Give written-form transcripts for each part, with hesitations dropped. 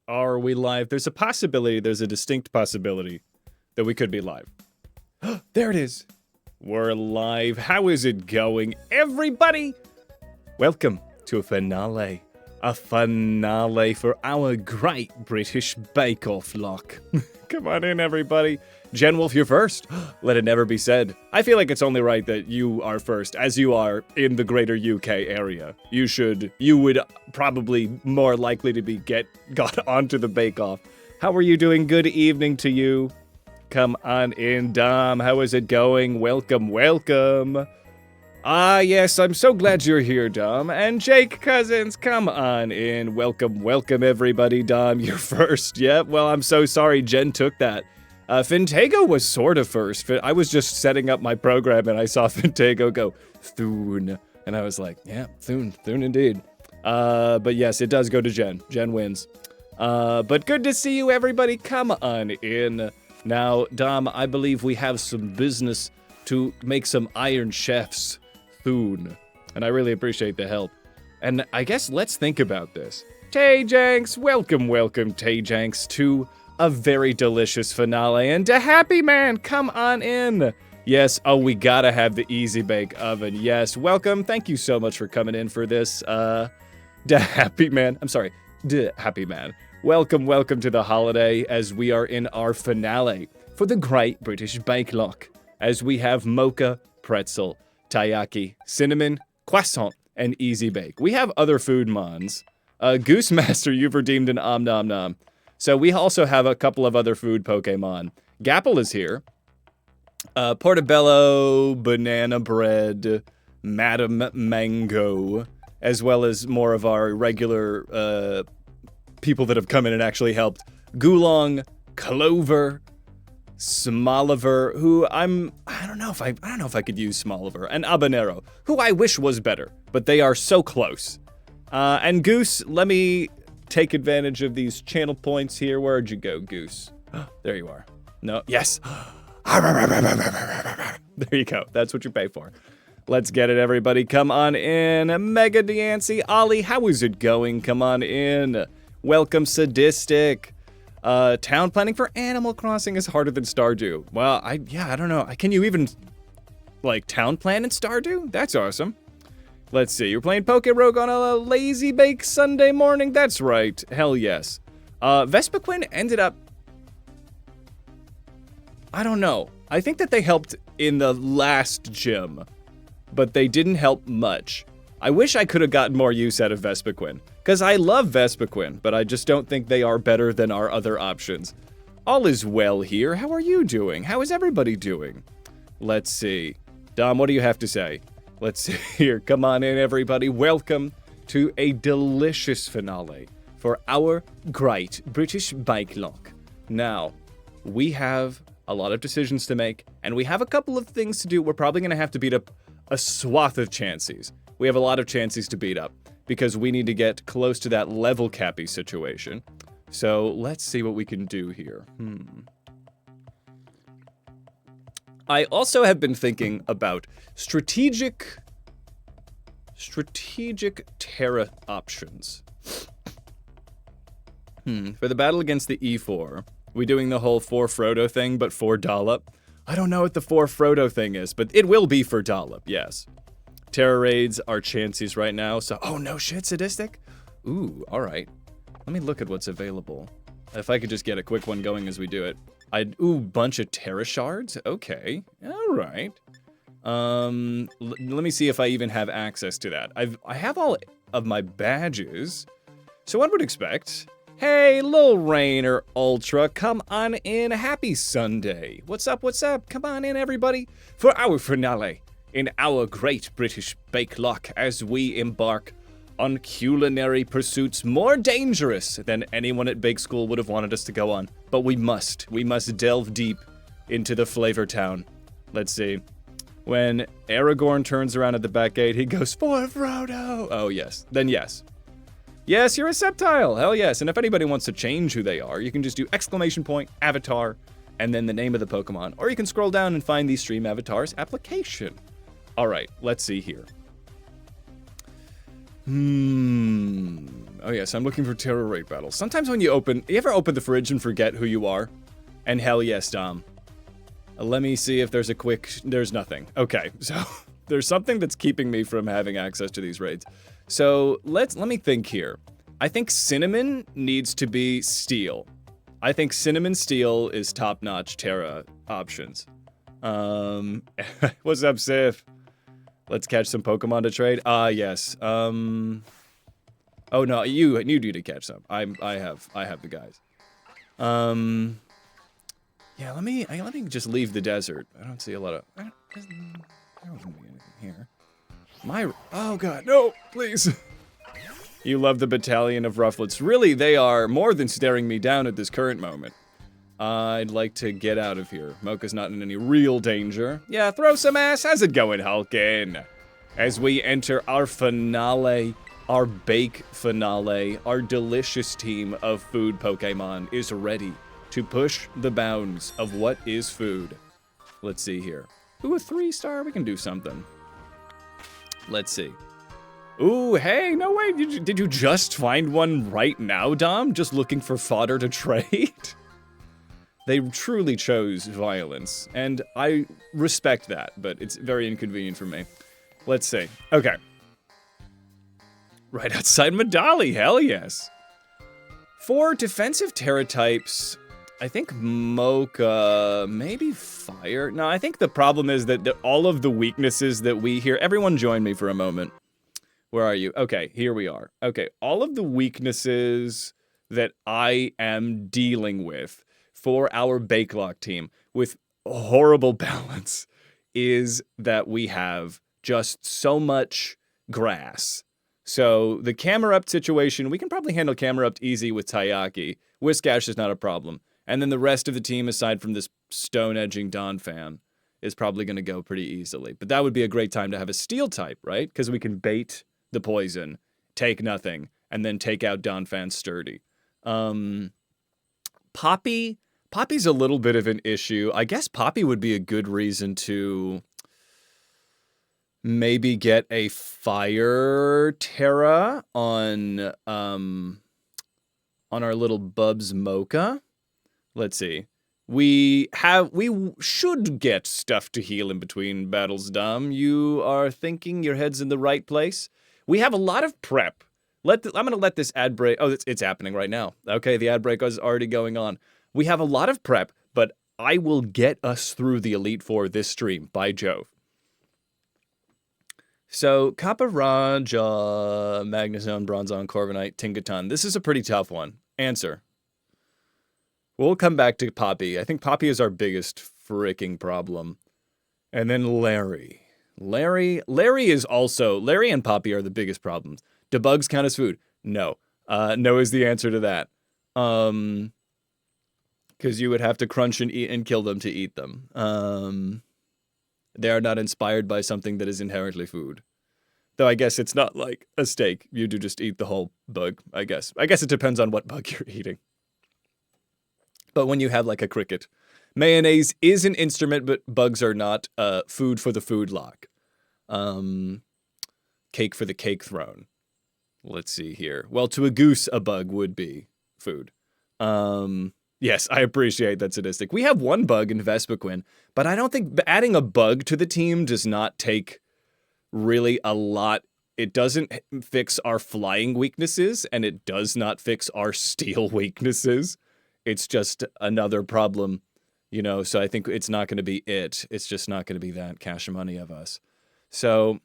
Are we live? There's a possibility, there's a distinct possibility that we could be live. There it is. We're live. How is it going, everybody? Welcome to a finale. A finale for our Great British Bake Off lock. Come on in, everybody. Jen Wolf, you're first. Let it never be said. I feel like it's only right that you are first, as you are in the greater UK area. You would probably more likely to be got onto the Bake Off. How are you doing? Good evening to you. Come on in, Dom. How is it going? Welcome, welcome. Ah, yes, I'm so glad you're here, Dom. And Jake Cousins, come on in. Welcome, welcome, everybody. Dom, you're first. Yep, well, I'm so sorry Jen took that. Fintego was sort of first. I was just setting up my program and I saw Fintego go, Thune. And I was like, yeah, Thune indeed. But yes, it does go to Jen. Jen wins. But good to see you, everybody. Come on in. Now, Dom, I believe we have some business to make some Iron Chefs. Thune. And I really appreciate the help. And I guess let's think about this. Tay-Janks, welcome, Tay-Janks, to a very delicious finale. And to Happy Man, come on in. Yes, oh, we gotta have the Easy Bake Oven. Yes, welcome. Thank you so much for coming in for this. Happy Man. I'm sorry. Happy Man. Welcome to the holiday as we are in our finale for the Great British Bake Lock. As we have mocha, pretzel, taiyaki, cinnamon, croissant, and easy bake. We have other food mons. Goose Master, you've redeemed an Om Nom Nom. So we also have a couple of other food Pokemon. Gapple is here. Portobello, Banana Bread, Madame Mango, as well as more of our regular people that have come in and actually helped. Gulong, Clover, Smoliver, who I don't know if I could use Smoliver, and Habanero, who I wish was better, but they are so close. And Goose, let me take advantage of these channel points here. Where'd you go, Goose? There you are. No, yes. There you go. That's what you pay for. Let's get it, everybody. Come on in. Mega Deancy, Ollie, how is it going? Come on in. Welcome, Sadistic. Town planning for Animal Crossing is harder than Stardew. Well, I don't know. Can you even, town plan in Stardew? That's awesome. Let's see. You're playing Poke Rogue on a lazy bake Sunday morning? That's right. Hell yes. Vespiquen ended up... I don't know. I think that they helped in the last gym, but they didn't help much. I wish I could have gotten more use out of Vespiquen, because I love Vespiquen, but I just don't think they are better than our other options. All is well here. How are you doing? How is everybody doing? Let's see. Dom, what do you have to say? Let's see here. Come on in, everybody. Welcome to a delicious finale for our Great British Bake Lock. Now, we have a lot of decisions to make, and we have a couple of things to do. We're probably going to have to beat up a swath of chances. We have a lot of chances to beat up, because we need to get close to that level cappy situation. So let's see what we can do here. I also have been thinking about strategic Terra options. For the battle against the E4, we doing the whole 4 Frodo thing, but 4 Dollop? I don't know what the 4 Frodo thing is, but it will be for Dollop, yes. Terra raids are chances right now, so... Oh, no shit, Sadistic? Ooh, alright. Let me look at what's available. If I could just get a quick one going as we do it. Ooh, bunch of Terra shards? Okay, alright. Let me see if I even have access to that. I have all of my badges, so one would expect... Hey, Lil Rainer Ultra, come on in. Happy Sunday. What's up, Come on in, everybody, for our finale in our Great British Bake Lock as we embark on culinary pursuits more dangerous than anyone at Bake School would have wanted us to go on. But we must delve deep into the Flavor Town. Let's see. When Aragorn turns around at the back gate, he goes, "For Frodo!" Oh, yes. Then yes. Yes, you're a Sceptile. Hell yes. And if anybody wants to change who they are, you can just do ! avatar and then the name of the Pokemon. Or you can scroll down and find the Stream Avatars application. All right, let's see here. Oh yes, I'm looking for terror raid battles. Sometimes when you ever open the fridge and forget who you are? And hell yes, Dom. Let me see if there's there's nothing. Okay, so there's something that's keeping me from having access to these raids. So let me think here. I think Cinnamon needs to be Steel. I think Cinnamon Steel is top-notch Terra options. What's up, Sif? Let's catch some Pokemon to trade. Yes. Oh no, you do to catch some. I have the guys. Yeah, let me just leave the desert. I don't see a lot of. I don't see anything here. Oh god, no, please. You love the battalion of Rufflets. Really, they are more than staring me down at this current moment. I'd like to get out of here. Mocha's not in any real danger. Yeah, throw some ass. How's it going, Hulkin? As we enter our finale, our bake finale, our delicious team of food Pokemon is ready to push the bounds of what is food. Let's see here. Ooh, a 3-star? We can do something. Let's see. Ooh, hey, no way. Did you just find one right now, Dom? Just looking for fodder to trade? They truly chose violence, and I respect that, but it's very inconvenient for me. Let's see. Okay. Right outside Medali, hell yes. For defensive Terra types, I think Mocha, maybe Fire. No, I think the problem is that all of the weaknesses that we hear. Everyone join me for a moment. Where are you? Okay, here we are. Okay, all of the weaknesses that I am dealing with for our Bakelock team with horrible balance is that we have just so much grass. So the Camerupt situation, we can probably handle Camerupt easy with Taiyaki. Whiskash is not a problem. And then the rest of the team, aside from this stone-edging Donphan, is probably going to go pretty easily. But that would be a great time to have a Steel type, right? Because we can bait the poison, take nothing, and then take out Donphan Sturdy. Poppy's a little bit of an issue. I guess Poppy would be a good reason to maybe get a Fire Terra on our little Bubs Mocha. Let's see. We should get stuff to heal in between battles, Dom. You are thinking your head's in the right place. We have a lot of prep. I'm going to let this ad break. Oh, it's happening right now. Okay, the ad break is already going on. We have a lot of prep, but I will get us through the Elite Four this stream, by Jove. So, Kappa-Raja, Magnezone, Bronzong, Corviknight, Tinkaton. This is a pretty tough one. Answer. We'll come back to Poppy. I think Poppy is our biggest freaking problem. And then Larry. Larry and Poppy are the biggest problems. Do bugs count as food? No. No is the answer to that. Because you would have to crunch and eat and kill them to eat them. They are not inspired by something that is inherently food. Though I guess it's not like a steak. You do just eat the whole bug, I guess. I guess it depends on what bug you're eating. But when you have like a cricket. Mayonnaise is an instrument, but bugs are not food for the food lock. Cake for the cake throne. Let's see here. Well, to a goose, a bug would be food. Yes, I appreciate that sadistic. We have one bug in Vespiquen, but I don't think adding a bug to the team does not take really a lot. It doesn't fix our flying weaknesses, and it does not fix our steel weaknesses. It's just another problem, you know, so I think it's not going to be it. It's just not going to be that cash money of us. So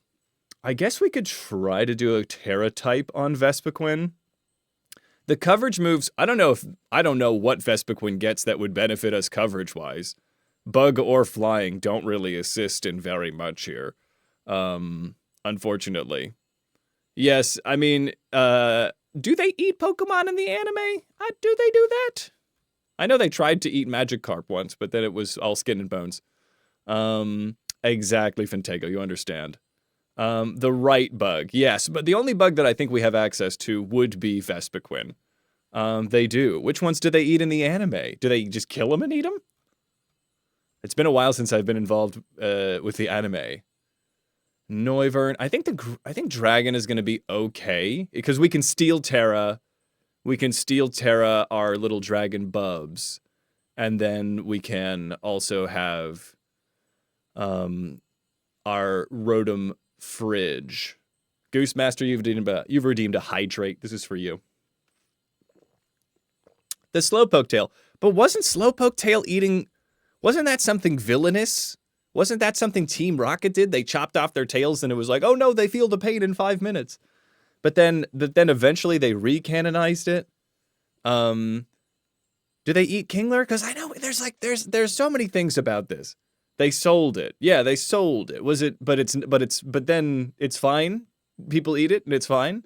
I guess we could try to do a Terra type on Vespiquen. The coverage moves, I don't know what Vespiquen gets that would benefit us coverage-wise. Bug or flying don't really assist in very much here, unfortunately. Yes, I mean, do they eat Pokemon in the anime? Do they do that? I know they tried to eat Magikarp once, but then it was all skin and bones. Exactly, Fintego, you understand. The right bug, yes, but the only bug that I think we have access to would be Vespiquen. They do. Which ones do they eat in the anime? Do they just kill them and eat them? It's been a while since I've been involved with the anime. Noivern. I think Dragon is going to be okay because we can Steel Terra. We can Steel Terra our little dragon bubs, and then we can also have our Rotom Fridge. Goose Master, you've redeemed a Hydrate. This is for you. The Slowpoke Tail. But wasn't Slowpoke Tail eating... Wasn't that something villainous? Wasn't that something Team Rocket did? They chopped off their tails and it was like, oh no, they feel the pain in 5 minutes. But then eventually they recanonized it. Do they eat Kingler? Because I know there's so many things about this. They sold it. Yeah, they sold it. Was it? But then it's fine. People eat it and it's fine.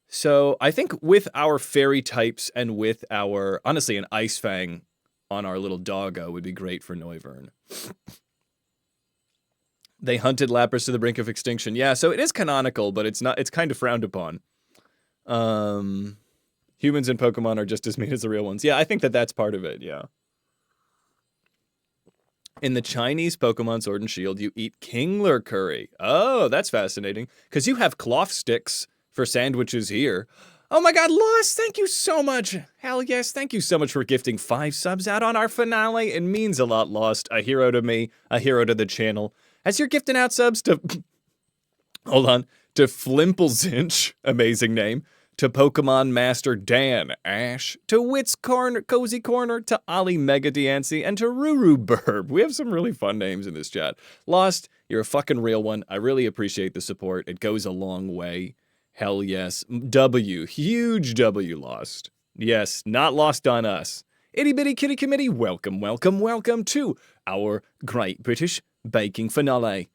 So I think with our fairy types and with our, honestly, an Ice Fang on our little doggo would be great for Noivern. They hunted Lapras to the brink of extinction. Yeah, so it is canonical, but it's not. It's kind of frowned upon. Humans and Pokemon are just as mean as the real ones. Yeah, I think that's part of it, yeah. In the Chinese Pokemon Sword and Shield, you eat Kingler curry. Oh, that's fascinating. Because you have cloth sticks for sandwiches here. Oh my god, Lost, thank you so much. Hell yes, thank you so much for gifting 5 subs out on our finale. It means a lot, Lost. A hero to me, a hero to the channel. As you're gifting out subs to... Hold on. To Flimplzinch, amazing name. To Pokemon Master Dan Ash. To Wit's Corner, Cozy Corner. To Ollie Mega Diancie. And to Ruru Burb. We have some really fun names in this chat. Lost, you're a fucking real one. I really appreciate the support. It goes a long way. Hell yes. W. Huge W, Lost. Yes, not lost on us. Itty Bitty Kitty Committee, welcome, welcome, welcome to our Great British Baking Finale.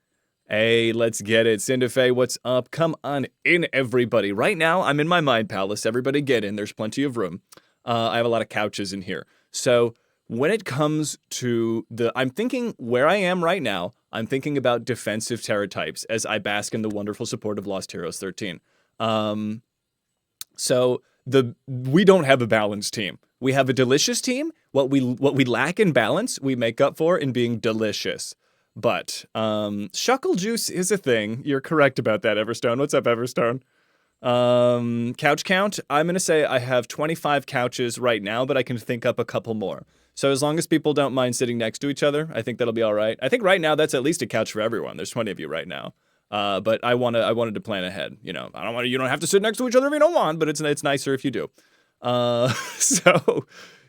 Hey, let's get it. Cinderfay, what's up? Come on in, everybody. Right now, I'm in my Mind Palace. Everybody get in. There's plenty of room. I have a lot of couches in here. So when it comes to I'm thinking where I am right now, I'm thinking about defensive Terra types as I bask in the wonderful support of Lost Heroes 13. So we don't have a balanced team. We have a delicious team. What we lack in balance, we make up for in being delicious. But Shuckle Juice is a thing. You're correct about that, Everstone. What's up, Everstone? Couch count. I'm gonna say I have 25 couches right now, but I can think up a couple more. So as long as people don't mind sitting next to each other, I think that'll be all right. I think right now that's at least a couch for everyone. There's 20 of you right now. But I wanted to plan ahead. You know, you don't have to sit next to each other if you don't want, but it's nicer if you do.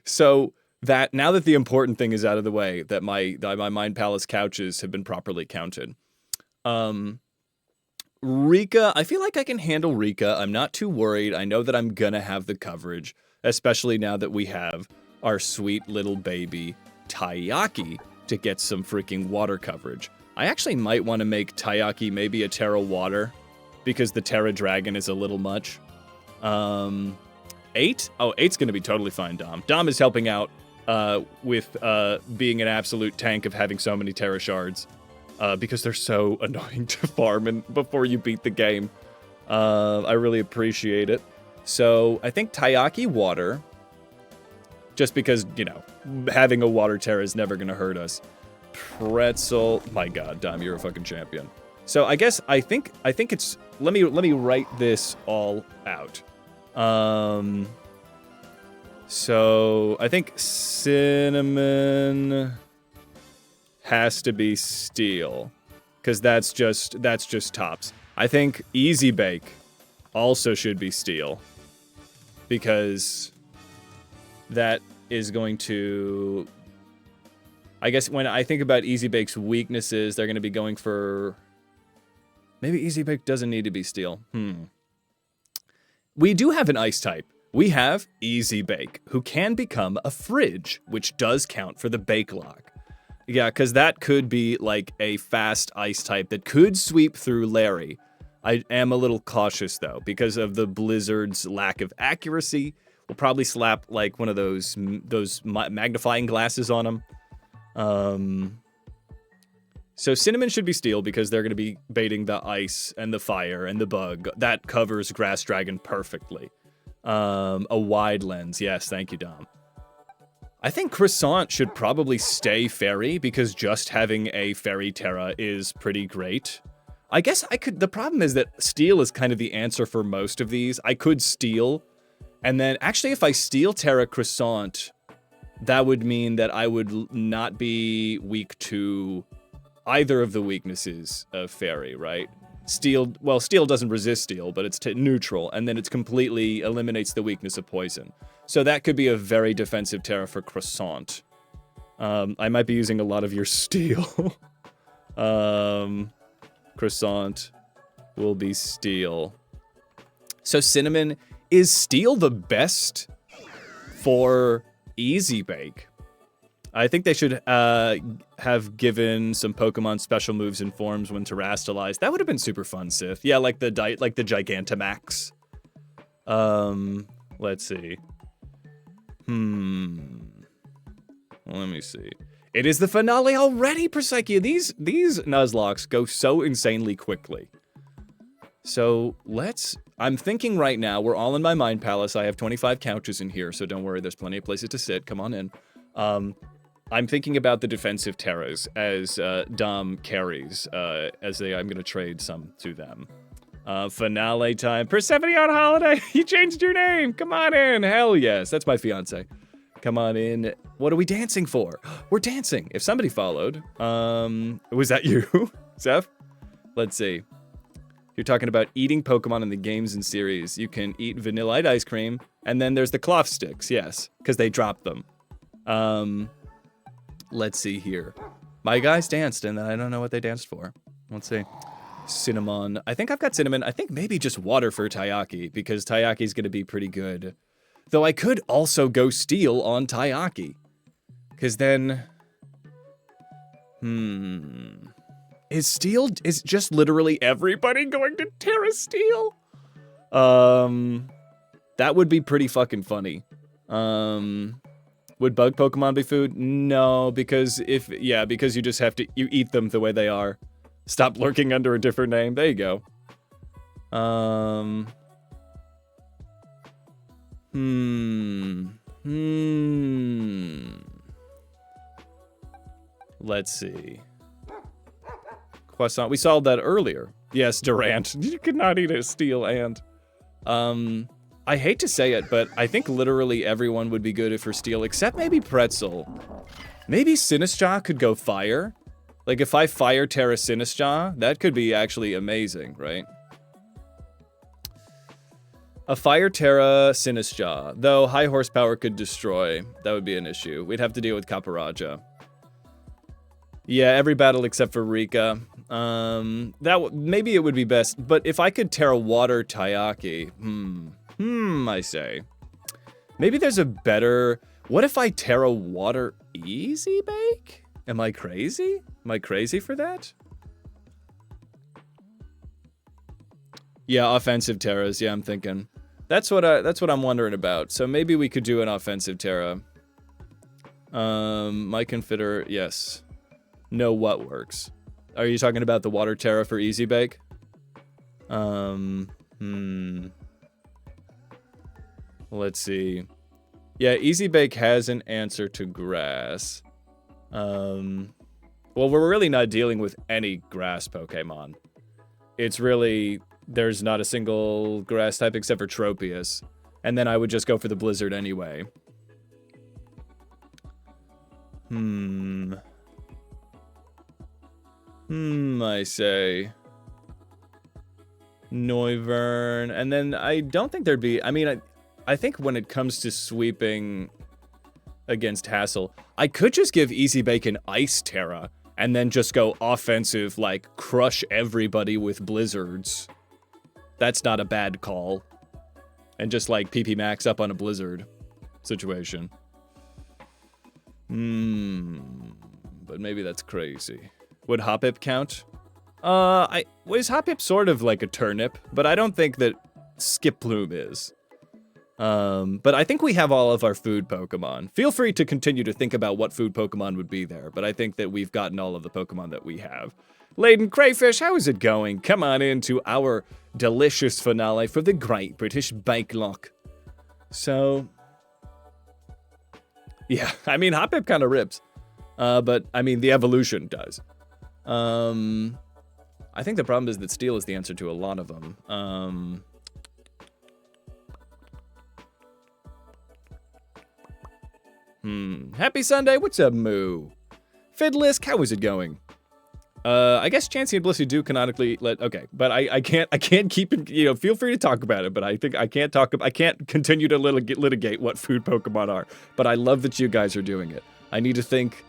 So that now that the important thing is out of the way, that my Mind Palace couches have been properly counted. Rika, I feel like I can handle Rika. I'm not too worried. I know that I'm gonna have the coverage, especially now that we have our sweet little baby Taiyaki to get some freaking water coverage. I actually might want to make Taiyaki maybe a Terra Water, because the Terra Dragon is a little much. 8? Oh, 8's going to be totally fine, Dom. Dom is helping out with being an absolute tank of having so many Terra Shards, because they're so annoying to farm before you beat the game. I really appreciate it. So I think Taiyaki Water, just because, you know, having a Water Terra is never going to hurt us. Pretzel, my god, Dom, you're a fucking champion. So I think it's, let me write this all out. So I think cinnamon has to be steel, because that's just tops. I think Easy Bake also should be steel, because that is going to, I guess when I think about Easy Bake's weaknesses, they're going to be going for... Maybe Easy Bake doesn't need to be steel. We do have an ice type. We have Easy Bake, who can become a fridge, which does count for the bake lock. Yeah, because that could be like a fast ice type that could sweep through Larry. I am a little cautious, though, because of the Blizzard's lack of accuracy. We'll probably slap like one of those magnifying glasses on him. So Cinnamon should be steel because they're going to be baiting the ice and the fire and the bug. That covers Grass Dragon perfectly. A wide lens. Yes, thank you, Dom. I think Croissant should probably stay fairy because just having a fairy Terra is pretty great. I guess I could, the problem is that Steel is kind of the answer for most of these. I could Steel, and then actually if I Steel Terra Croissant, that would mean that I would not be weak to either of the weaknesses of fairy, right? Steel, well, Steel doesn't resist Steel, but it's neutral, and then it completely eliminates the weakness of poison. So that could be a very defensive Terra for Croissant. I might be using a lot of your Steel. Croissant will be Steel. So Cinnamon, is Steel the best for Easy Bake? I think they should have given some Pokemon special moves and forms when terastallized. That would have been super fun, Sith. Yeah, like the Gigantamax. Let's see. Let me see. It is the finale already, Persaikia. These Nuzlocks go so insanely quickly. So I'm thinking right now, we're all in my Mind Palace. I have 25 couches in here, so don't worry, there's plenty of places to sit. Come on in. I'm thinking about the defensive Terras as Dom carries, I'm going to trade some to them. Finale time. Persephone on holiday! You changed your name! Come on in! Hell yes, that's my fiance. Come on in. What are we dancing for? We're dancing. If somebody followed, was that you, Zeph? Let's see. You're talking about eating Pokemon in the games and series. You can eat Vanilla ice cream, and then there's the cloth sticks, yes, because they dropped them. Let's see here. My guys danced, and I don't know what they danced for. Let's see. Cinnamon. I think I've got Cinnamon. I think maybe just water for Taiyaki, because Taiyaki's going to be pretty good. Though I could also go Steel on Taiyaki. Because then... Is just literally everybody going to Terra Steel? That would be pretty fucking funny. Would bug Pokemon be food? No, because because you just have to, you eat them the way they are. Stop lurking under a different name. There you go. Let's see. Croissant. We solved that earlier. Yes, Durant. You could not eat a Steel and. I hate to say it, but I think literally everyone would be good for Steel, except maybe Pretzel. Maybe Sinistcha could go Fire. Like, if I Fire Terra Sinistcha, that could be actually amazing, right? A Fire Terra Sinistcha, though high horsepower could destroy. That would be an issue. We'd have to deal with Caparaja. Yeah, every battle except for Rika. Maybe it would be best, but if I could Terra Water Taiyaki, I say. Maybe there's a better... What if I Terra Water Easy Bake? Am I crazy? Am I crazy for that? Yeah, offensive Terras. Yeah, I'm thinking. That's what I'm wondering about. So maybe we could do an offensive Terra. My Confitter, yes. No, what works? Are you talking about the Water Terra for Easy Bake? Let's see. Yeah, Easy Bake has an answer to grass. Well, we're really not dealing with any grass Pokemon. It's really, there's not a single grass type except for Tropius. And then I would just go for the Blizzard anyway. I say. Noivern. And then I don't think there'd be, I mean, I think when it comes to sweeping against Hassel, I could just give Easy Bake an Ice Terra and then just go offensive, like crush everybody with Blizzards. That's not a bad call. And just like PP Max up on a Blizzard situation. But maybe that's crazy. Would Hoppip count? Was Hoppip sort of like a turnip, but I don't think that Skiploom is. But I think we have all of our food Pokemon. Feel free to continue to think about what food Pokemon would be there, but I think that we've gotten all of the Pokemon that we have. Laden Crayfish, how is it going? Come on into our delicious finale for the Great British Bake Lock. So, Yeah, I mean, Hoppip kind of rips. But, I mean, the evolution does. I think the problem is that steel is the answer to a lot of them. Happy Sunday, what's up, Moo? Fiddlisk, how is it going? I guess Chansey and Blissey do canonically okay, but I can't keep it, you know, feel free to talk about it, but I think I can't continue to litigate what food Pokemon are, but I love that you guys are doing it. I need to think,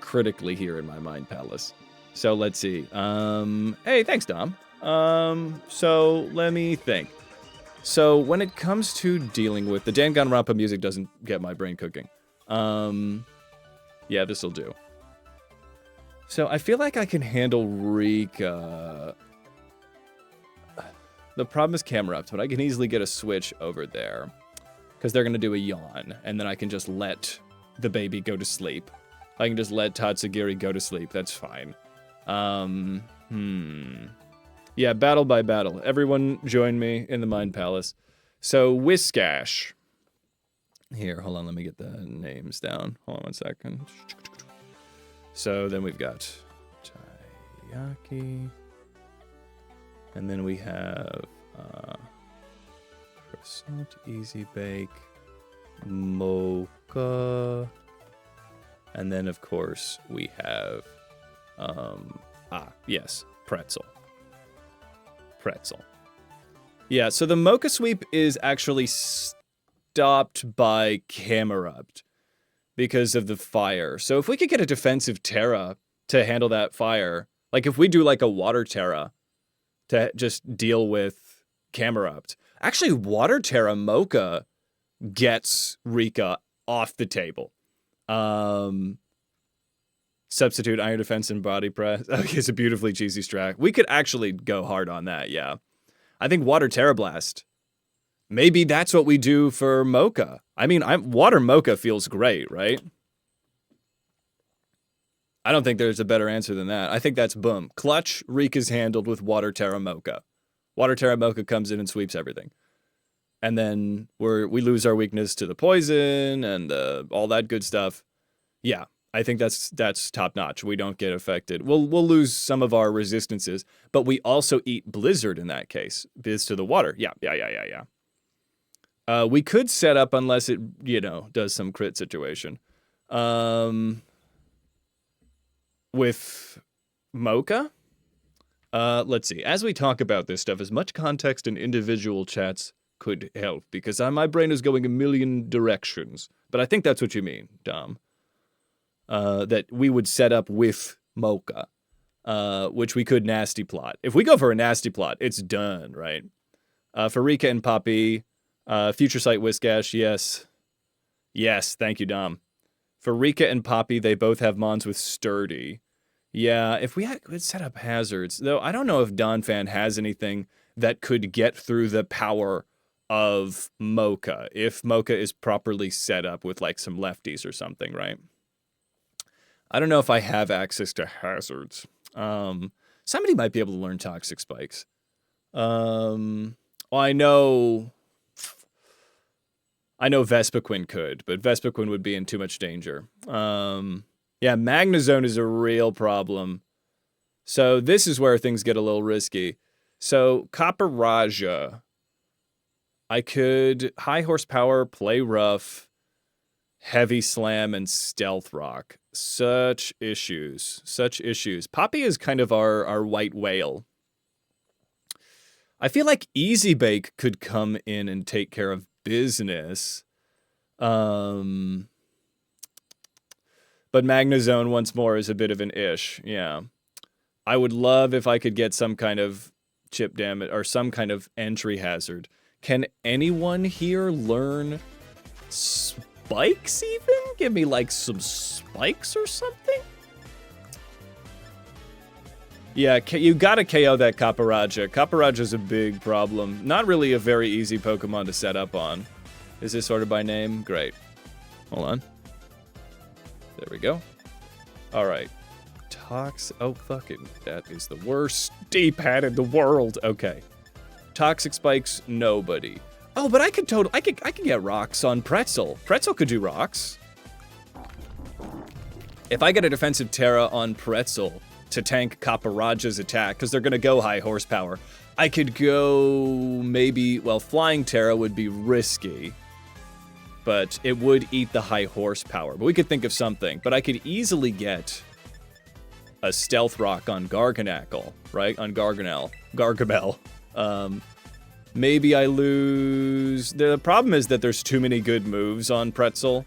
critically here in my mind palace. So let's see, hey, thanks, Dom. So let me think. So when it comes to dealing with the Danganronpa music doesn't get my brain cooking. Yeah, this'll do. So I feel like I can handle Rika. The problem is Camerupt, but I can easily get a switch over there. Because they're going to do a yawn, and then I can just let the baby go to sleep. I can just let Tatsugiri go to sleep, that's fine. Yeah, battle by battle. Everyone join me in the Mind Palace. So, Whiskash. Here, hold on, let me get the names down. Hold on one second. So then we've got Taiyaki. And then we have Croissant, Easy Bake, Mocha. And then, of course, we have, yes, Pretzel. Yeah, so the Mocha Sweep is actually stopped by Camerupt because of the fire. So if we could get a defensive Terra to handle that fire, like if we do like a Water Terra to just deal with Camerupt. Actually, Water Terra Mocha gets Rika off the table. Substitute Iron Defense and Body Press. Okay, it's a beautifully cheesy strat. We could actually go hard on that, yeah. I think Water Terra Blast. Maybe that's what we do for Mocha. I mean, Water Mocha feels great, right? I don't think there's a better answer than that. I think that's boom. Clutch, Rika's handled with Water Terra Mocha. Water Terra Mocha comes in and sweeps everything. And then we lose our weakness to the poison and all that good stuff. Yeah, I think that's top notch. We don't get affected. We'll lose some of our resistances, but we also eat Blizzard in that case. Biz to the water. Yeah. We could set up unless it, does some crit situation. With Mocha? Let's see. As we talk about this stuff, as much context in individual chats could help, because my brain is going a million directions. But I think that's what you mean, Dom. That we would set up with Mocha, which we could nasty plot. If we go for a nasty plot, it's done, right? For Rika and Poppy, Future Sight Whiskash, yes. Yes, thank you, Dom. For Rika and Poppy, they both have Mons with Sturdy. Yeah, if we could set up hazards, though I don't know if Donphan has anything that could get through the power of Mocha, if Mocha is properly set up with like some lefties or something, right? I don't know if I have access to hazards. Somebody might be able to learn Toxic Spikes. Well, I know Vespiquen could, but Vespiquen would be in too much danger. Yeah, Magnezone is a real problem. So this is where things get a little risky. So Copperajah, I could high horsepower, play rough, heavy slam, and stealth rock. Such issues. Poppy is kind of our white whale. I feel like Easy Bake could come in and take care of business. But Magnezone, once more, is a bit of an ish. Yeah. I would love if I could get some kind of chip damage or some kind of entry hazard. Can anyone here learn spikes even? Give me like some spikes or something? Yeah, you gotta KO that Copperajah. Copperaja's a big problem. Not really a very easy Pokemon to set up on. Is this sorted by name? Great. Hold on. There we go. Alright. Oh, fuck it. That is the worst D-pad in the world. Okay. Toxic Spikes, nobody. Oh, but I could get rocks on Pretzel. Pretzel could do rocks. If I get a defensive Terra on Pretzel to tank Kaparaja's attack, because they're going to go high horsepower, I could go maybe, well, Flying Terra would be risky, but it would eat the high horsepower. But we could think of something. But I could easily get a Stealth Rock on Garganackle, right? On Gargamel. Maybe I lose... The problem is that there's too many good moves on Pretzel.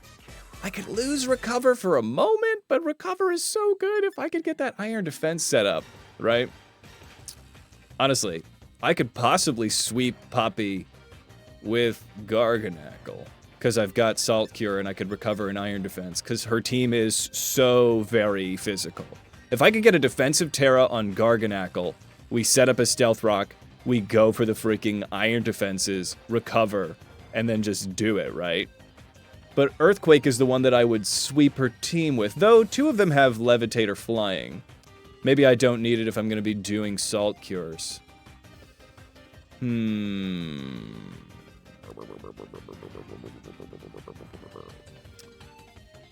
I could lose Recover for a moment, but Recover is so good if I could get that Iron Defense set up, right? Honestly, I could possibly sweep Poppy with Garganackle, because I've got Salt Cure and I could recover an Iron Defense, because her team is so very physical. If I could get a defensive Terra on Garganackle, we set up a Stealth Rock, we go for the freaking Iron Defenses, recover, and then just do it, right? But Earthquake is the one that I would sweep her team with, though 2 of them have Levitate or Flying. Maybe I don't need it if I'm going to be doing Salt Cures.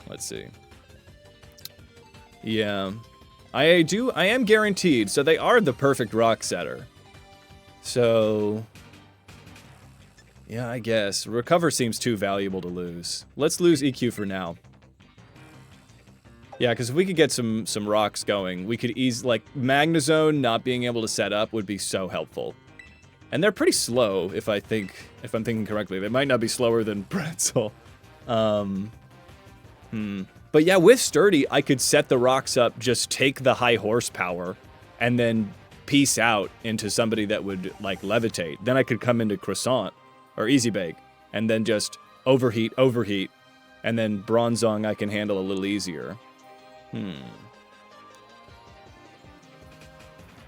Let's see. Yeah. I am guaranteed, so they are the perfect rock setter. So... yeah, I guess. Recover seems too valuable to lose. Let's lose EQ for now. Yeah, because if we could get some rocks going, we could ease, like, Magnezone not being able to set up would be so helpful. And they're pretty slow, if I'm thinking correctly. They might not be slower than Pretzel. But yeah, with Sturdy, I could set the rocks up, just take the high horsepower, and then peace out into somebody that would, like, levitate. Then I could come into Croissant, or Easy Bake, and then just overheat, and then Bronzong I can handle a little easier.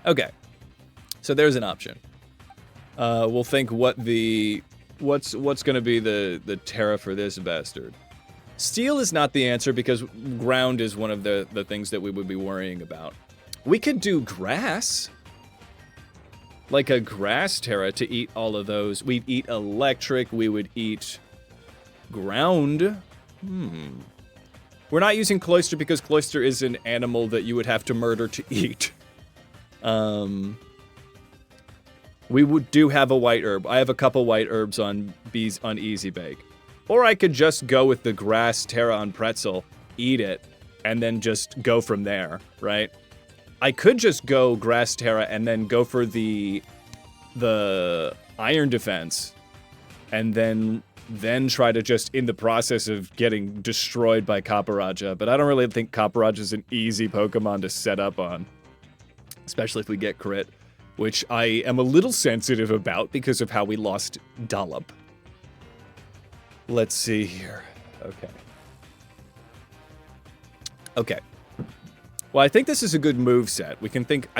Okay. So there's an option. We'll think what's gonna be the Terra for this bastard. Steel is not the answer because ground is one of the things that we would be worrying about. We could do grass. Like a grass Terra to eat all of those. We'd eat electric, we would eat ground. We're not using Cloyster because Cloyster is an animal that you would have to murder to eat. We do have a white herb. I have a couple white herbs on Easy Bake. Or I could just go with the grass Terra on Pretzel, eat it, and then just go from there, right? I could just go grass Terra and then go for the Iron Defense, and then try to just, in the process of getting destroyed by Kaparaja, but I don't really think Kaparaja is an easy Pokemon to set up on. Especially if we get crit, which I am a little sensitive about because of how we lost Dollop. Let's see here. Okay. Well, I think this is a good move set. I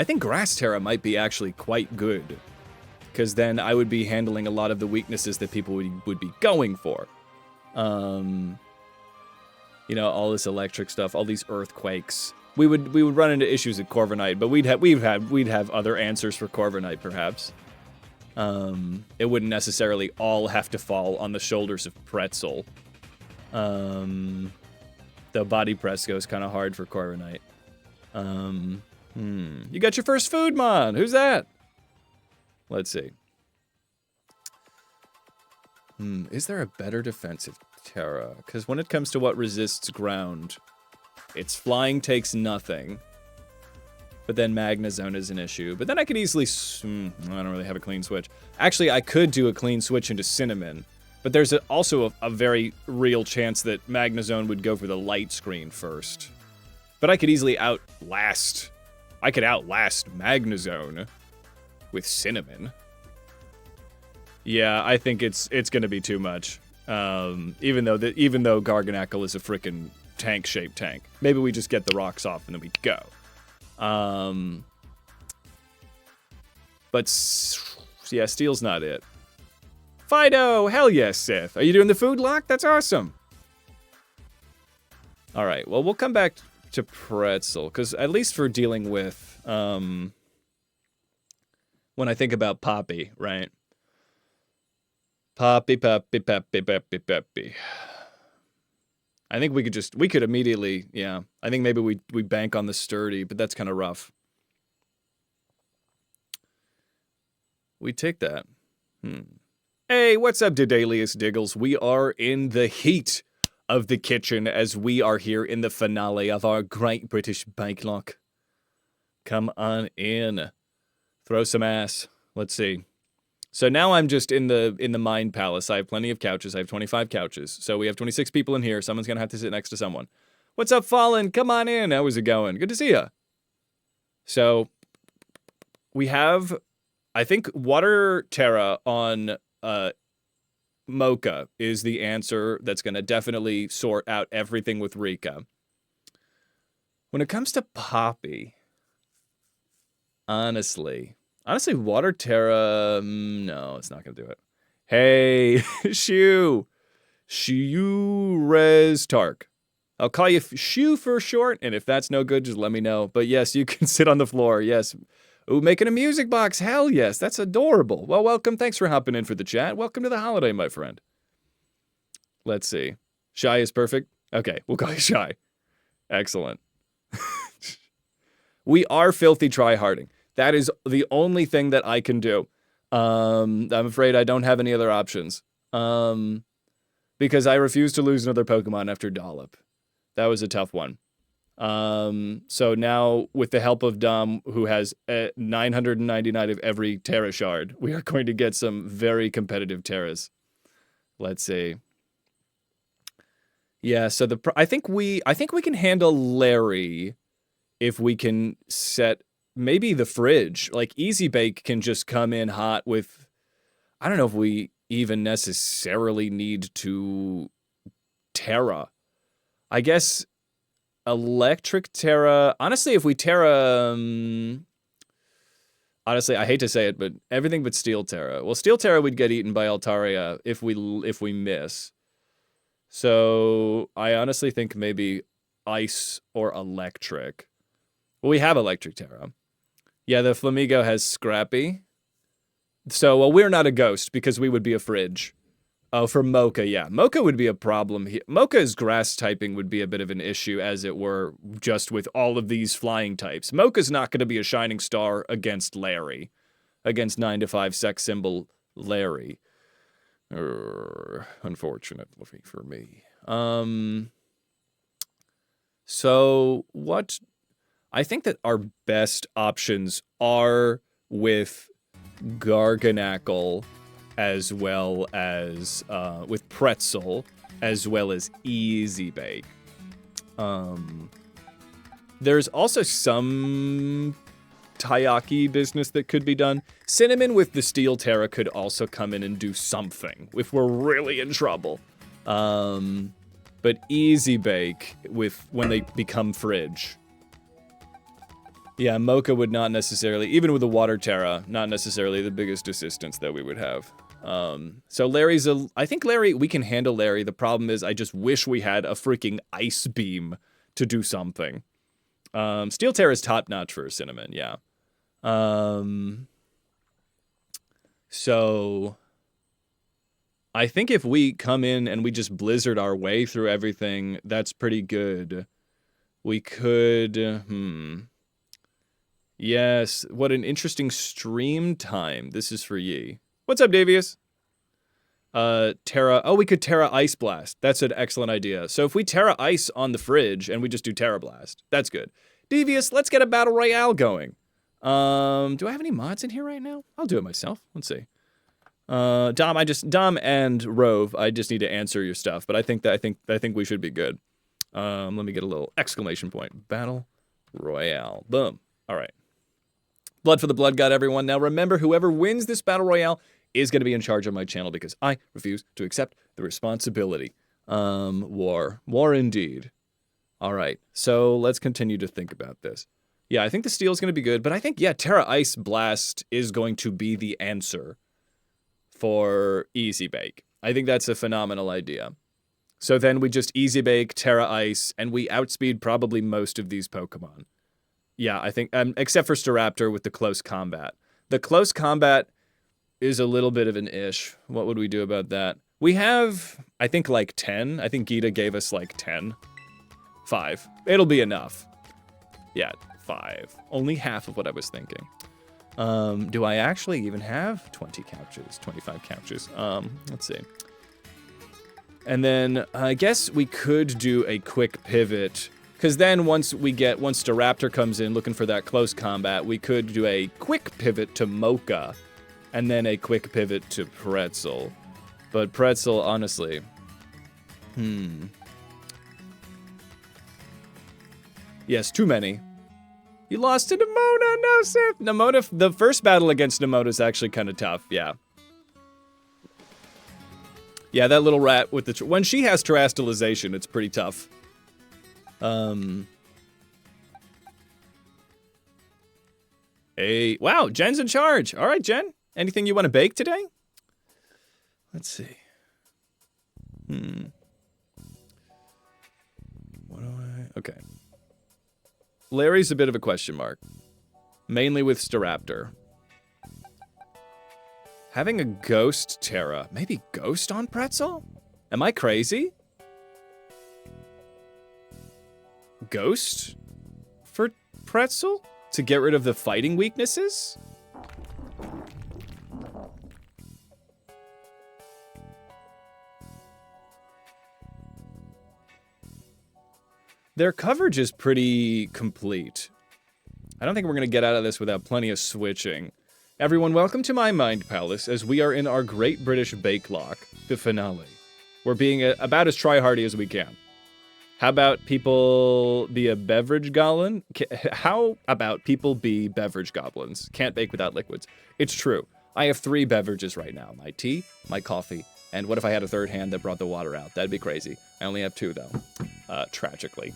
think Grass Terra might be actually quite good. Because then I would be handling a lot of the weaknesses that people would be going for. You know, all this electric stuff, all these earthquakes. We would run into issues at Corviknight, but we'd have other answers for Corviknight, perhaps. It wouldn't necessarily all have to fall on the shoulders of Pretzel. The body press goes kind of hard for Corviknight. You got your first food, Mon! Who's that? Let's see. Is there a better defensive Terra? Because when it comes to what resists ground, its flying takes nothing. But then Magnezone is an issue. But then I could easily... I don't really have a clean switch. Actually, I could do a clean switch into Cinnamon. But there's also a very real chance that Magnezone would go for the light screen first. But I could easily outlast... I could outlast Magnezone with Cinnamon. Yeah, I think it's gonna be too much. Even though Garganackle is a frickin' tank-shaped tank. Maybe we just get the rocks off and then we go. But yeah, Steel's not it. Fido! Hell yes, Sith. Are you doing the food lock? That's awesome. Alright, well, we'll come back to Pretzel, because at least for dealing with, when I think about Poppy, right? Poppy. I think we could immediately, yeah. I think maybe we bank on the sturdy, but that's kind of rough. We take that. Hey, what's up, Dedalius Diggles? We are in the heat of the kitchen as we are here in the finale of our Great British Bake-Off. Come on in. Throw some ass. Let's see. So now I'm just in the Mind Palace. I have plenty of couches. I have 25 couches. So we have 26 people in here. Someone's going to have to sit next to someone. What's up, Fallen? Come on in. How is it going? Good to see ya. So we have, I think, Water Terra on Mocha is the answer that's going to definitely sort out everything with Rika. When it comes to Poppy, honestly, Water Terra, no, it's not going to do it. Hey, Shu Rez Tark. I'll call you Shu for short, and if that's no good, just let me know. But yes, you can sit on the floor, yes. Ooh, making a music box, hell yes, that's adorable. Well, welcome, thanks for hopping in for the chat. Welcome to the holiday, my friend. Let's see. Shy is perfect? Okay, we'll call you Shy. Excellent. We are filthy tryharding. That is the only thing that I can do. I'm afraid I don't have any other options. Because I refuse to lose another Pokemon after Dollop. That was a tough one. So now, with the help of Dom, who has 999 of every Terra Shard, we are going to get some very competitive Terras. Let's see. Yeah, so I think we can handle Larry if we can set maybe the fridge. Like Easy Bake can just come in hot with, I don't know if we even necessarily need to Terra. I guess Electric Terra. Honestly, if we Terra, honestly, I hate to say it, but everything but Steel Terra. Well, Steel Terra would get eaten by Altaria if we miss. So I honestly think maybe Ice or Electric. Well, we have Electric Terra. Yeah, the Flamigo has Scrappy. So, well, we're not a ghost because we would be a fridge. Oh, for Mocha, yeah. Mocha would be a problem here. Mocha's grass typing would be a bit of an issue, as it were, just with all of these flying types. Mocha's not going to be a shining star against Larry. Against 9 to 5 sex symbol Larry. Unfortunately for me. So, what... I think that our best options are with Garganackle, as well as with Pretzel, as well as Easy Bake. There's also some Taiyaki business that could be done. Cinnamon with the Steel Terra could also come in and do something if we're really in trouble. But Easy Bake with when they become fridge. Yeah, Mocha would not necessarily, even with the Water Terra, not necessarily the biggest assistance that we would have. So Larry's I think Larry, we can handle Larry. The problem is I just wish we had a freaking Ice Beam to do something. Steel Terra is top notch for Cinnamon, yeah. So I think if we come in and we just Blizzard our way through everything, that's pretty good. We could, Yes, what an interesting stream time. This is for ye. What's up, Davius? Terra. Oh, we could Terra Ice Blast. That's an excellent idea. So if we Terra Ice on the fridge and we just do Terra Blast, that's good. Devious, let's get a Battle Royale going. Do I have any mods in here right now? I'll do it myself. Let's see. Dom and Rove, I just need to answer your stuff, but I think we should be good. Let me get a little exclamation point. Battle Royale. Boom. All right. Blood for the Blood God, everyone. Now remember, whoever wins this Battle Royale is going to be in charge of my channel because I refuse to accept the responsibility. War indeed. All right, so let's continue to think about this. Yeah, I think the steel is going to be good, but I think, yeah, Terra Ice Blast is going to be the answer for Easy Bake. I think that's a phenomenal idea. So then we just Easy Bake, Terra Ice, and we outspeed probably most of these Pokemon. Yeah, I think, except for Staraptor with the close combat. The close combat is a little bit of an ish. What would we do about that? We have, I think, like 10. I think Gita gave us like 10. 5. It'll be enough. Yeah, 5. Only half of what I was thinking. Do I actually even have 20 couches? 25 couches? Let's see. And then I guess we could do a quick pivot. Because then once Staraptor comes in looking for that close combat, we could do a quick pivot to Mocha. And then a quick pivot to Pretzel. But Pretzel, honestly... Yes, too many. You lost to Nemona, no, Sith. Nemona, the first battle against Nemona is actually kind of tough, yeah. Yeah, that little rat with the... when she has terastallization, it's pretty tough. Hey, wow, Jen's in charge. All right, Jen. Anything you want to bake today? Let's see. What do I... Okay. Larry's a bit of a question mark. Mainly with Staraptor. Having a Ghost Terra. Maybe Ghost on Pretzel? Am I crazy? Ghost for Pretzel? To get rid of the fighting weaknesses? Their coverage is pretty complete. I don't think we're going to get out of this without plenty of switching. Everyone, welcome to my Mind Palace as we are in our Great British Bake Lock, the finale. We're being about as try-hardy as we can. How about people be a beverage goblin? How about people be beverage goblins? Can't bake without liquids. It's true. I have 3 beverages right now. My tea, my coffee, and what if I had a third hand that brought the water out? That'd be crazy. I only have 2, though. Tragically.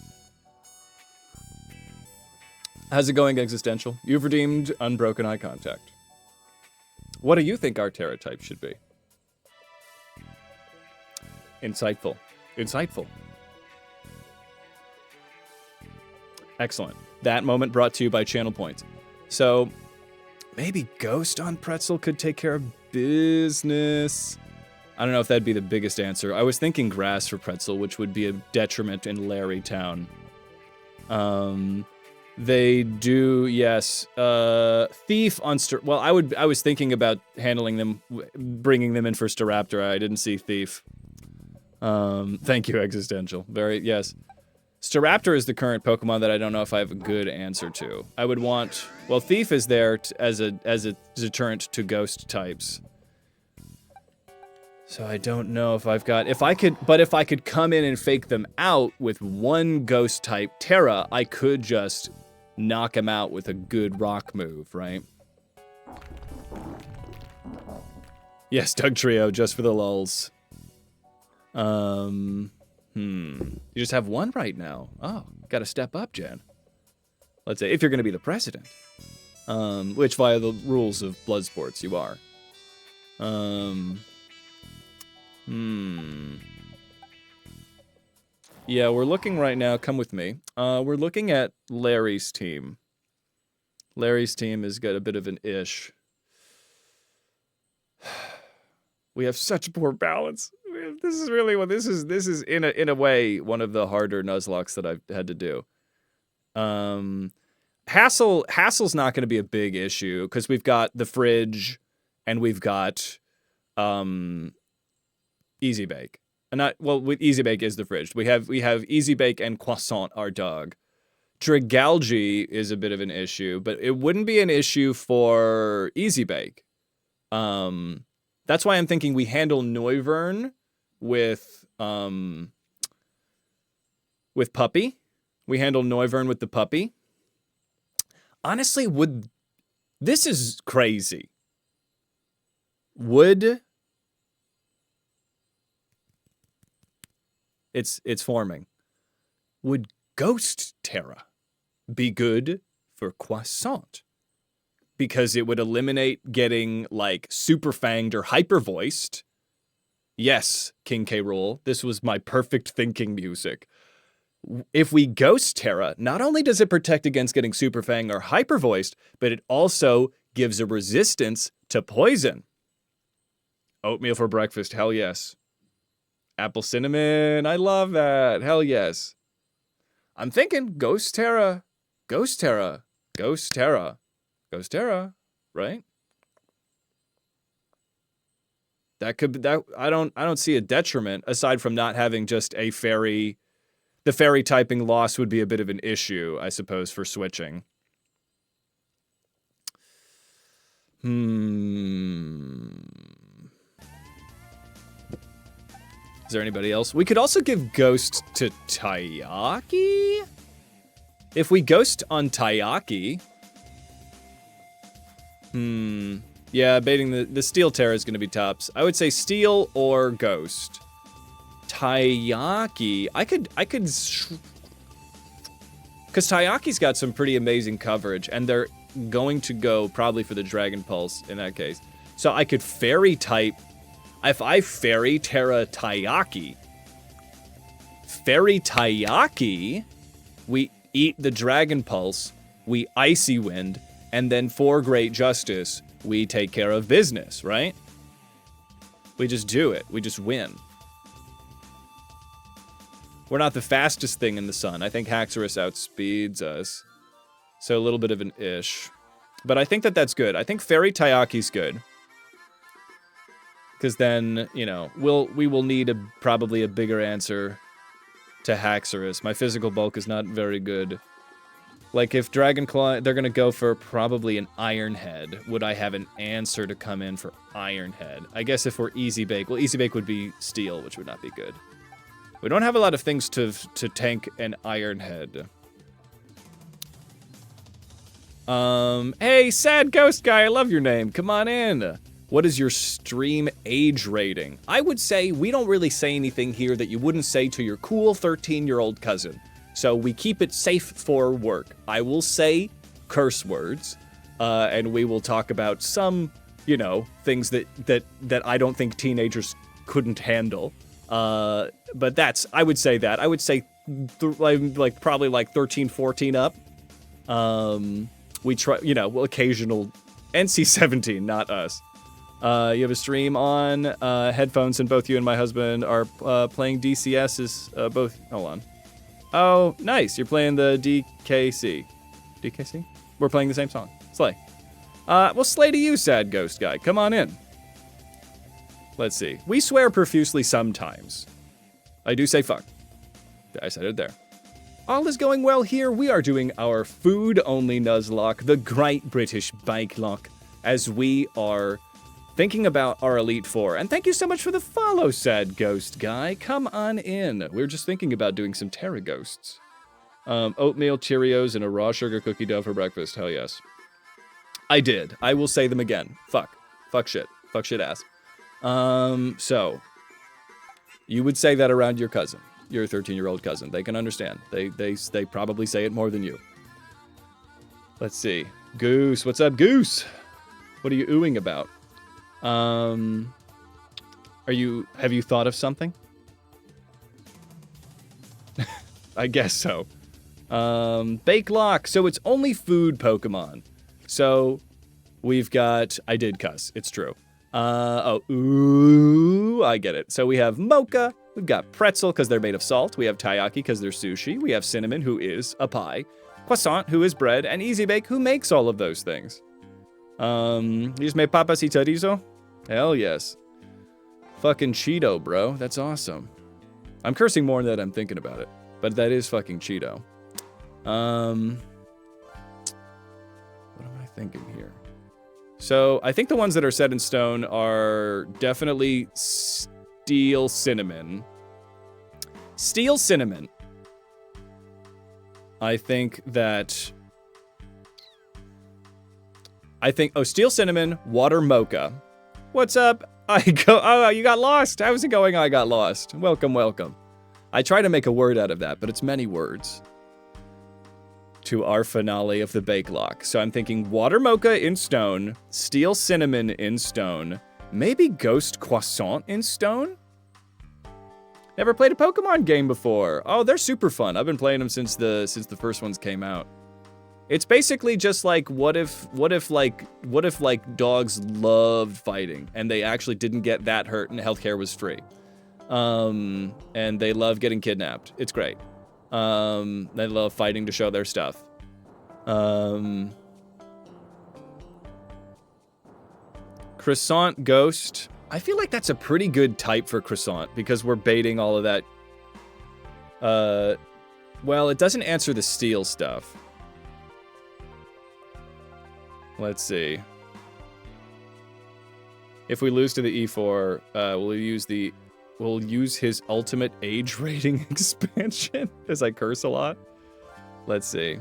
How's it going, Existential? You've redeemed unbroken eye contact. What do you think our Terra type should be? Insightful. Insightful. Excellent. That moment brought to you by Channel Points. So, maybe Ghost on Pretzel could take care of business. I don't know if that'd be the biggest answer. I was thinking Grass for Pretzel, which would be a detriment in Larry Town. They do, yes. Thief on well, I was thinking about handling them, bringing them in for Staraptor. I didn't see Thief. Thank you, Existential. Yes. Staraptor is the current Pokemon that I don't know if I have a good answer to. I would want, well, Thief is there as a deterrent to ghost types. So I don't know if I've got, if I could come in and fake them out with one ghost type Terra, I could just knock him out with a good rock move, right? Yes, Doug Trio, just for the lulz. You just have one right now. Oh, gotta step up, Jen. Let's say, if you're gonna be the president. Which via the rules of blood sports you are. Yeah, we're looking right now, come with me. We're looking at Larry's team. Larry's team has got a bit of an ish. We have such poor balance. This is really what this is in a way one of the harder Nuzlocks that I've had to do. Hassle's not going to be a big issue because we've got the fridge and we've got Easy Bake. With Easy Bake is the fridge. We have Easy Bake and Croissant, our dog. Dragalge is a bit of an issue, but it wouldn't be an issue for Easy Bake. That's why I'm thinking we handle Noivern with Puppy. We handle Noivern with the Puppy. Honestly, this is crazy. It's forming. Would Ghost Terra be good for Croissant? Because it would eliminate getting, like, super fanged or hyper voiced. Yes, King K. Rool, this was my perfect thinking music. If we Ghost Terra, not only does it protect against getting super fanged or hyper voiced, but it also gives a resistance to poison. Oatmeal for breakfast, hell yes. Apple cinnamon. I love that. Hell yes. I'm thinking Ghost Terra. Ghost Terra. Ghost Terra. Ghost Terra. Right? That could be that. I don't see a detriment aside from not having just a fairy. The fairy typing loss would be a bit of an issue, I suppose, for switching. Is there anybody else? We could also give Ghost to Taiyaki? If we Ghost on Taiyaki... Yeah, baiting the Steel Terror is going to be tops. I would say Steel or Ghost. Taiyaki... I could... Because Taiyaki's got some pretty amazing coverage, and they're going to go probably for the Dragon Pulse in that case. So I could Fairy type... If I Fairy Terra Taiyaki, we eat the Dragon Pulse, we Icy Wind, and then for Great Justice, we take care of business, right? We just do it. We just win. We're not the fastest thing in the sun. I think Haxorus outspeeds us. So a little bit of an ish. But I think that's good. I think Fairy Taiyaki's good. Because then, you know, we will need probably a bigger answer to Haxorus. My physical bulk is not very good. Like, if Dragonclaw, they're going to go for probably an Iron Head. Would I have an answer to come in for Iron Head? I guess if we're Easy Bake, well, Easy Bake would be Steel, which would not be good. We don't have a lot of things to tank an Iron Head. Hey, Sad Ghost Guy, I love your name. Come on in. What is your stream age rating? I would say we don't really say anything here that you wouldn't say to your cool 13-year-old cousin. So we keep it safe for work. I will say curse words, and we will talk about some, you know, things that I don't think teenagers couldn't handle. But I would say that. I would say like probably like 13, 14 up. We try, you know, occasional NC-17, not us. You have a stream on headphones, and both you and my husband are playing DCS. Both. Hold on. Oh, nice. You're playing the DKC. DKC? We're playing the same song. Slay. Well, slay to you, Sad Ghost Guy. Come on in. Let's see. We swear profusely sometimes. I do say fuck. I said it there. All is going well here. We are doing our food-only Nuzlocke, the Great British Bake Lock, as we are thinking about our Elite Four. And thank you so much for the follow, Sad Ghost Guy. Come on in. We're just thinking about doing some Terra Ghosts. Oatmeal, Cheerios, and a raw sugar cookie dough for breakfast. Hell yes. I did. I will say them again. Fuck. Fuck shit. Fuck shit ass. So, you would say that around your cousin. Your 13-year-old cousin. They can understand. They probably say it more than you. Let's see. Goose. What's up, Goose? What are you oohing about? Have you thought of something? I guess so. Bake Lock. So it's only food Pokemon. So we've got, I did cuss. It's true. Ooh, I get it. So we have Mocha. We've got Pretzel because they're made of salt. We have Taiyaki because they're sushi. We have Cinnamon, who is a pie. Croissant, who is bread. And Easy Bake, who makes all of those things. You just made papas y chorizo? Hell yes. Fucking Cheeto, bro. That's awesome. I'm cursing more than I'm thinking about it. But that is fucking Cheeto. What am I thinking here? So, I think the ones that are set in stone are definitely Steel Cinnamon. Steel Cinnamon. I think, Steel Cinnamon, Water Mocha. What's up? Oh, you got lost. How's it going? I got lost. Welcome, welcome. I try to make a word out of that, but it's many words. To our finale of the Bake Lock. So I'm thinking Water Mocha in stone, Steel Cinnamon in stone, maybe Ghost Croissant in stone? Never played a Pokemon game before. Oh, they're super fun. I've been playing them since the first ones came out. It's basically just like, what if dogs loved fighting and they actually didn't get that hurt and healthcare was free? And they love getting kidnapped. It's great. They love fighting to show their stuff. Croissant Ghost. I feel like that's a pretty good type for Croissant because we're baiting all of that. Well, it doesn't answer the steel stuff. Let's see. If we lose to the E4, we'll use his ultimate age rating expansion as I curse a lot. Let's see.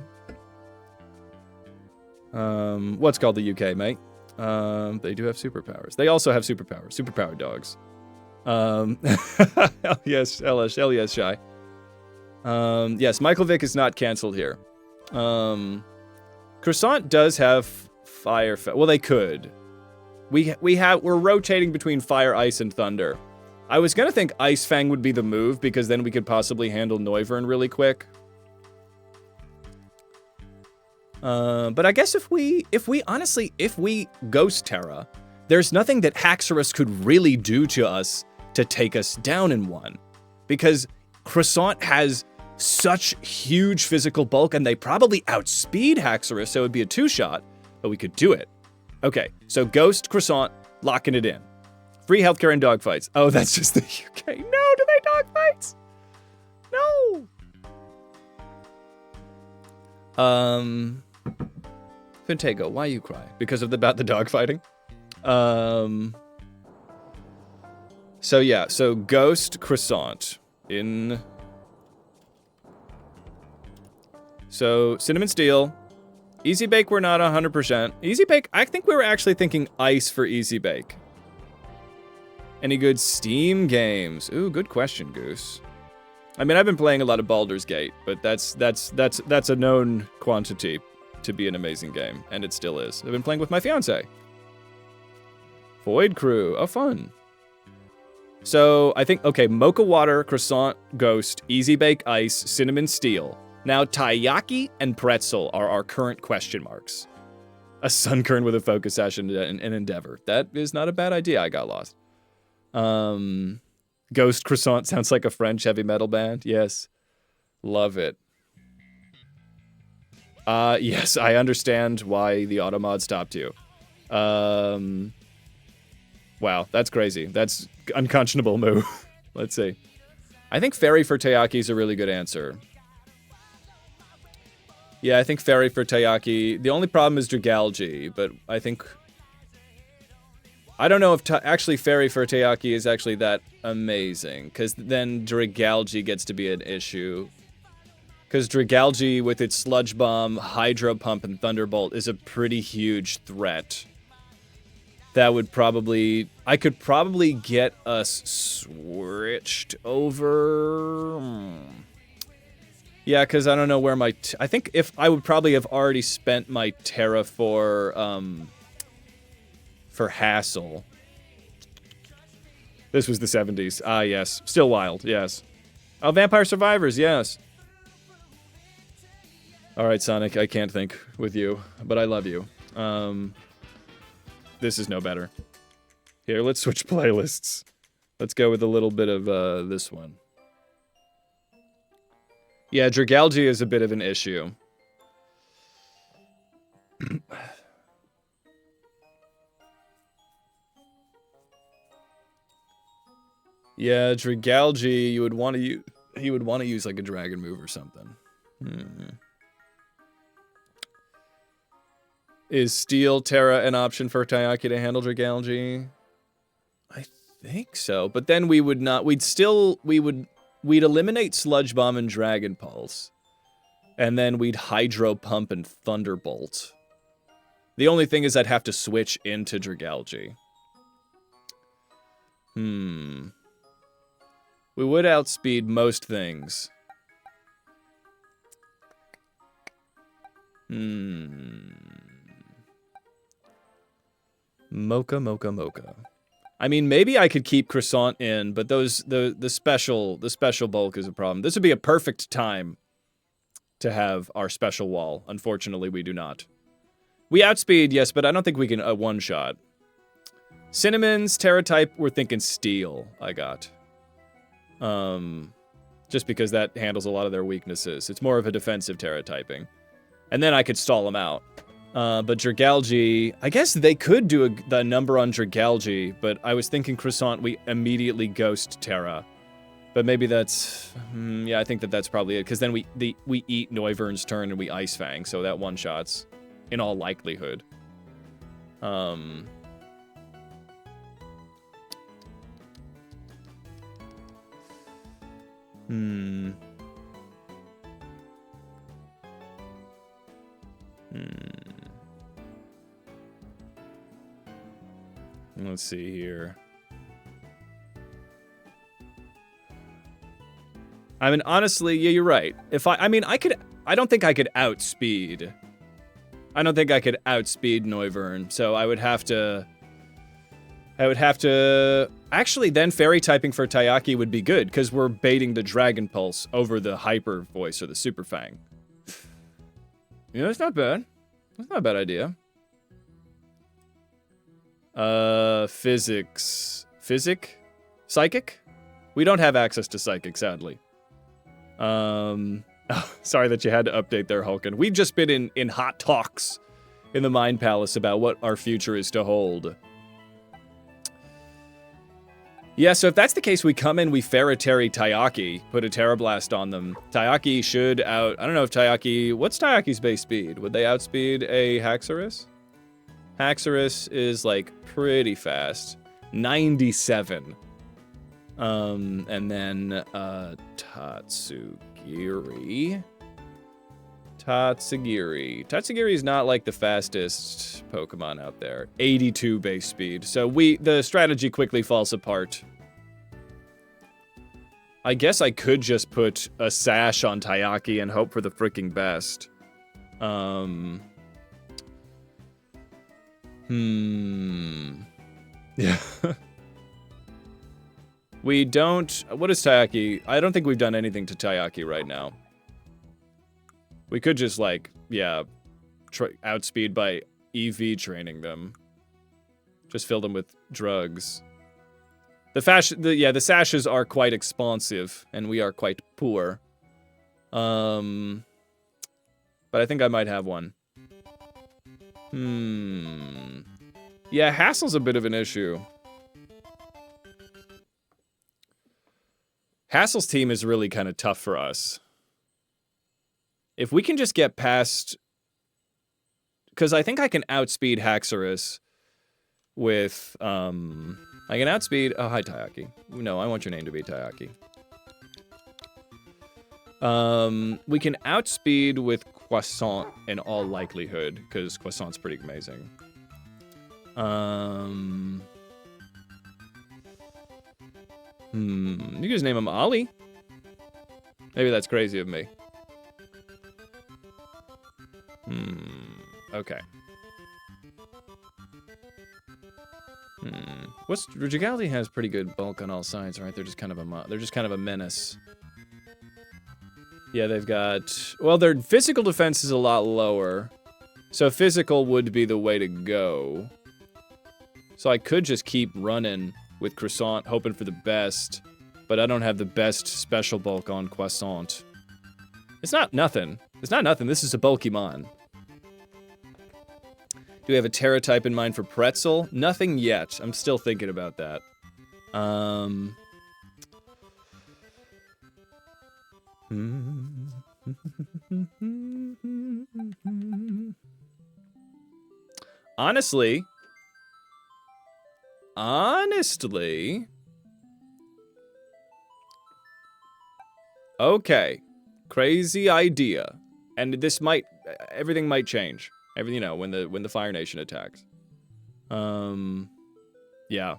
What's called the UK, mate? They do have superpowers. They also have superpowers. Superpowered dogs. Hell yes, LS. Hell yes, Shy. Yes, Michael Vick is not canceled here. Croissant does have fire. Well, they could. We're rotating between fire, ice, and thunder. I was gonna think Ice Fang would be the move because then we could possibly handle Noivern really quick. But I guess if we Ghost Terra, there's nothing that Haxorus could really do to us to take us down in one. Because Croissant has such huge physical bulk and they probably outspeed Haxorus, so it would be a 2-shot, but we could do it. Okay, so Ghost, Croissant, locking it in. Free healthcare and dogfights. Oh, that's just the UK. No, do they dogfights? No! Fintego, why you cry? Because of about the dogfighting? So yeah, so Ghost, Croissant in. So Cinnamon Steel, Easy Bake we're not 100%. Easy Bake, I think we were actually thinking Ice for Easy Bake. Any good Steam games? Ooh, good question, Goose. I mean, I've been playing a lot of Baldur's Gate, but that's a known quantity to be an amazing game, and it still is. I've been playing with my fiance. Void Crew, oh fun. So I think, okay, Mocha Water, Croissant, Ghost, Easy Bake Ice, Cinnamon Steel. Now Taiyaki and Pretzel are our current question marks. A Sunkern with a Focus Sash and an Endeavor. That is not a bad idea, I got lost. Ghost Croissant sounds like a French heavy metal band. Yes. Love it. Yes, I understand why the automod stopped you. Wow, that's crazy. That's unconscionable move. Let's see. I think Fairy for Taiyaki is a really good answer. Yeah, I think Fairy for Taiyaki. The only problem is Dragalge, but I think... I don't know if actually Fairy for Taiyaki is actually that amazing, because then Dragalge gets to be an issue. Because Dragalge, with its Sludge Bomb, Hydro Pump, and Thunderbolt, is a pretty huge threat. That would probably... I could probably get us switched over... Yeah, because I don't know where my... I think if I would probably have already spent my Terra for Hassle. This was the 70s. Ah, yes. Still wild, yes. Oh, Vampire Survivors, yes. Alright, Sonic, I can't think with you, but I love you. This is no better. Here, let's switch playlists. Let's go with a little bit of this one. Yeah, Dragalge is a bit of an issue. Yeah, Dragalge, you would want to use... He would want to use like a dragon move or something. Is Steel Terra an option for Taiyaki to handle Dragalge? I think so, but then we would not... We'd eliminate Sludge Bomb and Dragon Pulse. And then we'd Hydro Pump and Thunderbolt. The only thing is I'd have to switch into Dragalge. We would outspeed most things. Mocha. I mean, maybe I could keep Croissant in, but the special bulk is a problem. This would be a perfect time to have our special wall. Unfortunately, we do not. We outspeed, yes, but I don't think we can one-shot. Cinnamon's Terra type, we're thinking Steel, I got. Just because that handles a lot of their weaknesses. It's more of a defensive Terra typing. And then I could stall them out. But Dragalge, I guess they could do the number on Dragalge, but I was thinking Croissant, we immediately ghost Terra. But maybe that's, yeah, I think that's probably it, because then we eat Noivern's turn and we Ice Fang, so that one-shots, in all likelihood. Let's see here. I mean, honestly, yeah, you're right. I don't think I could outspeed. I don't think I could outspeed Noivern, so I would have to... Actually, then Fairy typing for Tayaki would be good, because we're baiting the Dragon Pulse over the Hyper Voice or the Super Fang. You know, it's not bad. It's not a bad idea. Physics. Psychic? We don't have access to Psychic, sadly. Sorry that you had to update there, Hulkin. We've just been in hot talks in the Mind Palace about what our future is to hold. Yeah, so if that's the case, we come in, we Ferretary Tayaki, put a Terra Blast on them. Tayaki should I don't know if Tayaki... What's Tayaki's base speed? Would they outspeed a Haxorus? Haxorus is, like, pretty fast. 97. And then, Tatsugiri. Tatsugiri is not, like, the fastest Pokemon out there. 82 base speed. So the strategy quickly falls apart. I guess I could just put a Sash on Tayaki and hope for the freaking best. Yeah. We don't... What is Tayaki? I don't think we've done anything to Tayaki right now. We could just, like, yeah, outspeed by EV training them. Just fill them with drugs. The sashes are quite expansive, and we are quite poor. But I think I might have one. Yeah, Hassle's a bit of an issue. Hassle's team is really kind of tough for us. If we can just get past... Because I think I can outspeed Haxorus with... I can outspeed... Oh, hi, Tayaki. No, I want your name to be Tayaki. We can outspeed with Croissant in all likelihood, because Croissant's pretty amazing. You can just name him Ollie. Maybe that's crazy of me. Okay. Regigaldi has pretty good bulk on all sides, right? They're just kind of a menace. Yeah, they've got... Well, their physical defense is a lot lower. So physical would be the way to go. So I could just keep running with Croissant, hoping for the best. But I don't have the best special bulk on Croissant. It's not nothing. It's not nothing. This is a Bulkymon. Do we have a Terra type in mind for Pretzel? Nothing yet. I'm still thinking about that. Honestly, okay, crazy idea, and everything might change. Everything, when the Fire Nation attacks. Yeah.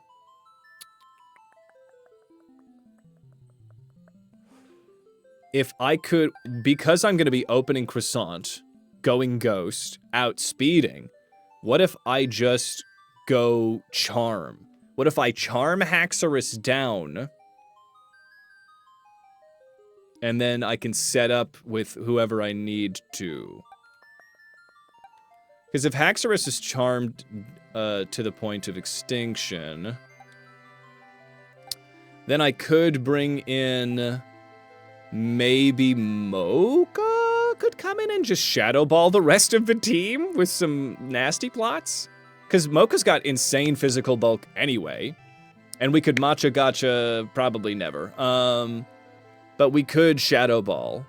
If I could, because I'm going to be opening Croissant, going Ghost, outspeeding, what if I just go Charm? What if I Charm Haxorus down, and then I can set up with whoever I need to? Because if Haxorus is charmed to the point of extinction, Then I could bring in maybe Mocha could come in and just shadow ball the rest of the team with some nasty plots. Because Mocha's got insane physical bulk anyway. And we could matcha gotcha probably never. But we could shadow ball.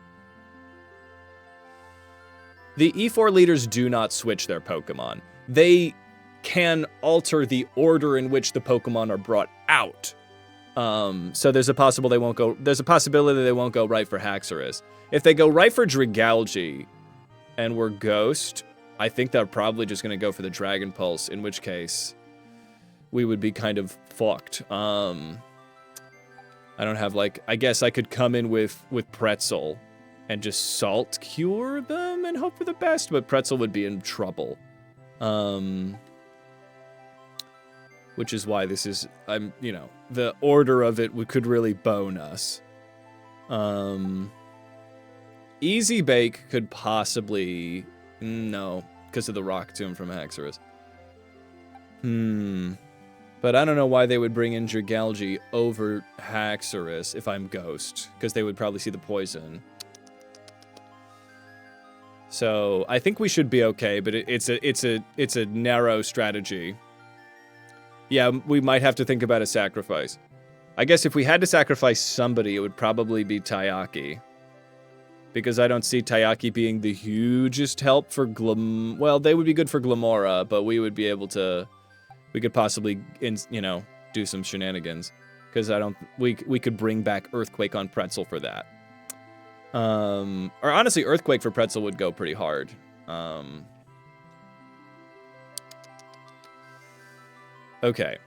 The E4 leaders do not switch their Pokemon. They can alter the order in which the Pokemon are brought out. So there's a possibility they won't go right for Haxorus. If they go right for Dragalge and we're Ghost, I think they're probably just going to go for the Dragon Pulse, in which case we would be kind of fucked. I don't have, like, I guess I could come in with Pretzel and just Salt Cure them and hope for the best, but Pretzel would be in trouble. Which is why this is, the order of it could really bone us. Easy Bake could possibly, no, because of the Rock Tomb from Haxorus. But I don't know why they would bring in Dragalge over Haxorus if I'm Ghost, because they would probably see the poison. So I think we should be okay, but it's a narrow strategy. Yeah, we might have to think about a sacrifice. I guess if we had to sacrifice somebody, it would probably be Tayaki. Because I don't see Tayaki being the hugest help for well, they would be good for Glamora, but we would be able to... We could possibly, do some shenanigans. Because we could bring back Earthquake on Pretzel for that. Or honestly, Earthquake for Pretzel would go pretty hard. Okay.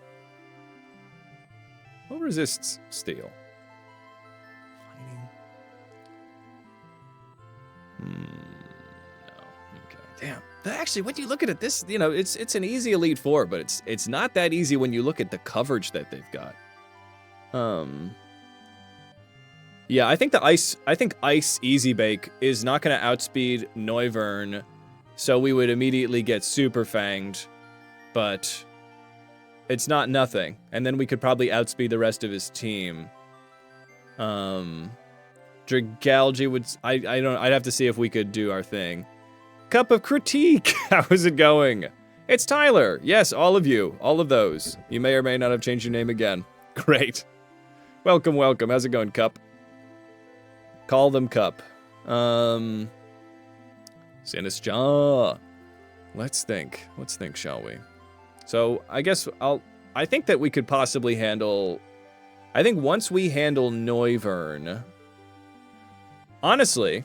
What resists steel? No. Okay. Damn. Actually, when you look at it, this, it's an easy Elite Four, but it's not that easy when you look at the coverage that they've got. Yeah, I think Ice Easy Bake is not going to outspeed Noivern, so we would immediately get Super Fanged, but it's not nothing. And then we could probably outspeed the rest of his team. Dragalge would... I'd have to see if we could do our thing. Cup of Critique! How is it going? It's Tyler! Yes, all of you. All of those. You may or may not have changed your name again. Great. Welcome, welcome. How's it going, Cup? Call them Cup. Sinistcha. Let's think, shall we? So, I guess I think that we could possibly handle... I think once we handle Noivern... Honestly,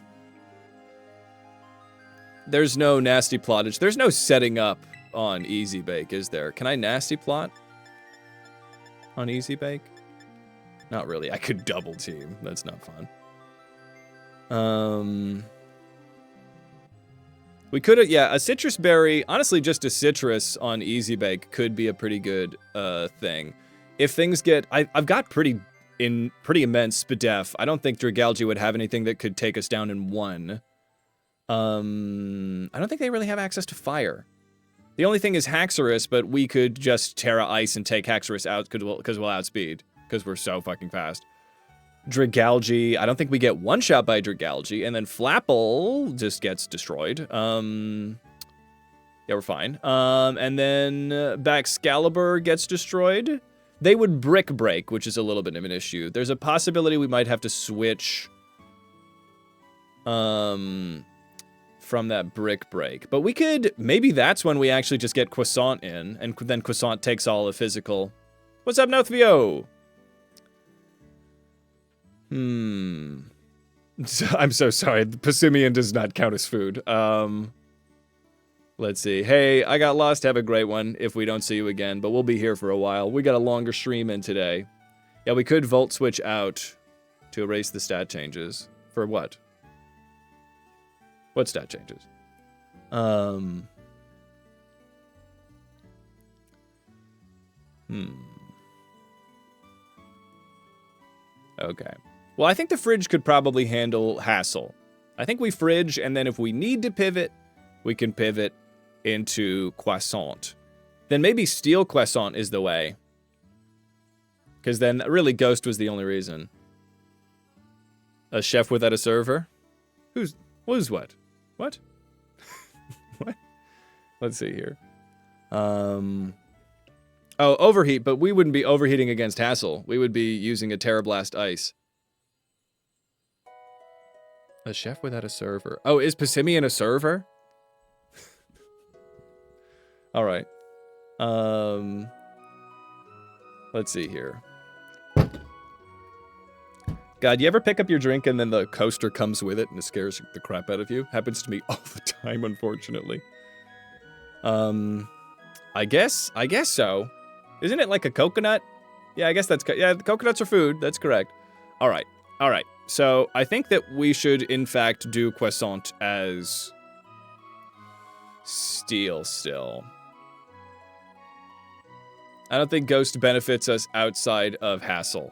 there's no nasty plottage. There's no setting up on Easy Bake, is there? Can I nasty plot on Easy Bake? Not really. I could double team. That's not fun. We could have, yeah, a citrus berry, honestly just a citrus on Easy Bake could be a pretty good thing. If things get, I've got pretty immense Spadef. I don't think Dragalge would have anything that could take us down in one. I don't think they really have access to fire. The only thing is Haxorus, but we could just Terra Ice and take Haxorus out because we'll outspeed, because we're so fucking fast. Dragalge, I don't think we get one shot by Dragalge, and then Flapple just gets destroyed. Yeah, we're fine. And then Baxcalibur gets destroyed. They would Brick Break, which is a little bit of an issue. There's a possibility we might have to switch from that Brick Break. But we could, maybe that's when we actually just get Croissant in, and then Croissant takes all the physical. What's up, Nothvio? I'm so sorry. The Passimian does not count as food. Let's see. Hey, I got lost. Have a great one if we don't see you again, but we'll be here for a while. We got a longer stream in today. Yeah, we could Volt Switch out to erase the stat changes. For what? What stat changes? Okay. Well, I think the Fridge could probably handle Hassle. I think we Fridge, and then if we need to pivot, we can pivot into Croissant. Then maybe Steel Croissant is the way. Because then, really, Ghost was the only reason. A chef without a server? Who's what? What? What? Let's see here. Oh, overheat, but we wouldn't be overheating against Hassel. We would be using a Terrablast Ice. A chef without a server. Oh, is Passimian a server? All right. Let's see here. God, you ever pick up your drink and then the coaster comes with it and it scares the crap out of you? Happens to me all the time, unfortunately. I guess so. Isn't it like a coconut? Yeah, I guess that's... Yeah, coconuts are food. That's correct. All right. So, I think that we should, in fact, do Croissant as... Steel still. I don't think Ghost benefits us outside of Hassel.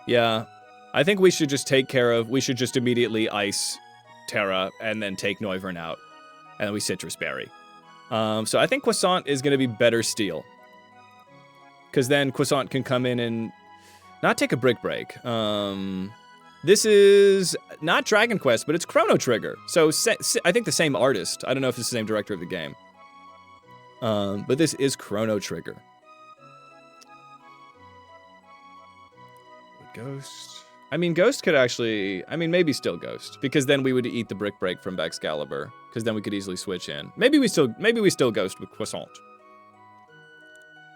Yeah. I think we should just take care of... We should just immediately ice Terra and then take Noivern out. And then we Citrus Berry. So I think Croissant is going to be better steel. Because then Croissant can come in and not take a brick break. This is not Dragon Quest, but it's Chrono Trigger. So I think the same artist. I don't know if it's the same director of the game. But this is Chrono Trigger. Ghost... I mean, Ghost could actually... I mean, maybe still Ghost. Because then we would eat the brick break from Excalibur. Because then we could easily switch in. Maybe we still Ghost with Croissant.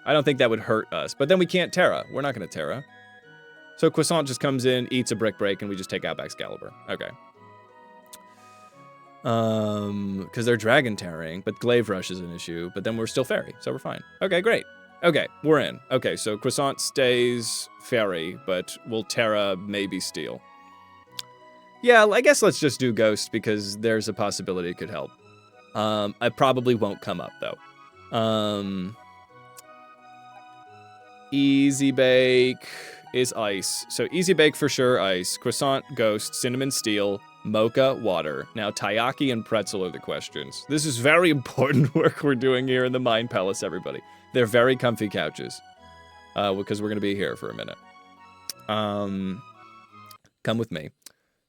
I don't think that would hurt us. But then we can't Terra. We're not going to Terra. So Croissant just comes in, eats a brick break, and we just take out Excalibur. Okay. Because they're Dragon Terraing, but Glaive Rush is an issue. But then we're still Fairy, so we're fine. Okay, great. Okay, we're in. Okay, so Croissant stays Fairy, but we'll Terra, maybe Steel. Yeah, I guess let's just do Ghost, because there's a possibility it could help. I probably won't come up, though. Easy Bake is Ice. So Easy Bake for sure, Ice. Croissant, Ghost. Cinnamon, Steel. Mocha, Water. Now, Taiyaki and Pretzel are the questions. This is very important work we're doing here in the Mind Palace, everybody. They're very comfy couches. Because we're going to be here for a minute. Come with me.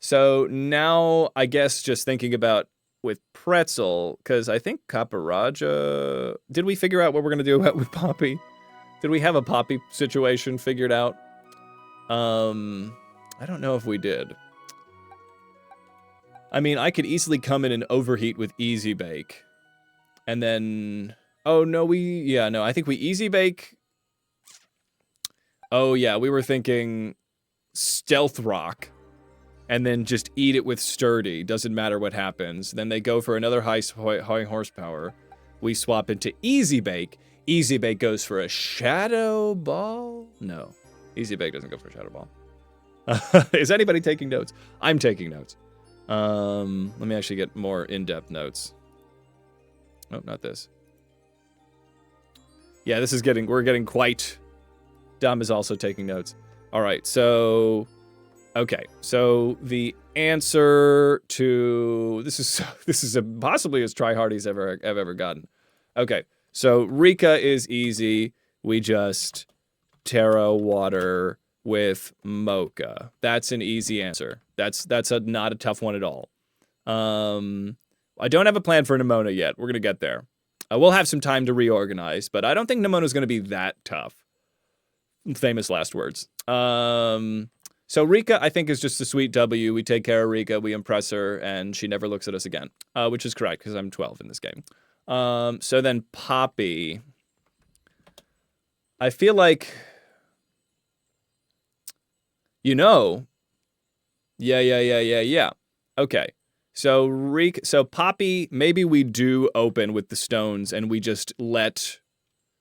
So now, I guess, just thinking about with Pretzel, because I think Caparaja... Did we figure out what we're going to do about with Poppy? Did we have a Poppy situation figured out? I don't know if we did. I mean, I could easily come in and overheat with Easy Bake. And then... Oh, no, yeah, no, I think we Easy Bake... Oh, yeah, we were thinking Stealth Rock. And then just eat it with Sturdy. Doesn't matter what happens. Then they go for another high horsepower. We swap into Easy Bake. Easy Bake goes for a Shadow Ball? No. Easy Bake doesn't go for a Shadow Ball. Is anybody taking notes? I'm taking notes. Let me actually get more in-depth notes. Oh, not this. Yeah, this is we're getting quite... Dom is also taking notes. All right, so... Okay, so the answer to... This is possibly as try-hard as I've ever gotten. Okay, so Rika is easy. We just Terra Water with Mocha. That's an easy answer. That's not a tough one at all. I don't have a plan for Nimona yet. We're going to get there. We'll have some time to reorganize, but I don't think Nimona's going to be that tough. Famous last words. So Rika, I think, is just a sweet W. We take care of Rika, we impress her, and she never looks at us again. Which is correct, because I'm 12 in this game. So then Poppy. I feel like... You know... Yeah. Okay. So Poppy, maybe we do open with the stones, and we just let...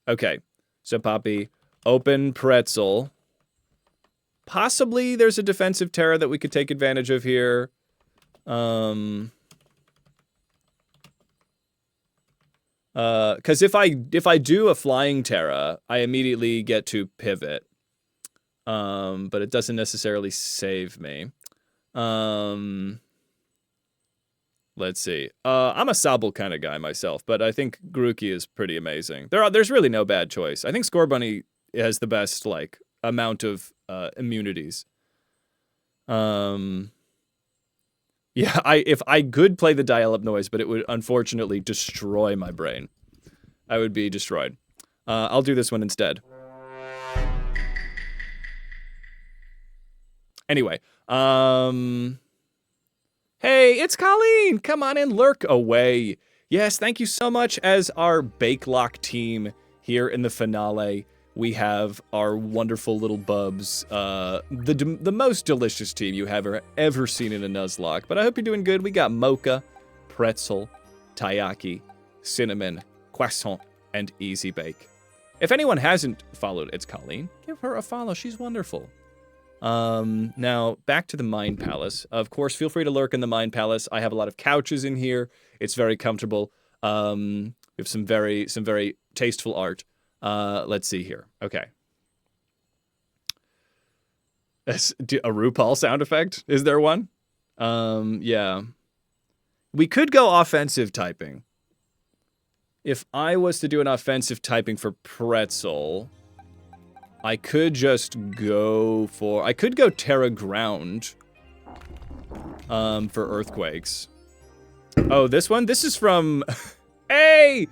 Okay. So Poppy, open Pretzel... Possibly there's a defensive Terra that we could take advantage of here. Because if I do a flying Terra, I immediately get to pivot. But it doesn't necessarily save me. Let's see. I'm a Sobble kind of guy myself, but I think Grookey is pretty amazing. There's really no bad choice. I think Scorbunny has the best, like, amount of immunities. Yeah, if I could play the dial-up noise, but it would unfortunately destroy my brain. I would be destroyed. I'll do this one instead. Anyway, hey, it's Colleen! Come on in, lurk away. Yes, thank you so much. As our Bakelock team here in the finale, we have our wonderful little bubs. The most delicious team you have ever seen in a Nuzlocke. But I hope you're doing good. We got Mocha, Pretzel, Taiyaki, Cinnamon, Croissant, and Easy Bake. If anyone hasn't followed It's Colleen, give her a follow. She's wonderful. Now, back to the Mind Palace. Of course, feel free to lurk in the Mind Palace. I have a lot of couches in here. It's very comfortable. We have some very tasteful art. Let's see here. Okay. A RuPaul sound effect? Is there one? Yeah. We could go offensive typing. If I was to do an offensive typing for Pretzel, I could just go for... I could go Terra Ground for Earthquakes. Oh, this one? This is from... Hey!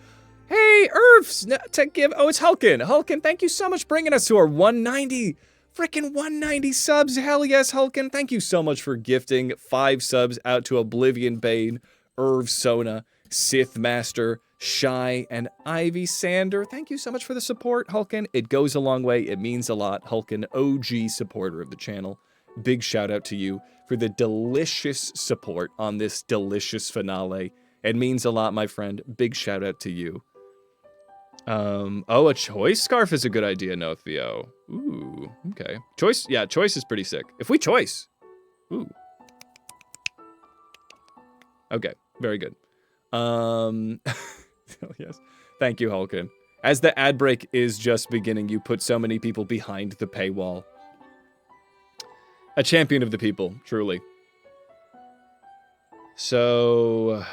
Hey, Irfs! To give... Oh, it's Hulkin. Hulkin, thank you so much for bringing us to our 190. Freaking 190 subs. Hell yes, Hulkin. Thank you so much for gifting 5 subs out to Oblivion Bane, Irv Sona, Sith Master, Shy, and Ivy Sander. Thank you so much for the support, Hulkin. It goes a long way. It means a lot. Hulkin, OG supporter of the channel. Big shout out to you for the delicious support on this delicious finale. It means a lot, my friend. Big shout out to you. Oh, a choice scarf is a good idea, no Theo. Ooh, okay. Choice, yeah, choice is pretty sick. If we choice. Ooh. Okay, very good. Yes. Thank you, Hulkin. As the ad break is just beginning, you put so many people behind the paywall. A champion of the people, truly. So,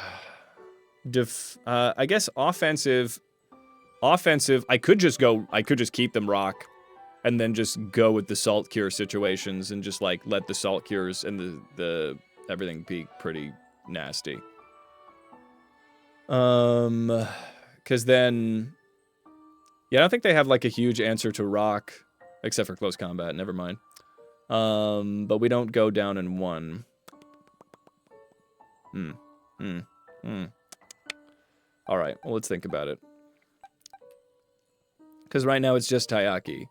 I guess offensive, I could just keep them rock and then just go with the salt cure situations and just like let the salt cures and the everything be pretty nasty. Because then, yeah, I don't think they have like a huge answer to rock, except for close combat. Never mind. But we don't go down in one. All right, well, let's think about it. Because right now it's just Taiyaki.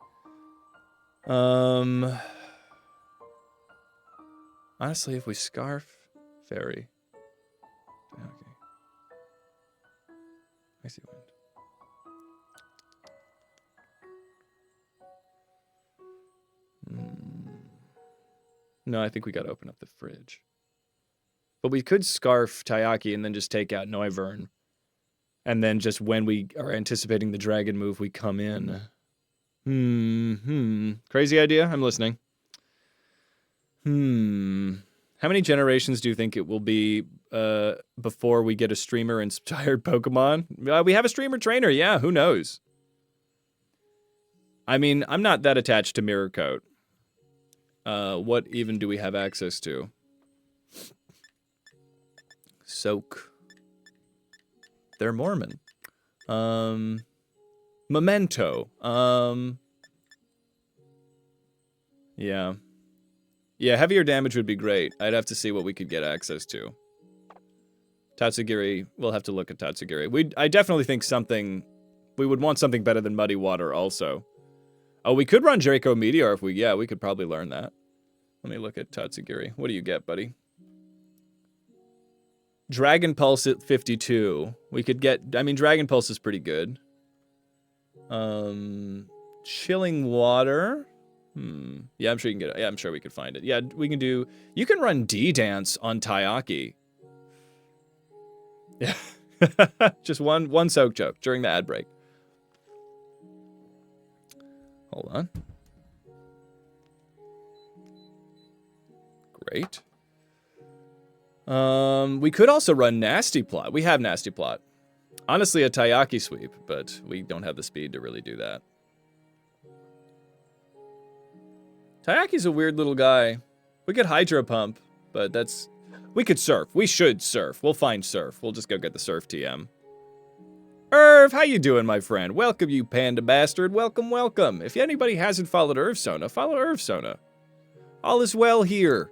Honestly, if we scarf fairy. Okay. Icy wind. No, I think we gotta open up the fridge. But we could scarf Taiyaki and then just take out Noivern. And then just when we are anticipating the dragon move, we come in. Crazy idea? I'm listening. How many generations do you think it will be before we get a streamer-inspired Pokemon? We have a streamer trainer, yeah, who knows? I mean, I'm not that attached to Mirror Coat. What even do we have access to? Soak. They're Mormon. Memento. Yeah. Yeah, heavier damage would be great. I'd have to see what we could get access to. Tatsugiri, we'll have to look at Tatsugiri. I definitely think we would want something better than Muddy Water also. Oh, we could run Draco Meteor if we could probably learn that. Let me look at Tatsugiri. What do you get, buddy? Dragon Pulse at 52. We could get, I mean, Dragon Pulse is pretty good. Chilling Water. Yeah, I'm sure you can get it. Yeah, I'm sure we could find it. Yeah, we can do, you can run D-Dance on Taiyaki. Yeah. Just one soak joke during the ad break. Hold on. Great. We could also run Nasty Plot. We have Nasty Plot. Honestly, a Taiyaki sweep, but we don't have the speed to really do that. Taiyaki's a weird little guy. We could Hydro Pump, but that's... We could surf. We should surf. We'll find surf. We'll just go get the surf TM. Irv, how you doing, my friend? Welcome, you panda bastard. Welcome, welcome. If anybody hasn't followed Irvsona, follow Irvsona. All is well here.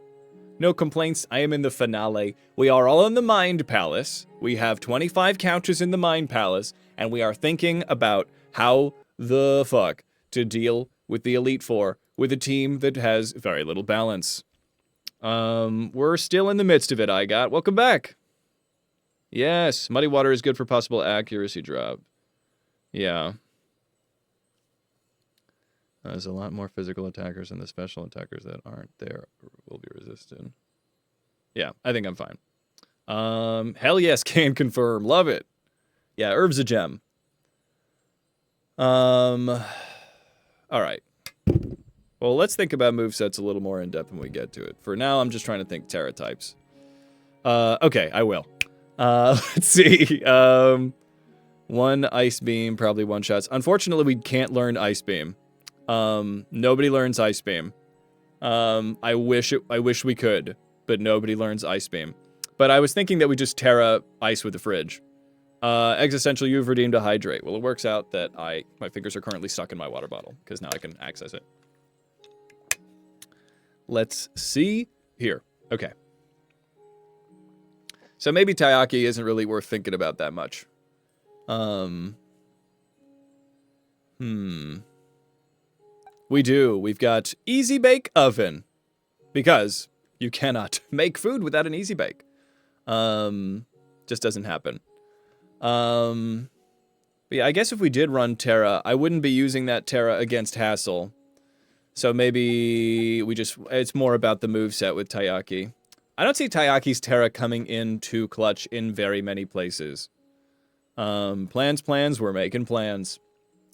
No complaints. I am in the finale. We are all in the Mind Palace. We have 25 couches in the Mind Palace, and we are thinking about how the fuck to deal with the Elite Four with a team that has very little balance. We're still in the midst of it, I got. Welcome back. Yes, Muddy Water is good for possible accuracy drop. Yeah. There's a lot more physical attackers than the special attackers that aren't there will be resisted. Yeah, I think I'm fine. Hell yes, can confirm. Love it. Yeah, Herb's a gem. All right. Well, let's think about movesets a little more in depth when we get to it. For now, I'm just trying to think Terra types. Okay, I will. Let's see. One Ice Beam, probably one shots. Unfortunately, we can't learn Ice Beam. Nobody learns Ice Beam. I wish we could, but nobody learns Ice Beam. But I was thinking that we just Terra Ice with the fridge. Existential, you've redeemed a Hydrate. Well, it works out that my fingers are currently stuck in my water bottle, because now I can access it. Let's see here. Okay. So maybe Taiyaki isn't really worth thinking about that much. We do. We've got Easy Bake Oven. Because you cannot make food without an Easy Bake. Just doesn't happen. But yeah, I guess if we did run Terra, I wouldn't be using that Terra against Hassel. So maybe we just... It's more about the moveset with Taiyaki. I don't see Taiyaki's Terra coming in too clutch in very many places. Plans, we're making plans.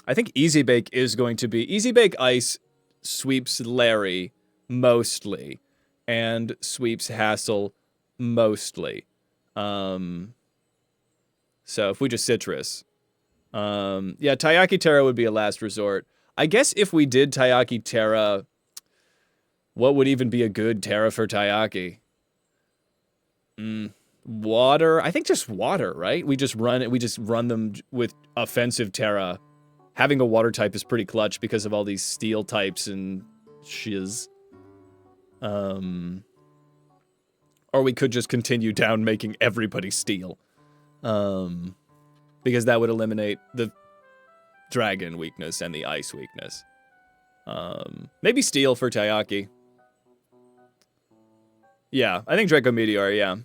I think Easy Bake is going to be... Easy Bake Ice sweeps Larry mostly. And sweeps Hassel mostly. So if we just Citrus. Yeah, Taiyaki Terra would be a last resort. I guess if we did Taiyaki Terra, what would even be a good Terra for Taiyaki? Water. I think just water, right? We just run them with offensive Terra. Having a water type is pretty clutch because of all these steel types and shiz. Or we could just continue down making everybody steel. Because that would eliminate the dragon weakness and the ice weakness. Maybe steel for Taiyaki. Yeah, I think Draco Meteor, yeah.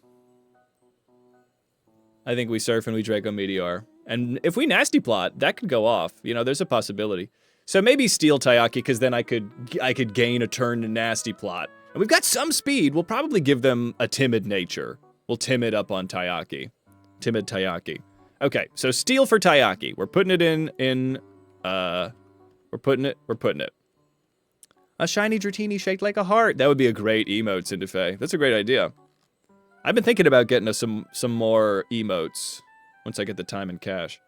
I think we surf and we Draco Meteor. And if we Nasty Plot, that could go off. You know, there's a possibility. So maybe Steel Taiyaki, because then I could gain a turn to Nasty Plot. And we've got some speed. We'll probably give them a timid nature. We'll timid up on Taiyaki. Timid Taiyaki. Okay, so Steel for Taiyaki. We're putting it we're putting it. A shiny Dratini shaped like a heart. That would be a great emote, Cindefe. That's a great idea. I've been thinking about getting us some more emotes once I get the time and cash.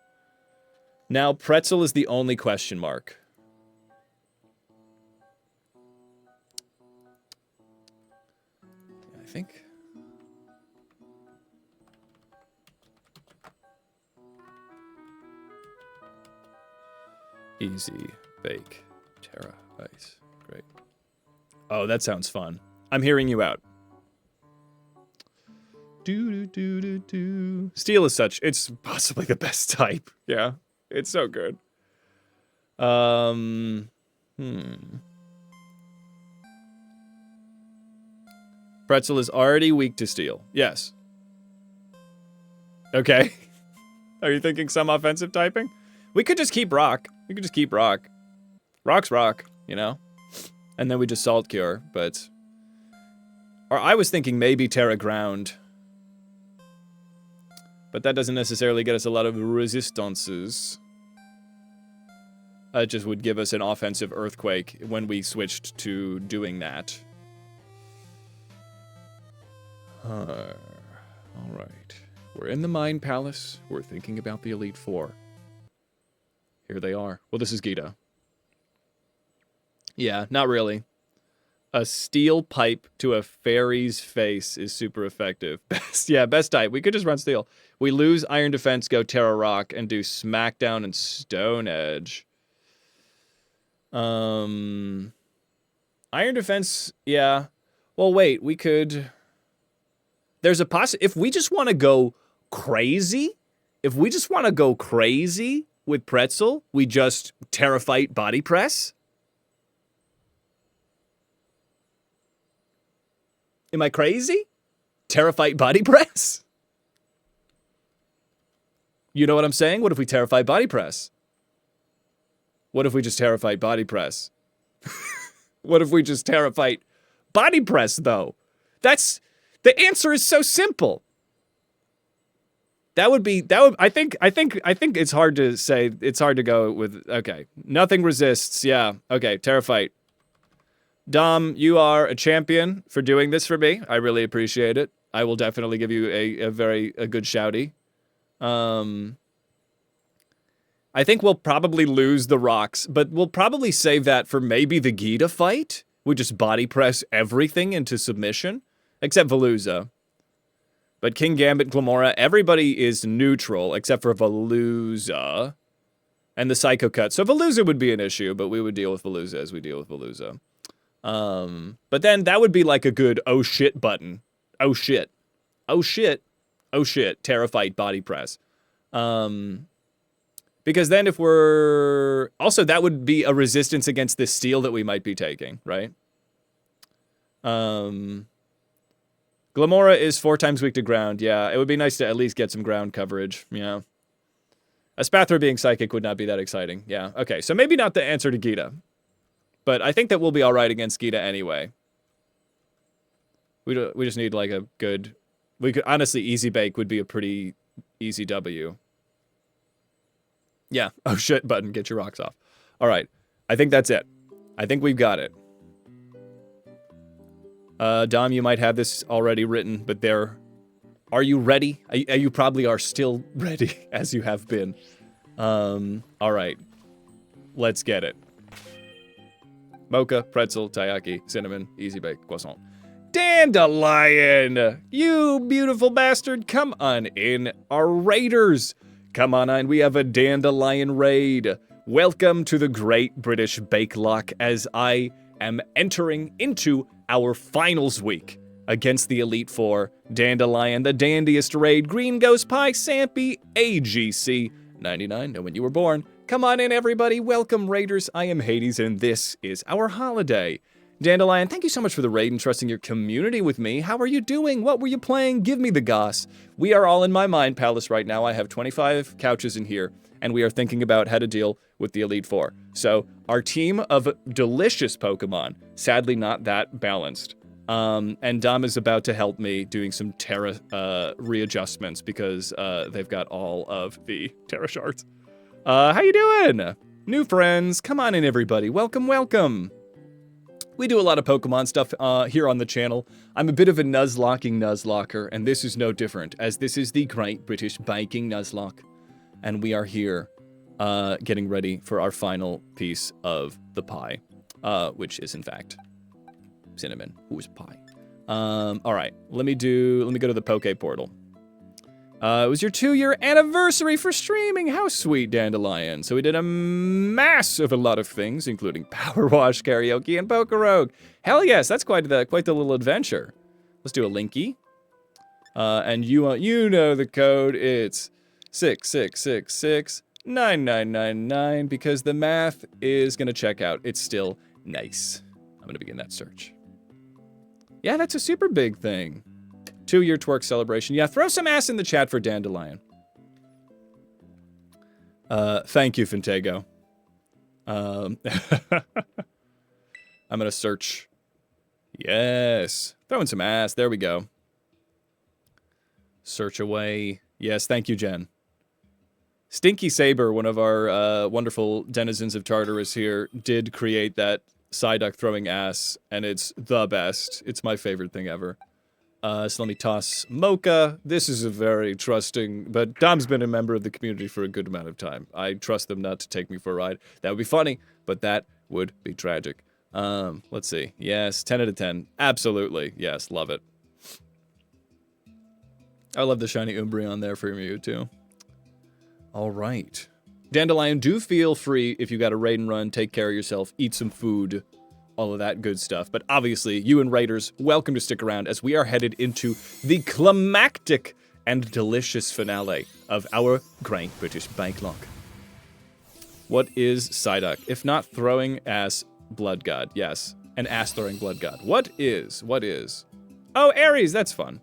Now, Pretzel is the only question mark. I think. Easy Bake Terra Ice. Great. Oh, that sounds fun. I'm hearing you out. Steel is such... It's possibly the best type. Yeah. It's so good. Pretzel is already weak to steel. Yes. Okay. Are you thinking some offensive typing? We could just keep rock. We could just keep rock. Rock's rock, you know? And then we just salt cure, but... Or I was thinking maybe Terra Ground. But that doesn't necessarily get us a lot of resistances. It just would give us an offensive Earthquake when we switched to doing that. All right. We're in the Mind Palace. We're thinking about the Elite Four. Here they are. Well, this is Gita. Yeah, not really. A steel pipe to a fairy's face is super effective. Best type. We could just run steel. We lose Iron Defense, go Terra Rock, and do Smackdown and Stone Edge. Iron Defense, yeah. Well, wait, we could... There's a if we just want to go crazy, with Pretzel, we just Terra Fight Body Press. Am I crazy? Terra Fight Body Press? You know what I'm saying? What if we Terra Fight Body Press? What if we just Terra Fight Body Press? What if we just Terra Fight Body Press, though? That's... The answer is so simple. I think it's hard to say. It's hard to go with, okay. Nothing resists, yeah. Okay, Terra Fight. Dom, you are a champion for doing this for me. I really appreciate it. I will definitely give you a good shouty. I think we'll probably lose the rocks, but we'll probably save that for maybe the Gita fight. We just body press everything into submission, except Veluza. But King Gambit, Glamora, everybody is neutral except for Veluza and the Psycho Cut. So Veluza would be an issue, but we would deal with Veluza as we deal with Veluza. But then that would be like a good oh shit button. Oh shit. Oh shit. Oh shit. Terra Fight Body Press. Because then if we're... Also, that would be a resistance against this steel that we might be taking, right? Glamora is 4 times weak to ground. Yeah, it would be nice to at least get some ground coverage. Yeah. Espathra being psychic would not be that exciting. Yeah, okay. So maybe not the answer to Gita. But I think that we'll be all right against Gita anyway. We just need like a good... We could honestly, Easy Bake would be a pretty easy W. Yeah. Oh shit button, get your rocks off. All right. I think that's it. I think we've got it. Dom, you might have this already written, but there... Are you ready? You probably are still ready, as you have been. All right. Let's get it. Mocha, pretzel, taiyaki, cinnamon, easy bake, croissant. Dandelion! You beautiful bastard, come on in. Our raiders! Come on in, we have a Dandelion raid. Welcome to the Great British Bake Lock as I am entering into our finals week against the Elite Four. Dandelion, the dandiest raid, Green Ghost Pie, Sampy, AGC, 99, know when you were born. Come on in, everybody. Welcome, Raiders. I am Hades, and this is our holiday. Dandelion, thank you so much for the raid and trusting your community with me. How are you doing? What were you playing? Give me the goss. We are all in my Mind Palace right now. I have 25 couches in here, and we are thinking about how to deal with the Elite Four. So, our team of delicious Pokemon, sadly not that balanced. And Dom is about to help me doing some Terra readjustments because they've got all of the Terra shards. How you doing? New friends, come on in, everybody. Welcome, welcome. We do a lot of Pokemon stuff here on the channel. I'm a bit of a Nuzlocking Nuzlocker, and this is no different, as this is the Great British Baking Nuzlocke. And we are here getting ready for our final piece of the pie, which is, in fact, cinnamon. Who is pie? All right, let me go to the Poke Portal. It was your 2-year anniversary for streaming. How sweet, Dandelion. So we did a mass of a lot of things, including Power Wash, Karaoke, and Pokerogue. Hell yes, that's quite the little adventure. Let's do a Linky. And you know the code. It's 66669999 because the math is gonna check out. It's still nice. I'm gonna begin that search. Yeah, that's a super big thing. 2-year twerk celebration. Yeah, throw some ass in the chat for Dandelion. Thank you, Fintego. I'm gonna search. Yes. Throwing some ass. There we go. Search away. Yes, thank you, Jen. Stinky Saber, one of our wonderful denizens of Tartarus here, did create that Psyduck throwing ass, and it's the best. It's my favorite thing ever. So let me toss Mocha. This is a very trusting, but Dom's been a member of the community for a good amount of time. I trust them not to take me for a ride. That would be funny, but that would be tragic. Let's see. Yes, 10 out of 10. Absolutely. Yes, love it. I love the shiny Umbreon there for you, too. All right. Dandelion, do feel free if you got a raid and run, take care of yourself, eat some food, all of that good stuff. But obviously, you and raiders, welcome to stick around as we are headed into the climactic and delicious finale of our Great British Bake Lock. What is Psyduck? If not throwing ass blood god. Yes, an ass throwing blood god. What is? Oh, Aries, that's fun.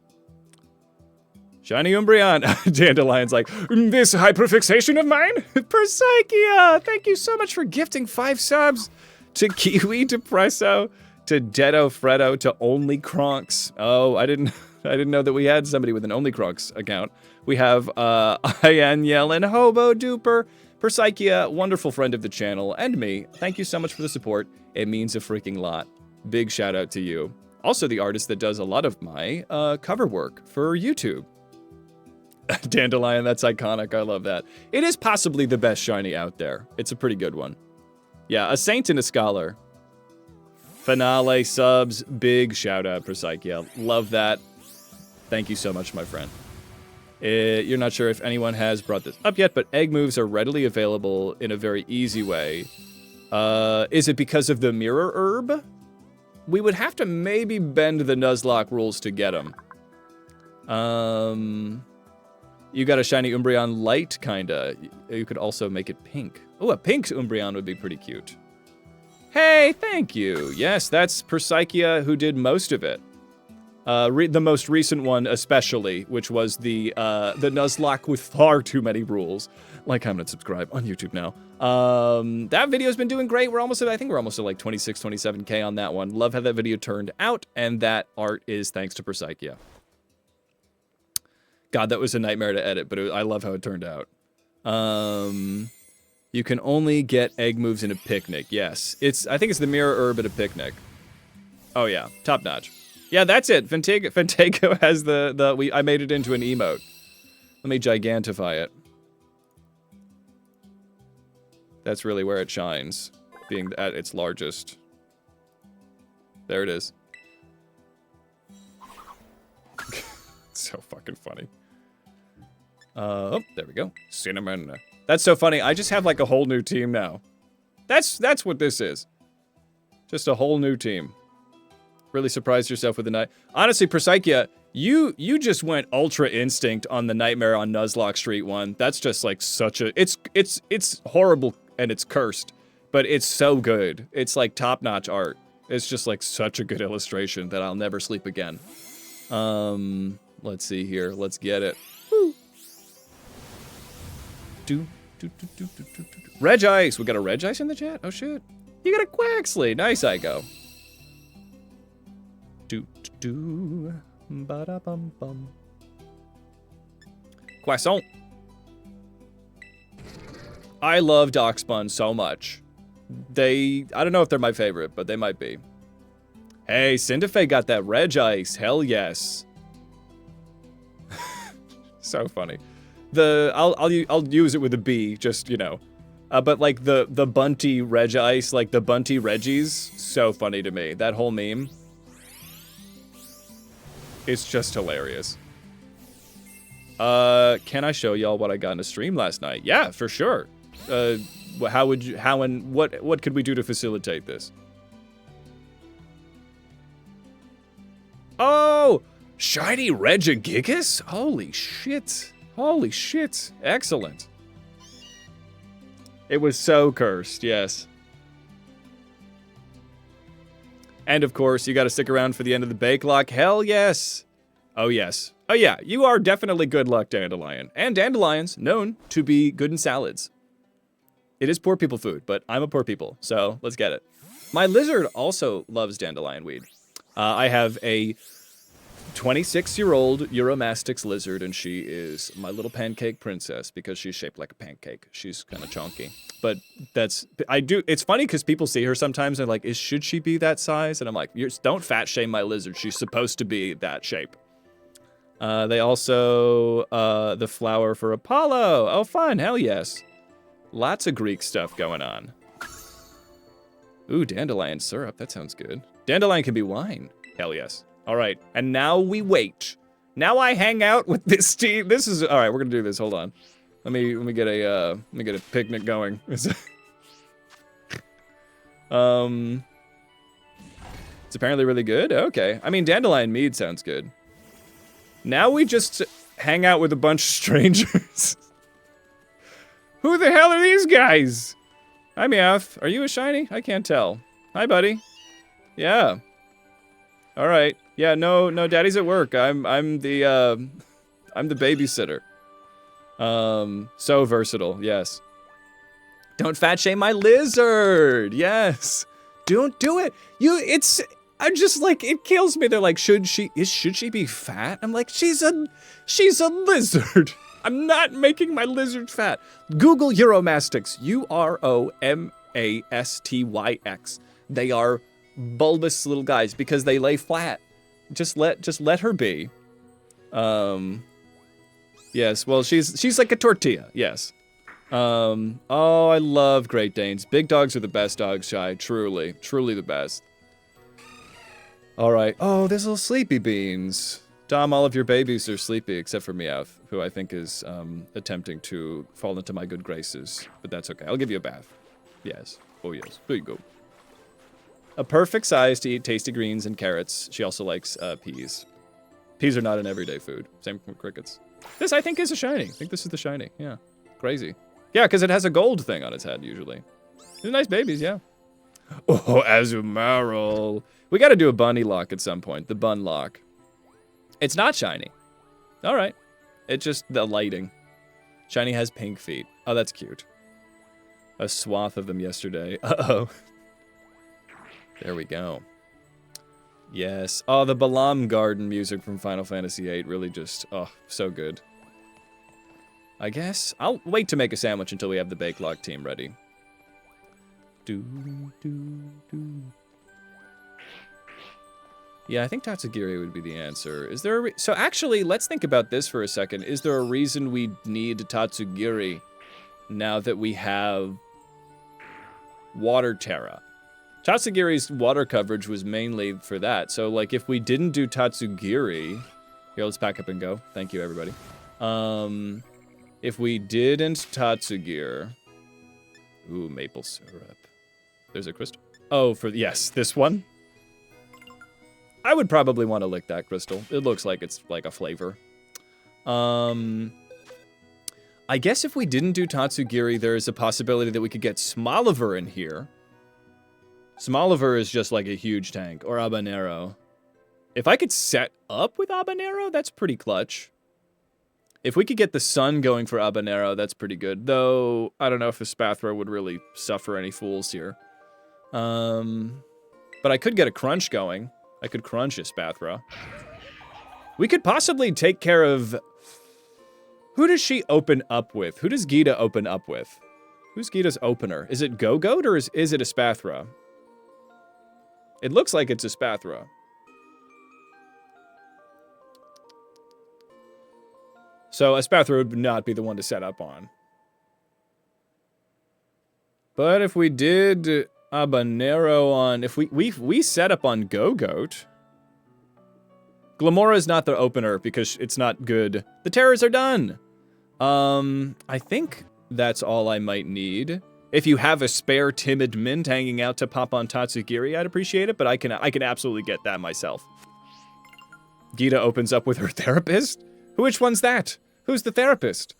Shiny Umbreon. Dandelion's like, this hyperfixation of mine? Persaikia, thank you so much for gifting 5 subs to Kiwi Depresso, to Dedo Freddo, to Only Kronks. Oh, I didn't know that we had somebody with an Only Kronks account. We have Ian Yellen, Hobo Duper, Persaikia, wonderful friend of the channel, and me. Thank you so much for the support. It means a freaking lot. Big shout out to you. Also the artist that does a lot of my cover work for YouTube. Dandelion, that's iconic. I love that. It is possibly the best shiny out there. It's a pretty good one. Yeah, a saint and a scholar. Finale subs, big shout out for Psyche. Love that. Thank you so much, my friend. You're not sure if anyone has brought this up yet, but egg moves are readily available in a very easy way. Is it because of the mirror herb? We would have to maybe bend the Nuzlocke rules to get them. You got a shiny Umbreon light, kinda. You could also make it pink. Oh, a pink Umbreon would be pretty cute. Hey, thank you. Yes, that's Persaikia who did most of it. The most recent one especially, which was the Nuzlocke with far too many rules. Like, comment, and subscribe on YouTube now. That video's been doing great. I think we're almost at like 26, 27K on that one. Love how that video turned out, and that art is thanks to Persaikia. God, that was a nightmare to edit, but I love how it turned out. You can only get egg moves in a picnic. Yes, I think it's the mirror herb at a picnic. Oh yeah, top notch. Yeah, that's it. Fantago has I made it into an emote. Let me gigantify it. That's really where it shines, being at its largest. There it is. So fucking funny. Oh, there we go. Cinnamon. That's so funny. I just have like a whole new team now. That's what this is. Just a whole new team. Really surprised yourself with the night. Honestly, Persaikia, you just went Ultra Instinct on the Nightmare on Nuzlocke Street one. That's just like such a... It's horrible and it's cursed, but it's so good. It's like top-notch art. It's just like such a good illustration that I'll never sleep again. Let's see here. Let's get it. Woo. Reg Ice. We got a Reg Ice in the chat? Oh, shit. You got a Quaxley. Nice, Igo. Ba-da-bum-bum. Croissant. I love Darkspun so much. I don't know if they're my favorite, but they might be. Hey, Cinderfay got that Reg Ice. Hell yes. So funny. I'll use it with a B, just, you know. But like the Bunty Reg Ice, like the Bunty Reggies, so funny to me. That whole meme. It's just hilarious. Can I show y'all what I got in a stream last night? Yeah, for sure. What could we do to facilitate this? Oh, shiny Regigigas? Holy shit. Holy shit. Excellent. It was so cursed, yes. And of course, you gotta stick around for the end of the bake lock. Hell yes. Oh yes. Oh yeah, you are definitely good luck, Dandelion. And dandelions, known to be good in salads. It is poor people food, but I'm a poor people, so let's get it. My lizard also loves dandelion weed. I have a 26-year-old Euromastix lizard, and she is my little pancake princess because she's shaped like a pancake. She's kind of chunky. But it's funny because people see her sometimes and they're like, should she be that size? And I'm like, don't fat shame my lizard. She's supposed to be that shape. They also, the flower for Apollo. Oh, fun. Hell yes. Lots of Greek stuff going on. Ooh, dandelion syrup. That sounds good. Dandelion can be wine. Hell yes. All right. And now we wait. Now I hang out with this team. This is, all right, we're gonna do this. Hold on. Let me get a picnic going. It's apparently really good. Okay. I mean, dandelion mead sounds good. Now we just hang out with a bunch of strangers. Who the hell are these guys? Hi, Meowth. Are you a shiny? I can't tell. Hi, buddy. Yeah. All right. Yeah. No. Daddy's at work. I'm the babysitter. So versatile. Yes. Don't fat shame my lizard. Yes. Don't do it. I'm just like, it kills me. They're like, should she be fat? I'm like, she's a lizard. I'm not making my lizard fat. Google Uromastyx. Uromastyx. They are bulbous little guys because they lay flat. Just let her be. Yes, well, she's like a tortilla. Yes. Oh, I love Great Danes. Big dogs are the best dogs, Shy. Truly the best. All right. Oh, there's little sleepy beans. Dom, all of your babies are sleepy except for Meowth, who I think is attempting to fall into my good graces. But that's okay. I'll give you a bath. Yes. Oh, yes. There you go. A perfect size to eat tasty greens and carrots. She also likes peas. Peas are not an everyday food. Same with crickets. This, I think, is a shiny. I think this is the shiny. Yeah. Crazy. Yeah, because it has a gold thing on its head, usually. They're nice babies, yeah. Oh, Azumarill. We got to do a bunny lock at some point. The bun lock. It's not shiny. All right. It's just the lighting. Shiny has pink feet. Oh, that's cute. A swath of them yesterday. Uh-oh. There we go. Yes. Oh, the Balam Garden music from Final Fantasy VIII really just, oh, so good. I guess I'll wait to make a sandwich until we have the Bake Lock team ready. Yeah, I think Tatsugiri would be the answer. Is there a so actually, let's think about this for a second. Is there a reason we need Tatsugiri now that we have Water Terra? Tatsugiri's water coverage was mainly for that. So, like, if we didn't do Tatsugiri... Here, let's pack up and go. Thank you, everybody. If we didn't Tatsugiri... Ooh, maple syrup. There's a crystal. Oh, yes, this one? I would probably want to lick that crystal. It looks like it's like a flavor. I guess if we didn't do Tatsugiri, there is a possibility that we could get Smoliver in here. Smoliver is just like a huge tank, or Habanero. If I could set up with Habanero, that's pretty clutch. If we could get the sun going for Habanero, that's pretty good. Though, I don't know if a Spathra would really suffer any fools here. But I could get a crunch going. I could crunch a Spathra. We could possibly take care of... Who does she open up with? Who does Gita open up with? Who's Gita's opener? Is it Go-Goat or is it a Spathra? It looks like it's a Spathra. So a Spathra would not be the one to set up on. But if we did Habanero on... If we set up on Go-Goat... Glamora is not the opener because it's not good. The terrors are done. I think that's all I might need. If you have a spare timid mint hanging out to pop on Tatsugiri, I'd appreciate it, but I can absolutely get that myself. Gita opens up with her therapist? Which one's that? Who's the therapist?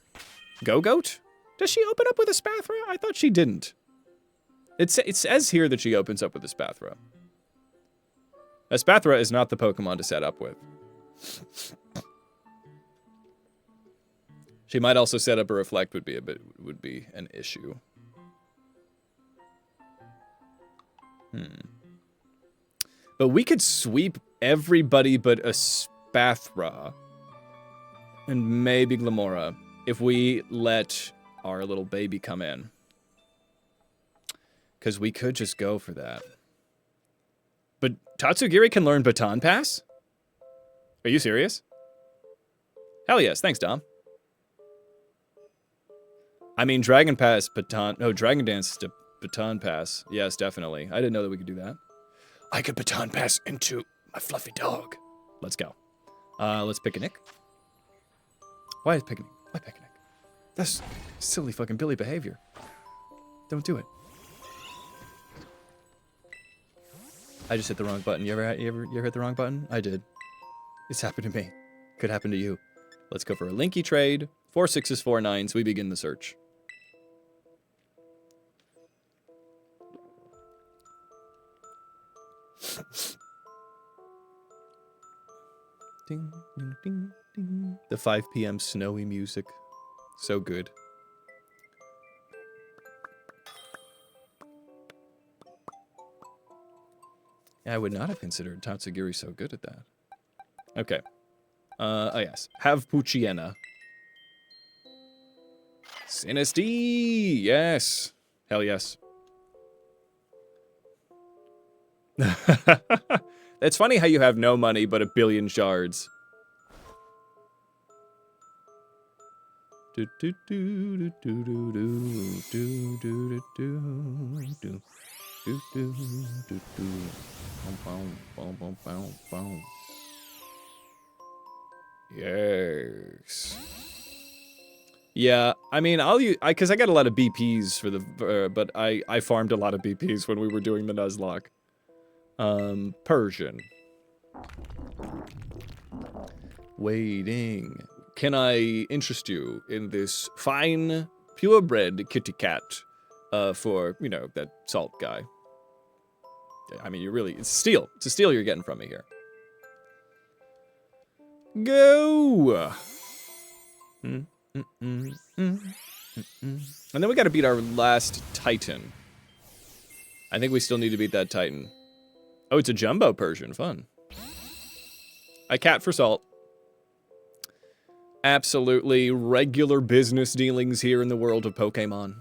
Go-Goat? Does she open up with a Spathra? I thought she didn't. It says here that she opens up with a Spathra. A Spathra is not the Pokemon to set up with. She might also set up a Reflect would be an issue. But we could sweep everybody but a Spathra. And maybe Glamora. If we let our little baby come in. Because we could just go for that. But Tatsugiri can learn Baton Pass? Are you serious? Hell yes. Thanks, Dom. I mean, Dragon Pass, Baton... No, Dragon Dance to Baton Pass. Yes, definitely. I didn't know that we could do that. I could Baton Pass into my fluffy dog. Let's go. Let's pick a Nick. Why is picking? Why pick a Nick? That's silly fucking Billy behavior. Don't do it. I just hit the wrong button. You ever hit the wrong button? I did. It's happened to me. Could happen to you. Let's go for a linky trade. 4 6s, 4 9s. We begin the search. Ding, ding, ding, ding. The 5 p.m. snowy music. So good. I would not have considered Tatsugiri so good at that. Okay. Oh yes. Have Puchiena. Sinisty! Yes! Hell yes. It's funny how you have no money but a billion shards. Do do do do do do do do do do. Do, do, do, do. Boom, boom, boom, boom, boom. Yes. Yeah, I mean, because I got a lot of BPs for the, but I farmed a lot of BPs when we were doing the Nuzlocke. Persian. Waiting. Can I interest you in this fine, purebred kitty cat? For, you know, that salt guy. I mean, it's a steal. It's a steal you're getting from me here. Go! And then we gotta beat our last Titan. I think we still need to beat that Titan. Oh, it's a jumbo Persian. Fun. A cat for salt. Absolutely regular business dealings here in the world of Pokemon.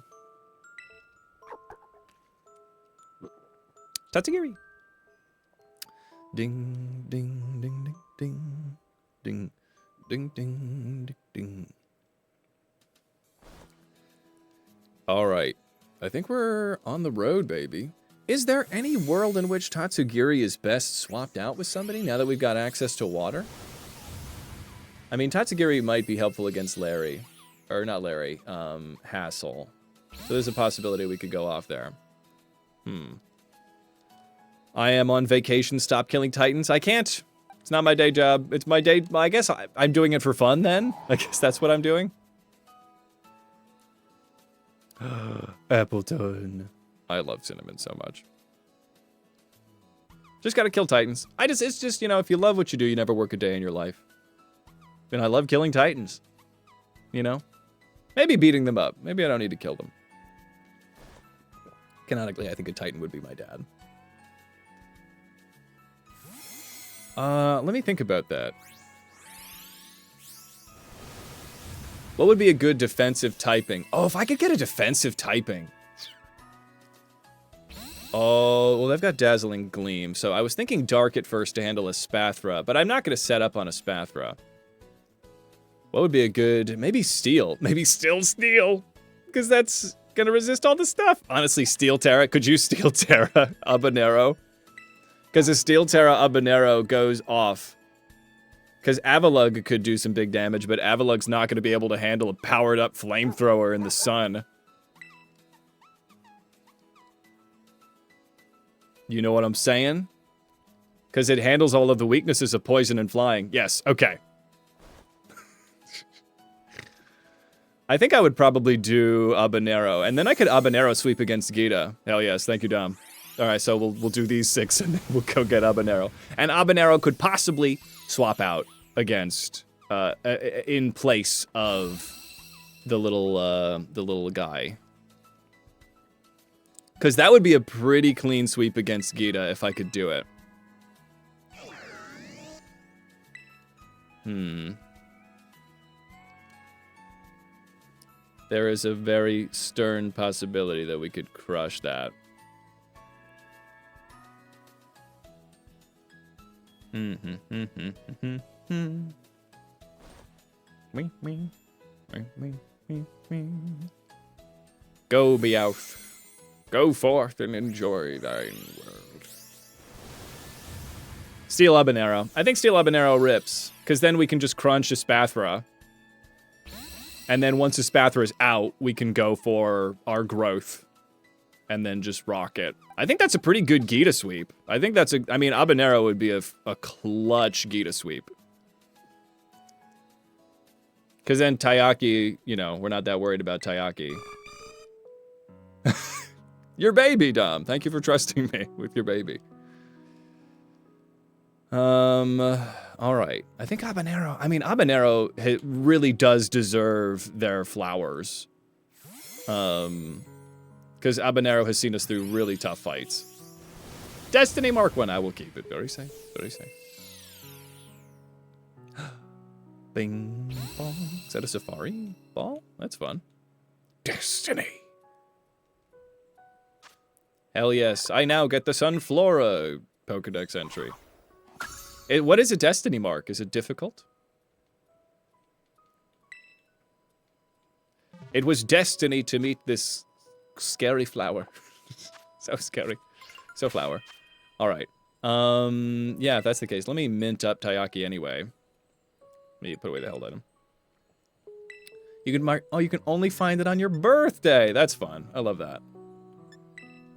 Tatsugiri. Ding, ding, ding, ding, ding, ding, ding, ding, ding. All right. I think we're on the road, baby. Is there any world in which Tatsugiri is best swapped out with somebody now that we've got access to water? I mean, Tatsugiri might be helpful against Larry. Or not Larry, Hassel. So there's a possibility we could go off there. I am on vacation, stop killing Titans. I can't. It's not my day job. It's my day. I guess I'm doing it for fun then. I guess that's what I'm doing. Appleton. I love Cinnamon so much. Just gotta kill Titans. It's just, you know, if you love what you do, you never work a day in your life. And I love killing Titans. You know? Maybe beating them up. Maybe I don't need to kill them. Canonically, I think a Titan would be my dad. Let me think about that. What would be a good defensive typing? Oh, if I could get a defensive typing. Oh, well, they've got Dazzling Gleam, so I was thinking Dark at first to handle a Spathra, but I'm not going to set up on a Spathra. What would be a good... Maybe Steel. Maybe still Steel, because that's going to resist all the stuff. Honestly, Steel Terra. Could you Steel Terra Habanero? Because a Steel Terra Habanero goes off. Because Avalug could do some big damage, but Avalug's not going to be able to handle a powered-up flamethrower in the sun. You know what I'm saying? Because it handles all of the weaknesses of poison and flying. Yes, okay. I think I would probably do Habanero, and then I could Habanero sweep against Gita. Hell yes, thank you, Dom. Alright, so we'll do these 6 and then we'll go get Habanero. And Habanero could possibly swap out against, in place of the little guy. Because that would be a pretty clean sweep against Gita if I could do it. There is a very stern possibility that we could crush that. Go, Meowth. Go forth and enjoy thine world. Steel Habanero. I think Steel Habanero rips, because then we can just crunch a Spathra. And then once the Spathra is out, we can go for our growth. And then just rock it. I think that's a pretty good Gita sweep. I think that's I mean, Habanero would be a clutch Gita sweep. Because then Taiyaki, you know, we're not that worried about Taiyaki. Your baby, Dom. Thank you for trusting me with your baby. All right. I think Habanero, I mean, Habanero really does deserve their flowers. Because Habanero has seen us through really tough fights. Destiny Mark 1, I will keep it. Very safe, very safe. Bing bong. Is that a safari ball? That's fun. Destiny. Hell yes. I now get the Sunflora Pokedex entry. What is a Destiny Mark? Is it difficult? It was destiny to meet this scary flower. So scary. So flower. Alright. Yeah, if that's the case, let me mint up Taiyaki anyway. Let me put away the held item. You can mark. Oh, you can only find it on your birthday. That's fun. I love that.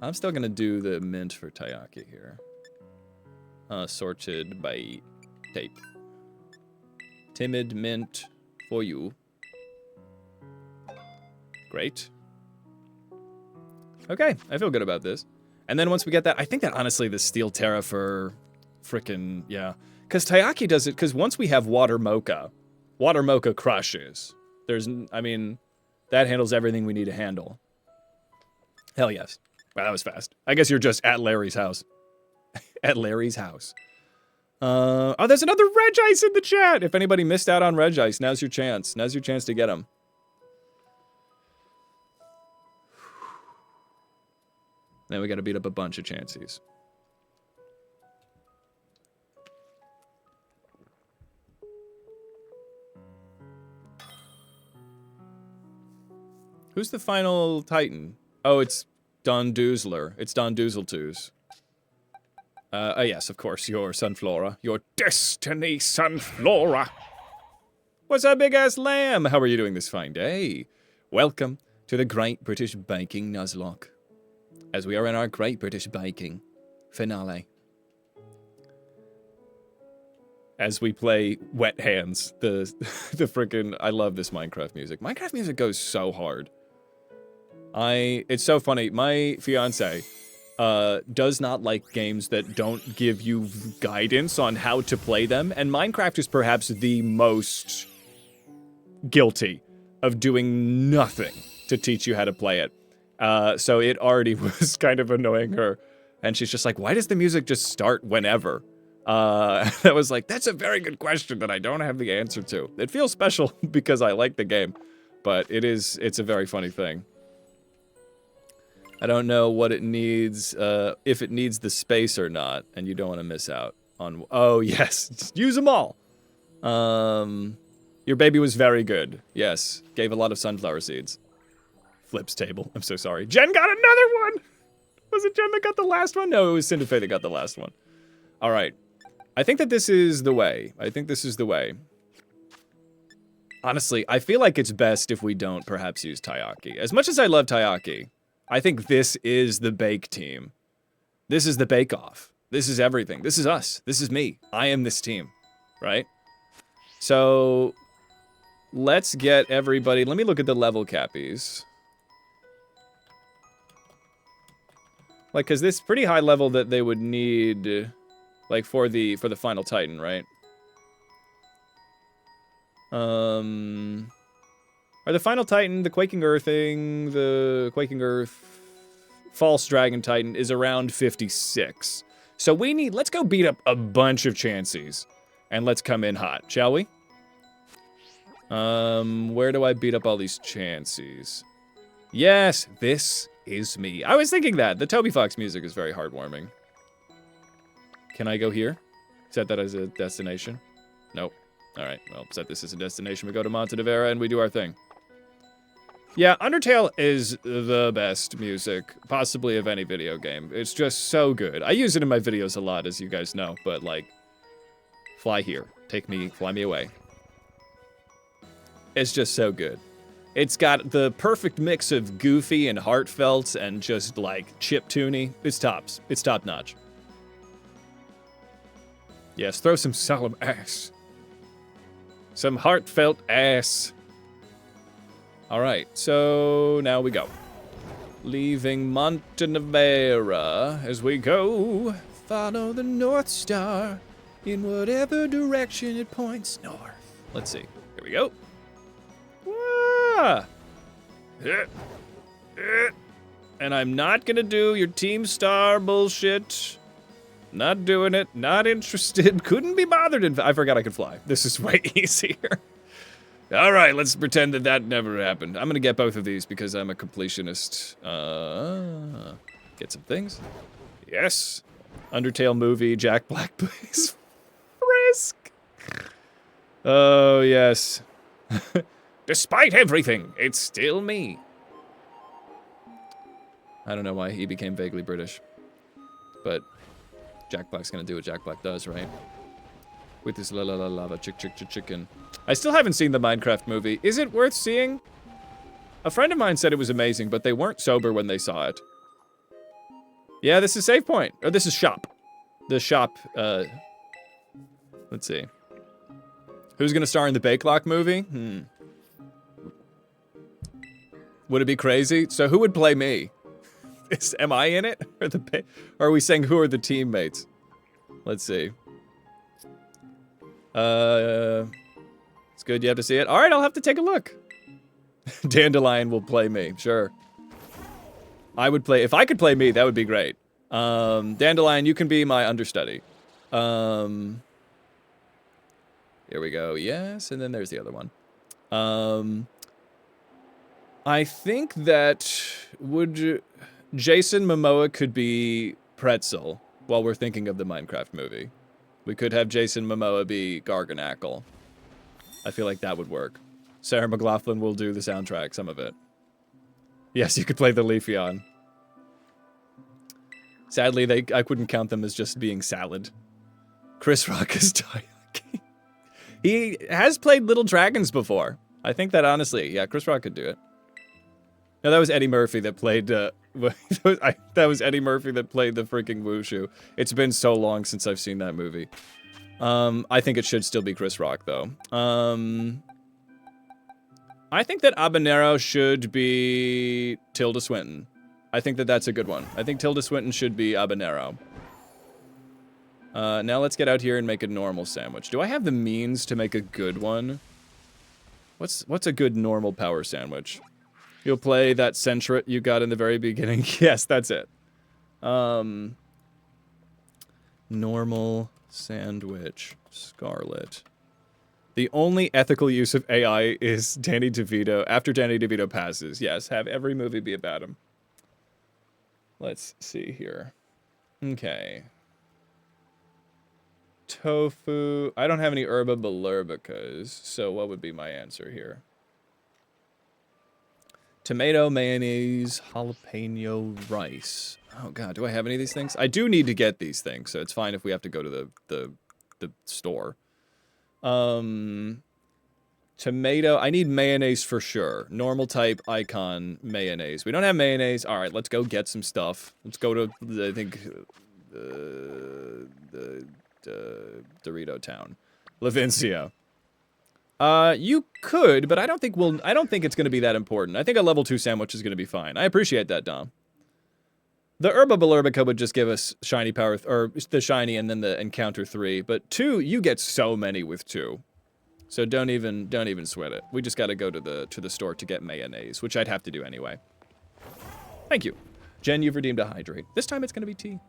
I'm still gonna do the mint for Taiyaki here. Sorted by tape. Timid mint for you. Great. Okay, I feel good about this. And then once we get that, I think that honestly the Steel Terra for frickin', yeah. Because Taiyaki does it, because once we have Water Mocha crushes. There's, I mean, that handles everything we need to handle. Hell yes. Wow, that was fast. I guess you're just at Larry's house. At Larry's house. Oh, there's another Regice in the chat! If anybody missed out on Regice, now's your chance. Now's your chance to get him. Then we gotta beat up a bunch of Chanseys. Who's the final Titan? Oh, it's Don Doozler. It's Don Doozletooz. Yes, of course, your Sunflora. Your Destiny Sunflora! What's up, big-ass lamb? How are you doing this fine day? Welcome to the Great British Baking Nuzlocke. As we are in our Great British Baking finale. As we play Wet Hands, the frickin', I love this Minecraft music. Minecraft music goes so hard. It's so funny, my fiance does not like games that don't give you guidance on how to play them, and Minecraft is perhaps the most guilty of doing nothing to teach you how to play it. So it already was kind of annoying her. And she's just like, why does the music just start whenever? I was like, that's a very good question that I don't have the answer to. It feels special because I like the game. But it's a very funny thing. I don't know what it needs, if it needs the space or not. And you don't want to miss out on... Oh, yes. Just use them all. Your baby was very good. Yes. Gave a lot of sunflower seeds. Flips table. I'm so sorry. Jen got another one! Was it Jen that got the last one? No, it was Cinderfay that got the last one. Alright. I think that this is the way. I think this is the way. Honestly, I feel like it's best if we don't perhaps use Taiyaki. As much as I love Taiyaki, I think this is the bake team. This is the bake-off. This is everything. This is us. This is me. I am this team. Right? So, let's get everybody... Let me look at the level cappies. Like, cause this pretty high level that they would need, like for the final Titan, right? Are the final Titan, the Quaking Earth, False Dragon Titan is around 56. So let's go beat up a bunch of Chanseys, and let's come in hot, shall we? Where do I beat up all these Chanseys? Yes, this is me. I was thinking that. The Toby Fox music is very heartwarming. Can I go here? Set that as a destination? Nope. Alright, well, set this as a destination. We go to Monte Nevera and we do our thing. Yeah, Undertale is the best music, possibly of any video game. It's just so good. I use it in my videos a lot, as you guys know, but, like, fly here. Fly me away. It's just so good. It's got the perfect mix of goofy and heartfelt and just, like, chiptune-y. It's tops. It's top-notch. Yes, throw some solemn ass. Some heartfelt ass. Alright, so now we go. Leaving Monte Nevera as we go. Follow the North Star in whatever direction it points north. Let's see. Here we go. Ah. And I'm not gonna do your Team Star bullshit. Not doing it. Not interested. Couldn't be bothered. I forgot I could fly. This is way easier. All right, let's pretend that never happened. I'm gonna get both of these because I'm a completionist. Get some things. Yes. Undertale movie. Jack Black plays Frisk. Oh yes. Despite everything, it's still me. I don't know why he became vaguely British, but Jack Black's gonna do what Jack Black does, right? With this la la la lava chicken. I still haven't seen the Minecraft movie. Is it worth seeing? A friend of mine said it was amazing, but they weren't sober when they saw it. Yeah, this is Save Point. Or this is Shop. The Shop, let's see. Who's gonna star in the Bakelock movie? Would it be crazy? So who would play me? Am I in it? Or are we saying who are the teammates? Let's see. It's good you have to see it. Alright, I'll have to take a look. Dandelion will play me, sure. I would play, if I could play me, that would be great. Dandelion, you can be my understudy. Here we go, yes, and then there's the other one. I think that Jason Momoa could be Pretzel while we're thinking of the Minecraft movie. We could have Jason Momoa be Garganackle. I feel like that would work. Sarah McLachlan will do the soundtrack, some of it. Yes, you could play the Leafeon. Sadly, I couldn't count them as just being salad. Chris Rock is Taiyaki. He has played Little Dragons before. I think that honestly, yeah, Chris Rock could do it. No, that was Eddie Murphy that played, that was Eddie Murphy that played the freaking Wushu. It's been so long since I've seen that movie. I think it should still be Chris Rock, though. I think that Habanero should be Tilda Swinton. I think that that's a good one. I think Tilda Swinton should be Habanero. Now let's get out here and make a normal sandwich. Do I have the means to make a good one? What's a good normal power sandwich? You'll play that Centret you got in the very beginning. Yes, that's it. Normal sandwich. Scarlet. The only ethical use of AI is Danny DeVito. After Danny DeVito passes. Yes, have every movie be about him. Let's see here. Okay. Tofu. I don't have any herba balerbicas, so what would be my answer here? Tomato, mayonnaise, jalapeno, rice. Oh god, do I have any of these things? I do need to get these things, so it's fine if we have to go to the store. Tomato, I need mayonnaise for sure. Normal type, icon, mayonnaise. We don't have mayonnaise. Alright, let's go get some stuff. Let's go to, I think, the Dorito town. Levincia. You could, but I don't think it's gonna be that important. I think a level 2 sandwich is gonna be fine. I appreciate that, Dom. The Herba Balerbica would just give us shiny power, or the shiny and then the encounter 3, but 2, you get so many with 2. So don't even sweat it. We just gotta go to the store to get mayonnaise, which I'd have to do anyway. Thank you. Jen, you've redeemed a hydrate. This time it's gonna be tea.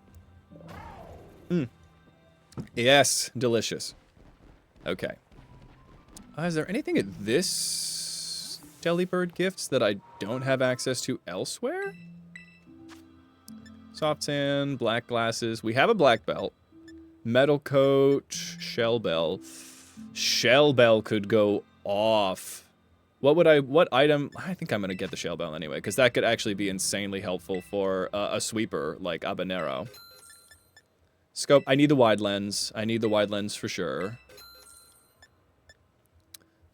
Yes, delicious. Okay. Is there anything at this Delibird Gifts that I don't have access to elsewhere? Soft sand, black glasses. We have a black belt. Metal coat, shell bell. Shell bell could go off. What item? I think I'm going to get the shell bell anyway, because that could actually be insanely helpful for a sweeper like Habanero. Scope, I need the wide lens. I need the wide lens for sure.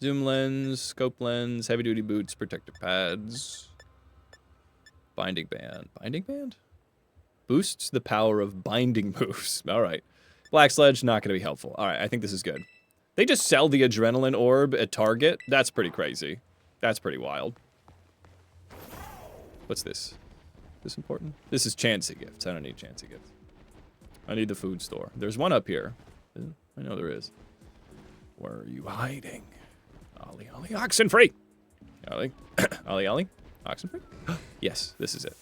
Zoom lens, scope lens, heavy duty boots, protector pads. Binding band. Binding band? Boosts the power of binding moves. Alright. Black sledge, not going to be helpful. Alright, I think this is good. They just sell the adrenaline orb at Target? That's pretty crazy. That's pretty wild. What's this? Is this important? This is Chansey gifts. I don't need Chansey gifts. I need the food store. There's one up here. I know there is. Where are you hiding? Ollie, Ollie, oxen free! Ollie, Ollie, Ollie, oxen free? Yes, this is it.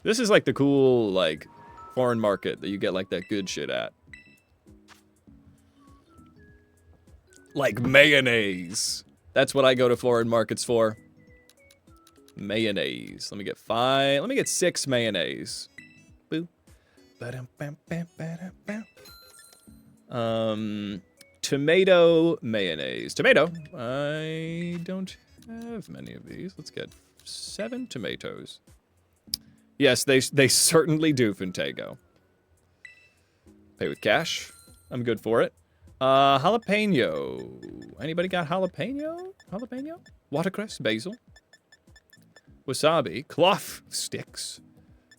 This is like the cool, like, foreign market that you get like that good shit at. Like mayonnaise. That's what I go to foreign markets for. Mayonnaise. Let me get 5. Let me get 6 mayonnaise. Boo. Tomato mayonnaise. Tomato. I don't have many of these. Let's get 7 tomatoes. Yes, they certainly do, Funtego. Pay with cash. I'm good for it. Jalapeno. Anybody got jalapeno? Jalapeno? Watercress, basil. Wasabi, cloth sticks.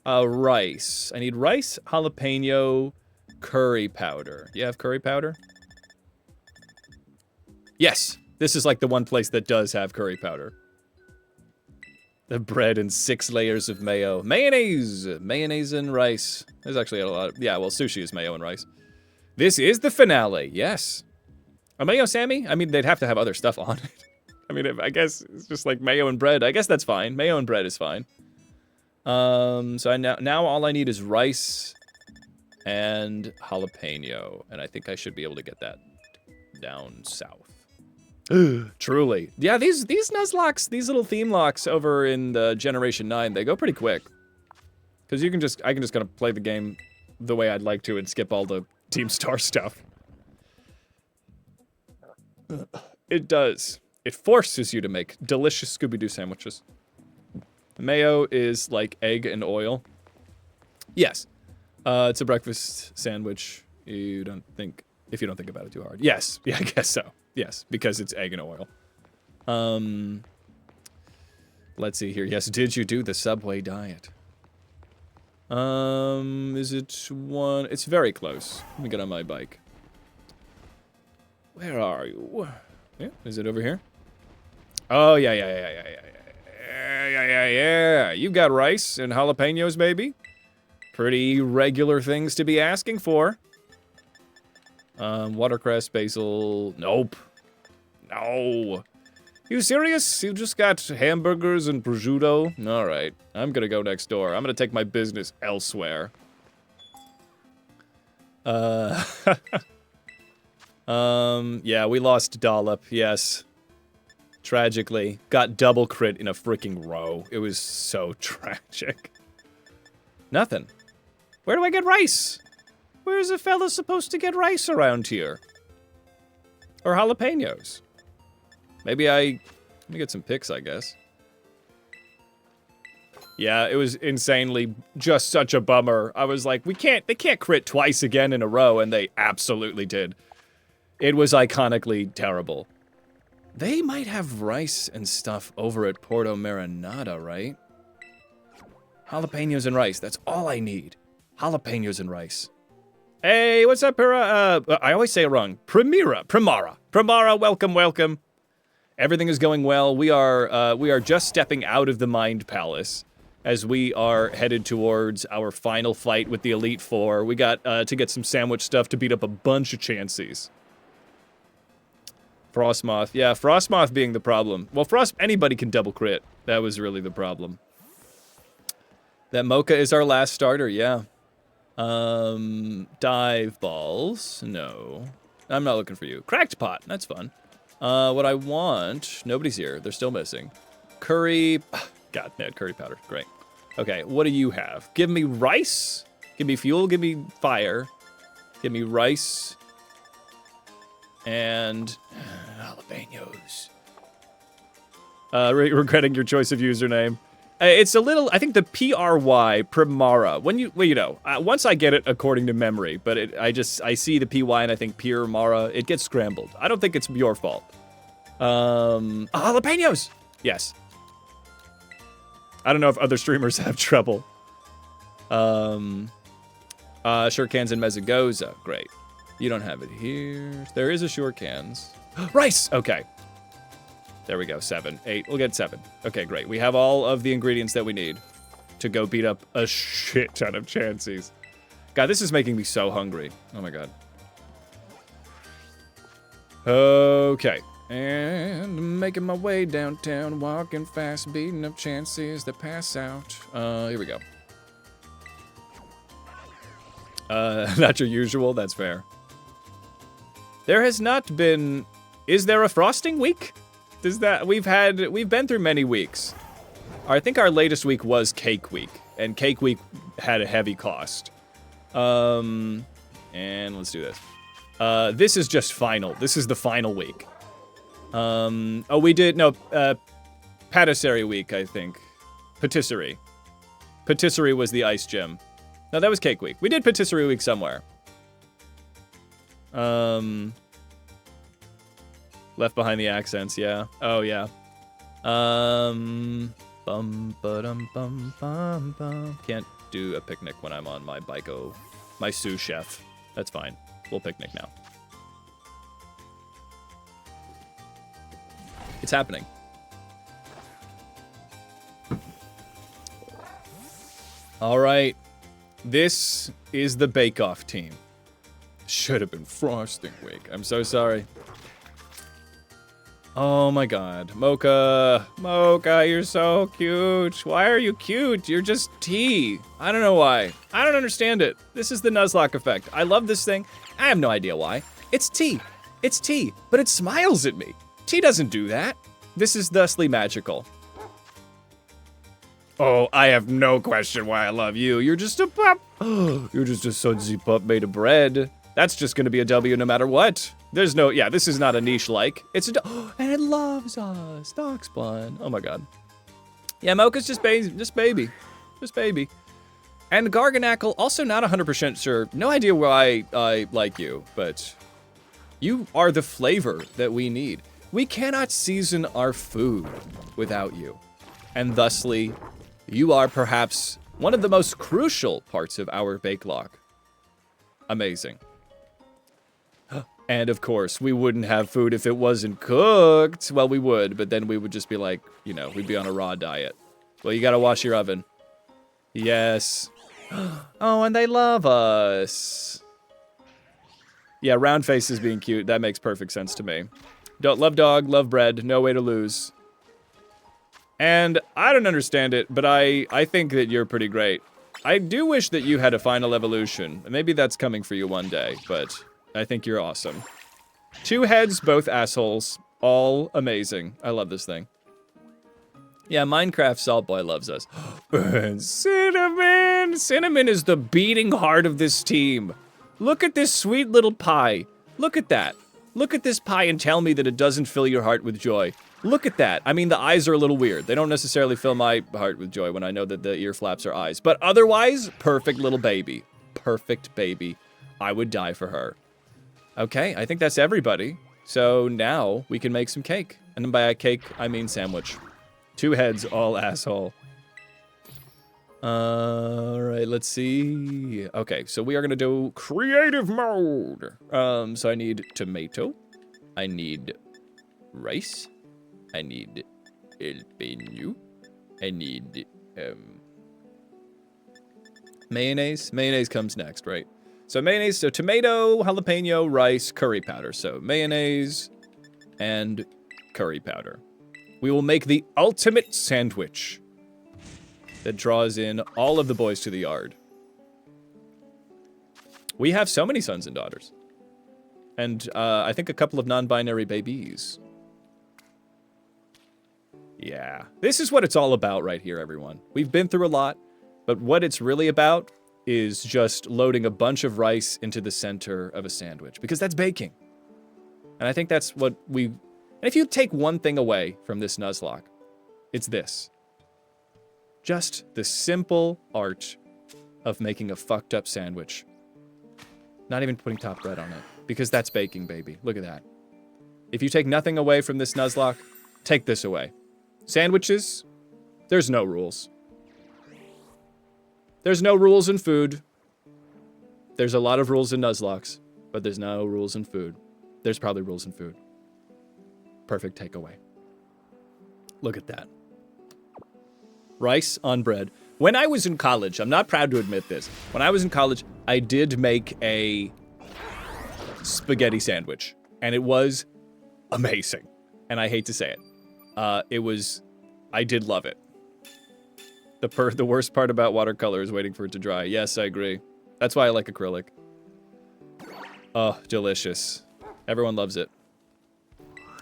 Rice. I need rice, jalapeno, curry powder. Do you have curry powder? Yes, this is like the one place that does have curry powder. The bread and 6 layers of mayo. Mayonnaise! Mayonnaise and rice. There's actually a lot of... Yeah, well, sushi is mayo and rice. This is the finale, yes. A mayo Sammy? I mean, they'd have to have other stuff on it. I mean, I guess it's just like mayo and bread. I guess that's fine. Mayo and bread is fine. So now all I need is rice and jalapeno. And I think I should be able to get that down south. Truly. Yeah, these Nuzlocks, these little theme locks over in the Generation 9, they go pretty quick. Because I can just kind of play the game the way I'd like to and skip all the Team Star stuff. It does. It forces you to make delicious Scooby-Doo sandwiches. The mayo is like egg and oil. Yes. It's a breakfast sandwich. If you don't think about it too hard. Yes. Yeah, I guess so. Yes, because it's egg and oil. Let's see here. Yes, did you do the Subway diet? Is it one? It's very close. Let me get on my bike. Where are you? Yeah, is it over here? Oh, yeah. You got rice and jalapenos, baby. Pretty regular things to be asking for. Watercress, basil. Nope. No. You serious? You just got hamburgers and prosciutto? Alright. I'm gonna go next door. I'm gonna take my business elsewhere. Yeah, we lost Dollop, yes. Tragically. Got double crit in a freaking row. It was so tragic. Nothing. Where do I get rice? Where's a fella supposed to get rice around here? Or jalapenos? Maybe let me get some pics, I guess. Yeah, it was insanely just such a bummer. I was like, they can't crit twice again in a row, and they absolutely did. It was iconically terrible. They might have rice and stuff over at Porto Marinada, right? Jalapenos and rice, that's all I need. Jalapenos and rice. Hey, what's up, Pira? I always say it wrong. Primara, welcome. Everything is going well. We are just stepping out of the Mind Palace as we are headed towards our final fight with the Elite Four. We got to get some sandwich stuff to beat up a bunch of Chanseys. Frostmoth. Yeah, Frostmoth being the problem. Well, anybody can double crit. That was really the problem. That Mocha is our last starter, yeah. Dive balls. No. I'm not looking for you. Cracked pot. That's fun. What I want... Nobody's here. They're still missing. Curry... God, they had curry powder. Great. Okay, what do you have? Give me rice. Give me fuel. Give me fire. Give me rice. And jalapenos. Regretting your choice of username. It's a little, I think the PRY, Primara. When you, well, you know, once I get it according to memory, but I see the PY and I think Primara, it gets scrambled. I don't think it's your fault. Jalapenos! Yes. I don't know if other streamers have trouble. Shurikans and Mezagoza. Great. You don't have it here. There is a Shurikans. Rice! Okay. There we go. 7. 8. We'll get 7. Okay, great. We have all of the ingredients that we need to go beat up a shit ton of Chanseys. God, this is making me so hungry. Oh my god. Okay. And making my way downtown, walking fast, beating up Chanseys that pass out. Here we go. Not your usual, that's fair. There has not been... Is there a frosting week? Does that... We've been through many weeks. I think our latest week was Cake Week, and Cake Week had a heavy cost. And let's do this. This is just final. This is the final week. Oh, we did... No, Patisserie Week, I think. Patisserie. Patisserie was the ice gem. No, that was Cake Week. We did Patisserie Week somewhere. Left behind the accents, yeah. Oh, yeah. Bum, ba-dum, bum, bum, bum. Can't do a picnic when I'm on my bike-o, my sous chef. That's fine. We'll picnic now. It's happening. All right. This is the bake-off team. Should have been frosting week. I'm so sorry. Oh my god. Mocha. Mocha, you're so cute. Why are you cute? You're just tea. I don't know why. I don't understand it. This is the Nuzlocke effect. I love this thing. I have no idea why. It's tea. It's tea, but it smiles at me. Tea doesn't do that. This is thusly magical. Oh, I have no question why I love you. You're just a pup. You're just a sudsy pup made of bread. That's just gonna be a W no matter what. There's no, yeah, this is not a niche like. It's a, and it loves us. Darkspawn. Oh my god. Yeah, Mocha's just baby. Just baby. And Garganackle, also not 100% sure. No idea why I like you, but you are the flavor that we need. We cannot season our food without you. And thusly, you are perhaps one of the most crucial parts of our bakelog. Amazing. And of course, we wouldn't have food if it wasn't cooked. Well, we would, but then we would just be like, you know, we'd be on a raw diet. Well, you gotta wash your oven. Yes. Oh, and they love us. Yeah, round faces being cute. That makes perfect sense to me. Don't love dog, love bread, no way to lose. And I don't understand it, but I think that you're pretty great. I do wish that you had a final evolution. Maybe that's coming for you one day, but I think you're awesome. 2 heads, both assholes. All amazing. I love this thing. Yeah, Minecraft Salt Boy loves us. And Cinnamon! Cinnamon is the beating heart of this team. Look at this sweet little pie. Look at that. Look at this pie and tell me that it doesn't fill your heart with joy. Look at that. I mean, the eyes are a little weird. They don't necessarily fill my heart with joy when I know that the ear flaps are eyes. But otherwise, perfect little baby. Perfect baby. I would die for her. Okay, I think that's everybody. So now we can make some cake. And by cake, I mean sandwich. 2 heads, all asshole. Alright, let's see. Okay, so we are gonna do creative mode. So I need tomato. I need rice. I need jalapeno. I need, mayonnaise. Mayonnaise comes next, right? So mayonnaise, so tomato, jalapeno, rice, curry powder. So mayonnaise and curry powder. We will make the ultimate sandwich that draws in all of the boys to the yard. We have so many sons and daughters. And I think a couple of non-binary babies. Yeah, this is what it's all about right here, everyone. We've been through a lot, but what it's really about is just loading a bunch of rice into the center of a sandwich, because that's baking. And I think that's what we... And if you take one thing away from this Nuzlocke, it's this. Just the simple art of making a fucked up sandwich. Not even putting top bread on it. Because that's baking, baby. Look at that. If you take nothing away from this Nuzlocke, take this away. Sandwiches, there's no rules. There's no rules in food. There's a lot of rules in Nuzlockes, but there's no rules in food. There's probably rules in food. Perfect takeaway. Look at that. Rice on bread. When I was in college, I'm not proud to admit this. When I was in college, I did make a spaghetti sandwich, and it was amazing. And I hate to say it. I did love it. The worst part about watercolor is waiting for it to dry. Yes, I agree. That's why I like acrylic. Oh, delicious. Everyone loves it.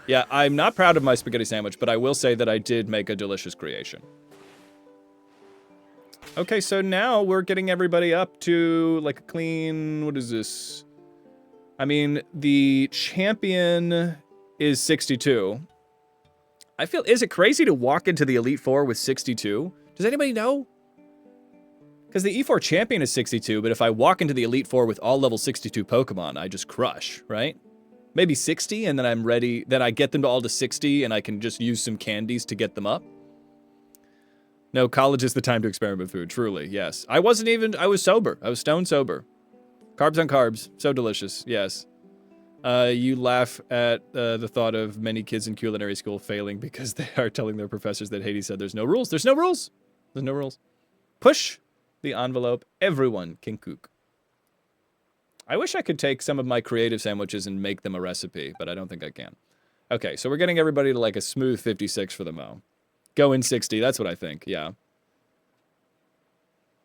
Yeah, I'm not proud of my spaghetti sandwich, but I will say that I did make a delicious creation. Okay, so now we're getting everybody up to, like, a clean... What is this? I mean, the champion is 62. I feel... Is it crazy to walk into the Elite Four with 62? Does anybody know? Because the E4 champion is 62, but if I walk into the Elite Four with all level 62 Pokemon, I just crush, right? Maybe 60, and then I'm ready... Then I get them to all to 60, and I can just use some candies to get them up. No, college is the time to experiment with food, truly, yes. I was sober. I was stone sober. Carbs on carbs, so delicious, yes. You laugh at the thought of many kids in culinary school failing because they are telling their professors that Hades said there's no rules. There's no rules. There's no rules. Push the envelope. Everyone can cook. I wish I could take some of my creative sandwiches and make them a recipe, but I don't think I can. Okay, so we're getting everybody to like a smooth 56 for the Mo. Go in 60, that's what I think, yeah.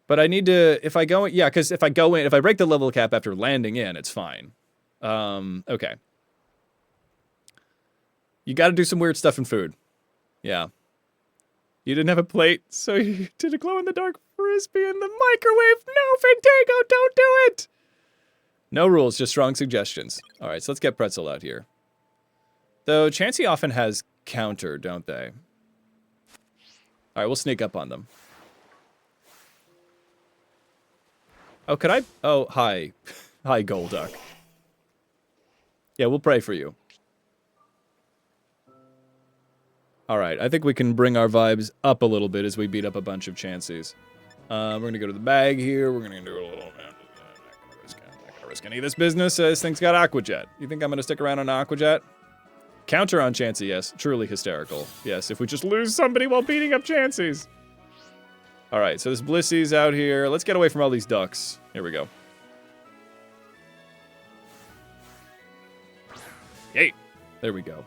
But I need to, if I go in, yeah, because if I break the level cap after landing in, it's fine. Okay. You gotta do some weird stuff in food. Yeah. You didn't have a plate, so you did a glow-in-the-dark frisbee in the microwave. No, Fandango, don't do it! No rules, just strong suggestions. Alright, so let's get Pretzel out here. Though, Chansey often has counter, don't they? Alright, we'll sneak up on them. Oh, could I? Oh, hi. Hi, Golduck. Yeah, we'll pray for you. Alright, I think we can bring our vibes up a little bit as we beat up a bunch of Chanseys. We're gonna go to the bag here. We're gonna do a little... I'm not gonna risk any of this business. This thing's got Aqua Jet. You think I'm gonna stick around on Aqua Jet? Counter on Chansey, yes. Truly hysterical. Yes, if we just lose somebody while beating up Chanseys. Alright, so this Blissy's out here. Let's get away from all these ducks. Here we go. Yay! There we go.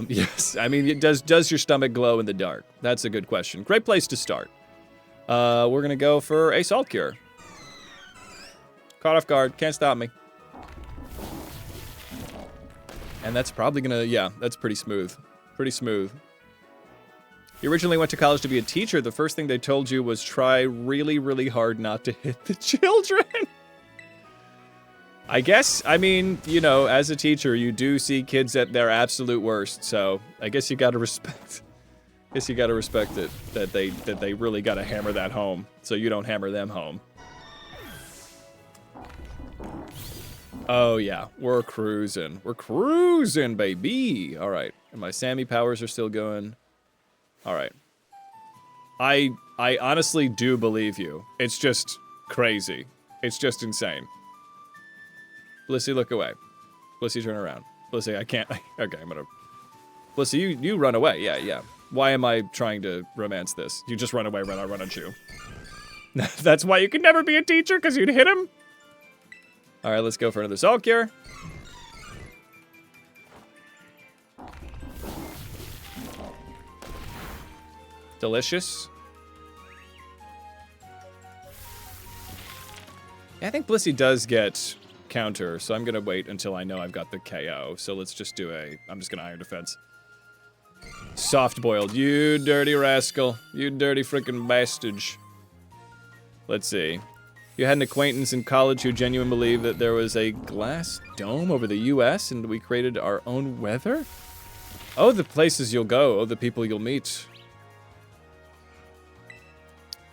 Yes, I mean, does your stomach glow in the dark? That's a good question. Great place to start. We're gonna go for a Salt Cure. Caught off guard, can't stop me. And that's probably gonna, yeah, that's pretty smooth. Pretty smooth. You originally went to college to be a teacher. The first thing they told you was try really, really hard not to hit the children. I guess, I mean, you know, as a teacher, you do see kids at their absolute worst, so I guess you gotta respect... it, that they really gotta hammer that home, so you don't hammer them home. Oh, yeah, we're cruising. We're cruising, baby! Alright, and my Sammy powers are still going. Alright. I honestly do believe you. It's just crazy. It's just insane. Blissey, look away. Blissey, turn around. Blissey, I can't... Okay, I'm gonna... Blissey, you run away. Yeah, yeah. Why am I trying to romance this? You just run away when I run at you. That's why you could never be a teacher, because you'd hit him? Alright, let's go for another Salt Cure. Delicious. Yeah, I think Blissey does get counter, so I'm gonna wait until I know I've got the KO. So let's just do I'm just gonna Iron Defense. Soft boiled, you dirty rascal. You dirty freaking bastard. Let's see. You had an acquaintance in college who genuinely believed that there was a glass dome over the U.S. and we created our own weather? Oh, the places you'll go. Oh, the people you'll meet.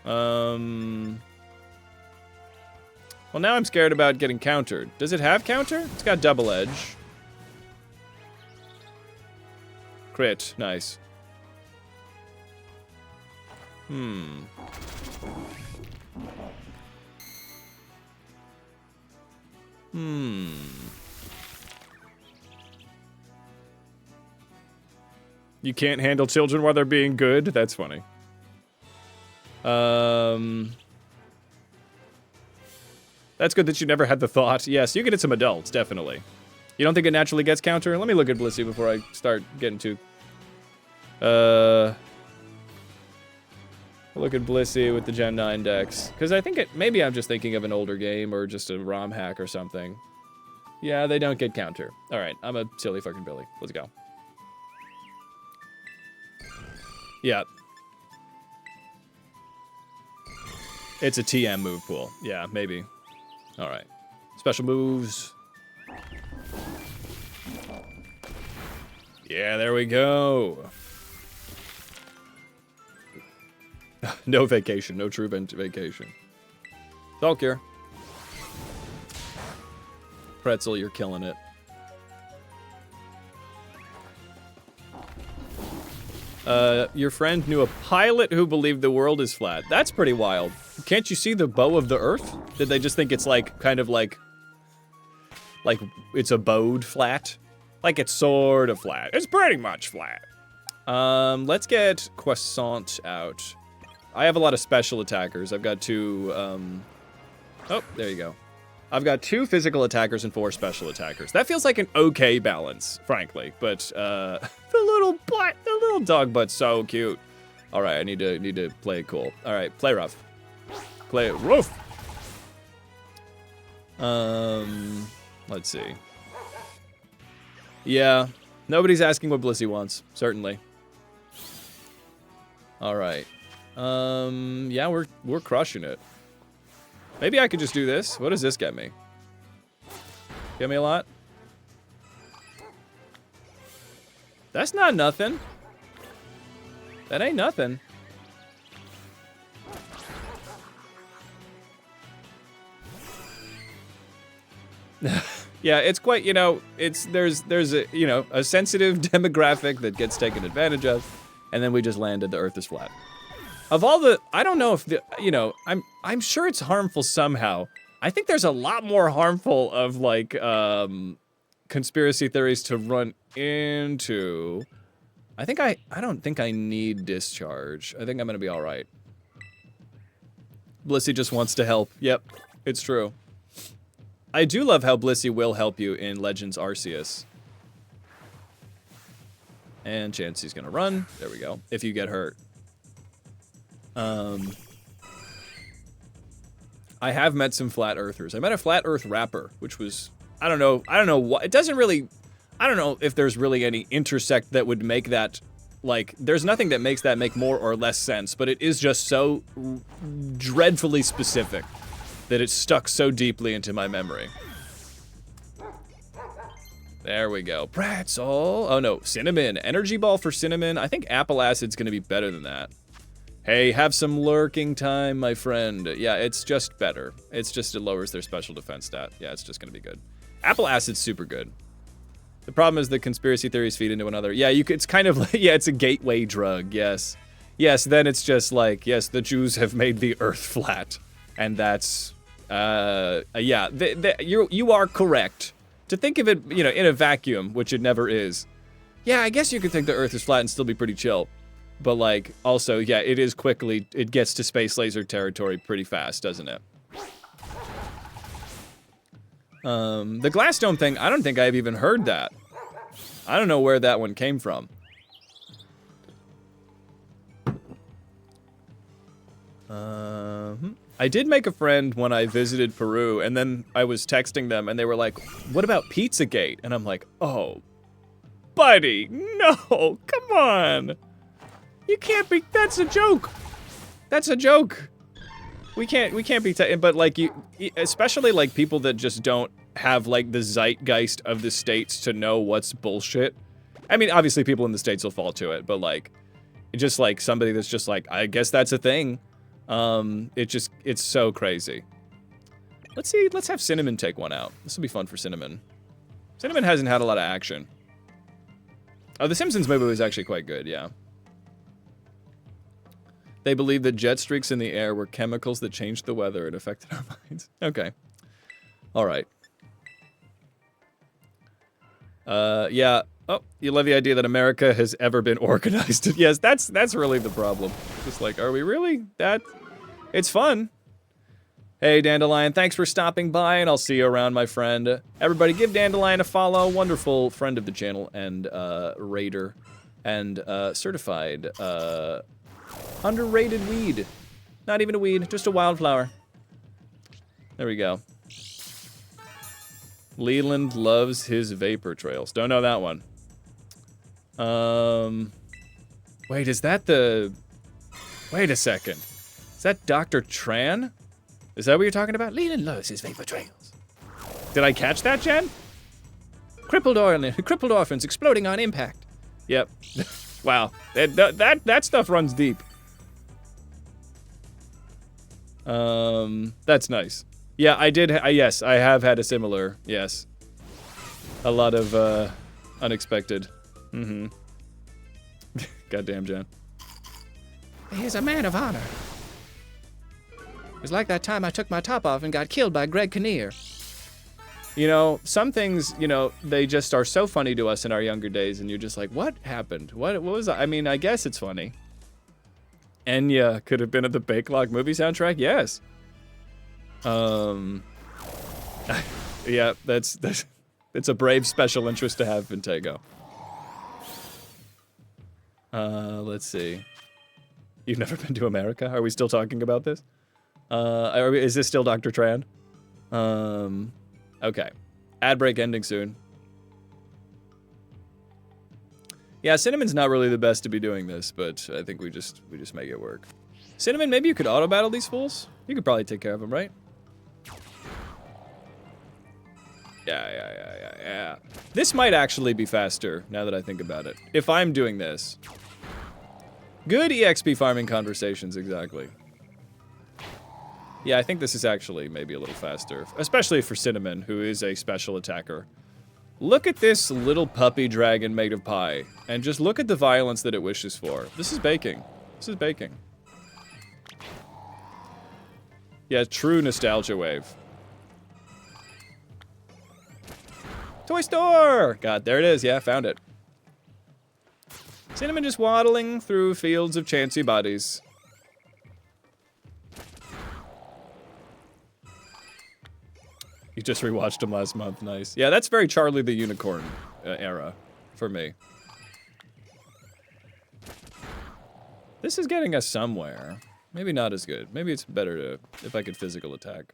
Well, now I'm scared about getting countered. Does it have counter? It's got double edge. Crit. Nice. You can't handle children while they're being good? That's funny. That's good that you never had the thought. Yes, you can hit some adults, definitely. You don't think it naturally gets counter? Let me look at Blissey before I start getting too... Look at Blissey with the Gen 9 decks. Because I think maybe I'm just thinking of an older game or just a ROM hack or something. Yeah, they don't get counter. Alright, I'm a silly fucking Billy. Let's go. Yeah. It's a TM move pool. Yeah, maybe. Alright. Special moves. Yeah, there we go. No vacation. No true vacation. Valkyr. Pretzel, you're killing it. Your friend knew a pilot who believed the world is flat. That's pretty wild. Can't you see the bow of the Earth? Did they just think it's like, kind of like it's a bowed flat? Like it's sort of flat. It's pretty much flat. Let's get Croissant out. I have a lot of special attackers. I've got two, oh, there you go. I've got 2 physical attackers and 4 special attackers. That feels like an okay balance, frankly. But, the little dog butt's so cute. All right, I need to play it cool. All right, play rough. Play it rough. Let's see. Yeah, nobody's asking what Blissey wants, certainly. All right. Yeah, we're crushing it. Maybe I could just do this. What does this get me? Get me a lot? That's not nothing. That ain't nothing. Yeah, it's quite, you know, there's a, you know, a sensitive demographic that gets taken advantage of, and then we just landed the Earth is flat. Of all the, I don't know if the, you know, I'm sure it's harmful somehow. I think there's a lot more harmful of like conspiracy theories to run into. I don't think I need discharge. I think I'm gonna be all right. Blissey just wants to help. Yep, it's true. I do love how Blissey will help you in Legends Arceus. And Chansey's gonna run. There we go. If you get hurt. I have met some flat earthers. I met a flat earth rapper, which was, I don't know what, it doesn't really, I don't know if there's really any intersect that would make that, like, there's nothing that makes that make more or less sense, but it is just so dreadfully specific that it's stuck so deeply into my memory. There we go. Pretzel. Oh no, Cinnamon. Energy Ball for Cinnamon. I think Apple Acid's gonna be better than that. Hey, have some lurking time, my friend. Yeah, it's just better. It's just, it lowers their special defense stat. Yeah, it's just gonna be good. Apple Acid's super good. The problem is the conspiracy theories feed into another. Yeah, it's kind of like, yeah, it's a gateway drug, yes. Yes, then it's just like, yes, the Jews have made the Earth flat. And that's, yeah, you are correct. To think of it, you know, in a vacuum, which it never is. Yeah, I guess you could think the Earth is flat and still be pretty chill. But, like, also, yeah, it is quickly, it gets to space laser territory pretty fast, doesn't it? The glass dome thing, I don't think I've even heard that. I don't know where that one came from. I did make a friend when I visited Peru, and then I was texting them, and they were like, what about Pizzagate? And I'm like, oh, buddy, no, come on. You can't be, that's a joke. That's a joke. We can't be, but like especially like people that just don't have like the zeitgeist of the States to know what's bullshit. I mean, obviously people in the States will fall to it, but like, just like somebody that's just like, I guess that's a thing. It's so crazy. Let's have Cinnamon take one out. This will be fun for Cinnamon. Cinnamon hasn't had a lot of action. Oh, the Simpsons movie was actually quite good, yeah. They believed that jet streaks in the air were chemicals that changed the weather and affected our minds. Okay. All right. Yeah. Oh, you love the idea that America has ever been organized. Yes, that's really the problem. Just like, are we really? It's fun. Hey, Dandelion, thanks for stopping by, and I'll see you around, my friend. Everybody give Dandelion a follow. Wonderful friend of the channel and raider and certified underrated weed. Not even a weed, just a wildflower. There we go. Leland loves his vapor trails. Don't know that one. Wait, is that the... Wait a second. Is that Dr. Tran? Is that what you're talking about? Leland loves his vapor trails. Did I catch that, Jen? Crippled orphans exploding on impact. Yep. Wow. That stuff runs deep. That's nice. Yeah, I did. Yes, I have had a similar. Yes. A lot of, unexpected. Mm-hmm. Goddamn, Jen. He's a man of honor. It was like that time I took my top off and got killed by Greg Kinnear. You know, some things, you know, they just are so funny to us in our younger days, and you're just like, what happened? What was that? I mean, I guess it's funny. Enya could have been at the Bakelog movie soundtrack? Yes. Yeah, it's a brave special interest to have, Vintego. Let's see. You've never been to America? Are we still talking about this? Is this still Dr. Tran? Okay. Ad break ending soon. Yeah, Cinnamon's not really the best to be doing this, but I think we just make it work. Cinnamon, maybe you could auto battle these fools? You could probably take care of them, right? Yeah. This might actually be faster, now that I think about it. If I'm doing this. Good EXP farming conversations, exactly. Yeah, I think this is actually maybe a little faster. Especially for Cinnamon, who is a special attacker. Look at this little puppy dragon made of pie. And just look at the violence that it wishes for. This is baking. This is baking. Yeah, true nostalgia wave. Toy store! God, there it is. Yeah, found it. Cinnamon just waddling through fields of chancy bodies. You just rewatched him last month. Nice. Yeah, that's very Charlie the Unicorn era for me. This is getting us somewhere. Maybe not as good. Maybe it's better to if I could physical attack.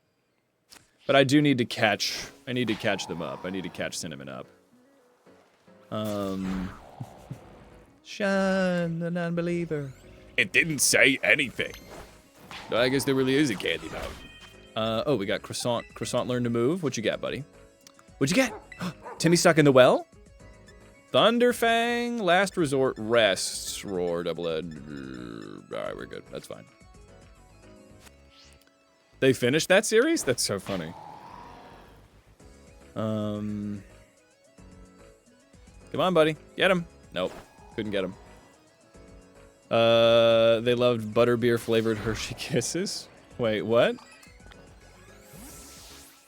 But I do need to catch. I need to catch them up. I need to catch Cinnamon up. Shun, the non-believer. It didn't say anything. I guess there really is a candy mountain. Oh, we got Croissant. Croissant learned to move. What you got, buddy? What'd you get? Timmy stuck in the well? Thunderfang, Last Resort, Rest, Roar, Double Ed. Alright, we're good. That's fine. They finished that series? That's so funny. Come on, buddy. Get him. Nope. Couldn't get him. They loved butterbeer flavored Hershey Kisses. Wait, what?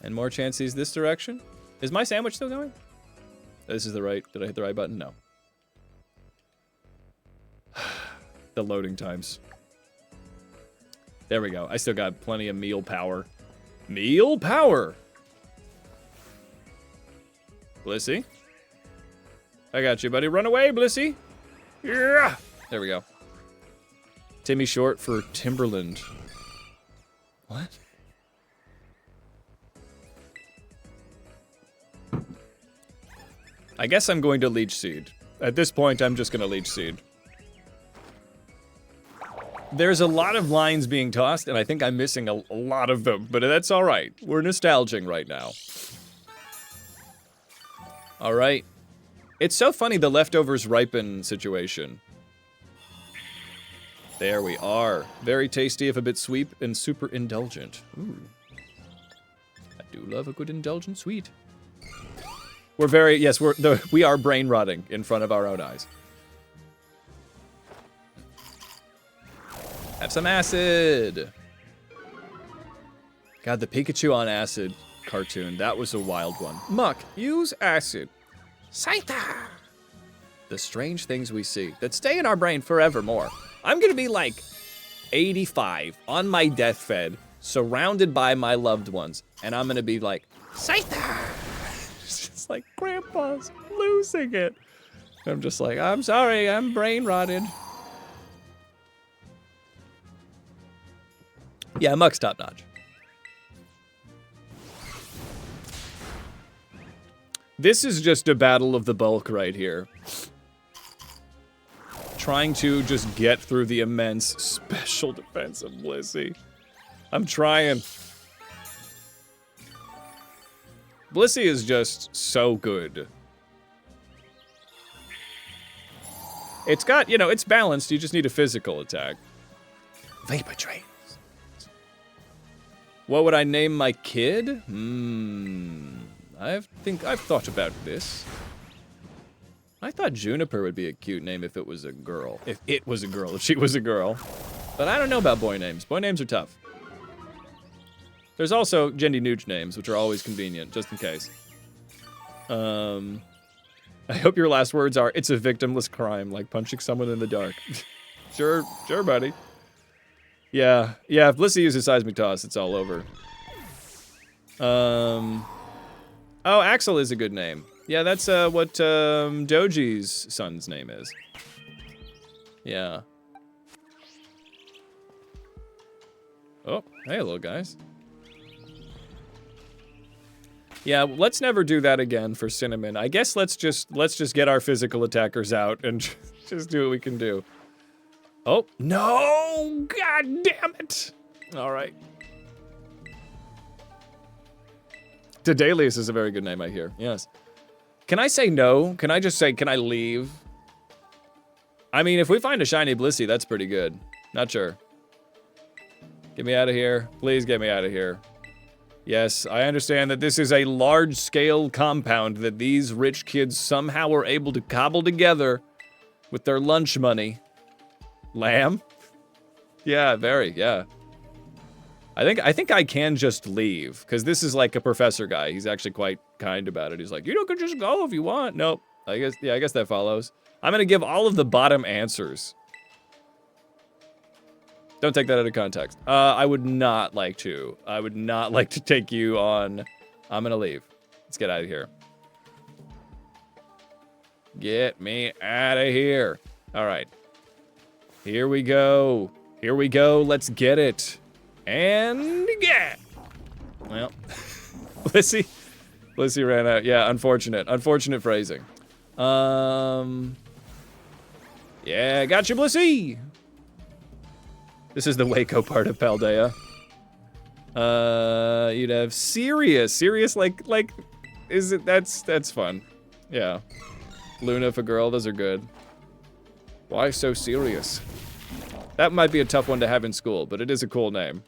And more chances this direction? Is my sandwich still going? This is the right... Did I hit the right button? No. The loading times. There we go. I still got plenty of meal power. Meal power! Blissey. I got you, buddy. Run away, Blissey. Yeah! There we go. Timmy short for Timberland. What? I guess I'm going to Leech Seed. At this point, I'm just going to Leech Seed. There's a lot of lines being tossed, and I think I'm missing a lot of them, but that's all right. We're nostalging right now. All right. It's so funny, the leftovers ripen situation. There we are. Very tasty, if a bit sweet, and super indulgent. Ooh. I do love a good indulgent sweet. We're very, yes, we are brain rotting in front of our own eyes. Have some acid. God, the Pikachu on acid cartoon, that was a wild one. Muck, use acid. Saita! The strange things we see that stay in our brain forevermore. I'm gonna be like 85 on my deathbed, surrounded by my loved ones, and I'm gonna be like, Saita! It's like Grandpa's losing it. I'm just like, I'm sorry, I'm brain rotted. Yeah, Muck's top notch. This is just a battle of the bulk right here. Trying to just get through the immense special defense of Blissey. I'm trying. Blissey is just so good. It's got, you know, it's balanced. You just need a physical attack. Vapor Train. What would I name my kid? I think I've thought about this. I thought Juniper would be a cute name if it was a girl. If she was a girl. But I don't know about boy names. Boy names are tough. There's also Jendy Nooch names, which are always convenient, just in case. I hope your last words are, it's a victimless crime, like punching someone in the dark. Sure, buddy. Yeah, if Blissey uses Seismic Toss, it's all over. Oh, Axel is a good name. Yeah, that's what Doji's son's name is. Yeah. Oh, hey, little guys. Yeah, let's never do that again for Cinnamon. I guess let's just get our physical attackers out and just do what we can do. Oh, no! God damn it! All right. Dedalius is a very good name, I hear. Yes. Can I say no? Can I just say, can I leave? I mean, if we find a shiny Blissey, that's pretty good. Not sure. Get me out of here. Please get me out of here. Yes, I understand that this is a large-scale compound that these rich kids somehow were able to cobble together with their lunch money. Lamb? Yeah, very, yeah. I think I can just leave, because this is like a professor guy. He's actually quite kind about it. He's like, you can just go if you want. Nope. I guess that follows. I'm gonna give all of the bottom answers. Don't take that out of context. I would not like to. I would not like to take you on. I'm gonna leave. Let's get out of here. Get me out of here. All right. Here we go. Here we go. Let's get it. And get. Well, Blissey ran out. Yeah, unfortunate phrasing. Yeah, got you, Blissey. This is the Waco part of Paldea. You'd have Sirius, like, is it, that's fun. Yeah. Luna for girl, those are good. Why so serious? That might be a tough one to have in school, but it is a cool name.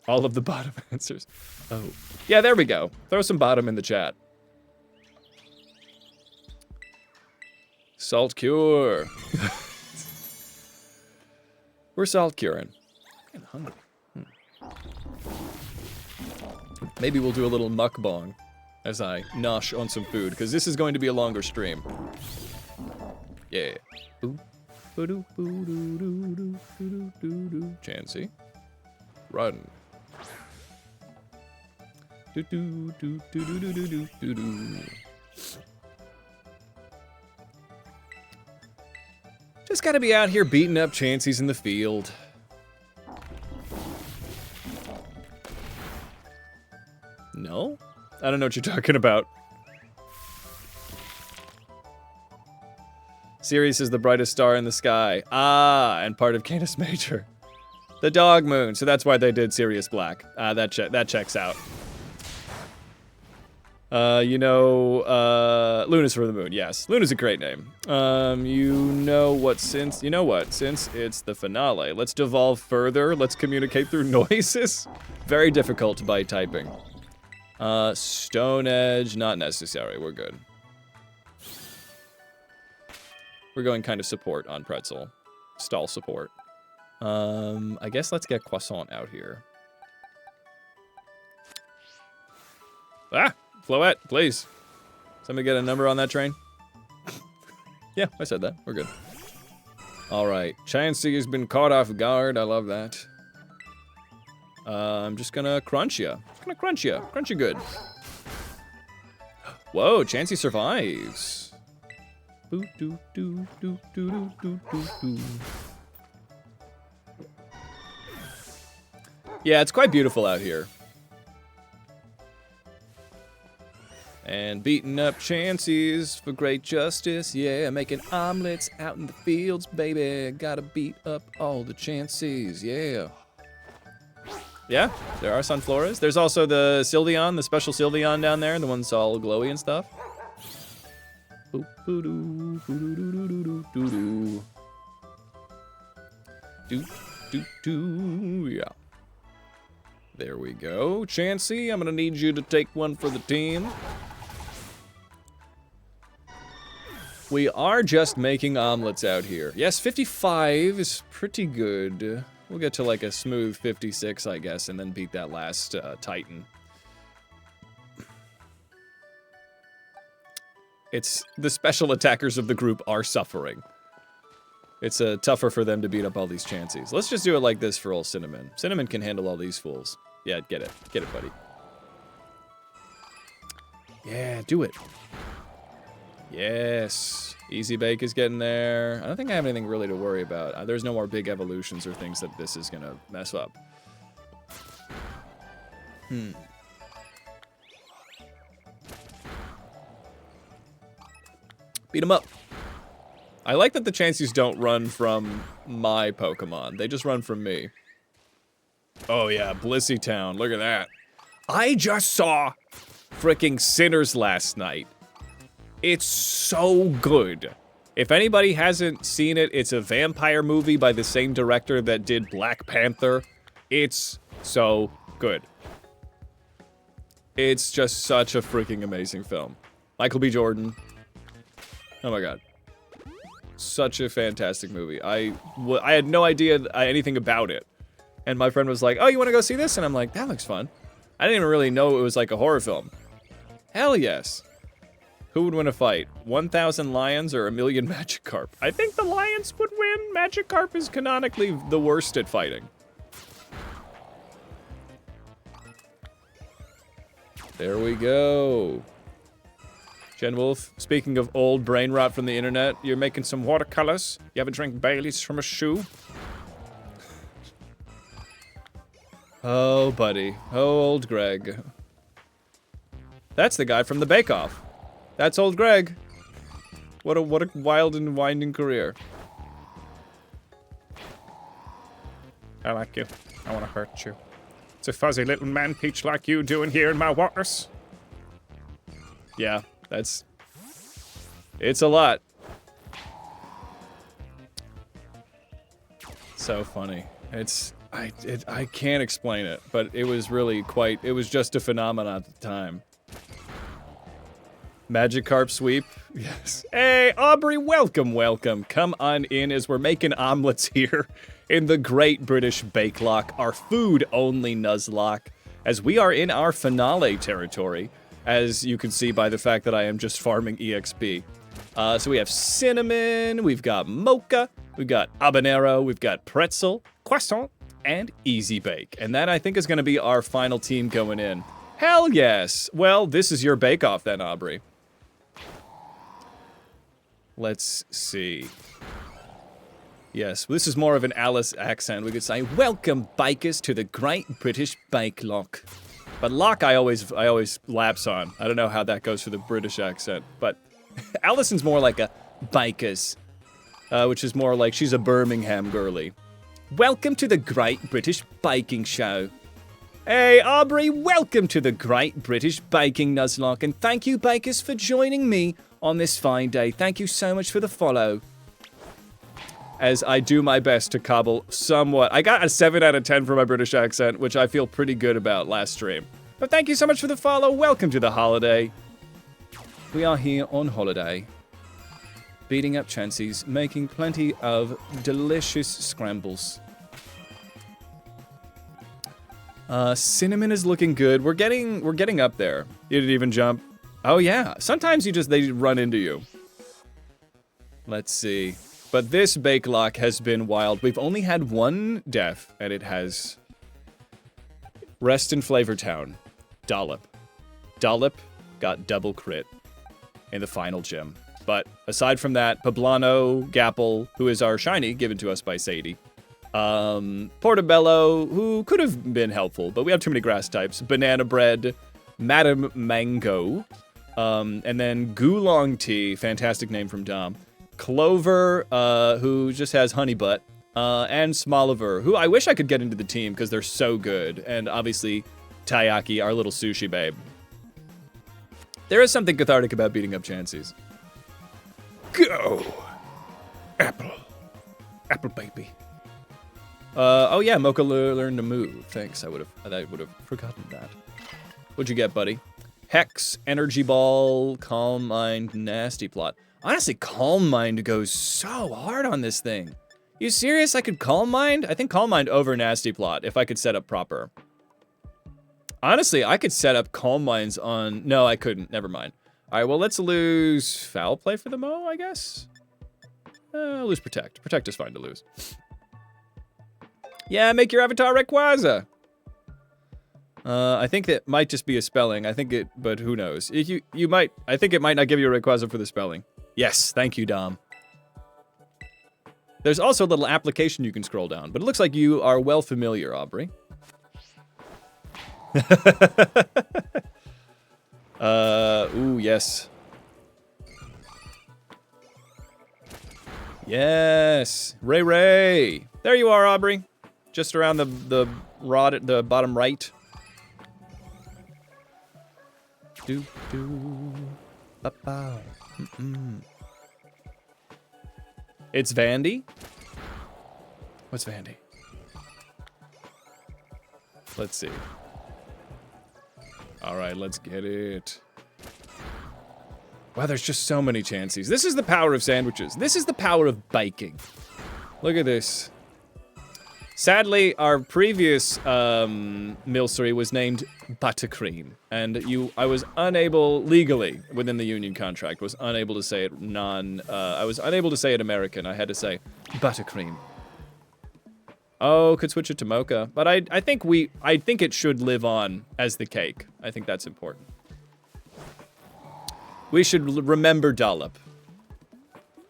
All of the bottom answers. Oh. Yeah, there we go. Throw some bottom in the chat. Salt cure. We're salt curing. I'm getting hungry. Maybe we'll do a little mukbang as I nosh on some food, because this is going to be a longer stream. Yeah. Chansey. Run. Just gotta be out here beating up Chanseys in the field. No? I don't know what you're talking about. Sirius is the brightest star in the sky. Ah, and part of Canis Major. The dog moon, so that's why they did Sirius Black. That checks out. Luna's for the moon, yes. Luna's a great name. Since it's the finale, let's devolve further. Let's communicate through noises. Very difficult by typing. Stone Edge, not necessary, we're good. We're going kind of support on Pretzel. Stall support. I guess let's get Croissant out here. Ah! Floette, please. Somebody get a number on that train? Yeah, I said that. We're good. Alright. Chansey has been caught off guard. I love that. I'm just gonna crunch you. Crunch you good. Whoa, Chansey survives. Boo doo doo doo doo doo doo doo. Yeah, it's quite beautiful out here. And beating up Chanceys for great justice, yeah, making omelets out in the fields, baby. Gotta beat up all the Chanceys, yeah. Yeah, there are Sunfloras. There's also the Sylveon, the special Sylveon down there, the one that's all glowy and stuff. Yeah. There we go. Chansey, I'm gonna need you to take one for the team. We are just making omelets out here. Yes, 55 is pretty good. We'll get to like a smooth 56, I guess, and then beat that last Titan. It's the special attackers of the group are suffering. It's tougher for them to beat up all these Chanceys. Let's just do it like this for old Cinnamon. Cinnamon can handle all these fools. Yeah, get it. Get it, buddy. Yeah, do it. Yes. Easy Bake is getting there. I don't think I have anything really to worry about. There's no more big evolutions or things that this is going to mess up. Beat him up. I like that the Chanceys don't run from my Pokemon. They just run from me. Oh yeah, Blissey Town. Look at that. I just saw freaking Sinners last night. It's so good. If anybody hasn't seen it, it's a vampire movie by the same director that did Black Panther. It's so good. It's just such a freaking amazing film. Michael B. Jordan. Oh my god. Such a fantastic movie. I had no idea anything about it. And my friend was like, oh, you want to go see this? And I'm like, that looks fun. I didn't even really know it was like a horror film. Hell yes. Who would win a fight? 1,000 lions or 1,000,000 Magikarp? I think the lions would win. Magikarp is canonically the worst at fighting. There we go. Jen Wolf, speaking of old brain rot from the internet, you're making some watercolors? You ever drink Baileys from a shoe? Oh, buddy. Oh, old Greg. That's the guy from the Bake Off. That's old Greg. What a wild and winding career. I like you. I want to hurt you. It's a fuzzy little man peach like you doing here in my waters. Yeah, it's a lot. So funny. I can't explain it, but it was really it was just a phenomenon at the time. Magikarp sweep, yes. Hey, Aubrey, welcome, welcome. Come on in as we're making omelets here in the Great British Bakelock, our food-only Nuzlocke, as we are in our finale territory, as you can see by the fact that I am just farming EXP. So we have Cinnamon, we've got Mocha, we've got Habanero, we've got Pretzel, Croissant, and Easy Bake. And that, I think, is going to be our final team going in. Hell yes! Well, this is your bake-off then, Aubrey. Let's see. Yes, this is more of an Alice accent. We could say, welcome, bikers, to the Great British Bakelock. But lock I always lapse on. I don't know how that goes for the British accent, but Allison's more like a bikers. which is more like she's a Birmingham girly. Welcome to the Great British Baking Show. Hey, Aubrey, welcome to the Great British Baking Nuzlocke, and thank you, bakers, for joining me on this fine day. Thank you so much for the follow. As I do my best to cobble somewhat. I got a 7 out of 10 for my British accent, which I feel pretty good about last stream. But thank you so much for the follow. Welcome to the holiday. We are here on holiday, beating up chances, making plenty of delicious scrambles. Cinnamon is looking good. We're getting up there. You didn't even jump. Oh yeah. Sometimes they run into you. Let's see. But this bake lock has been wild. We've only had one death, and it has Rest in Flavortown. Dollop. Dollop got double crit in the final gym. But aside from that, Poblano, Gapple, who is our shiny given to us by Sadie. Portobello, who could have been helpful, but we have too many grass types. Banana Bread, Madam Mango, and then Goolong Tea, fantastic name from Dom. Clover, who just has Honey Butt, and Smoliver, who I wish I could get into the team because they're so good. And obviously, Taiyaki, our little sushi babe. There is something cathartic about beating up chances. Go! Apple. Apple baby. Oh yeah, Mocha learned to move. Thanks, I would have forgotten that. What'd you get, buddy? Hex, Energy Ball, Calm Mind, Nasty Plot. Honestly, Calm Mind goes so hard on this thing. You serious? I could Calm Mind? I think Calm Mind over Nasty Plot if I could set up proper. Honestly, I could set up Calm Minds on... No, I couldn't. Never mind. All right, well, let's lose Foul Play for the Mo, I guess. Lose Protect. Protect is fine to lose. Yeah, make your avatar Rayquaza. I think that might just be a spelling. I think it, but who knows? You might. I think it might not give you a Rayquaza for the spelling. Yes, thank you, Dom. There's also a little application you can scroll down, but it looks like you are well familiar, Aubrey. Ooh, yes. Yes, Ray. There you are, Aubrey. Just around the rod at the bottom right. It's Vandy. What's Vandy? Let's see. All right, let's get it. Wow, there's just so many chances. This is the power of sandwiches. This is the power of baking. Look at this. Sadly, our previous milsery was named Buttercream, and I was unable, legally, within the union contract, was unable to say it I was unable to say it American. I had to say Buttercream. Oh, could switch it to Mocha, but I think it should live on as the cake. I think that's important. We should remember Dollop.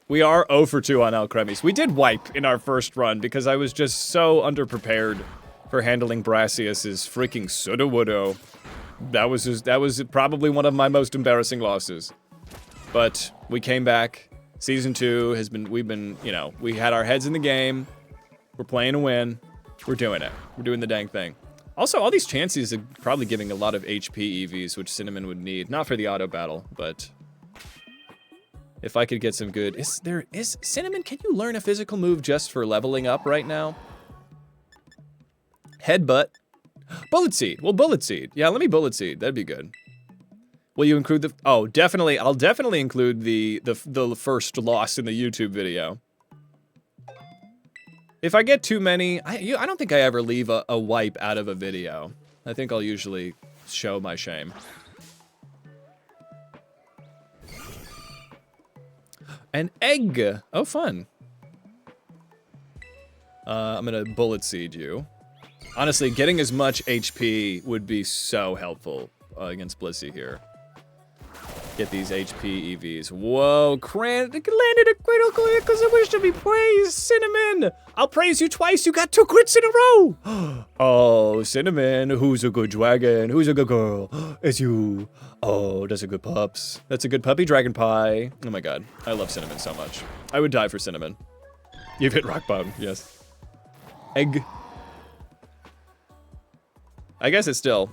We are 0 for 2 on Alcremis. We did wipe in our first run because I was just so underprepared for handling Brassius's freaking Sudowoodo. That was probably one of my most embarrassing losses. But we came back. Season 2 we had our heads in the game. We're playing to win. We're doing it. We're doing the dang thing. Also, all these chances are probably giving a lot of HP EVs, which Cinnamon would need. Not for the auto battle, but if I could get some good... Is Cinnamon, can you learn a physical move just for leveling up right now? Headbutt. Bullet Seed. Well, Bullet Seed. Yeah, let me Bullet Seed. That'd be good. Will you include the... Oh, definitely. I'll definitely include the first loss in the YouTube video. If I get too many... I don't think I ever leave a wipe out of a video. I think I'll usually show my shame. An egg! Oh, fun. I'm gonna Bullet Seed you. Honestly, getting as much HP would be so helpful against Blissey here. Get these HP EVs. Whoa, landed a critical because I wish to be praised, Cinnamon! I'll praise you twice, you got 2 crits in a row! Oh, Cinnamon, who's a good dragon? Who's a good girl? It's you. Oh, that's a good pups. That's a good puppy, Dragon Pie. Oh my god, I love Cinnamon so much. I would die for Cinnamon. You've hit rock bottom, yes. Egg. I guess it's still.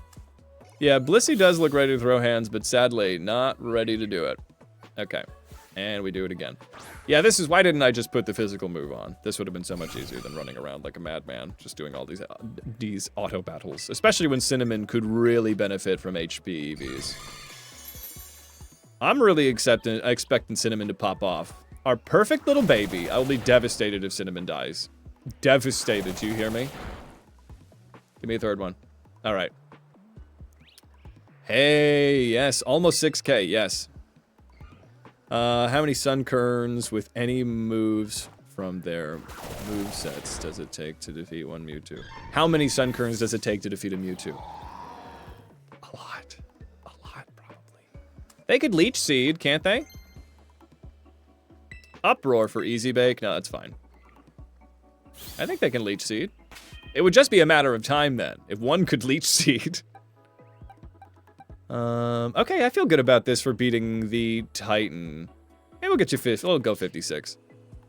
Yeah, Blissey does look ready to throw hands, but sadly, not ready to do it. Okay. And we do it again. Yeah, this is why didn't I just put the physical move on? This would have been so much easier than running around like a madman, just doing all these auto battles, especially when Cinnamon could really benefit from HP EVs. I'm really expecting Cinnamon to pop off. Our perfect little baby. I will be devastated if Cinnamon dies. Devastated, do you hear me? Give me a third one. All right. Hey, yes, almost 6K, yes. How many Sunkerns with any moves from their movesets does it take to defeat one Mewtwo? How many Sunkerns does it take to defeat a Mewtwo? A lot. A lot, probably. They could Leech Seed, can't they? Uproar for Easy Bake? No, that's fine. I think they can Leech Seed. It would just be a matter of time then, if one could Leech Seed. Okay, I feel good about this for beating the Titan. Hey, we'll get you we'll go 56.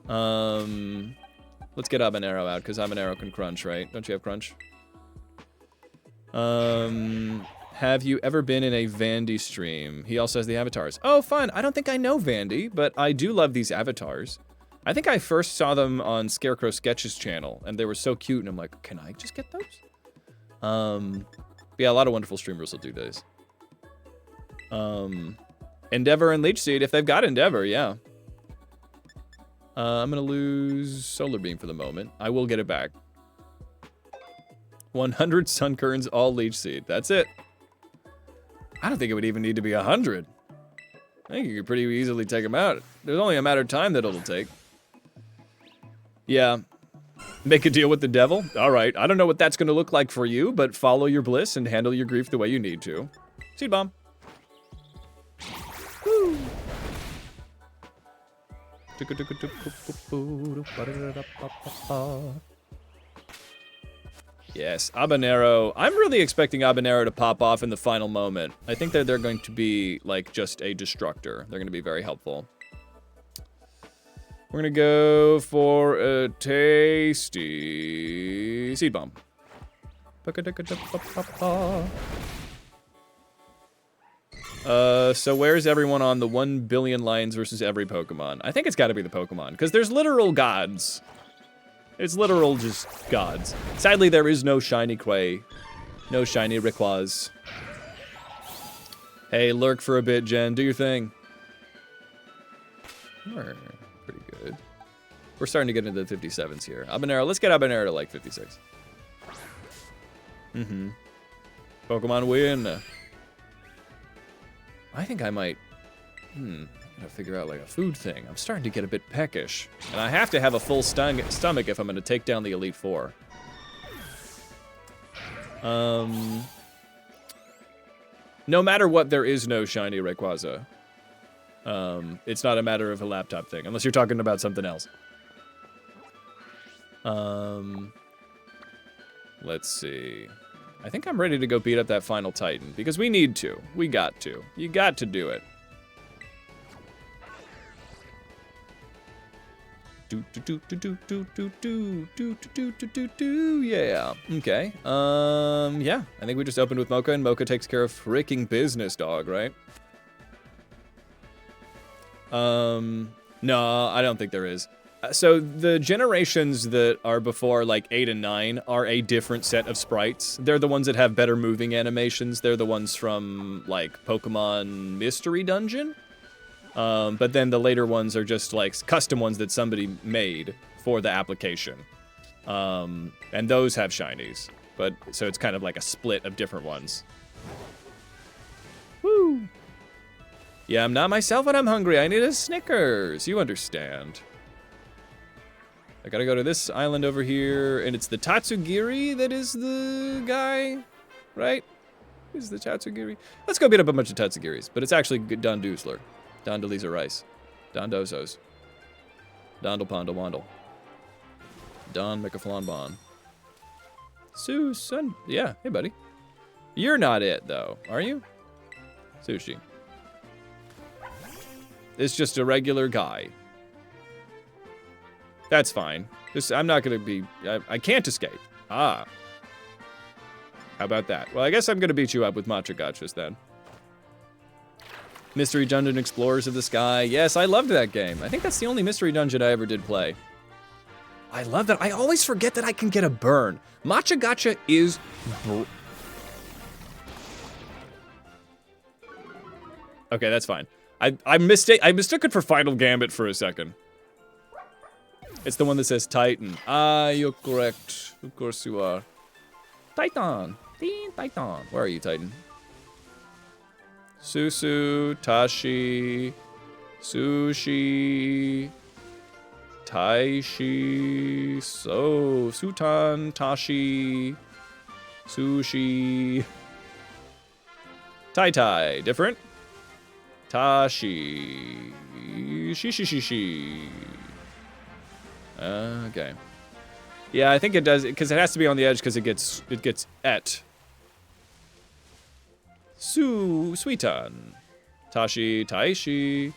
Let's get Habanero out, because Habanero can crunch, right? Don't you have crunch? Have you ever been in a Vandy stream? He also has the avatars. Oh, fun. I don't think I know Vandy, but I do love these avatars. I think I first saw them on Scarecrow Sketches channel, and they were so cute, and I'm like, can I just get those? Yeah, a lot of wonderful streamers will do those. Endeavor and Leech Seed, if they've got Endeavor, yeah. I'm gonna lose Solar Beam for the moment. I will get it back. 100 Sunkerns, all Leech Seed. That's it. I don't think it would even need to be 100. I think you could pretty easily take them out. There's only a matter of time that it'll take. Yeah. Make a deal with the devil? Alright, I don't know what that's gonna look like for you, but follow your bliss and handle your grief the way you need to. Seed Bomb. Woo. Yes, Habanero. I'm really expecting Habanero to pop off in the final moment. I think that they're going to be, like, just a destructor. They're going to be very helpful. We're going to go for a tasty Seed Bomb. So where's everyone on the 1 billion lines versus every Pokemon? I think it's got to be the Pokemon, because there's literal gods. It's literal just gods. Sadly, there is no shiny Quay. No shiny Rayquaza. Hey, lurk for a bit, Jen. Do your thing. We're pretty good. We're starting to get into the 57s here. Habanero, let's get Habanero to like 56. Pokemon win. I think I might, gotta figure out like a food thing. I'm starting to get a bit peckish. And I have to have a full stomach if I'm gonna take down the Elite Four. No matter what, there is no shiny Rayquaza. It's not a matter of a laptop thing, unless you're talking about something else. Let's see. I think I'm ready to go beat up that final Titan, because we need to. We got to. You got to do it. Yeah. Okay. Yeah. I think we just opened with Mocha, and Mocha takes care of freaking business, dog, right? No, I don't think there is. So the generations that are before like 8 and 9 are a different set of sprites. They're the ones that have better moving animations. They're the ones from like Pokemon Mystery Dungeon. But then the later ones are just like custom ones that somebody made for the application. And those have shinies. But so it's kind of like a split of different ones. Woo! Yeah, I'm not myself when I'm hungry. I need a Snickers. You understand. I gotta go to this island over here, and it's the Tatsugiri that is the guy, right? Who's the Tatsugiri? Let's go beat up a bunch of Tatsugiris, but it's actually Don Doozler. Don Delisa Rice. Don Dozos. Dondle Pondle Wandle. Don Micaflon Susan. Yeah, hey buddy. You're not it, though, are you? Sushi. It's just a regular guy. That's fine. I'm not gonna be... I can't escape. Ah. How about that? Well, I guess I'm gonna beat you up with Matcha Gachas then. Mystery Dungeon Explorers of the Sky. Yes, I loved that game. I think that's the only Mystery Dungeon I ever did play. I love that. I always forget that I can get a burn. Matcha Gacha is... Okay, that's fine. I mistook it for Final Gambit for a second. It's the one that says Titan. Ah, you're correct. Of course you are. Titan. Titan. Where are you, Titan? Susu, Tashi, Sushi, Taishi, Sutan, Tashi, Sushi, Tai. Different? Tashi, Shi. Okay. Yeah, I think it does, because it has to be on the edge, because it gets et. Suitan. Tashi, Taishi,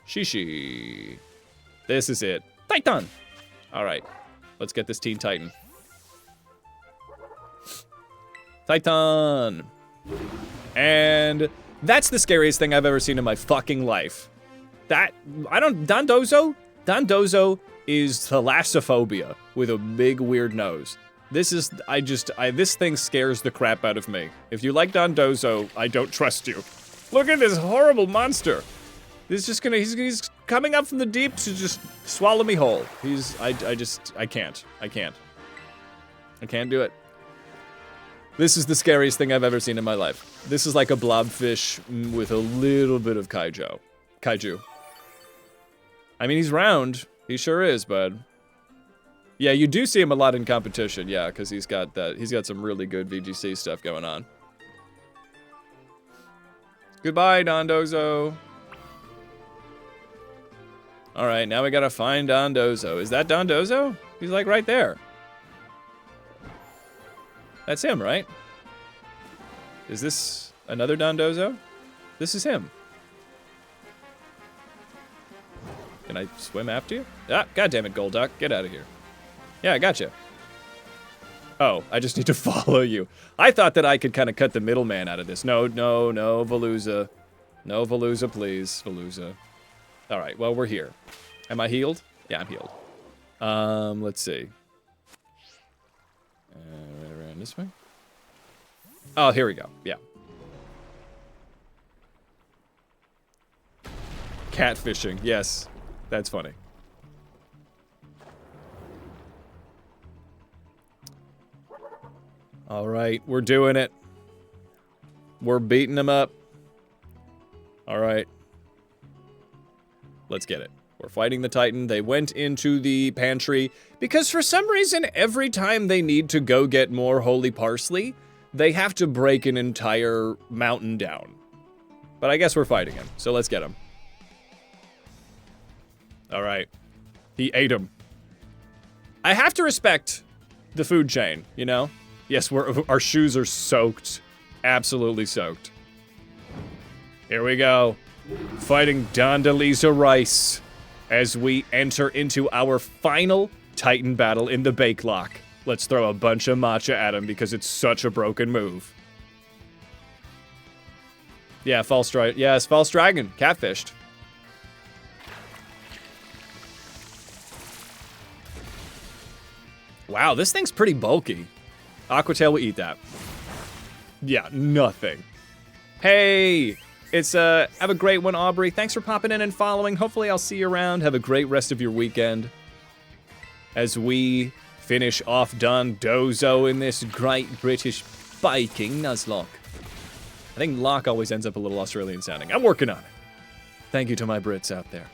Shishi. This is it. Titan! Alright. Let's get this Teen Titan. Titan! And that's the scariest thing I've ever seen in my fucking life. Dondozo? Dondozo is thalassophobia with a big weird nose. This is, this thing scares the crap out of me. If you like Dondozo, I don't trust you. Look at this horrible monster. He's coming up from the deep to just swallow me whole. I can't do it. This is the scariest thing I've ever seen in my life. This is like a blobfish with a little bit of kaiju. I mean, he's round. He sure is, bud. Yeah, you do see him a lot in competition, yeah, because he's got some really good VGC stuff going on. Goodbye, Dondozo. Alright, now we gotta find Dondozo. Is that Dondozo? He's like right there. That's him, right? Is this another Dondozo? This is him. Can I swim after you? Ah, goddammit, Golduck, get out of here. Yeah, I gotcha. Oh, I just need to follow you. I thought that I could kind of cut the middleman out of this. No, Veluza. No, Veluza, please, Veluza. All right, well, we're here. Am I healed? Yeah, I'm healed. Let's see. Right around this way. Oh, here we go. Yeah. Catfishing. Yes, that's funny. All right, we're doing it. We're beating them up. All right. Let's get it. We're fighting the Titan. They went into the pantry because for some reason, every time they need to go get more holy parsley, they have to break an entire mountain down. But I guess we're fighting him, so let's get him. All right. He ate him. I have to respect the food chain, you know? Yes, our shoes are soaked. Absolutely soaked. Here we go. Fighting Dondelisa Rice as we enter into our final Titan battle in the Bake Lock. Let's throw a bunch of matcha at him because it's such a broken move. Yeah, false dragon. Yes, false dragon. Catfished. Wow, this thing's pretty bulky. Aquatail will eat that. Yeah, nothing. Hey, it's have a great one, Aubrey. Thanks for popping in and following. Hopefully I'll see you around. Have a great rest of your weekend. As we finish off Dondozo in this great British biking Nuzlocke. I think Lock always ends up a little Australian sounding. I'm working on it. Thank you to my Brits out there.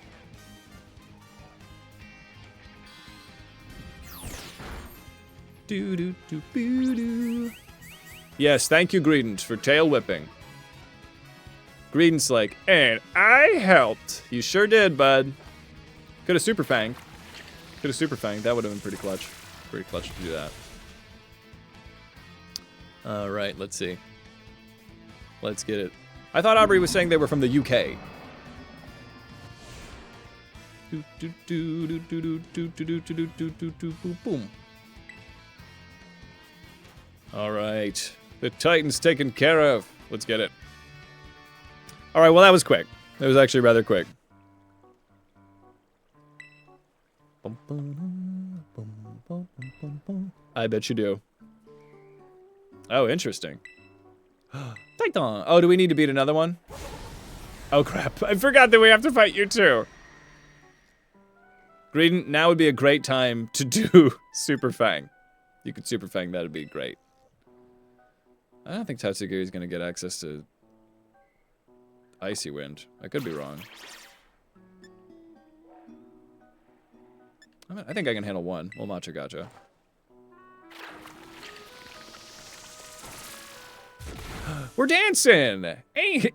Do-do-do-boo-doo. Yes, thank you, Greedent, for tail whipping. Greedent's like, and I helped. You sure did, bud. Could have Super Fang. Could have Super Fang. That would have been pretty clutch. Pretty clutch to do that. Alright, let's see. Let's get it. I thought Aubrey was saying they were from the UK. Boom. All right. The Titan's taken care of. Let's get it. All right, well, that was quick. That was actually rather quick. I bet you do. Oh, interesting. Titan. Oh, do we need to beat another one? Oh, crap. I forgot that we have to fight you, too. Greedent, now would be a great time to do Super Fang. You could Super Fang, that'd be great. I don't think Tatsugiri's gonna get access to Icy Wind. I could be wrong. I think I can handle one. Well, Macho Gacha. We're dancing!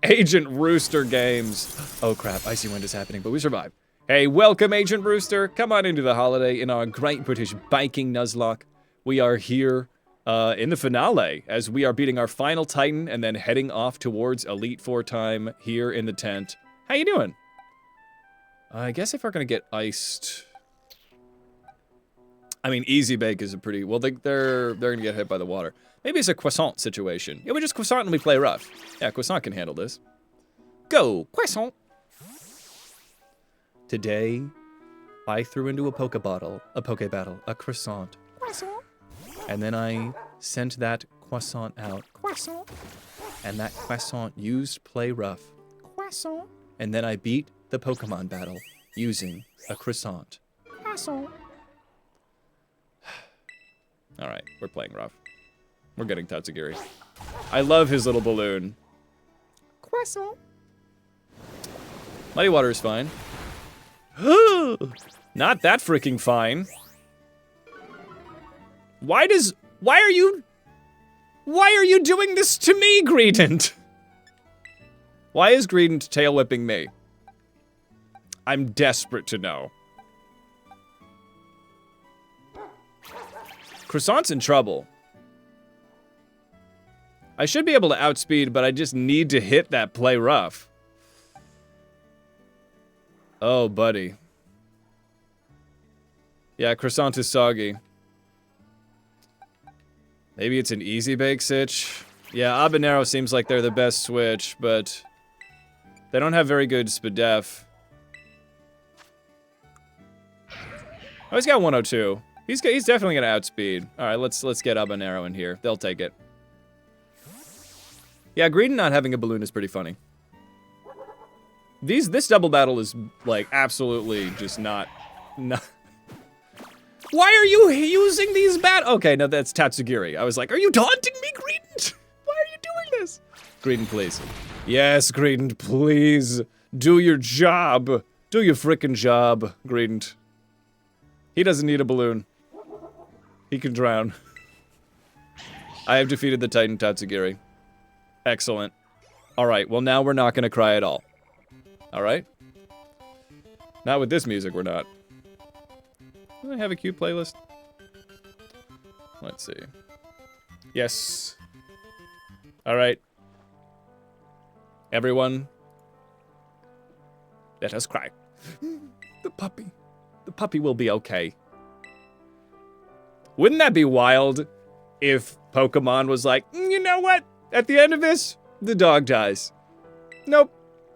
Agent Rooster games. Oh crap, Icy Wind is happening, but we survive. Hey, welcome Agent Rooster. Come on into the holiday in our Great British Biking Nuzlocke. We are here in the finale as we are beating our final Titan and then heading off towards Elite Four time here in the tent. How you doing? I guess if we're gonna get iced... I mean, Easy Bake is a pretty... Well, they're gonna get hit by the water. Maybe it's a Croissant situation. Yeah, we just Croissant and we play rough. Yeah, Croissant can handle this. Go, Croissant! Today, I threw into a Poke Battle, a Croissant. Croissant. And then I sent that Croissant out. Croissant. And that Croissant used Play Rough. Croissant. And then I beat the Pokemon battle using a Croissant. Croissant. Alright, we're playing rough. We're getting Tatsugiri. I love his little balloon. Croissant. Muddy Water is fine. Not that freaking fine. Why are you doing this to me, Greedent? Why is Greedent tail whipping me? I'm desperate to know. Croissant's in trouble. I should be able to outspeed, but I just need to hit that Play Rough. Oh, buddy. Yeah, Croissant is soggy. Maybe it's an Easy Bake sitch. Yeah, Habanero seems like they're the best switch, but they don't have very good Spadef. Oh, he's got 102. He's definitely gonna outspeed. All right, let's get Habanero in here. They'll take it. Yeah, Greedent not having a balloon is pretty funny. This double battle is like absolutely just not. Why are you using these Okay, no, that's Tatsugiri. I was like, are you taunting me, Greedent? Why are you doing this? Greedent, please. Yes, Greedent, please. Do your job. Do your frickin' job, Greedent. He doesn't need a balloon. He can drown. I have defeated the Titan Tatsugiri. Excellent. Alright, well now we're not gonna cry at all. Alright? Not with this music, we're not. Do I have a cute playlist? Let's see. Yes. Alright. Everyone. Let us cry. The puppy. The puppy will be okay. Wouldn't that be wild if Pokemon was like, you know what? At the end of this, the dog dies. Nope.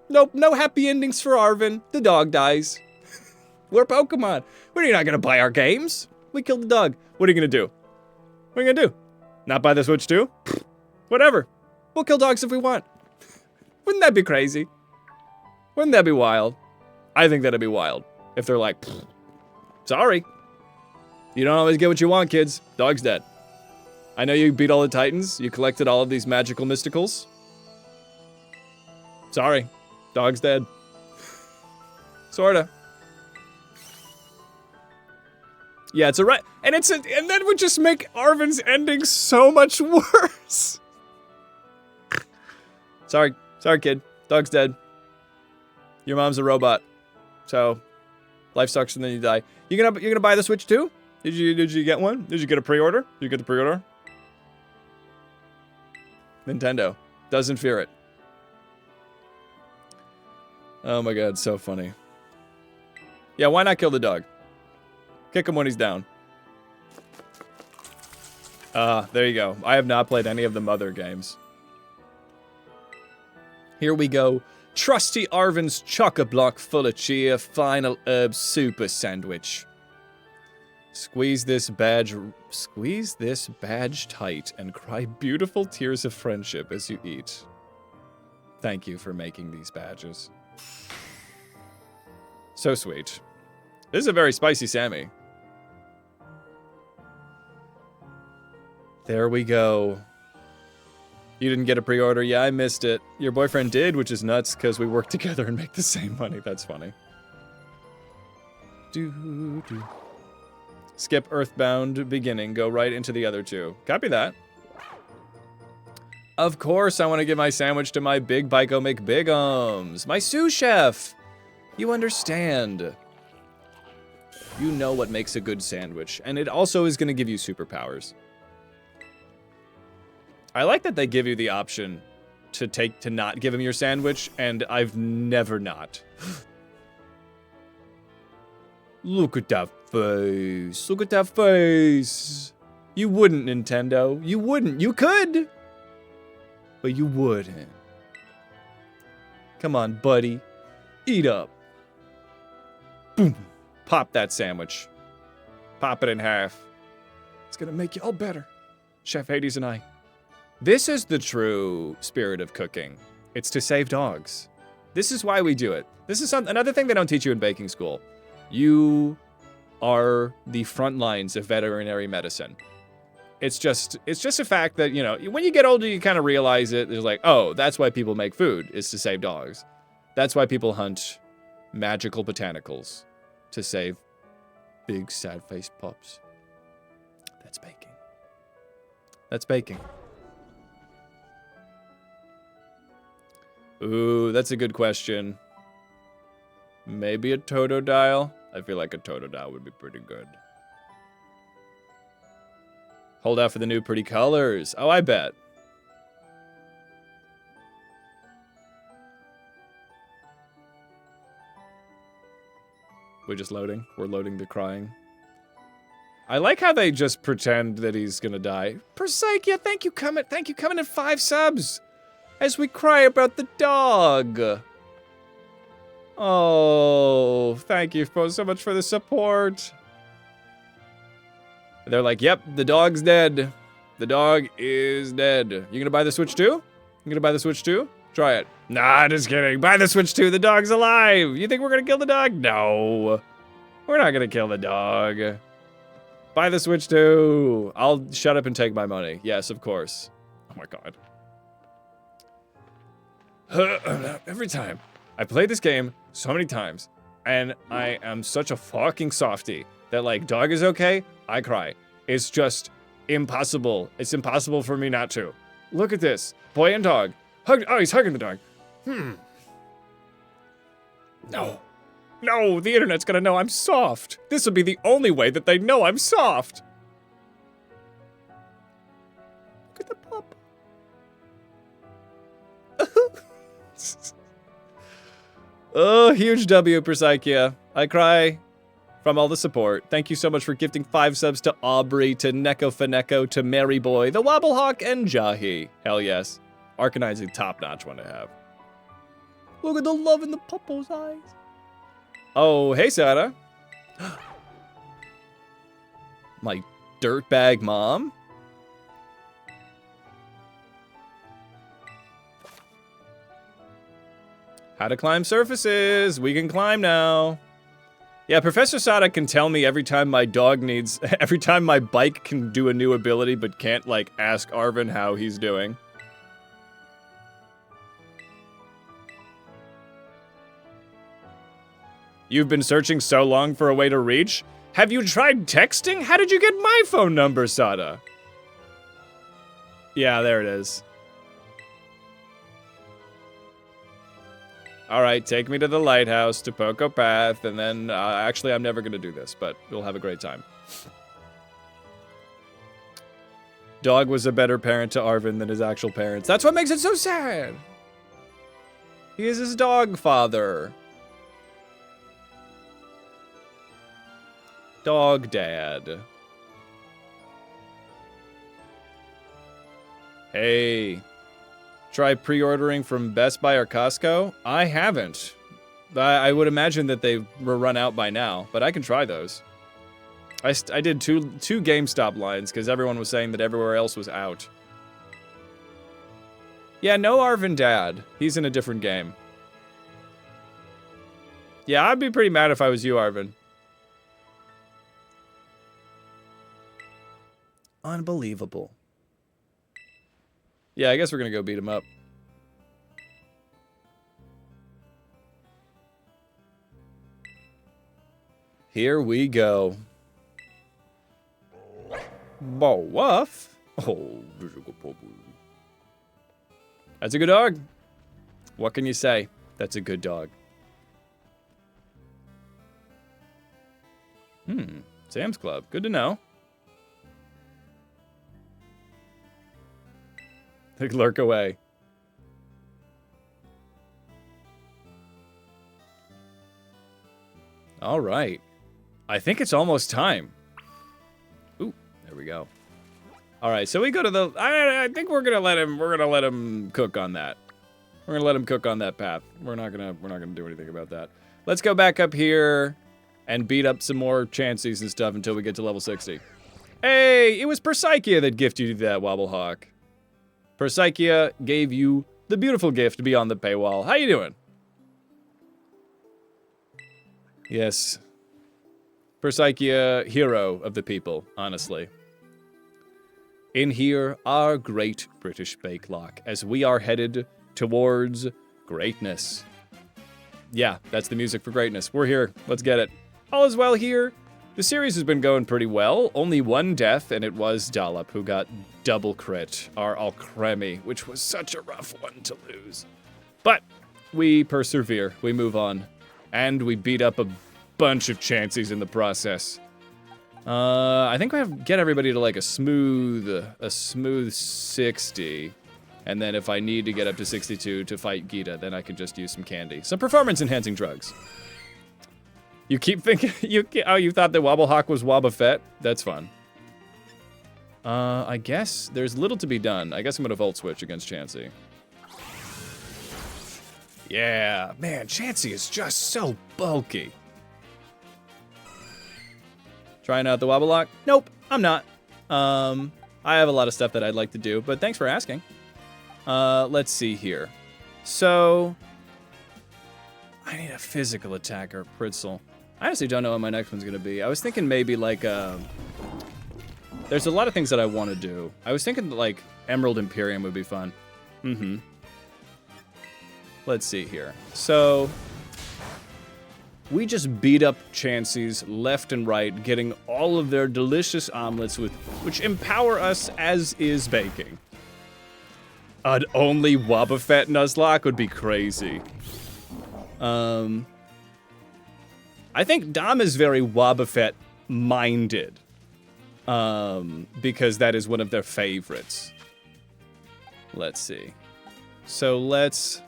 Nope, no happy endings for Arvin. The dog dies. We're Pokemon. We're not gonna buy our games. We killed the dog. What are you gonna do? What are you gonna do? Not buy the Switch too? Whatever. We'll kill dogs if we want. Wouldn't that be crazy? Wouldn't that be wild? I think that'd be wild. If they're like, sorry. You don't always get what you want, kids. Dog's dead. I know you beat all the Titans. You collected all of these magical mysticals. Sorry. Dog's dead. Sorta. Yeah, it's a right, and that would just make Arvin's ending so much worse. Sorry, kid. Dog's dead. Your mom's a robot, so life sucks and then you die. You're gonna buy the Switch too? Did you get one? Did you get a pre-order? Did you get the pre-order? Nintendo doesn't fear it. Oh my god, so funny. Yeah, why not kill the dog? Kick him when he's down. There you go. I have not played any of the Mother games. Here we go. Trusty Arvin's chock-a-block full of cheer final herb super sandwich. Squeeze this badge tight and cry beautiful tears of friendship as you eat. Thank you for making these badges. So sweet. This is a very spicy Sammy. There we go. You didn't get a pre-order? Yeah, I missed it. Your boyfriend did, which is nuts because we work together and make the same money. That's funny. Skip Earthbound beginning. Go right into the other two. Copy that. Of course, I want to give my sandwich to my big Biko McBigums. My sous chef. You understand. You know what makes a good sandwich. And it also is going to give you superpowers. I like that they give you the option to not give him your sandwich, and I've never not. Look at that face. Look at that face. You wouldn't, Nintendo. You wouldn't. You could. But you wouldn't. Come on, buddy. Eat up. Boom. Pop that sandwich. Pop it in half. It's gonna make you all better. Chef Hades and I. This is the true spirit of cooking. It's to save dogs. This is why we do it. This is another thing they don't teach you in baking school. You are the front lines of veterinary medicine. It's just a fact that, you know, when you get older, you kind of realize it. There's like, oh, that's why people make food, is to save dogs. That's why people hunt magical botanicals, to save big, sad-faced pups. That's baking. That's baking. Ooh, that's a good question. Maybe a Totodile? I feel like a Totodile would be pretty good. Hold out for the new pretty colors. Oh, I bet. We're just loading. We're loading the crying. I like how they just pretend that he's gonna die. Persaikia, thank you coming in 5 subs. As we cry about the dog. Oh, thank you so much for the support. They're like, yep, the dog's dead. The dog is dead. You gonna buy the Switch too? You gonna buy the Switch too? Try it. Nah, just kidding. Buy the Switch too. The dog's alive. You think we're gonna kill the dog? No. We're not gonna kill the dog. Buy the Switch too. I'll shut up and take my money. Yes, of course. Oh my god. Every time. I played this game so many times, and I am such a fucking softie that, like, dog is okay, I cry. It's just impossible. It's impossible for me not to. Look at this. Boy and dog. Oh, he's hugging the dog. No. No, the internet's gonna know I'm soft. This will be the only way that they know I'm soft. Look at the pup. Oh, huge W, Persaikia. I cry from all the support. Thank you so much for gifting 5 subs to Aubrey, to Neko Faneko, to Mary Boy, the Wobblehawk, and Jahi. Hell yes. Arcanine's a top-notch one to have. Look at the love in the puppo's eyes. Oh, hey, Sarah. My dirtbag mom? How to climb surfaces. We can climb now. Yeah, Professor Sada can tell me every time my bike can do a new ability but can't, like, ask Arvin how he's doing. You've been searching so long for a way to reach? Have you tried texting? How did you get my phone number, Sada? Yeah, there it is. All right, take me to the lighthouse, to Poco Path, and then, actually, I'm never going to do this, but we'll have a great time. Dog was a better parent to Arvin than his actual parents. That's what makes it so sad. He is his dog father. Dog Dad. Hey. Try pre-ordering from Best Buy or Costco? I haven't. I would imagine that they were run out by now, but I can try those. I did two GameStop lines because everyone was saying that everywhere else was out. Yeah, no Arvin Dad. He's in a different game. Yeah, I'd be pretty mad if I was you, Arvin. Unbelievable. Yeah, I guess we're gonna go beat him up. Here we go. Bow Wuff. Oh, that's a good dog. What can you say? That's a good dog. Sam's Club. Good to know. They lurk away. All right. I think it's almost time. Ooh, there we go. All right, so we go to the. I think we're gonna let him. We're gonna let him cook on that. We're gonna let him cook on that path. We're not gonna do anything about that. Let's go back up here and beat up some more Chanseys and stuff until we get to level 60. Hey, it was Persaikia that gifted you that Wobblehawk. Persaikia gave you the beautiful gift beyond the paywall. How you doing? Yes. Persaikia, hero of the people, honestly. In here, our great British Bakelock, as we are headed towards greatness. Yeah, that's the music for greatness. We're here. Let's get it. All is well here. The series has been going pretty well. Only one death, and it was Dollop, who got double crit, our Alcremie, which was such a rough one to lose. But we persevere. We move on. And we beat up a bunch of Chanseys in the process. I think we have to get everybody to like a smooth 60. And then if I need to get up to 62 to fight Gita, then I can just use some candy. Some performance-enhancing drugs. You keep thinking, you thought that Wobblehawk was Wobbuffet? That's fun. I guess there's little to be done. I guess I'm gonna Volt Switch against Chansey. Yeah, man, Chansey is just so bulky. Trying out the Wobblelock? Nope, I'm not. I have a lot of stuff that I'd like to do, but thanks for asking. Let's see here. So, I need a physical attacker, Pritzel. I honestly don't know what my next one's gonna be. I was thinking maybe like, there's a lot of things that I want to do. I was thinking like Emerald Imperium would be fun. Let's see here. So, we just beat up Chanseys left and right, getting all of their delicious omelets which empower us as is baking. An only Wobbuffet Nuzlocke would be crazy. I think Dom is very Wobbuffet-minded. Because that is one of their favorites. Let's see. So let's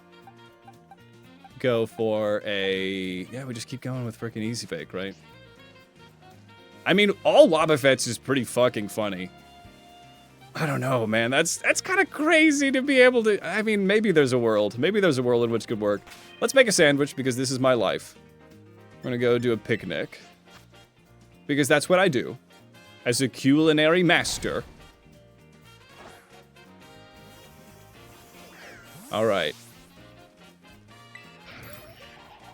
go for a... Yeah, we just keep going with frickin' Easy Bake, right? I mean, all Wobbuffets is pretty fucking funny. I don't know, man. That's kind of crazy to be able to... I mean, maybe there's a world. Maybe there's a world in which it could work. Let's make a sandwich because this is my life. We're gonna go do a picnic. Because that's what I do. As a culinary master. All right.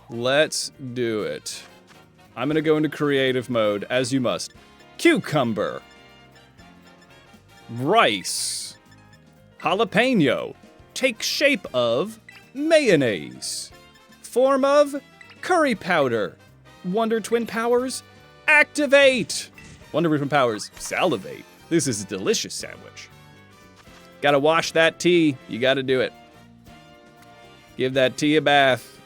Let's do it. I'm gonna go into creative mode, as you must. Cucumber. Rice. Jalapeno. Take shape of mayonnaise. Form of curry powder. Wonder Twin powers. Activate. Wonder Twin powers. Salivate. This is a delicious sandwich. Gotta wash that tea. You gotta do it. Give that tea a bath.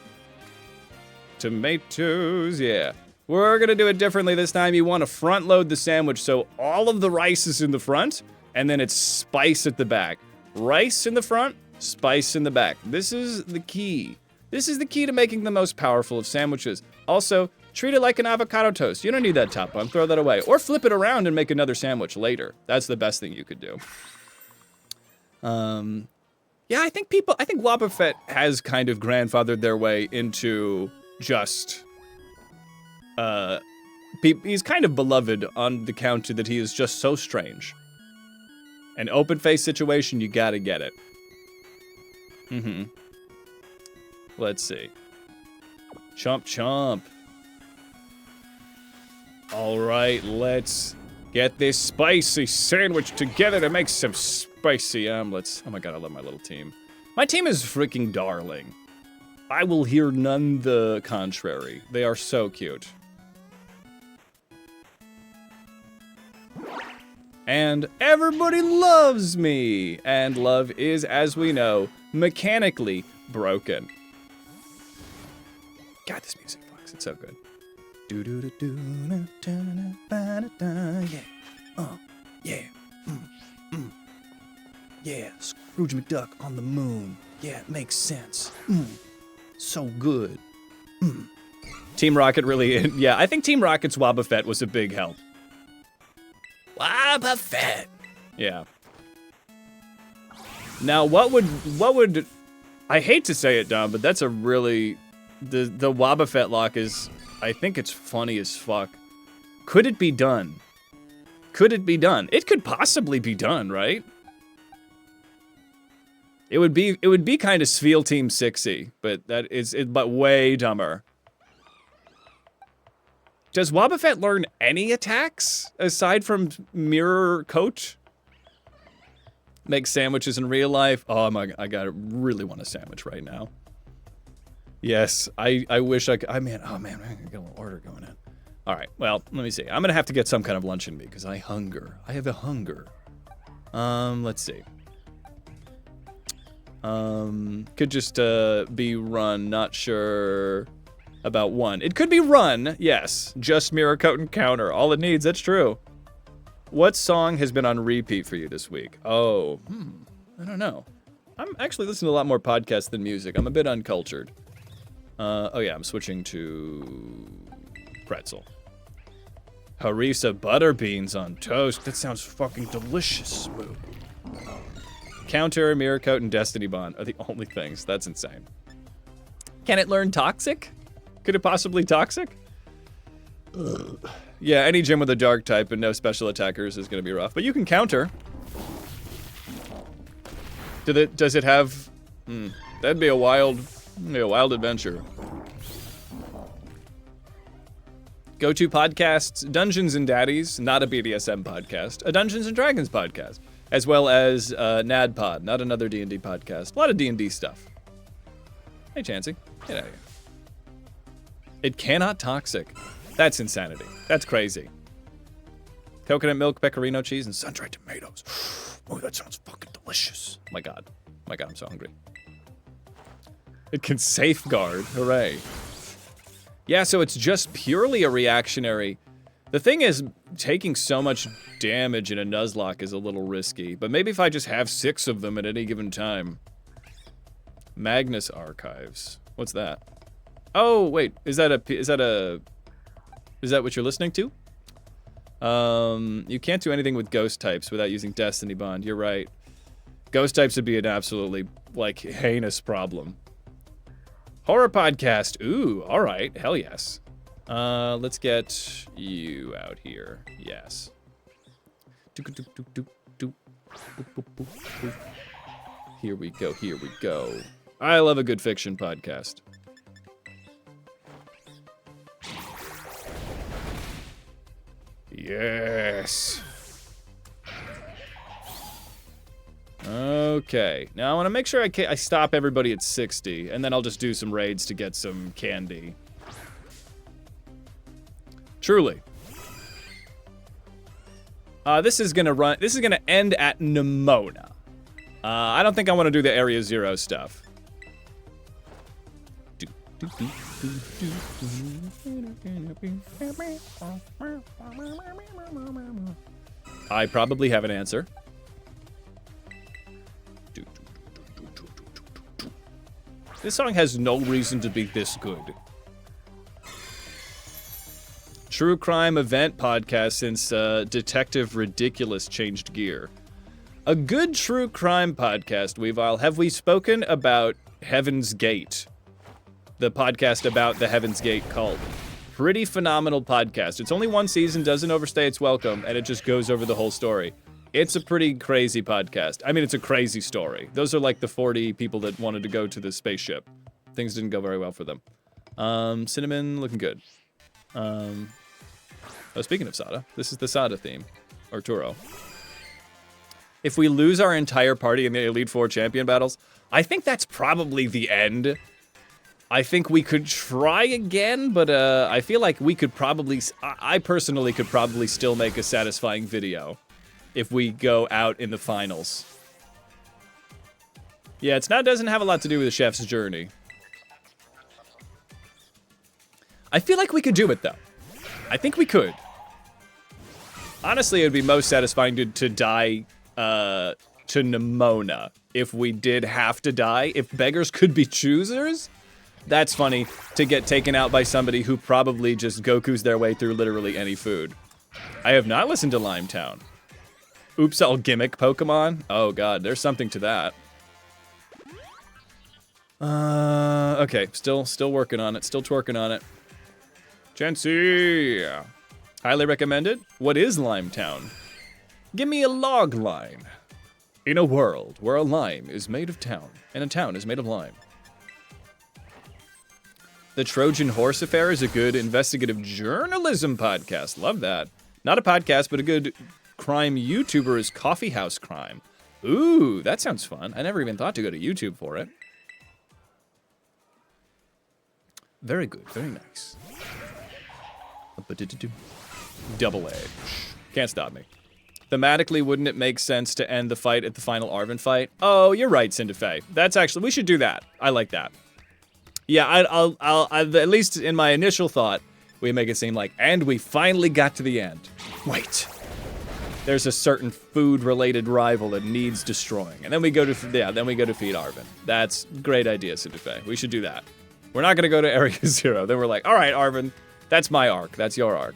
Tomatoes, yeah. We're gonna do it differently this time. You wanna front load the sandwich so all of the rice is in the front, and then it's spice at the back. Rice in the front, spice in the back. This is the key. This is the key to making the most powerful of sandwiches. Also, Treat it like an avocado toast. You don't need that top bun. Throw that away. Or flip it around and make another sandwich later. That's the best thing you could do. Yeah, I think Wobbuffet has kind of grandfathered their way into just, he's kind of beloved on the count that he is just so strange. An open face situation, you gotta get it. Let's see. Chomp chomp. All right, let's get this spicy sandwich together to make some spicy omelets. Oh my god, I love my little team. My team is freaking darling. I will hear none the contrary. They are so cute. And everybody loves me. And love is, as we know, mechanically broken. God, this music box, it's so good. Yeah. Yeah, Scrooge McDuck on the moon. Yeah, it makes sense. So good. Team Rocket really, yeah, I think Team Rocket's Wobbuffet was a big help. Wobbuffet. Yeah. Now, what would, I hate to say it, Dom, but that's a really, the Wobbuffet lock is, I think it's funny as fuck. Could it be done? Could it be done? It could possibly be done, right? It would be kind of Sveal Team 6-y, but but way dumber. Does Wobbuffet learn any attacks aside from Mirror Coat? Make sandwiches in real life? Oh my, I really want a sandwich right now. Yes, I wish I could. Oh man, I got a little order going in. All right, well, let me see. I'm gonna have to get some kind of lunch in me because I hunger. I have a hunger. Let's see. Could just be run. Not sure about one. It could be run. Yes, just Mirror Coat and counter. All it needs. That's true. What song has been on repeat for you this week? Oh, I don't know. I'm actually listening to a lot more podcasts than music. I'm a bit uncultured. Oh yeah, I'm switching to pretzel. Harissa butter beans on toast. That sounds fucking delicious, Smooth. Counter, Mirror Coat, and Destiny Bond are the only things. That's insane. Can it learn Toxic? Could it possibly Toxic? Ugh. Yeah, any gym with a dark type and no special attackers is gonna be rough. But you can counter. Does it have? That'd be a wild adventure. Go-to podcasts: Dungeons and Daddies, not a BDSM podcast, a Dungeons and Dragons podcast, as well as NADPod, not another D&D podcast. A lot of D&D stuff. Hey, Chansey, get out of here. It cannot Toxic. That's insanity. That's crazy. Coconut milk, pecorino cheese, and sun-dried tomatoes. Oh, that sounds fucking delicious. My God, I'm so hungry. It can safeguard. Hooray. Yeah, so it's just purely a reactionary. The thing is, taking so much damage in a Nuzlocke is a little risky, but maybe if I just have 6 of them at any given time. Magnus Archives. What's that? Oh, wait, is that what you're listening to? You can't do anything with ghost types without using Destiny Bond. You're right. Ghost types would be an absolutely, like, heinous problem. Horror podcast. Ooh, all right. Hell yes. Let's get you out here. Yes. Here we go. Here we go. I love a good fiction podcast. Yes. Okay. Now I want to make sure I stop everybody at 60, and then I'll just do some raids to get some candy. Truly. This is gonna end at Nimona. I don't think I want to do the Area Zero stuff. I probably have an answer. This song has no reason to be this good. True crime event podcast since Detective Ridiculous changed gear. A good true crime podcast, Weavile. Have we spoken about Heaven's Gate? The podcast about the Heaven's Gate cult. Pretty phenomenal podcast. It's only one season, doesn't overstay its welcome, and it just goes over the whole story. It's a pretty crazy podcast. I mean, it's a crazy story. Those are like the 40 people that wanted to go to the spaceship. Things didn't go very well for them. Cinnamon, looking good. Speaking of Sada, this is the Sada theme. Arturo. If we lose our entire party in the Elite Four champion battles, I think that's probably the end. I think we could try again, but I feel like we could probably... I personally could probably still make a satisfying video if we go out in the finals. Yeah, doesn't have a lot to do with the chef's journey. I feel like we could do it, though. I think we could. Honestly, it would be most satisfying to die to Nimona if we did have to die. If beggars could be choosers, that's funny to get taken out by somebody who probably just Goku's their way through literally any food. I have not listened to Limetown. Oops, all gimmick Pokemon? Oh god, there's something to that. Okay, still working on it, still twerking on it. Chansey! Highly recommended. What is Limetown? Give me a log line. In a world where a lime is made of town, and a town is made of lime. The Trojan Horse Affair is a good investigative journalism podcast. Love that. Not a podcast, but a good crime YouTuber is Coffee House Crime. Ooh, that sounds fun. I never even thought to go to YouTube for it. Very good, very nice. Double Edge. Can't stop me. Thematically, wouldn't it make sense to end the fight at the final Arven fight? Oh, you're right, Cindefe. That's actually, we should do that. I like that. Yeah, I'll at least in my initial thought, we make it seem like, and we finally got to the end. Wait. There's a certain food-related rival that needs destroying. And then we go to, then we go defeat Arven. That's a great idea, Cindefe. We should do that. We're not gonna go to Area 0. Then we're like, all right, Arven, that's my arc. That's your arc.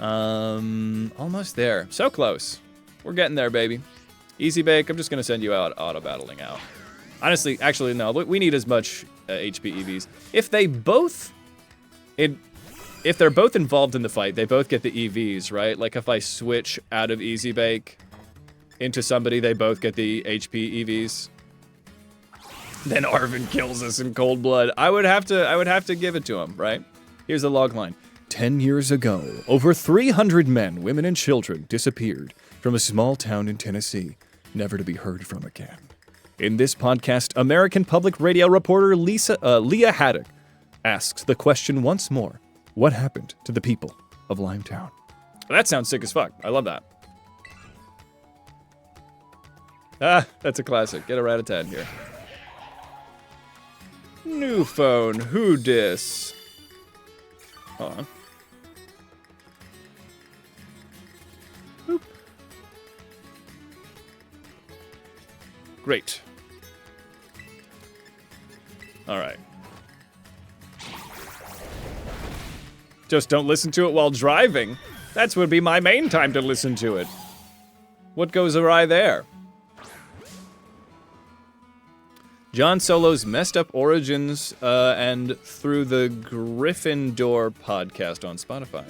Almost there. So close. We're getting there, baby. Easy bake. I'm just gonna send you out auto-battling out. Honestly, actually, no. We need as much HP EVs. If they're both involved in the fight, they both get the EVs, right? Like if I switch out of Easy Bake into somebody, they both get the HP EVs. Then Arven kills us in cold blood. I would have to give it to him, right? Here's the log line. 10 years ago, over 300 men, women, and children disappeared from a small town in Tennessee, never to be heard from again. In this podcast, American Public Radio reporter Leah Haddock asks the question once more, what happened to the people of Limetown? That sounds sick as fuck. I love that. Ah, that's a classic. Get a rat of 10 here. New phone, who dis? Hold on. Boop. Great. All right. Just don't listen to it while driving. That would be my main time to listen to it. What goes awry there? John Solo's Messed Up Origins and Through the Gryffindor podcast on Spotify.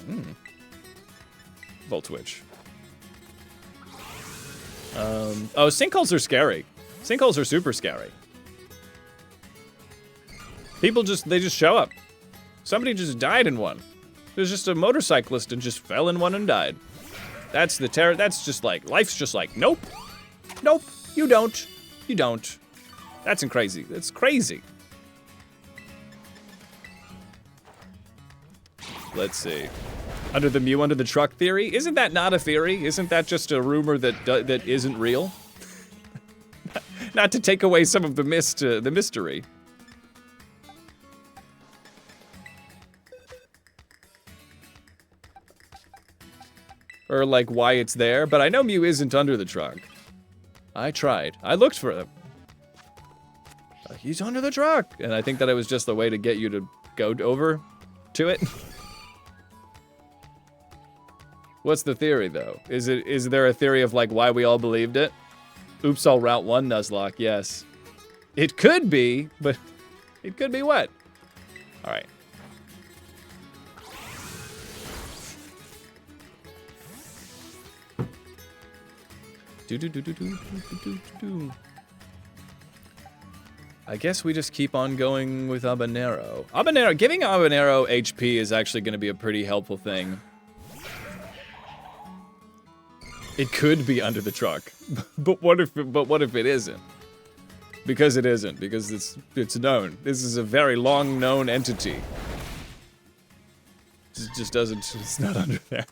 Voltwitch. Oh, sinkholes are scary. Sinkholes are super scary. People they just show up. Somebody just died in one. There's just a motorcyclist and just fell in one and died. That's the terror. That's just like, life's just like, nope. Nope, you don't. You don't. That's crazy. That's crazy. Let's see. Under the Mew under the truck theory? Isn't that not a theory? Isn't that just a rumor that isn't real? Not to take away some of the mystery. Or like why it's there, but I know Mew isn't under the truck. I tried. I looked for him. He's under the truck! And I think that it was just the way to get you to go over to it. What's the theory, though? Is there a theory of, like, why we all believed it? Oops, all Route 1 Nuzlocke, yes. It could be, but it could be what? All right. I guess we just keep on going with Habanero. Giving Habanero HP is actually going to be a pretty helpful thing. It could be under the truck, but what if it isn't? Because it isn't. Because it's known. This is a very long known entity. It just doesn't. It's not under there.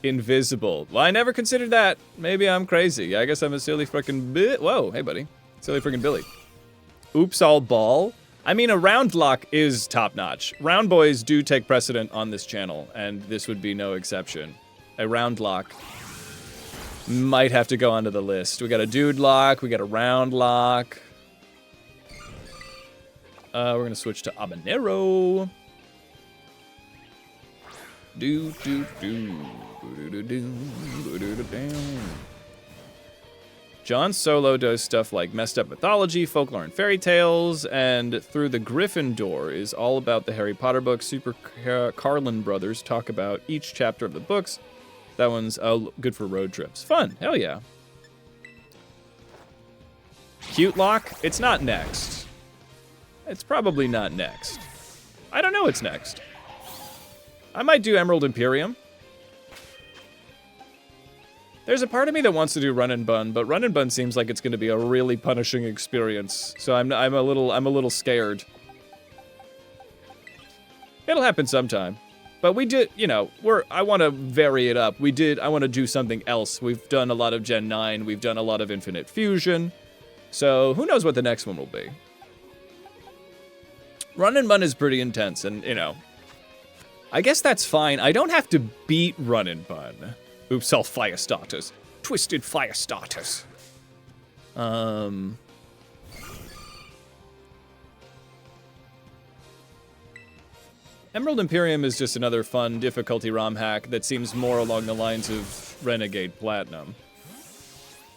Invisible. Well, I never considered that. Maybe I'm crazy. I guess I'm a silly frickin' whoa, hey buddy. Silly frickin' Billy. Oops, all ball. I mean, a round lock is top-notch. Round boys do take precedent on this channel, and this would be no exception. A round lock might have to go onto the list. We got a dude lock, we got a round lock. We're gonna switch to Habanero. John Solo does stuff like messed up mythology, folklore, and fairy tales, and Through the Griffin Door is all about the Harry Potter books. Super Carlin brothers talk about each chapter of the books. That one's good for road trips. Fun, hell yeah. Cute lock, it's not next. It's probably not next. I don't know what's next. I might do Emerald Imperium. There's a part of me that wants to do Run and Bun, but Run and Bun seems like it's going to be a really punishing experience. So I'm a little scared. It'll happen sometime. But we did, you know, I want to vary it up. I want to do something else. We've done a lot of Gen 9. We've done a lot of Infinite Fusion. So who knows what the next one will be. Run and Bun is pretty intense, and, you know, I guess that's fine. I don't have to beat Run and Bun. Oops, all fire starters. Twisted fire starters. Emerald Imperium is just another fun difficulty ROM hack that seems more along the lines of Renegade Platinum.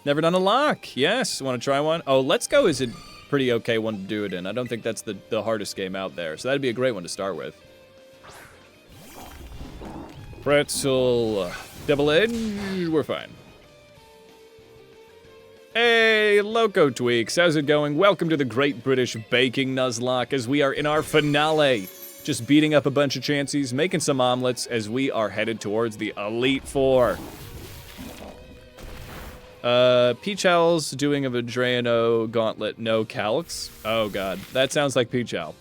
Never done a lock. Yes, want to try one? Oh, Let's Go is a pretty okay one to do it in. I don't think that's the hardest game out there, so that'd be a great one to start with. Pretzel. Double edge, we're fine. Hey, Loco Tweaks, how's it going? Welcome to the Great British Baking Nuzlocke as we are in our finale. Just beating up a bunch of chancies, making some omelets as we are headed towards the Elite Four. Peach Owl's doing a Vadrano Gauntlet, no calcs. Oh god, that sounds like Peach Owl.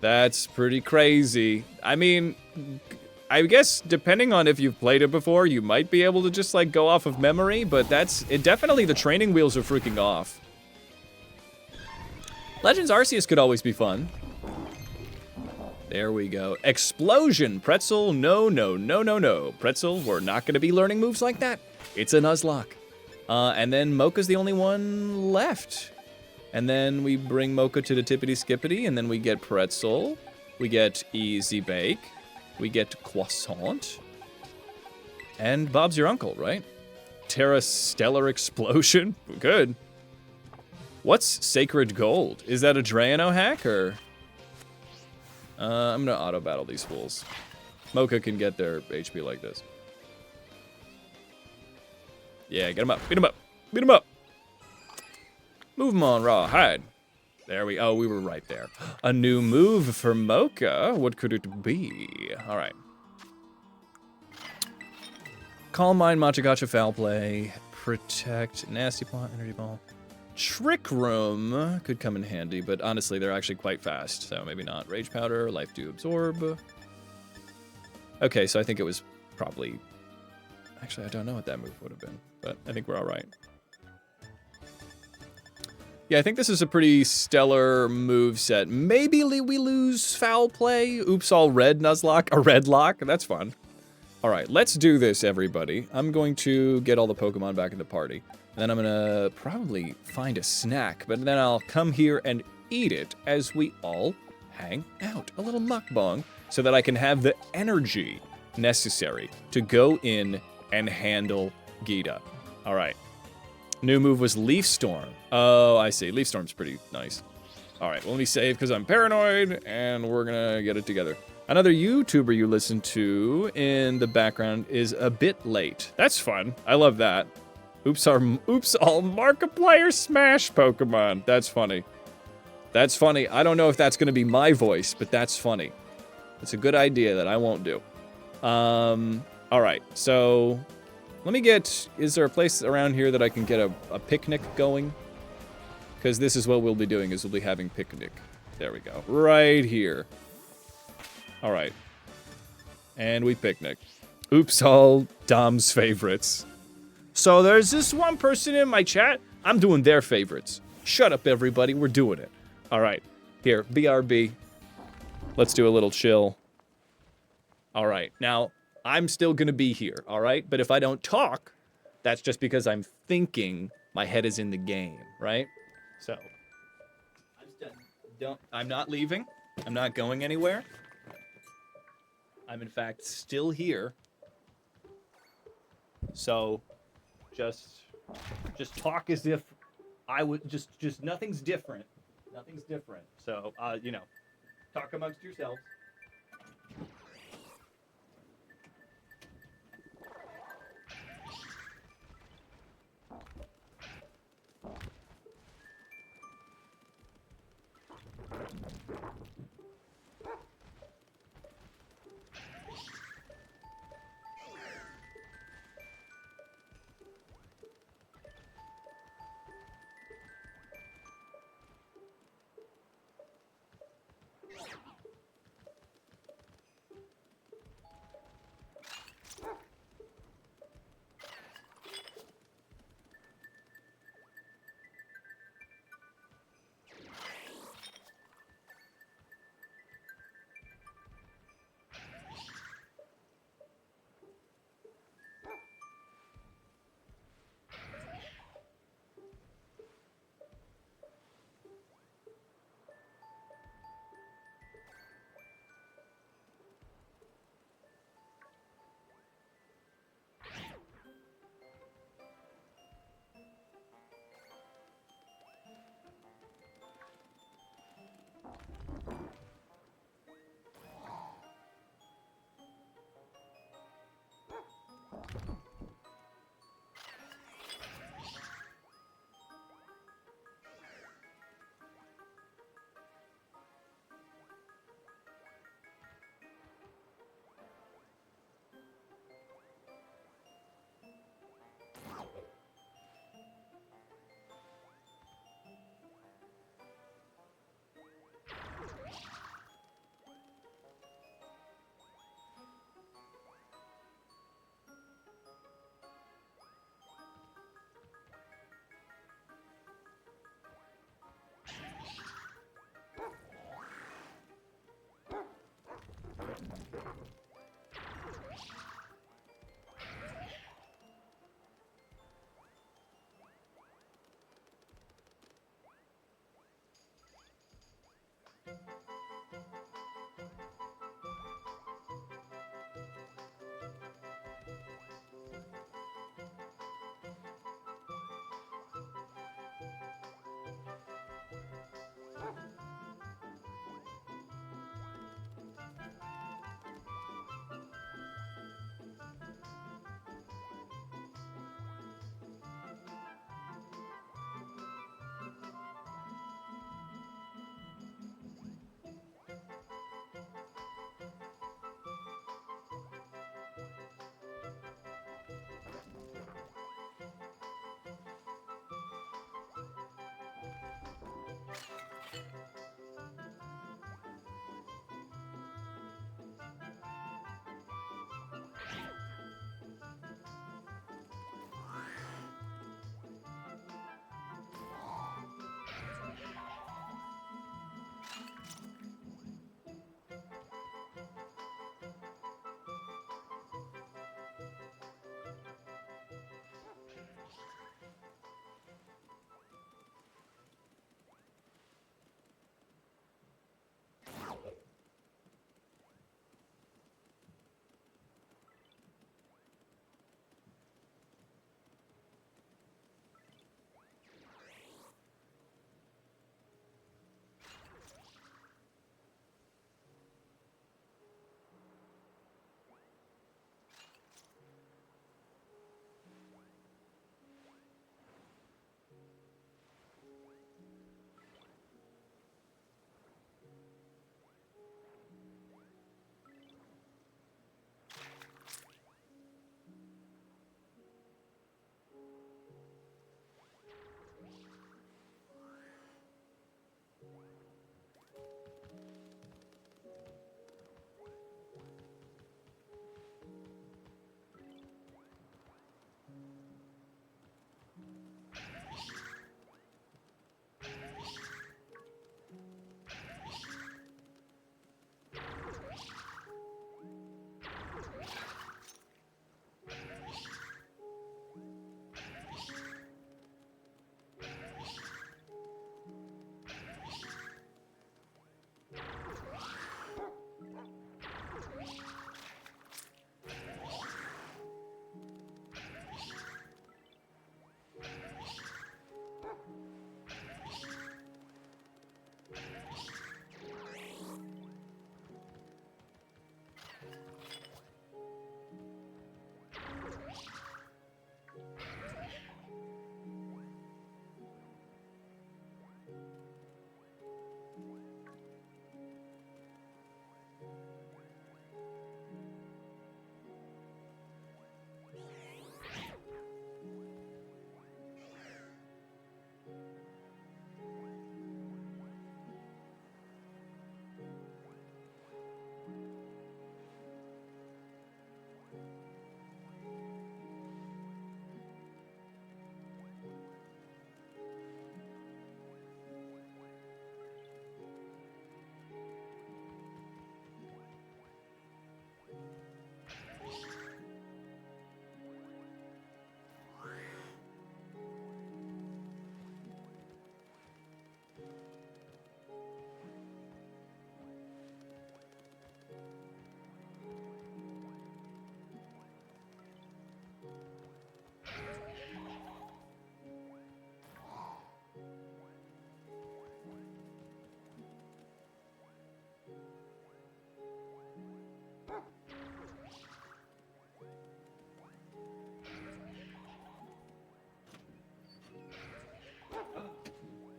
That's pretty crazy. I mean, I guess depending on if you've played it before, you might be able to just like go off of memory, but definitely the training wheels are freaking off. Legends Arceus could always be fun. There we go. Explosion, Pretzel, no. Pretzel, we're not gonna be learning moves like that. It's a Nuzlocke. And then Mocha's the only one left. And then we bring Mocha to the Tippity Skippity, and then we get Pretzel. We get Easy Bake. We get Croissant. And Bob's your uncle, right? Terra Stellar Explosion? Good. What's Sacred Gold? Is that a Drano hack, or? I'm gonna auto-battle these fools. Mocha can get their HP like this. Yeah, get him up, beat him up, beat him up! Move him on, Raw, hide. There we were right there. A new move for Mocha, what could it be? All right. Calm Mind, Machagacha, Foul Play, Protect, Nasty Plot, Energy Ball. Trick Room could come in handy, but honestly, they're actually quite fast, so maybe not. Rage Powder, Life Dew Absorb. Okay, so I think it was probably... Actually, I don't know what that move would have been, but I think we're all right. Yeah, I think this is a pretty stellar move set. Maybe we lose Foul Play. Oops, all red Nuzlocke, a red lock. That's fun. All right, let's do this, everybody. I'm going to get all the Pokemon back in the party. Then I'm gonna probably find a snack, but then I'll come here and eat it as we all hang out. A little mukbang so that I can have the energy necessary to go in and handle Gita. All right. New move was Leaf Storm. Oh, I see. Leaf Storm's pretty nice. All right, well, let me save because I'm paranoid, and we're going to get it together. Another YouTuber you listen to in the background is a bit late. That's fun. I love that. Oops, all Markiplier Smash Pokemon. That's funny. That's funny. I don't know if that's going to be my voice, but that's funny. It's a good idea that I won't do. All right, so let me get... Is there a place around here that I can get a picnic going? Because this is what we'll be doing, is we'll be having picnic. There we go. Right here. All right. And we picnic. Oops, all Dom's favorites. So there's this one person in my chat. I'm doing their favorites. Shut up, everybody. We're doing it. All right. Here, BRB. Let's do a little chill. All right. Now, I'm still going to be here, all right? But if I don't talk, that's just because I'm thinking my head is in the game, right? So, I'm not leaving. I'm not going anywhere. I'm in fact still here. So, just talk as if I would just nothing's different. Nothing's different. So, you know, talk amongst yourselves.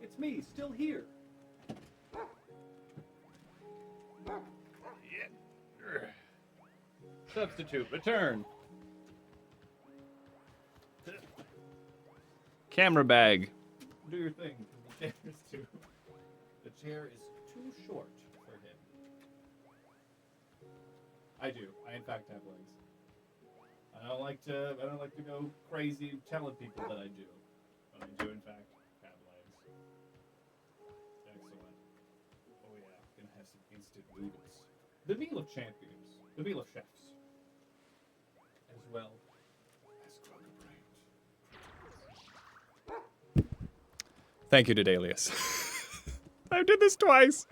It's me, still here. Yeah. Substitute, return. Camera bag. Do your thing. The chair is too short for him. I do. I in fact have legs. I don't like to go crazy telling people that I do. But I do in fact have legs. Excellent. Oh yeah, gonna have some instant noodles. The meal of champions. The meal of chefs. As well as crooked brains. Thank you to Dalius. I did this twice.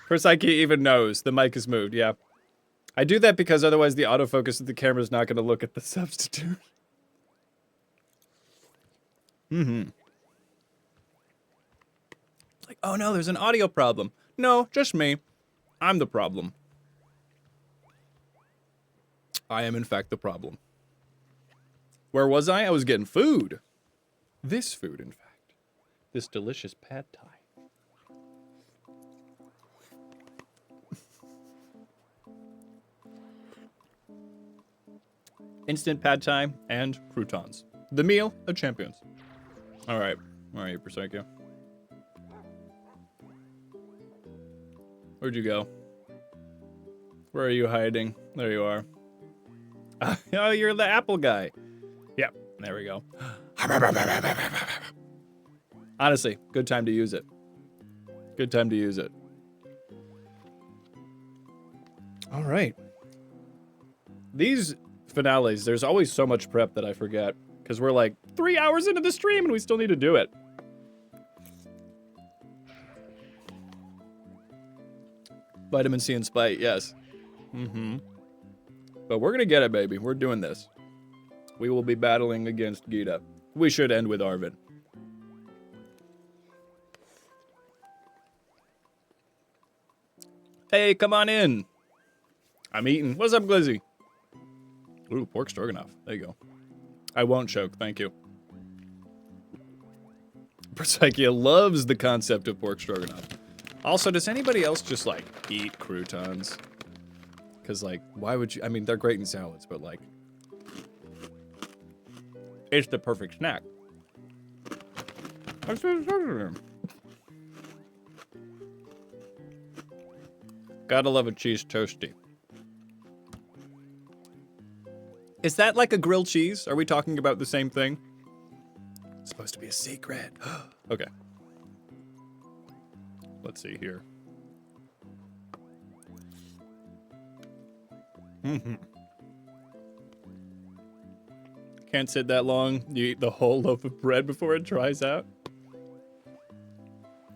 Persike even knows the mic is moved, yeah. I do that because otherwise the autofocus of the camera is not going to look at the substitute. Like, oh no, there's an audio problem. No, just me. I'm the problem. I am in fact the problem. Where was I? I was getting food. This food, in fact. This delicious pad thai. Instant pad thai and croutons. The meal of champions. All right, Persike. Where'd you go? Where are you hiding? There you are. Oh, you're the apple guy. Yep, there we go. Honestly, good time to use it. Good time to use it. All right. These finales, there's always so much prep that I forget. Because we're like 3 hours into the stream and we still need to do it. Vitamin C and Spite, yes. But we're gonna get it, baby. We're doing this. We will be battling against Gita. We should end with Arvid. Hey, come on in. I'm eating. What's up, Glizzy? Ooh, pork stroganoff. There you go. I won't choke, thank you. Persike loves the concept of pork stroganoff. Also, does anybody else just, like, eat croutons? Because, like, why would you... I mean, they're great in salads, but, like... It's the perfect snack. Gotta love a cheese toasty. Is that like a grilled cheese? Are we talking about the same thing? It's supposed to be a secret. Okay. Let's see here. Can't sit that long. You eat the whole loaf of bread before it dries out.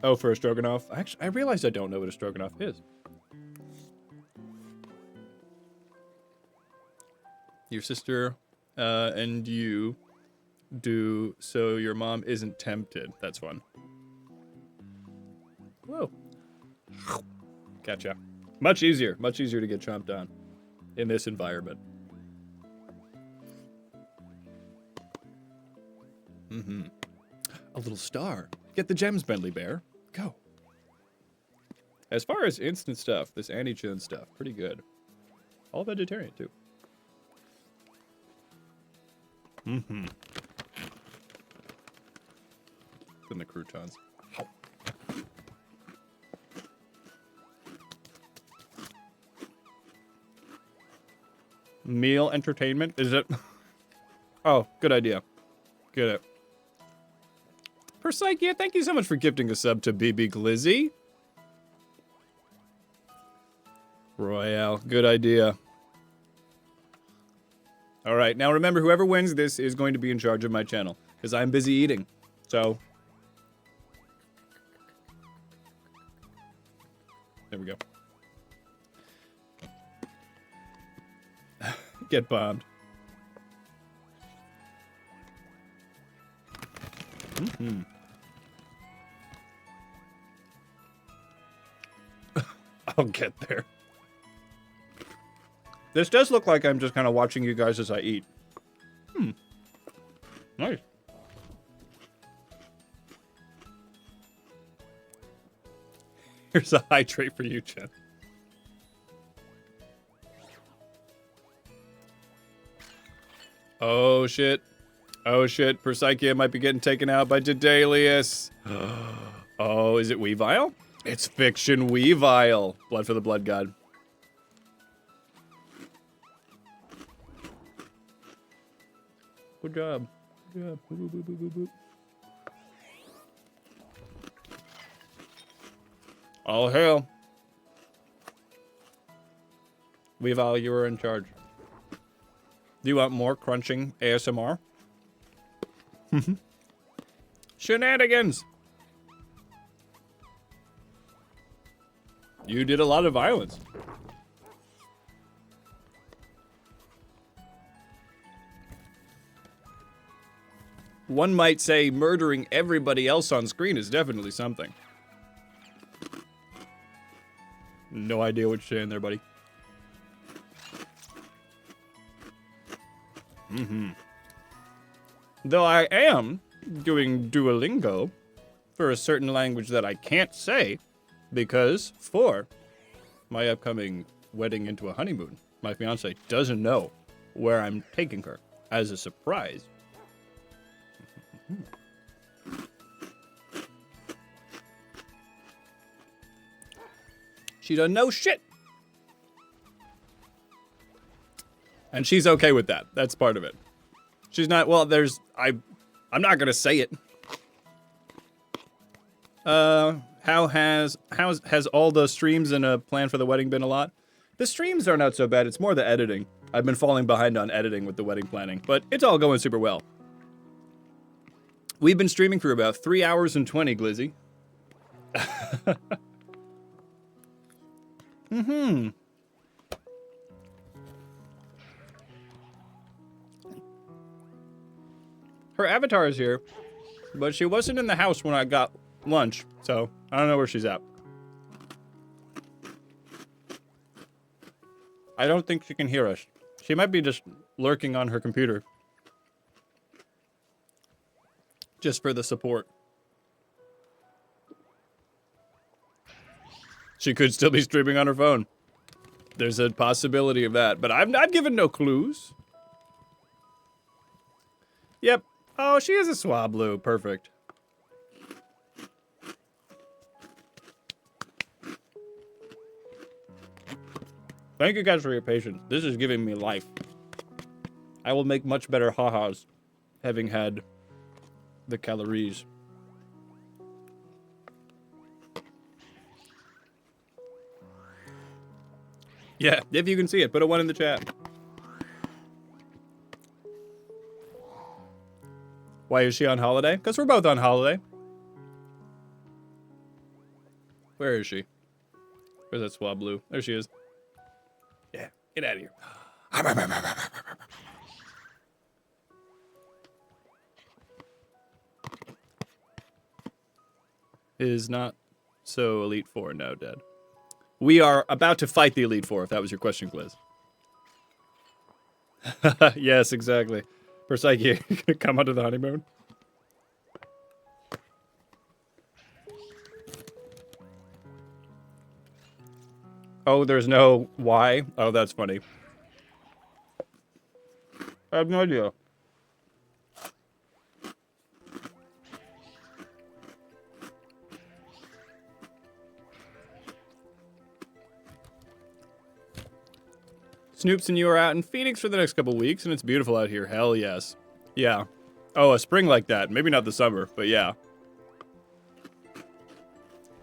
Oh, for a stroganoff? Actually, I realized I don't know what a stroganoff is. Your sister and you do so your mom isn't tempted. That's fun. Whoa. Gotcha. Much easier to get chomped on in this environment. A little star. Get the gems, Bentley Bear. Go. As far as instant stuff, this Annie Chun stuff, pretty good. All vegetarian, too. Then the croutons. Meal entertainment? Is it? Oh, good idea. Get it. Persaikia, thank you so much for gifting a sub to BB Glizzy. Royale, good idea. All right, now remember, whoever wins this is going to be in charge of my channel, because I'm busy eating. So, there we go. Get bombed. I'll get there. This does look like I'm just kind of watching you guys as I eat. Nice. Here's a hydrate for you, Jen. Oh, shit. Oh, shit. Persaikia might be getting taken out by Dedalius. Oh, is it Weavile? It's Fiction Weavile. Blood for the Blood God. Good job. Good job. Boop, boop, boop, boop, boop. All hail. Weavile, you are in charge. Do you want more crunching ASMR? Shenanigans! You did a lot of violence. One might say murdering everybody else on screen is definitely something. No idea what you're saying there, buddy. Though I am doing Duolingo for a certain language that I can't say, because for my upcoming wedding into a honeymoon, my fiance doesn't know where I'm taking her as a surprise. She doesn't know shit. And she's okay with that. That's part of it. She's not, well, I'm not gonna say it. How has all the streams and a plan for the wedding been a lot? The streams are not so bad, it's more the editing. I've been falling behind on editing with the wedding planning, but it's all going super well. We've been streaming for about 3 hours and 20, Glizzy. Her avatar is here, but she wasn't in the house when I got lunch, so I don't know where she's at. I don't think she can hear us. She might be just lurking on her computer. Just for the support. She could still be streaming on her phone. There's a possibility of that, but I've given no clues. Yep. Oh, she is a Swablu. Perfect. Thank you guys for your patience. This is giving me life. I will make much better ha-has having had the calories. Yeah, if you can see it, put a 1 in the chat. Why is she on holiday? Because we're both on holiday. Where is she? Where's that Swablu? There she is. Yeah, get out of here. Is not so Elite Four now dead. We are about to fight the Elite Four, if that was your question, Gliz. Yes, exactly. For Psyche, come onto the honeymoon. Oh, there's no why? Oh, that's funny. I have no idea. Snoops and you are out in Phoenix for the next couple weeks, and it's beautiful out here. Hell yes. Yeah. Oh, a spring like that. Maybe not the summer, but yeah.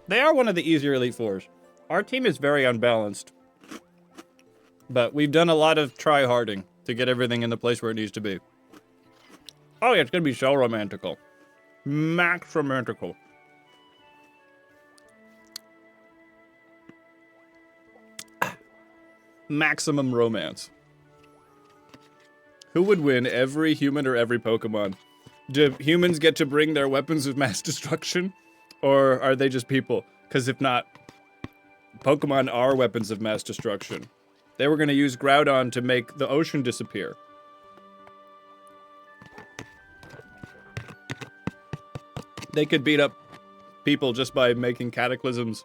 They are one of the easier Elite Fours. Our team is very unbalanced. But we've done a lot of try-harding to get everything in the place where it needs to be. Oh yeah, it's gonna be so romantical. Max romantical. Maximum romance. Who would win, every human or every Pokemon? Do humans get to bring their weapons of mass destruction? Or are they just people? Because if not, Pokemon are weapons of mass destruction. They were going to use Groudon to make the ocean disappear. They could beat up people just by making cataclysms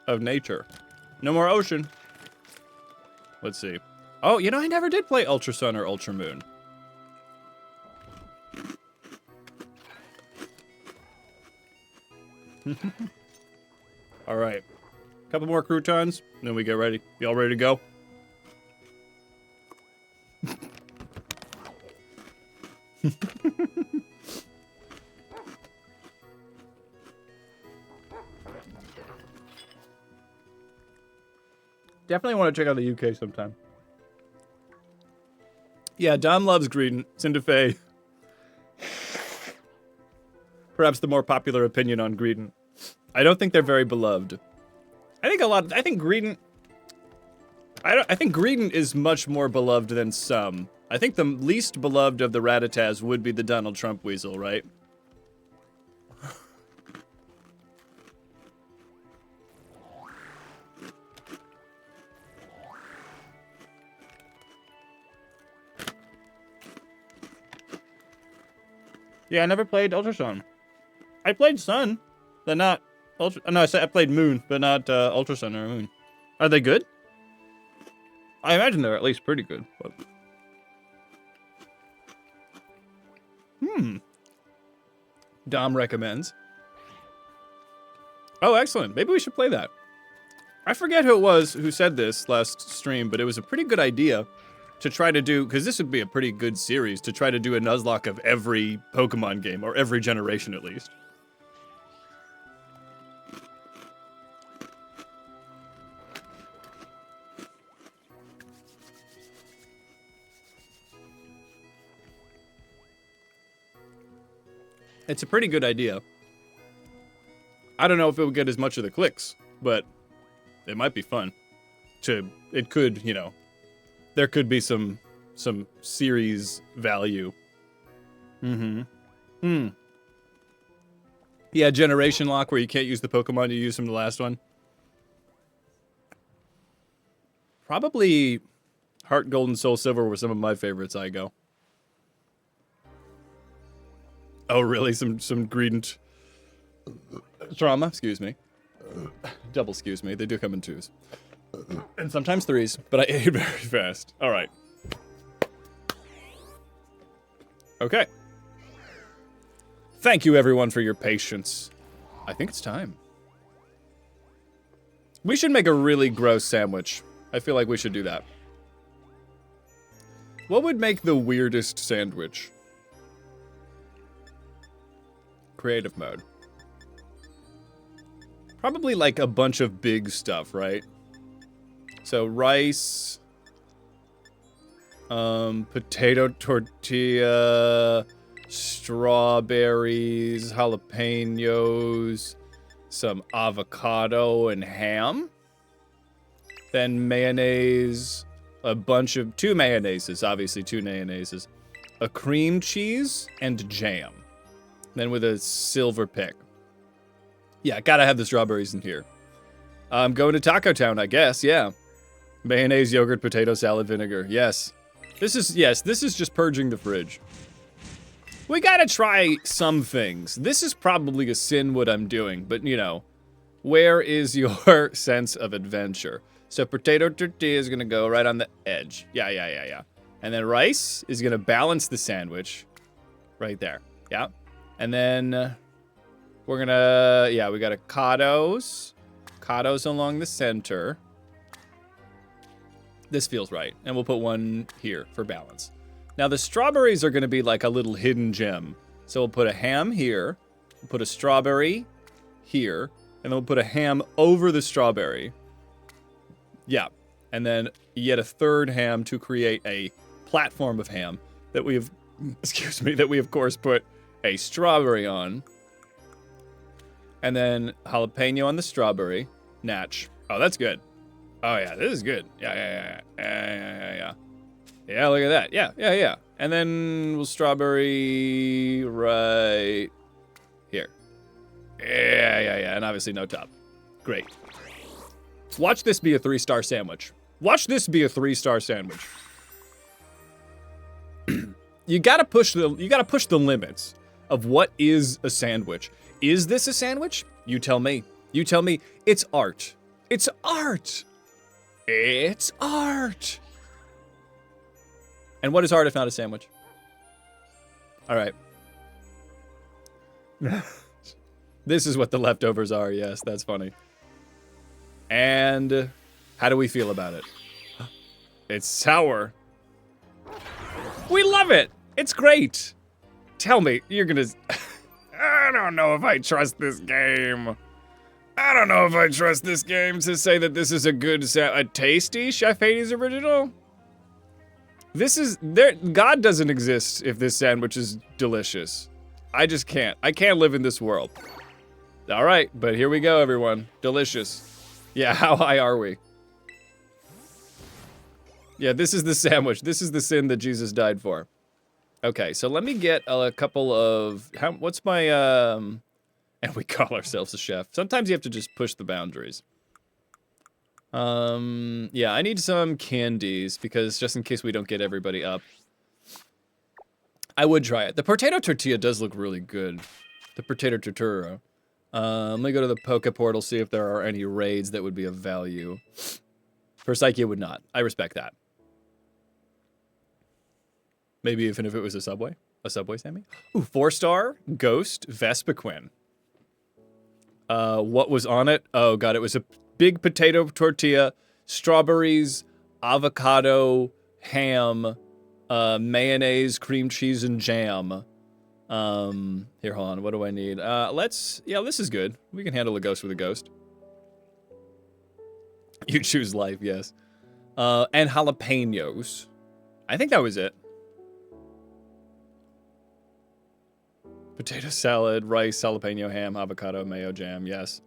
of nature. No more ocean. Let's see. Oh, you know, I never did play Ultra Sun or Ultra Moon. All right. Couple more croutons, then we get ready. Y'all ready to go? Definitely want to check out the UK sometime. Yeah, Dom loves Greedent. Cinderfay. Perhaps the more popular opinion on Greedent. I don't think they're very beloved. I think Greedent... I think Greedent is much more beloved than some. I think the least beloved of the Rattatas would be the Donald Trump weasel, right? Yeah, I never played Ultra Sun. I played Sun, but not Ultra... No, I played Moon, but not Ultra Sun or Moon. Are they good? I imagine they're at least pretty good, but... Dom recommends. Oh, excellent. Maybe we should play that. I forget who it was who said this last stream, but it was a pretty good idea to try to do, because this would be a pretty good series, to try to do a Nuzlocke of every Pokemon game, or every generation at least. It's a pretty good idea. I don't know if it would get as much of the clicks, but it might be fun. It could, you know, there could be some series value. Yeah, generation lock where you can't use the Pokemon you used from the last one. Probably Heart Gold and Soul Silver were some of my favorites, I go. Oh, really? Some Greedent trauma? Excuse me. Double excuse me. They do come in twos. And sometimes threes, but I ate very fast. All right. Okay. Thank you, everyone, for your patience. I think it's time. We should make a really gross sandwich. I feel like we should do that. What would make the weirdest sandwich? Creative mode. Probably like a bunch of big stuff, right? So rice, Potato tortilla, strawberries, jalapenos, some avocado and ham. Then mayonnaise, two mayonnaises, obviously 2 mayonnaises. A cream cheese and jam. Then with a silver pick. Yeah, gotta have the strawberries in here. I'm going to Taco Town, I guess, yeah. Mayonnaise, yogurt, potato salad, vinegar, yes. This is just purging the fridge. We gotta try some things. This is probably a sin what I'm doing, but you know, where is your sense of adventure? So potato tortilla is gonna go right on the edge. Yeah. And then rice is gonna balance the sandwich right there. Yeah. And then we're gonna, we got avocados along the center. This feels right. And we'll put one here for balance. Now the strawberries are gonna be like a little hidden gem. So we'll put a ham here, we'll put a strawberry here, and then we'll put a ham over the strawberry. Yeah, and then yet a third ham to create a platform of ham that we have, that we of course put a strawberry on. And then jalapeno on the strawberry. Natch. Oh, that's good. Oh yeah, this is good. Yeah. Yeah, look at that. Yeah. And then we'll strawberry right here. Yeah. And obviously no top. Great. Watch this be a 3-star sandwich. Watch this be a 3-star sandwich. You gotta push the limits of what is a sandwich. Is this a sandwich? You tell me. You tell me. It's art. It's art. It's art. And what is art if not a sandwich? All right. This is what the leftovers are. Yes, that's funny. And how do we feel about it? It's sour. We love it. It's great. Tell me, you're gonna... I don't know if I trust this game. I don't know if I trust this game to say that this is a good a tasty Chef Hades original. This is God doesn't exist if this sandwich is delicious. I just can't. I can't live in this world. All right, but here we go, everyone. Delicious. Yeah, how high are we? Yeah, this is the sandwich. This is the sin that Jesus died for. Okay, so let me get a couple of... what's my... And we call ourselves a chef. Sometimes you have to just push the boundaries. Yeah, I need some candies, because just in case we don't get everybody up. I would try it. The potato tortilla does look really good. The potato tortilla. Let me go to the Poke Portal, see if there are any raids that would be of value. For Psyche, it would not. I respect that. Maybe even if it was a Subway? A Subway Sammy? Ooh, 4-star, Ghost, Vespiquen. What was on it? Oh god, it was a big potato tortilla, strawberries, avocado, ham, mayonnaise, cream cheese, and jam. Here, hold on, what do I need? Yeah, this is good. We can handle a ghost with a ghost. You choose life, yes. And jalapenos. I think that was it. Potato salad, rice, jalapeno, ham, avocado, mayo, jam, yes.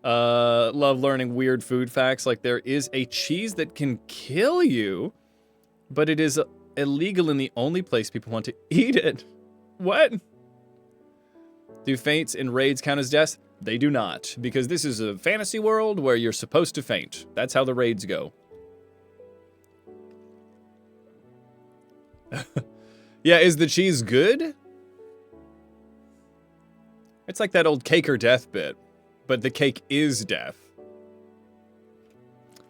Love learning weird food facts, like there is a cheese that can kill you, but it is illegal in the only place people want to eat it. What? Do faints and raids count as deaths? They do not, because this is a fantasy world where you're supposed to faint. That's how the raids go. Yeah, is the cheese good? It's like that old cake or death bit, but the cake is death.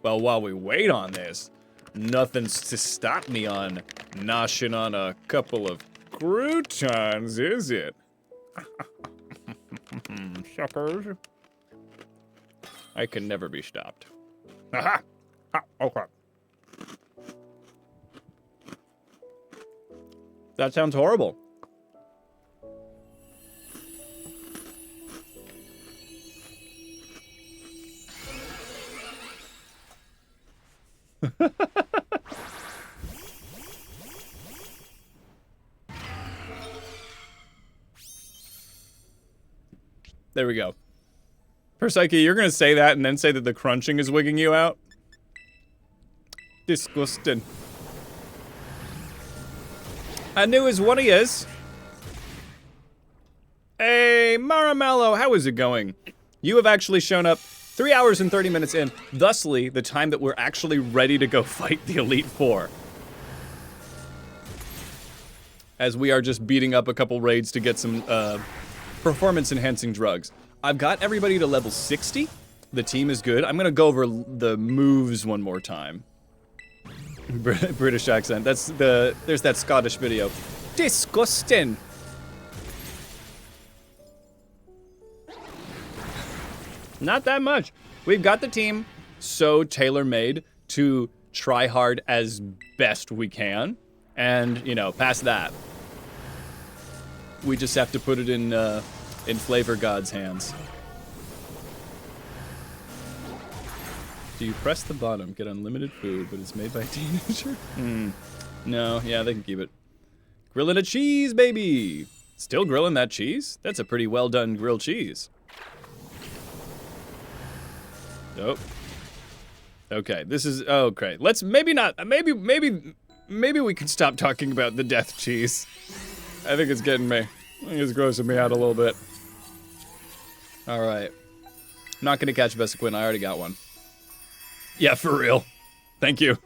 Well, while we wait on this, nothing's to stop me on noshing on a couple of croutons, is it? Suckers. I can never be stopped. Aha! Okay. That sounds horrible. There we go. Persike, you're gonna say that and then say that the crunching is wigging you out? Disgusting. I knew as what he is. Hey, Maramello, how is it going? You have actually shown up 3 hours and 30 minutes in, thusly the time that we're actually ready to go fight the Elite Four. As we are just beating up a couple raids to get some performance-enhancing drugs. I've got everybody to level 60. The team is good. I'm gonna go over the moves one more time. British accent. There's that Scottish video. Disgusting. Not that much. We've got the team so tailor-made to try hard as best we can. And, you know, past that, we just have to put it in Flavor God's hands. Do you press the bottom, get unlimited food, but it's made by a teenager? No, yeah, they can keep it. Grilling a cheese, baby! Still grilling that cheese? That's a pretty well done grilled cheese. Nope. Okay, this is, okay. Let's, maybe not, maybe we can stop talking about the death cheese. I think it's getting me. I think it's grossing me out a little bit. Alright. I'm not gonna catch Vesequin, I already got one. Yeah, for real. Thank you.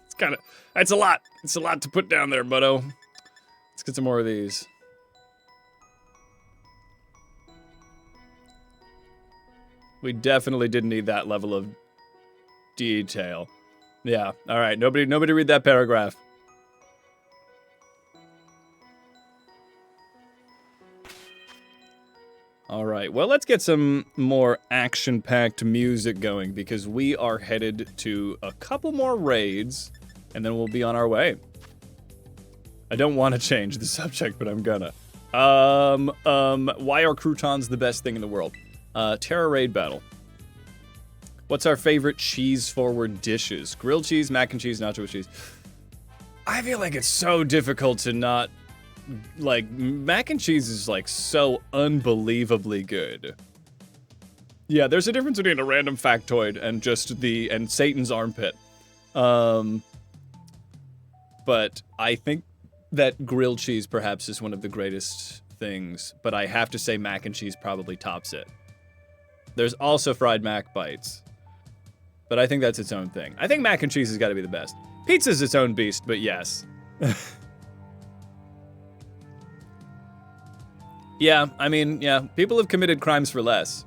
It's kinda, that's a lot. It's a lot to put down there, buddo. Let's get some more of these. We definitely didn't need that level of detail. Yeah, alright, nobody read that paragraph. Alright, well, let's get some more action-packed music going, because we are headed to a couple more raids, and then we'll be on our way. I don't want to change the subject, but I'm gonna. Why are croutons the best thing in the world? Terra Raid Battle. What's our favorite cheese-forward dishes? Grilled cheese, mac and cheese, nacho cheese. I feel like it's so difficult to not... Like, mac and cheese is, like, so unbelievably good. Yeah, there's a difference between a random factoid and just and Satan's armpit. But I think that grilled cheese perhaps is one of the greatest things, but I have to say mac and cheese probably tops it. There's also fried mac bites, but I think that's its own thing. I think mac and cheese has got to be the best. Pizza's its own beast, but yes. Yeah, I mean, yeah, people have committed crimes for less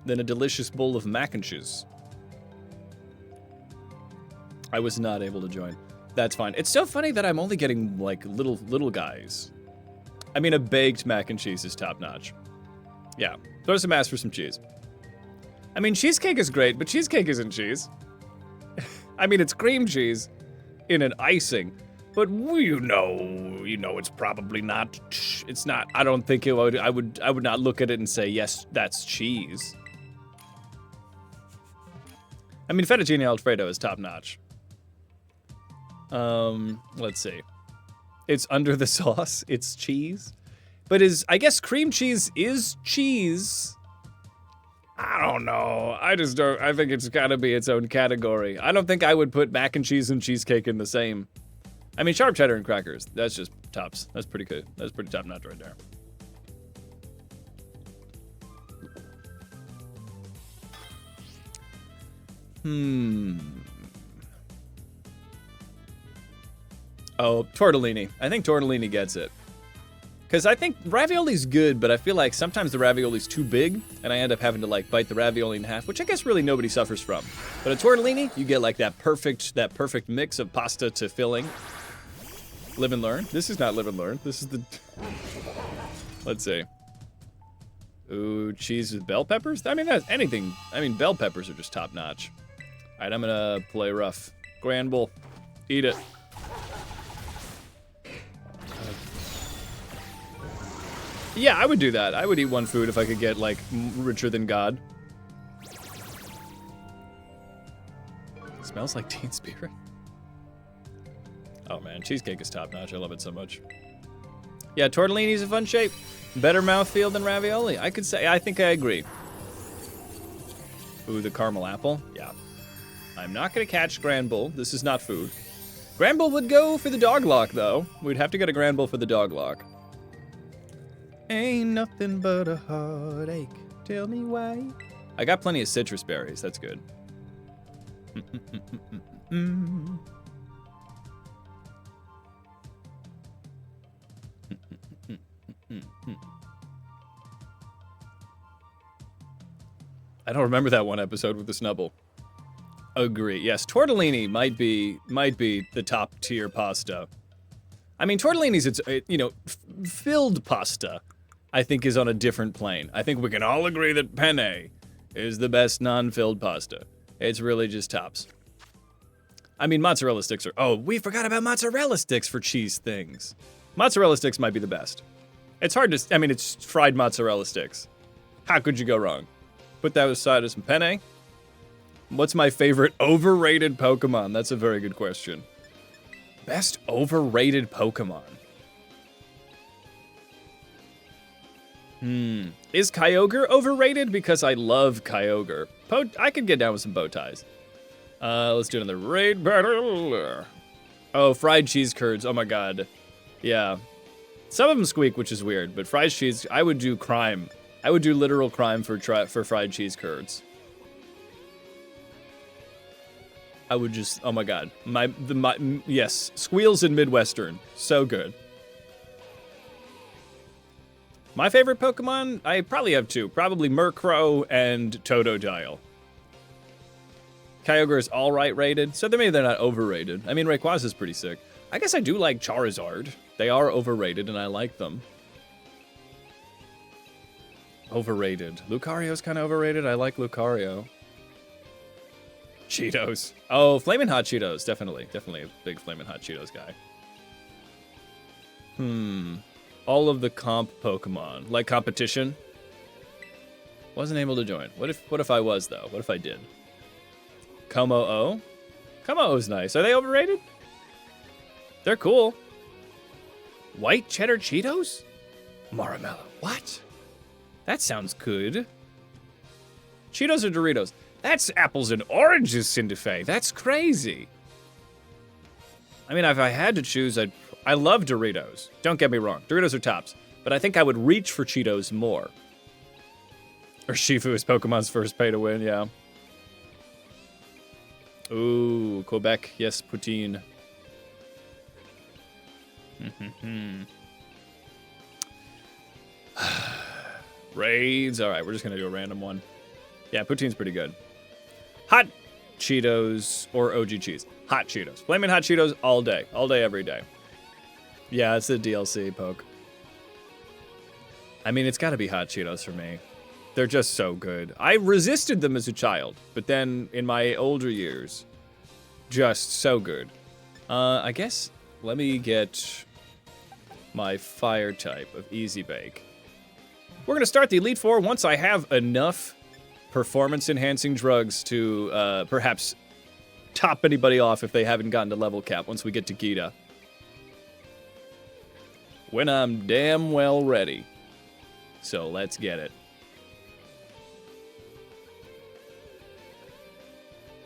than a delicious bowl of mac and cheese. I was not able to join. That's fine. It's so funny that I'm only getting, like, little guys. I mean, a baked mac and cheese is top-notch. Yeah, throw some ass for some cheese. I mean, cheesecake is great, but cheesecake isn't cheese. I mean, it's cream cheese in an icing. But you know, it's probably not. It's not. I don't think it would. I would not look at it and say, yes, that's cheese. I mean, fettuccine alfredo is top notch. Let's see. It's under the sauce. It's cheese, but I guess cream cheese is cheese. I don't know. I just don't. I think it's got to be its own category. I don't think I would put mac and cheese and cheesecake in the same. I mean, sharp cheddar and crackers, that's just tops. That's pretty good. That's pretty top notch right there. Oh, tortellini. I think tortellini gets it. Because I think ravioli's good, but I feel like sometimes the ravioli's too big, and I end up having to, like, bite the ravioli in half, which I guess really nobody suffers from. But a tortellini, you get, like, that perfect mix of pasta to filling. Live and learn. This is not live and learn. This is the... Let's see. Ooh, cheese with bell peppers? I mean, that's anything. I mean, bell peppers are just top-notch. All right, I'm gonna play rough. Grand Bull. Eat it. Yeah, I would do that. I would eat one food if I could get, like, richer than God. Smells like Teen Spirit. Oh man, cheesecake is top notch. I love it so much. Yeah, tortellini's a fun shape. Better mouthfeel than ravioli. I think I agree. Ooh, the caramel apple. Yeah. I'm not gonna catch Granbull. This is not food. Granbull would go for the dog lock, though. We'd have to get a Granbull for the dog lock. Ain't nothing but a heartache. Tell me why. I got plenty of citrus berries. That's good. I don't remember that one episode with the Snubble. Agree. Yes, tortellini might be the top tier pasta. I mean, tortellini's filled pasta, I think, is on a different plane. I think we can all agree that penne is the best non-filled pasta. It's really just tops. I mean, mozzarella sticks are... Oh, we forgot about mozzarella sticks for cheese things. Mozzarella sticks might be the best. It's hard to... I mean, it's fried mozzarella sticks. How could you go wrong? Put that aside as some penne. What's my favorite overrated Pokemon? That's a very good question. Best overrated Pokemon. Is Kyogre overrated? Because I love Kyogre. I could get down with some bow ties. Let's do another raid battle. Oh, fried cheese curds. Oh my god. Yeah. Some of them squeak, which is weird, but fried cheese, I would do crime. I would do literal crime for fried cheese curds. I would just, oh my god. Yes, squeals in Midwestern. So good. My favorite Pokemon? I probably have two. Probably Murkrow and Totodile. Kyogre is alright rated, so maybe they're not overrated. I mean, Rayquaza is pretty sick. I guess I do like Charizard. They are overrated, and I like them. Overrated. Lucario's kind of overrated. I like Lucario. Cheetos. Oh, Flamin' Hot Cheetos. Definitely a big Flamin' Hot Cheetos guy. All of the comp Pokemon. Like competition. Wasn't able to join. What if I was, though? What if I did? Como-O? Como-O's nice. Are they overrated? They're cool. White cheddar Cheetos? Maramello. What? That sounds good. Cheetos or Doritos? That's apples and oranges, Cinderfay. That's crazy. I mean, if I had to choose, I love Doritos. Don't get me wrong. Doritos are tops. But I think I would reach for Cheetos more. Or Shifu is Pokemon's first pay to win, yeah. Ooh, Quebec. Yes, poutine. Raids. All right, we're just going to do a random one. Yeah, poutine's pretty good. Hot Cheetos or OG cheese. Hot Cheetos. Flamin' Hot Cheetos all day. All day, every day. Yeah, it's the DLC, Poke. I mean, it's got to be Hot Cheetos for me. They're just so good. I resisted them as a child, but then in my older years, just so good. I guess let me get my fire type of Easy Bake. We're going to start the Elite Four once I have enough performance-enhancing drugs to perhaps top anybody off if they haven't gotten to level cap once we get to Gita. When I'm damn well ready. So let's get it.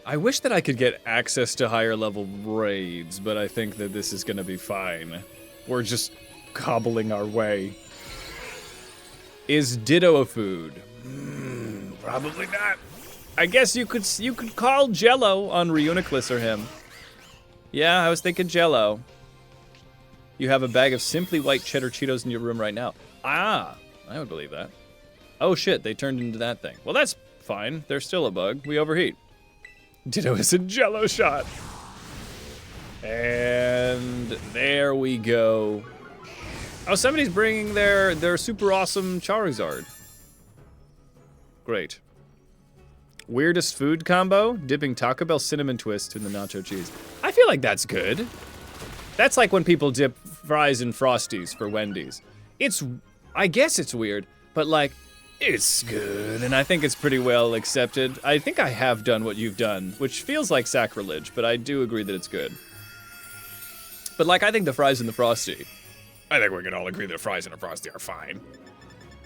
I wish that I could get access to higher level raids, but I think that this is going to be fine. We're just cobbling our way. Is Ditto a food? Probably not. I guess you could call Jello on Reuniclus or him. Yeah, I was thinking Jello. You have a bag of Simply White Cheddar Cheetos in your room right now. Ah, I would believe that. Oh shit, they turned into that thing. Well, that's fine. They're still a bug. We overheat. Ditto is a Jello shot. And there we go. Oh, somebody's bringing their super awesome Charizard. Great. Weirdest food combo? Dipping Taco Bell cinnamon twist in the nacho cheese. I feel like that's good. That's like when people dip fries in Frosties for Wendy's. I guess it's weird, but like, it's good, and I think it's pretty well accepted. I think I have done what you've done, which feels like sacrilege, but I do agree that it's good. But like, I think the fries in the Frosty, I think we can all agree that fries and a Frosty are fine.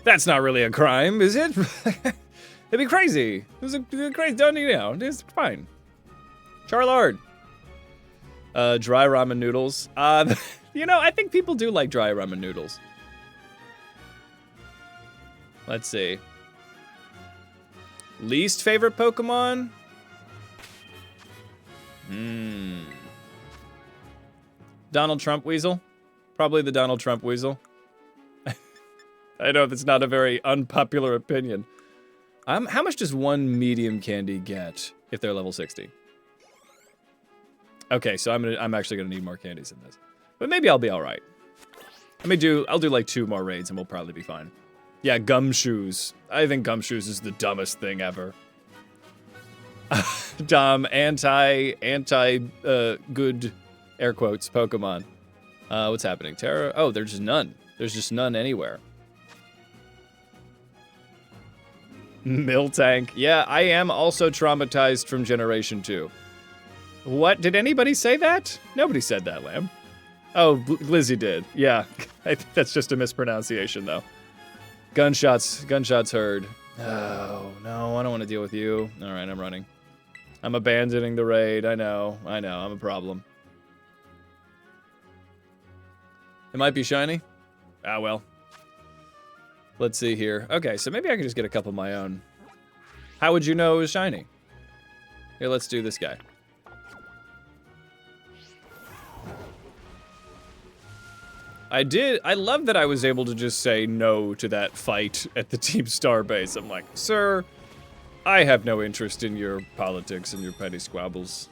That's not really a crime, is it? It'd be crazy. It's a crazy, don't you know? It's fine. Charlard. Dry ramen noodles. You know, I think people do like dry ramen noodles. Let's see. Least favorite Pokemon? Donald Trump Weasel? Probably the Donald Trump Weasel. I know that's not a very unpopular opinion. How much does one medium candy get if they're level 60? Okay, so I'm actually gonna need more candies in this. But maybe I'll be alright. I'll do like 2 more raids and we'll probably be fine. Yeah, gumshoes. I think gumshoes is the dumbest thing ever. Dumb, good, air quotes, Pokemon. What's happening? Terra? Oh, there's just none. There's just none anywhere. Miltank. Yeah, I am also traumatized from Generation 2. What? Did anybody say that? Nobody said that, Lamb. Oh, Lizzie did. Yeah, I think that's just a mispronunciation, though. Gunshots heard. Oh, no, I don't want to deal with you. All right, I'm running. I'm abandoning the raid. I know, I'm a problem. It might be shiny. Ah, well. Let's see here. Okay, so maybe I can just get a couple of my own. How would you know it was shiny? Here, let's do this guy. I love that I was able to just say no to that fight at the Team Star base. I'm like, sir, I have no interest in your politics and your petty squabbles.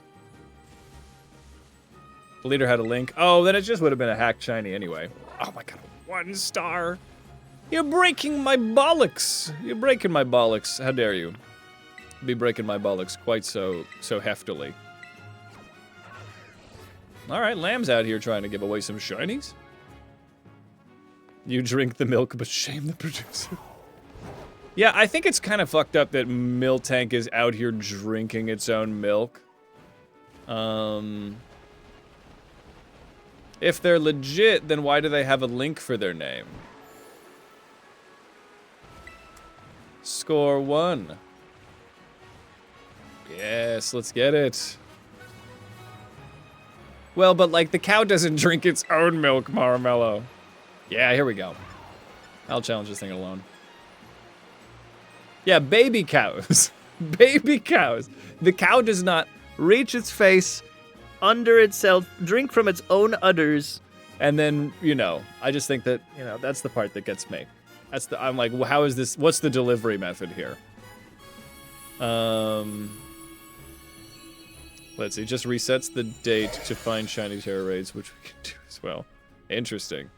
The leader had a link. Oh, then it just would have been a hacked shiny anyway. Oh my god, 1 star. You're breaking my bollocks. You're breaking my bollocks. How dare you be breaking my bollocks quite so heftily. All right, Lamb's out here trying to give away some shinies. You drink the milk, but shame the producer. Yeah, I think it's kind of fucked up that Miltank is out here drinking its own milk. If they're legit, then why do they have a link for their name? Score 1. Yes, let's get it. Well, but like the cow doesn't drink its own milk, Maramello. Yeah, here we go. I'll challenge this thing alone. Yeah, baby cows. Baby cows. The cow does not reach its face under itself, drink from its own udders, and then, you know, I just think that, you know, that's the part that gets me. I'm like, well, how is this, what's the delivery method here? Let's see, just resets the date to find shiny Terra raids, which we can do as well. Interesting.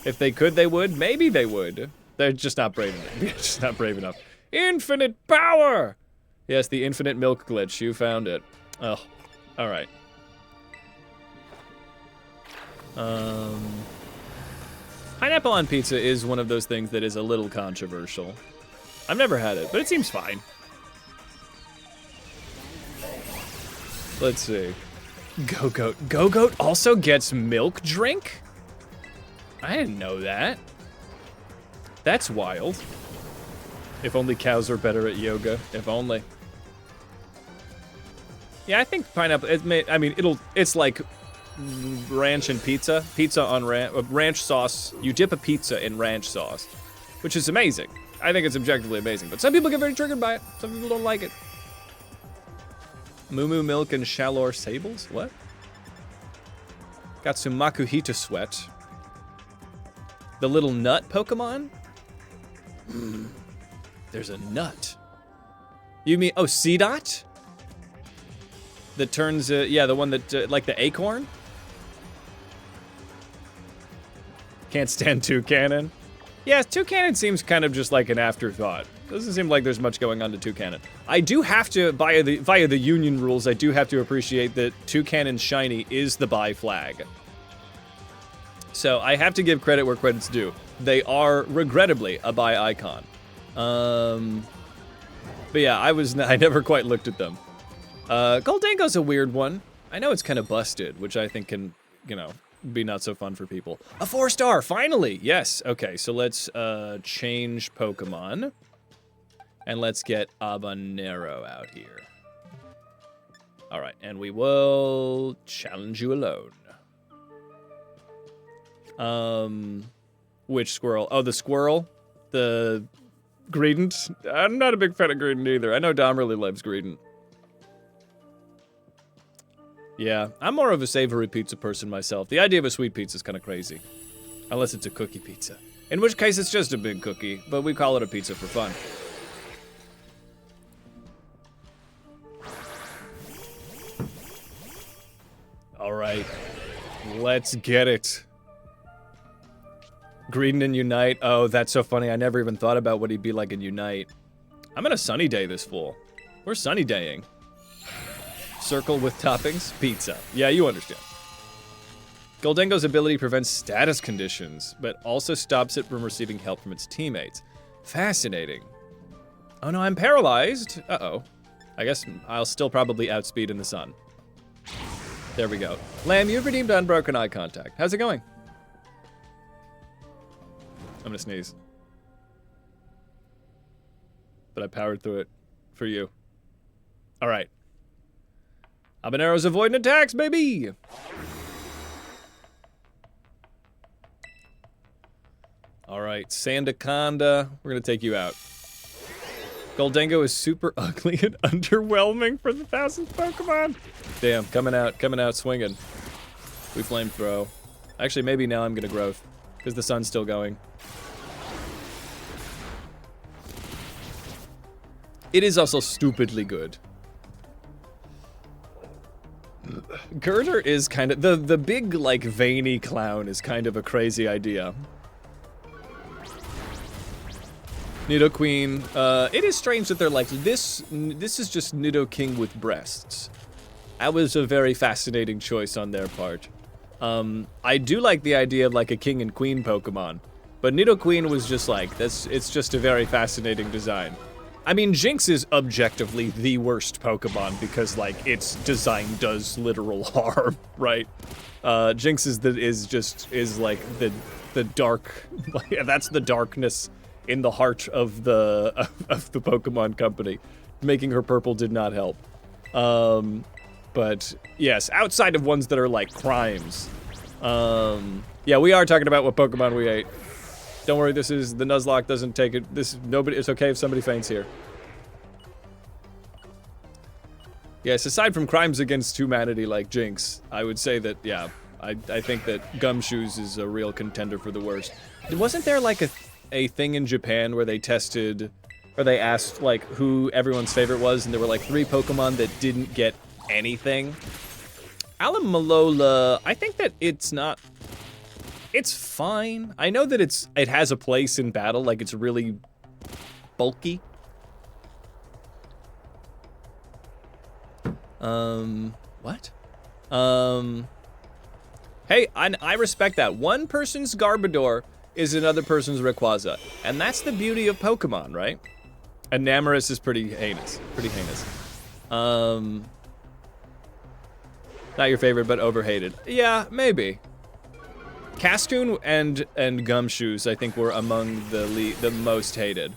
If they could, they would. Maybe they would. They're just not brave enough. They're just not brave enough. Infinite power! Yes, the infinite milk glitch. You found it. Oh, all right. Pineapple on pizza is one of those things that is a little controversial. I've never had it, but it seems fine. Let's see. Go-Goat. Go-Goat also gets milk drink? I didn't know that. That's wild. If only cows were better at yoga. If only. Yeah, I think pineapple, it's like ranch and pizza. Pizza on ranch sauce. You dip a pizza in ranch sauce, which is amazing. I think it's objectively amazing, but some people get very triggered by it. Some people don't like it. Moo Moo Milk and Shalor Sables? What? Got some Makuhita Sweat. The little nut Pokemon? There's a nut. You mean, oh, Seedot? That turns, yeah, the one that, like the acorn? Can't stand Toucanon. Yeah, Toucanon seems kind of just like an afterthought. Doesn't seem like there's much going on to Toucanon. I do have to, via the union rules, I do have to appreciate that Toucanon Shiny is the buy flag. So I have to give credit where credit's due. They are, regrettably, a buy icon. But yeah, I never quite looked at them. Goldango's a weird one. I know it's kind of busted, which I think can, you know, be not so fun for people. A 4-star, finally! Yes, okay, so let's change Pokemon. And let's get Habanero out here. Alright, and we will challenge you alone. Which squirrel? Oh, the squirrel? The Greedent? I'm not a big fan of Greedent either. I know Dom really loves Greedent. Yeah, I'm more of a savory pizza person myself. The idea of a sweet pizza is kind of crazy. Unless it's a cookie pizza. In which case, it's just a big cookie, but we call it a pizza for fun. Alright, let's get it. Greedent and Unite. Oh, that's so funny. I never even thought about what he'd be like in Unite. I'm gonna sunny day this fool. We're sunny daying. Circle with toppings, pizza. Yeah, you understand. Goldengo's ability prevents status conditions, but also stops it from receiving help from its teammates. Fascinating. Oh no, I'm paralyzed. Uh-oh. I guess I'll still probably outspeed in the sun. There we go. Lamb, you've redeemed unbroken eye contact. How's it going? I'm gonna sneeze. But I powered through it for you. Alright. Habanero's avoiding attacks, baby! Alright, Sandaconda. We're gonna take you out. Goldengo is super ugly and underwhelming for the 1000th Pokemon. Damn, coming out swinging. We flamethrow. Actually, maybe now I'm gonna growth, because the sun's still going. It is also stupidly good. Girder is kind of the big like veiny clown is kind of a crazy idea. Nidoqueen, it is strange that they're like this is just Nidoking with breasts. That was a very fascinating choice on their part. I do like the idea of like a king and queen Pokemon, but Nidoqueen was just like it's just a very fascinating design. I mean, Jinx is objectively the worst Pokemon because, like, its design does literal harm, right? Jinx is like the dark, that's the darkness in the heart of the Pokemon company. Making her purple did not help. But yes, outside of ones that are like crimes. Yeah, we are talking about what Pokemon we ate. Don't worry, this is, the Nuzlocke doesn't take it, it's okay if somebody faints here. Yes, aside from crimes against humanity like Jinx, I would say that, yeah, I think that Gumshoes is a real contender for the worst. Wasn't there like a thing in Japan where they tested, or they asked like who everyone's favorite was, and there were like 3 Pokemon that didn't get anything? Alamalola, I think that it's not, it's fine. I know that it has a place in battle, like it's really bulky. What? Hey, I respect that. One person's Garbodor is another person's Rayquaza, and that's the beauty of Pokemon, right? Enamorous is pretty heinous. Not your favorite, but overhated. Yeah, maybe. Cascoon and Gumshoes, I think, were among the most hated.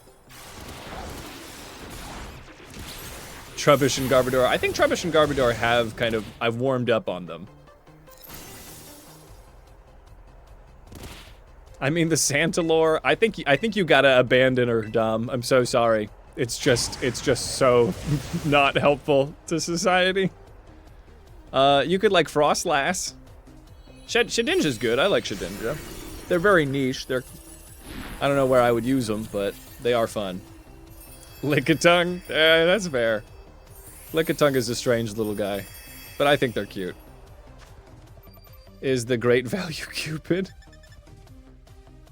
Trubbish and Garbodor. I think Trubbish and Garbodor have kind of, I've warmed up on them. I mean, the Santalore, I think you gotta abandon her, Dom. I'm so sorry. It's just so not helpful to society. You could like Frostlass. Shedinja's good. I like Shedinja. They're very niche. I don't know where I would use them, but they are fun. Lickitung. That's fair. Lickitung is a strange little guy, but I think they're cute. Is the Great Value Cupid?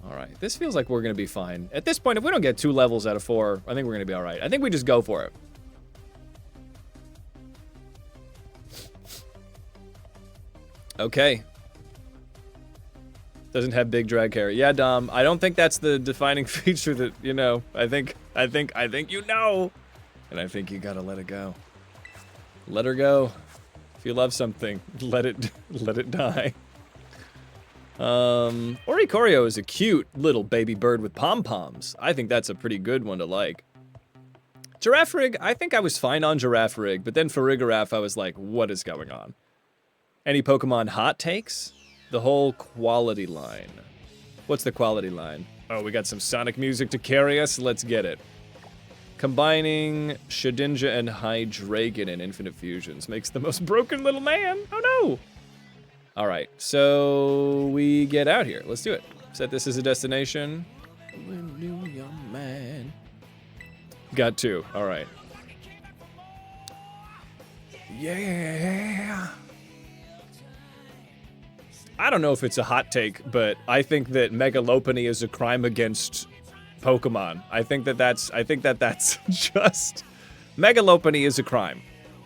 All right, this feels like we're gonna be fine. At this point, if we don't get 2 levels out of 4, I think we're gonna be all right. I think we just go for it. Okay. Doesn't have big drag hair. Yeah, Dom, I don't think that's the defining feature that, you know, I think you know. And I think you gotta let it go. Let her go. If you love something, let it die. Oricorio is a cute little baby bird with pom-poms. I think that's a pretty good one to like. Girafarig, I think I was fine on Girafarig, but then Farigiraf, I was like, what is going on? Any Pokemon hot takes? The whole quality line. What's the quality line? Oh, we got some Sonic music to carry us. Let's get it. Combining Shedinja and Hydreigon in Infinite Fusions makes the most broken little man. Oh no! All right, so we get out here. Let's do it. Set this as a destination. Man. Got 2. All right. Yeah. I don't know if it's a hot take, but I think that Megalopony is a crime against Pokemon. I think that that's just Megalopony is a crime.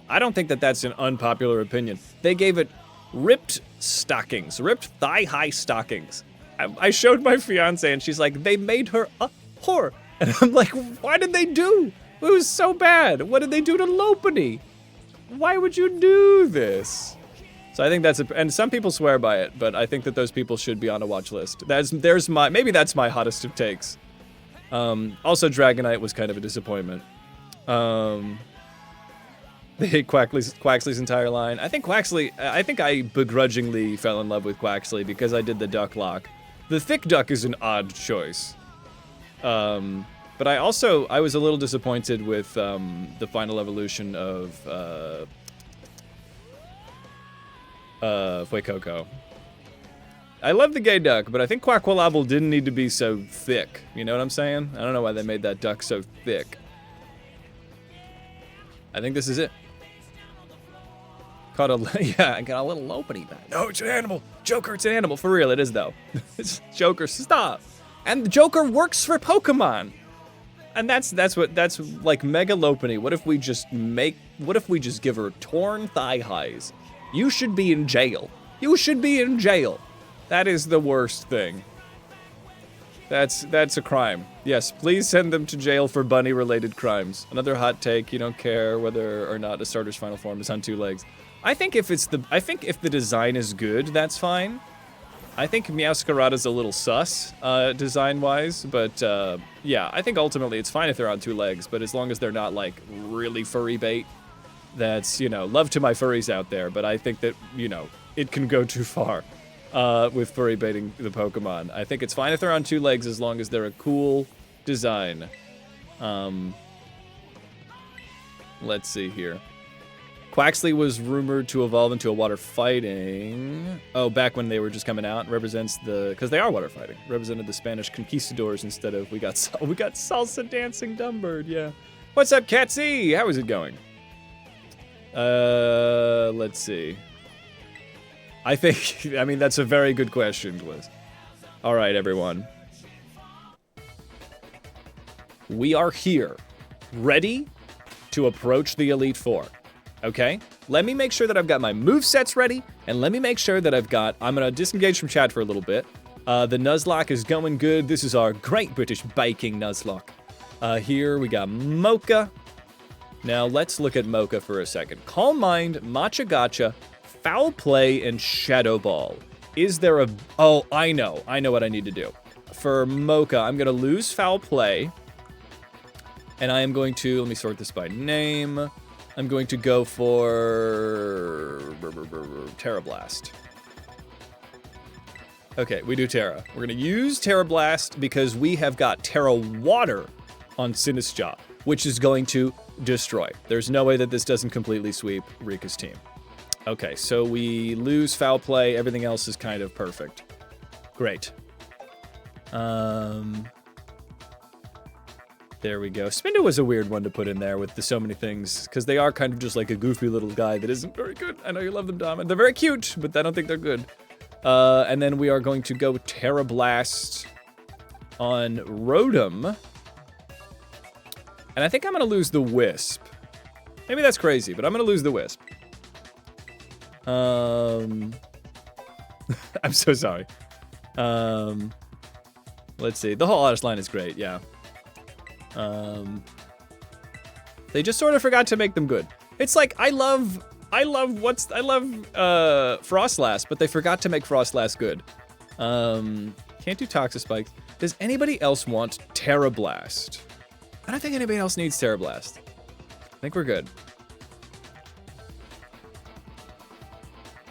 I don't think that that's an unpopular opinion. They gave it ripped stockings, ripped thigh-high stockings. I showed my fiance and she's like, they made her a whore. And I'm like, why did they do? It was so bad. What did they do to Lopunny? Why would you do this? So I think that's and some people swear by it, but I think that those people should be on a watch list. Maybe that's my hottest of takes. Also, Dragonite was kind of a disappointment. They hate Quaxly's entire line. I think I begrudgingly fell in love with Quaxly because I did the duck lock. The thick duck is an odd choice. But I was a little disappointed with the final evolution of Fuecoco. I love the gay duck, but I think Quaqualabble didn't need to be so thick. You know what I'm saying? I don't know why they made that duck so thick. I think this is it. I got a little Lopunny back. No, it's an animal. Joker, it's an animal. For real, it is though. It's Joker, stop. And the Joker works for Pokemon. And that's like Mega Lopunny. What if we just give her torn thigh highs? You should be in jail. You should be in jail. That is the worst thing. That's a crime. Yes, please send them to jail for bunny-related crimes. Another hot take, you don't care whether or not a starter's final form is on 2 legs. I think if the design is good, that's fine. I think Meowscarada's a little sus, design-wise, but yeah, I think ultimately it's fine if they're on 2 legs, but as long as they're not, like, really furry bait, that's, love to my furries out there, but I think that, it can go too far with furry baiting the Pokemon. I think it's fine if they're on 2 legs as long as they're a cool design. Let's see here. Quaxly was rumored to evolve into a water fighting. Oh, back when they were just coming out, represents because they are water fighting. Represented the Spanish conquistadors instead of we got salsa dancing Dumbird. Yeah. What's up, Catsy? How is it going? Let's see. I mean, that's a very good question, Gliss. All right, everyone. We are here, ready to approach the Elite Four. Okay, let me make sure that I've got my movesets ready, and let me make sure that I'm gonna disengage from chat for a little bit. The Nuzlocke is going good. This is our Great British Baking Nuzlocke. Here we got Mocha. Now let's look at Mocha for a second. Calm Mind, Matcha Gotcha, Foul Play, and Shadow Ball. Is there a... Oh, I know what I need to do. For Mocha, I'm gonna lose Foul Play, and I am going to, let me sort this by name. I'm going to go for Terra Blast. Okay, we do Terra. We're going to use Terra Blast because we have got Terra Water on Sinistcha, which is going to destroy. There's no way that this doesn't completely sweep Rika's team. Okay, so we lose Foul Play. Everything else is kind of perfect. Great. There we go. Spinda was a weird one to put in there with so many things, because they are kind of just like a goofy little guy that isn't very good. I know you love them, Dom, and they're very cute, but I don't think they're good. And then we are going to go Terra Blast on Rotom. And I think I'm going to lose the Wisp. Maybe that's crazy, but I'm going to lose the Wisp. I'm so sorry. Let's see. The whole Odyssey line is great, yeah. They just sort of forgot to make them good. It's like, I love Frostlass, but they forgot to make Frostlass good. Can't do Toxic Spikes. Does anybody else want Terra Blast? I don't think anybody else needs Terra Blast. I think we're good.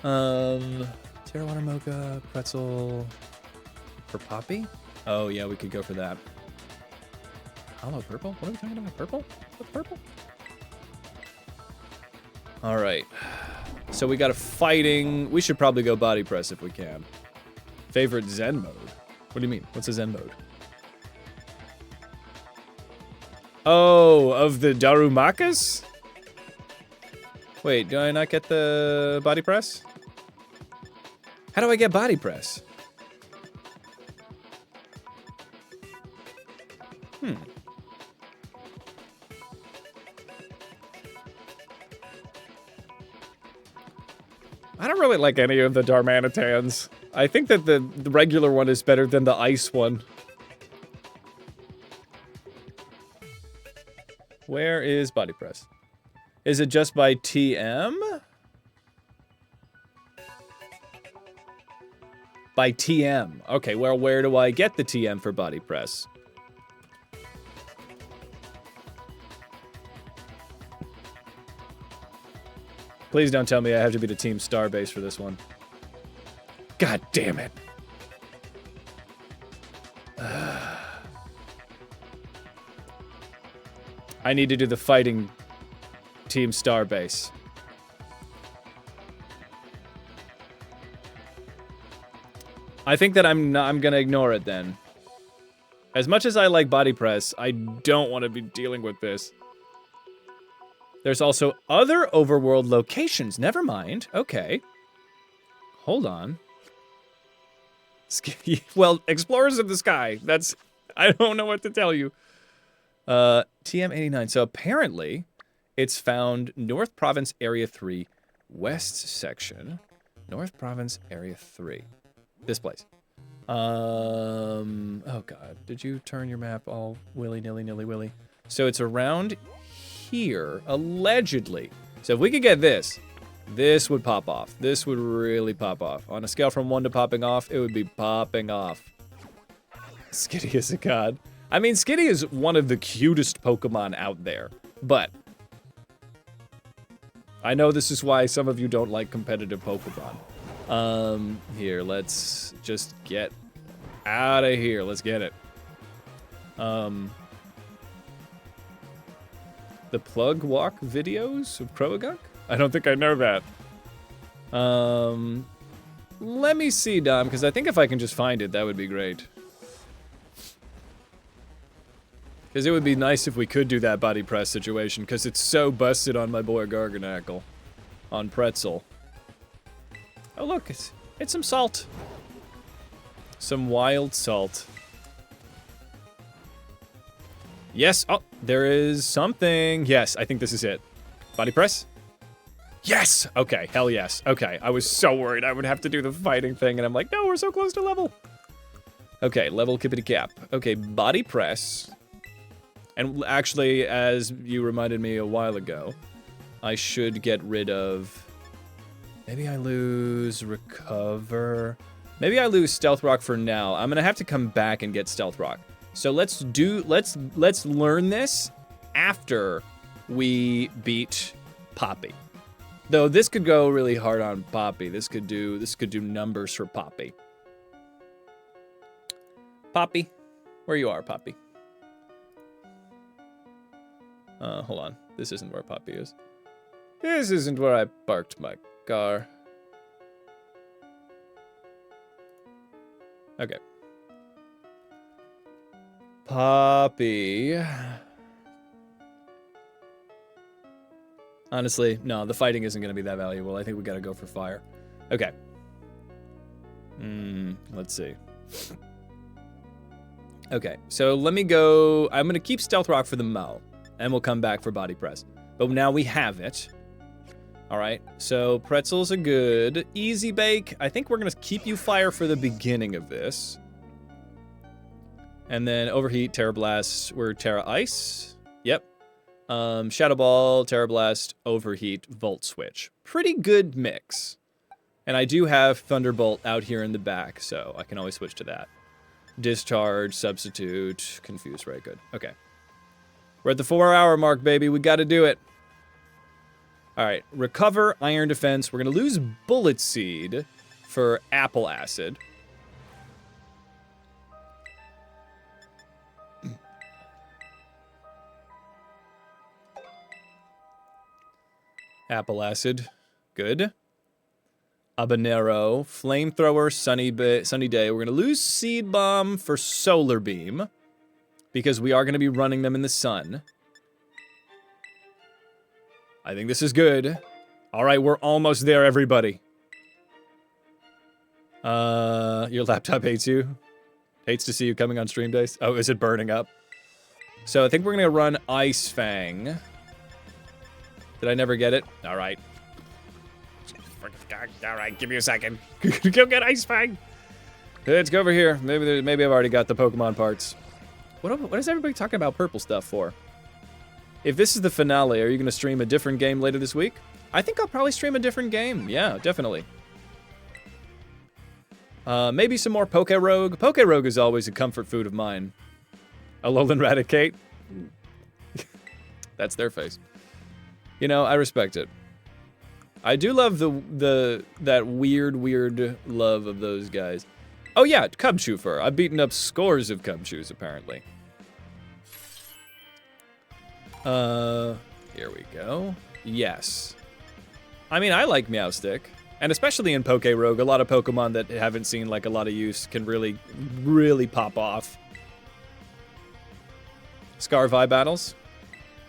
Terra Water Mocha, Pretzel for Poppy? Oh yeah, we could go for that. Hollow Purple? What are we talking about? Purple? What's purple? All right. So we got a fighting. We should probably go Body Press if we can. Favorite Zen mode? What do you mean? What's a Zen mode? Oh, of the Darumakas? Wait, do I not get the Body Press? How do I get Body Press? I don't really like any of the Darmanitans. I think that the regular one is better than the ice one. Where is Body Press? Is it just by TM? By TM. Okay, well, where do I get the TM for Body Press? Please don't tell me I have to be the Team Starbase for this one. God damn it. I need to do the fighting Team Starbase. I think that I'm gonna ignore it then. As much as I like Body Press, I don't want to be dealing with this. There's also other overworld locations. Never mind. Okay. Hold on. Well, Explorers of the Sky. That's... I don't know what to tell you. TM89. So apparently, it's found North Province Area 3, West Section. North Province Area 3. This place. Oh god. Did you turn your map all willy-nilly-nilly-willy? So it's around here, allegedly. So if we could get this, this would pop off. This would really pop off. On a scale from 1 to popping off, it would be popping off. Skitty is a god. I mean, Skitty is one of the cutest Pokemon out there, but I know this is why some of you don't like competitive Pokemon. Here, let's just get out of here. Let's get it. The Plug Walk videos of Croagunk? I don't think I know that. Let me see, Dom, because I think if I can just find it, that would be great. Because it would be nice if we could do that Body Press situation, because it's so busted on my boy Garganackle. On Pretzel. Oh look, it's some salt. Some wild salt. Yes, oh, there is something. Yes, I think this is it. Body Press? Yes! Okay, hell yes. Okay, I was so worried I would have to do the fighting thing, and I'm like, no, we're so close to level. Okay, level kippity cap. Okay, Body Press. And actually, as you reminded me a while ago, I should get rid of... Maybe I lose Recover. Maybe I lose Stealth Rock for now. I'm gonna have to come back and get Stealth Rock. So let's learn this after we beat Poppy. Though this could go really hard on Poppy. This could do numbers for Poppy. Poppy, where you are, Poppy? Hold on. This isn't where Poppy is. This isn't where I parked my car. Okay. Poppy. Honestly, no, the fighting isn't going to be that valuable. I think we got to go for fire. Okay. Let's see. Okay, so let me go... I'm going to keep Stealth Rock for the Mo, and we'll come back for Body Press. But now we have it. Alright, so Pretzel's a good. Easy Bake. I think we're going to keep you fire for the beginning of this. And then Overheat, Terra Blast, we're Terra Ice. Yep. Shadow Ball, Terra Blast, Overheat, Volt Switch. Pretty good mix. And I do have Thunderbolt out here in the back, so I can always switch to that. Discharge, substitute, confuse, right, good. Okay. We're at the 4-hour mark, baby. We got to do it. All right, recover Iron Defense. We're going to lose Bullet Seed for Apple Acid. Apple Acid, good. Habanero, Flamethrower, Sunny Day. We're going to lose Seed Bomb for Solar Beam, because we are going to be running them in the sun. I think this is good. All right, we're almost there, everybody. Your laptop hates you. Hates to see you coming on stream days. Oh, is it burning up? So I think we're going to run Ice Fang. Did I never get it? All right. All right, give me a second. Go get Ice Fang. Let's go over here. Maybe I've already got the Pokemon parts. What is everybody talking about purple stuff for? If this is the finale, are you going to stream a different game later this week? I think I'll probably stream a different game. Yeah, definitely. Maybe some more Poke Rogue. Poke Rogue is always a comfort food of mine. Alolan Raticate. That's their face. You know, I respect it. I do love that weird love of those guys. Oh yeah, Cubchoo fur. I've beaten up scores of Cubchoos, apparently. Here we go. Yes. I mean, I like Meowstic. And especially in Poke Rogue, a lot of Pokemon that haven't seen, like, a lot of use can really pop off. Scarvi battles.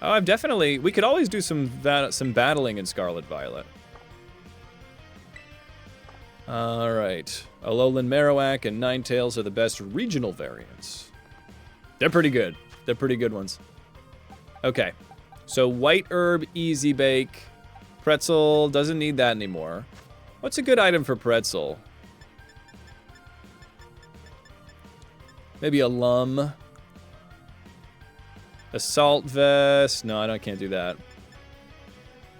Oh, I've definitely... We could always do some battling in Scarlet Violet. Alright. Alolan Marowak and Ninetales are the best regional variants. They're pretty good. They're pretty good ones. Okay. So, White Herb, Easy Bake. Pretzel, doesn't need that anymore. What's a good item for Pretzel? Maybe a Lum. Assault Vest. No, I can't do that.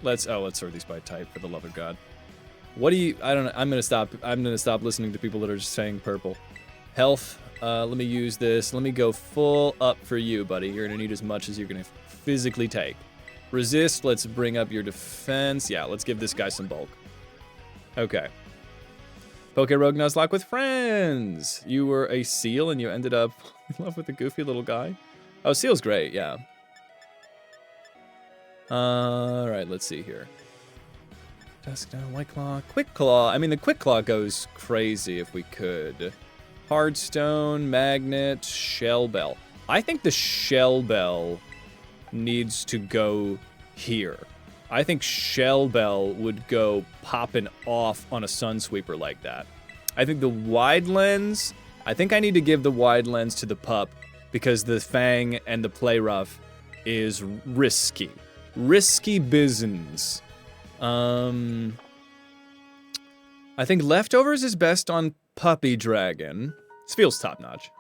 Let's sort these by type, for the love of God. What do you... I don't know. I'm gonna stop listening to people that are just saying purple. Health. Let me use this. Let me go full up for you, buddy. You're gonna need as much as you're gonna physically take. Resist. Let's bring up your defense. Yeah, let's give this guy some bulk. Okay. Poke Rogue Nuzlocke with friends. You were a seal and you ended up in love with a goofy little guy. Oh, Seal's great, yeah. Alright, let's see here. Dusknown, White Claw, Quick Claw. I mean, the Quick Claw goes crazy if we could. Hardstone, Magnet, Shell Bell. I think the Shell Bell needs to go here. I think Shell Bell would go popping off on a Sunsweeper like that. I think the Wide Lens, I think I need to give the Wide Lens to the pup because the Fang and the Play Rough is risky. Risky business. I think Leftovers is best on Puppy Dragon. This feels top-notch.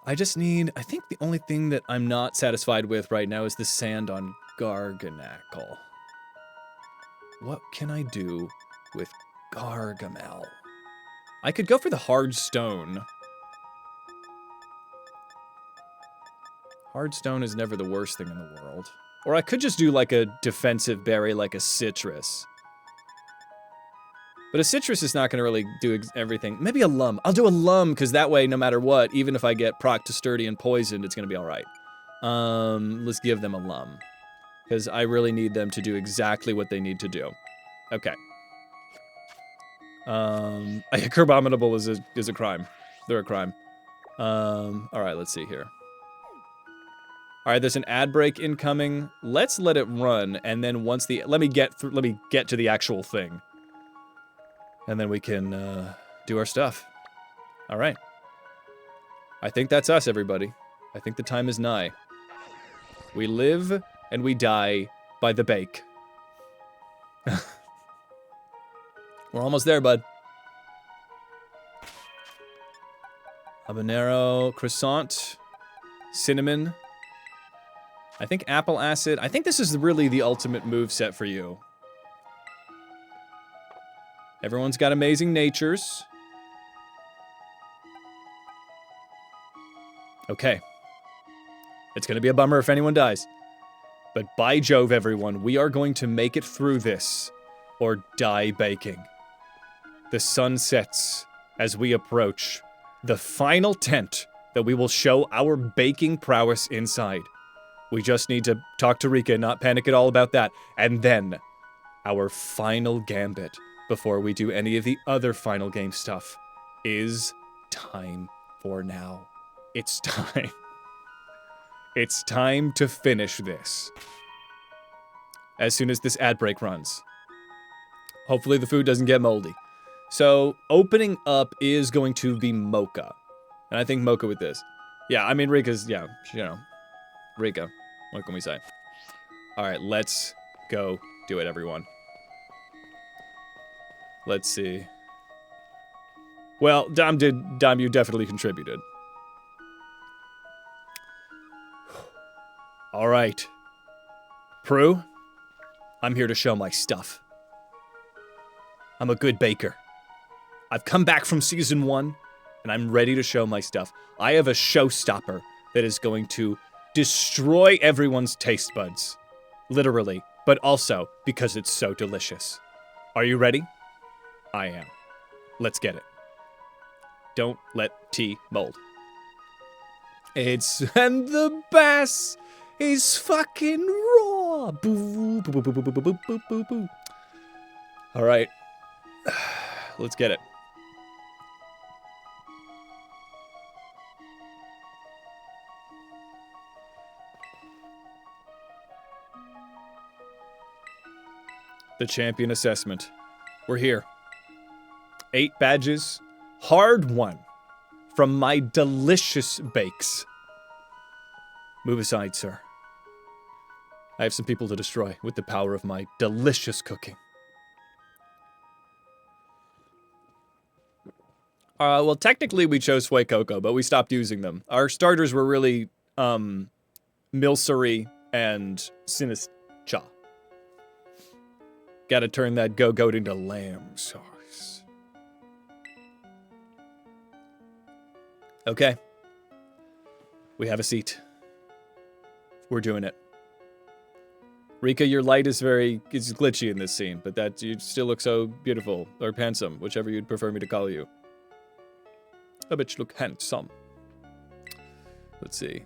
I think the only thing that I'm not satisfied with right now is the sand on Garganackle. What can I do with Gargamel? I could go for the hard stone. Hard stone is never the worst thing in the world. Or I could just do like a defensive berry like a citrus. But a citrus is not going to really do everything. Maybe a lum. I'll do a lum because that way, no matter what, even if I get proc to sturdy and poisoned, it's going to be all right. Let's give them a lum. Because I really need them to do exactly what they need to do. Okay. Carbominable is a crime. They're a crime. Alright, let's see here. Alright, there's an ad break incoming. Let's let it run, and then once let me get to the actual thing. And then we can, do our stuff. Alright. I think that's us, everybody. I think the time is nigh. We live and we die by the bake. We're almost there, bud. Habanero, croissant, cinnamon. I think apple acid. I think this is really the ultimate move set for you. Everyone's got amazing natures. Okay. It's going to be a bummer if anyone dies. But by Jove, everyone, we are going to make it through this or die baking. The sun sets as we approach the final tent that we will show our baking prowess inside. We just need to talk to Rika, not panic at all about that. And then, our final gambit, before we do any of the other final game stuff, is time for now. It's time. It's time to finish this. As soon as this ad break runs. Hopefully the food doesn't get moldy. So, opening up is going to be Mocha. And I think Mocha with this. Yeah, I mean, Rika's, yeah, you know. Rika. What can we say? Alright, let's go do it, everyone. Let's see. Well, Dom, you definitely contributed. Alright. Prue, I'm here to show my stuff. I'm a good baker. I've come back from season 1, and I'm ready to show my stuff. I have a showstopper that is going to destroy everyone's taste buds. Literally, but also because it's so delicious. Are you ready? I am. Let's get it. Don't let tea mold. And the bass is fucking raw. Boo, boo, boo, boo, boo, boo, boo, boo, boo, boo. All right. Let's get it. The champion assessment. We're here. 8 badges. Hard won. From my delicious bakes. Move aside, sir. I have some people to destroy with the power of my delicious cooking. Well, technically we chose Sway Cocoa, but we stopped using them. Our starters were really, Milcery and Sinischa. Gotta turn that go-goat into lamb sauce. Okay. We have a seat. We're doing it. Rika, your light is it's glitchy in this scene, but that you still look so beautiful, or handsome, whichever you'd prefer me to call you. I bet you look handsome. Let's see.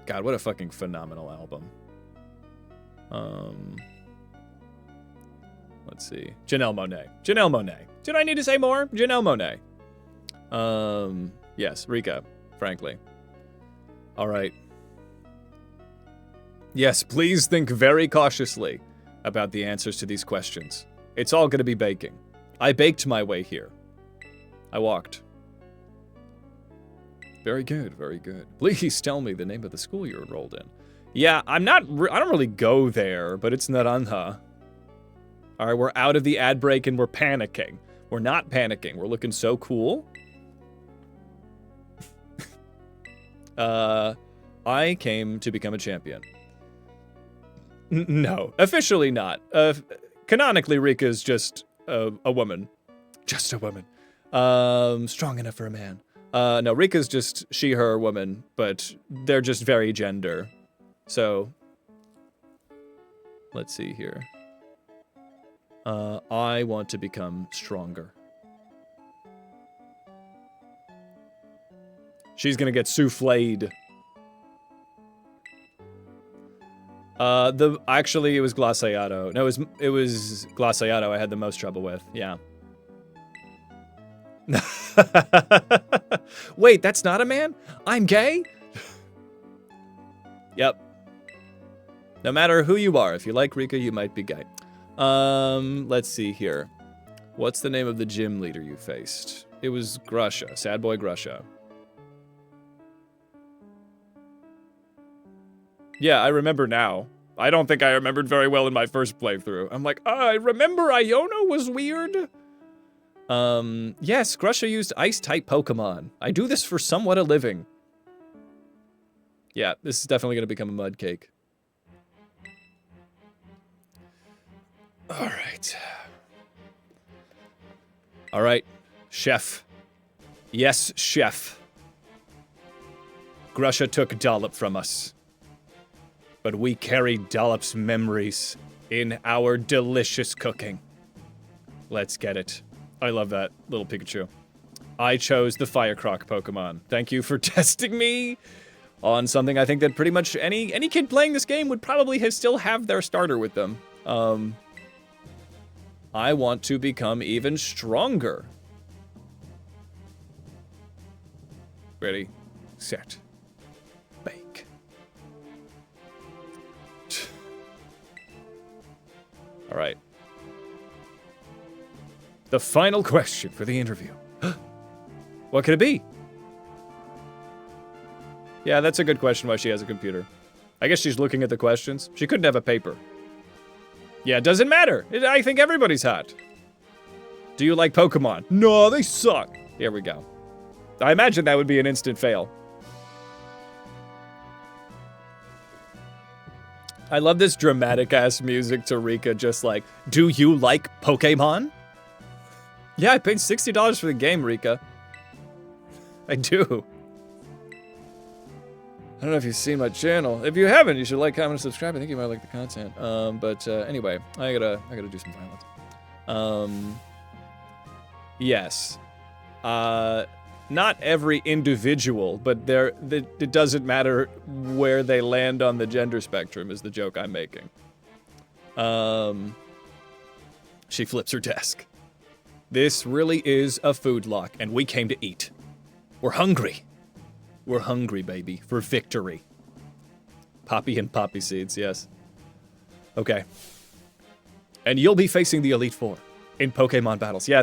God, what a fucking phenomenal album. Let's see. Janelle Monáe. Janelle Monáe. Did I need to say more? Janelle Monáe. Yes, Rika, frankly. All right. Yes, please think very cautiously about the answers to these questions. It's all going to be baking. I baked my way here. I walked. Very good, very good. Please tell me the name of the school you're enrolled in. Yeah, I don't really go there, but it's Naranja. All right, we're out of the ad break and we're panicking. We're not panicking. We're looking so cool. I came to become a champion. No, officially not. Canonically, Rika is just a woman. Just a woman. Strong enough for a man. No, Rika's just she, her, woman, but they're just very gender. So, let's see here. I want to become stronger. She's gonna get souffled. Actually, it was Glaciato. No, it was Glaciato I had the most trouble with. Yeah. Wait, that's not a man? I'm gay? Yep. No matter who you are, if you like Rika, you might be gay. Let's see here. What's the name of the gym leader you faced? It was Grusha, Sad Boy Grusha. Yeah, I remember now. I don't think I remembered very well in my first playthrough. I'm like, I remember Iono was weird. Yes, Grusha used ice-type Pokemon. I do this for somewhat a living. Yeah, this is definitely gonna become a mud cake. Alright. All right, chef. Yes, chef. Grusha took Dollop from us. But we carry Dollop's memories in our delicious cooking. Let's get it. I love that little Pikachu. I chose the Firecroc Pokemon. Thank you for testing me on something I think that pretty much any kid playing this game would probably still have their starter with them. I want to become even stronger. Ready, set, bake. All right. The final question for the interview. What could it be? Yeah, that's a good question why she has a computer. I guess she's looking at the questions. She couldn't have a paper. Yeah, it doesn't matter. I think everybody's hot. Do you like Pokemon? No, they suck. Here we go. I imagine that would be an instant fail. I love this dramatic-ass music to Rika just like, do you like Pokemon? Yeah, I paid $60 for the game, Rika. I do. I don't know if you've seen my channel. If you haven't, you should like, comment, and subscribe. I think you might like the content. Anyway, I gotta do some violence. Yes. Not every individual, but it doesn't matter where they land on the gender spectrum is the joke I'm making. She flips her desk. This really is a food lock, and we came to eat. We're hungry. We're hungry, baby, for victory. Poppy and poppy seeds, yes. Okay. And you'll be facing the Elite Four in Pokemon battles. Yeah,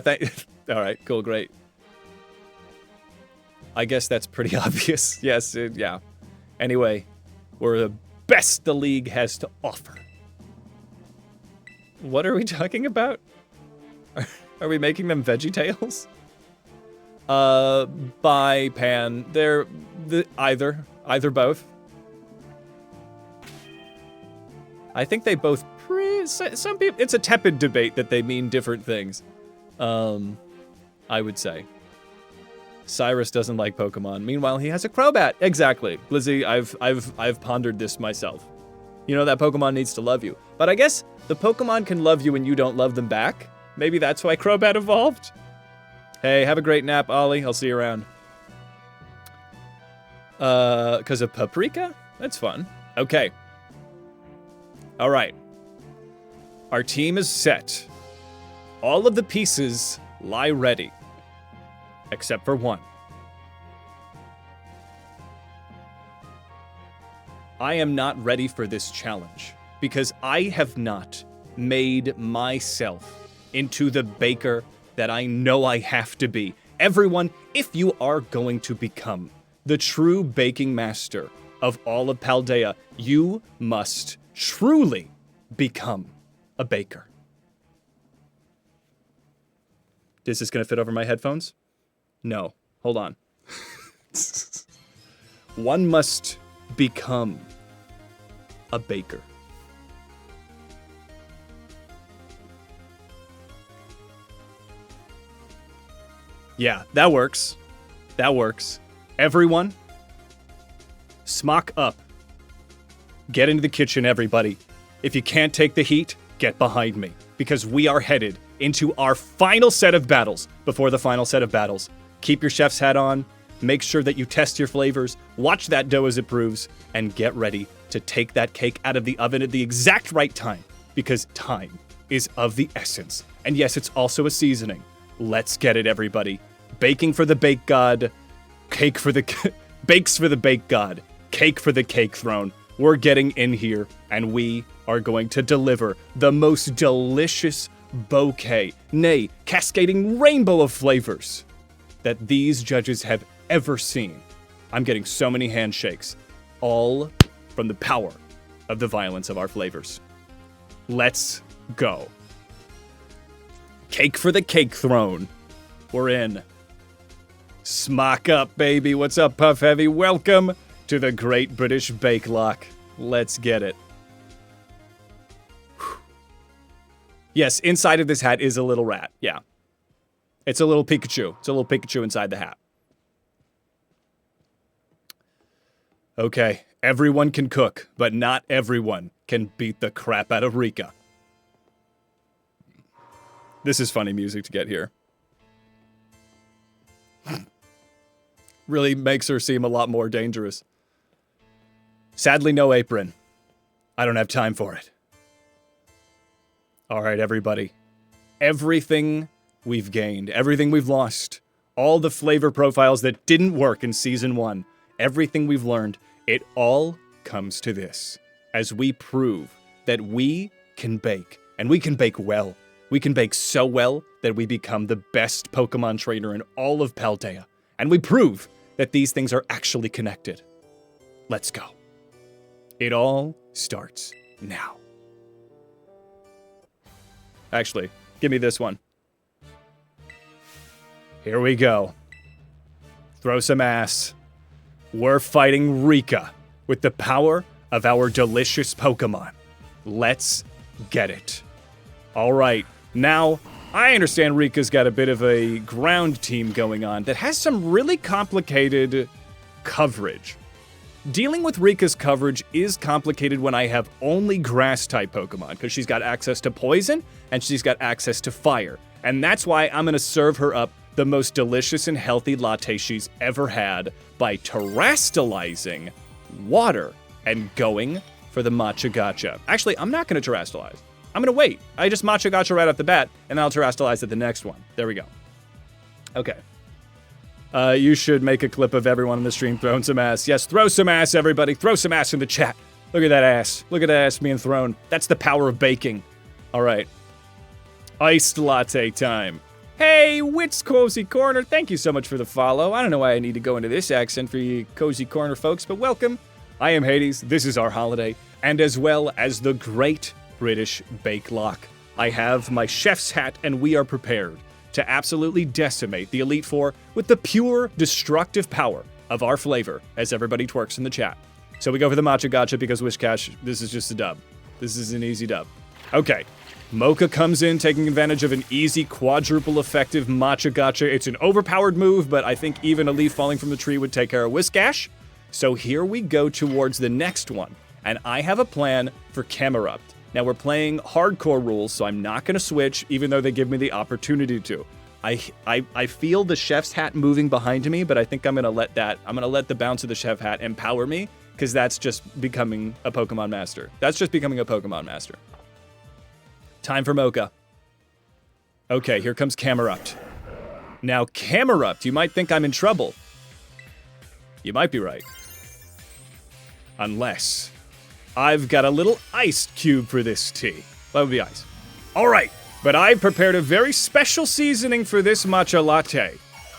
all right, cool, great. I guess that's pretty obvious. Yes, yeah. Anyway, we're the best the league has to offer. What are we talking about? Are we making them VeggieTales? Bye, Pan. They're either both. I think they both. Some people. It's a tepid debate that they mean different things. I would say. Cyrus doesn't like Pokemon. Meanwhile, he has a Crobat. Exactly, Blizzy. I've pondered this myself. You know that Pokemon needs to love you, but I guess the Pokemon can love you when you don't love them back. Maybe that's why Crobat evolved. Hey, have a great nap, Ollie. I'll see you around. 'Cause of Paprika? That's fun. Okay. All right. Our team is set. All of the pieces lie ready. Except for one. I am not ready for this challenge because I have not made myself into the baker that I know I have to be. Everyone, if you are going to become the true baking master of all of Paldea, you must truly become a baker. Is this going to fit over my headphones? No. Hold on. One must become a baker. Yeah, that works. That works. Everyone, smock up. Get into the kitchen, everybody. If you can't take the heat, get behind me. Because we are headed into our final set of battles before the final set of battles. Keep your chef's hat on. Make sure that you test your flavors. Watch that dough as it proves. And get ready to take that cake out of the oven at the exact right time. Because time is of the essence. And yes, it's also a seasoning. Let's get it, everybody. Baking for the bake god. Cake for the... Bakes for the bake god. Cake for the cake throne. We're getting in here, and we are going to deliver the most delicious bouquet, nay, cascading rainbow of flavors that these judges have ever seen. I'm getting so many handshakes, all from the power of the violence of our flavors. Let's go. Cake for the cake throne. We're in. Smock up, baby. What's up, Puff Heavy? Welcome to the Great British Bake Lock. Let's get it. Whew. Yes, inside of this hat is a little rat. Yeah. It's a little Pikachu. It's a little Pikachu inside the hat. Okay, everyone can cook, but not everyone can beat the crap out of Rika. This is funny music to get here. Really makes her seem a lot more dangerous. Sadly, no apron. I don't have time for it. All right, everybody. Everything we've gained, everything we've lost, all the flavor profiles that didn't work in Season 1, everything we've learned, it all comes to this. As we prove that we can bake, and we can bake well. We can bake so well that we become the best Pokemon trainer in all of Paldea. And we prove that these things are actually connected. Let's go. It all starts now. Actually, give me this one. Here we go. Throw some ass. We're fighting Rika with the power of our delicious Pokemon. Let's get it. All right, now I understand Rika's got a bit of a ground team going on that has some really complicated coverage. Dealing with Rika's coverage is complicated when I have only grass-type Pokemon, because she's got access to poison, and she's got access to fire. And that's why I'm going to serve her up the most delicious and healthy latte she's ever had by terastallizing water and going for the Matcha Gotcha. Actually, I'm not going to terastallize. I'm going to wait. I just Matcha Gotcha right off the bat, and I'll terastallize at the next one. There we go. Okay. You should make a clip of everyone in the stream throwing some ass. Yes, throw some ass, everybody. Throw some ass in the chat. Look at that ass. Look at that ass being thrown. That's the power of baking. All right. Iced latte time. Hey, Wits Cozy Corner. Thank you so much for the follow. I don't know why I need to go into this accent for you Cozy Corner folks, but welcome. I am Hades. This is our holiday. And as well as the Great British Bake Lock. I have my chef's hat, and we are prepared to absolutely decimate the Elite Four with the pure destructive power of our flavor, as everybody twerks in the chat. So we go for the Matcha Gotcha because Wishcash, this is just a dub. This is an easy dub. Okay, Mocha comes in taking advantage of an easy quadruple effective Matcha Gotcha. It's an overpowered move, but I think even a leaf falling from the tree would take care of Whiscash. So here we go towards the next one, and I have a plan for Camerupt. Now we're playing hardcore rules, so I'm not going to switch, even though they give me the opportunity to. I feel the chef's hat moving behind me, but I think I'm going to let the bounce of the chef hat empower me, because that's just becoming a Pokemon Master. That's just becoming a Pokemon Master. Time for Mocha. Okay, here comes Camerupt. Now, Camerupt, you might think I'm in trouble. You might be right. Unless I've got a little ice cube for this tea. That would be ice. All right, but I prepared a very special seasoning for this matcha latte,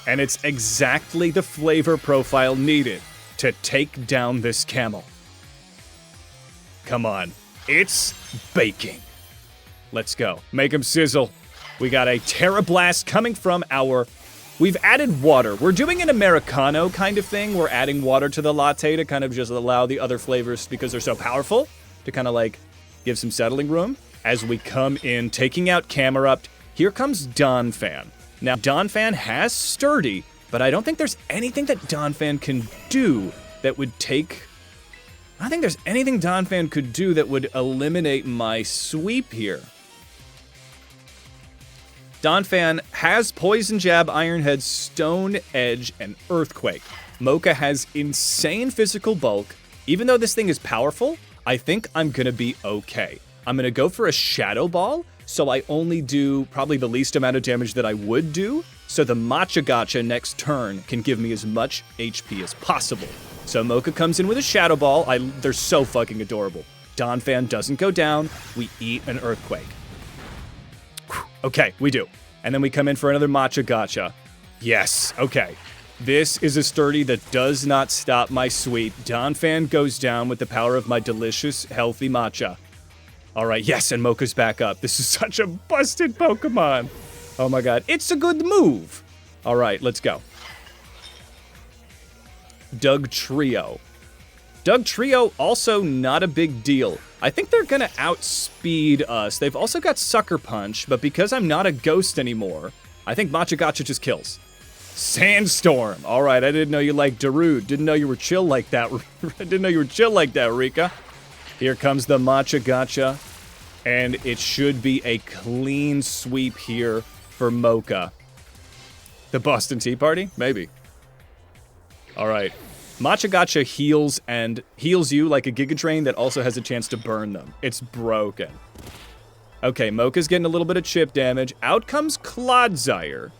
and it's exactly the flavor profile needed to take down this camel. Come on, it's baking. Let's go. Make them sizzle. We got a Terra Blast coming from our... We've added water. We're doing an Americano kind of thing. We're adding water to the latte to kind of just allow the other flavors, because they're so powerful, to kind of like give some settling room. As we come in, taking out Camerupt, here comes Donphan. Now, Donphan has Sturdy, but I don't think there's anything that Donphan can do that would take... I don't think there's anything Donphan could do that would eliminate my sweep here. Donphan has Poison Jab, Iron Head, Stone Edge, and Earthquake. Mocha has insane physical bulk. Even though this thing is powerful, I think I'm gonna be okay. I'm gonna go for a Shadow Ball, so I only do probably the least amount of damage that I would do, so the Matcha Gotcha next turn can give me as much HP as possible. So Mocha comes in with a Shadow Ball. They're so fucking adorable. Donphan doesn't go down. We eat an Earthquake. Okay, we do. And then we come in for another Matcha Gotcha. Yes, okay. This is a Sturdy that does not stop my sweep. Donphan goes down with the power of my delicious, healthy matcha. All right, yes, and Mocha's back up. This is such a busted Pokemon. Oh my god, it's a good move. All right, let's go. Doug Trio. Doug Trio, also not a big deal. I think they're gonna outspeed us. They've also got Sucker Punch, but because I'm not a ghost anymore, I think Matcha Gotcha just kills. Sandstorm. All right, I didn't know you liked Darude. Didn't know you were chill like that. I didn't know you were chill like that, Rika. Here comes the Matcha Gotcha. And it should be a clean sweep here for Mocha. The Boston Tea Party? Maybe. All right. Matcha Gotcha heals you like a Giga Drain that also has a chance to burn them. It's broken. Okay, Mocha's getting a little bit of chip damage. Out comes Clodsire.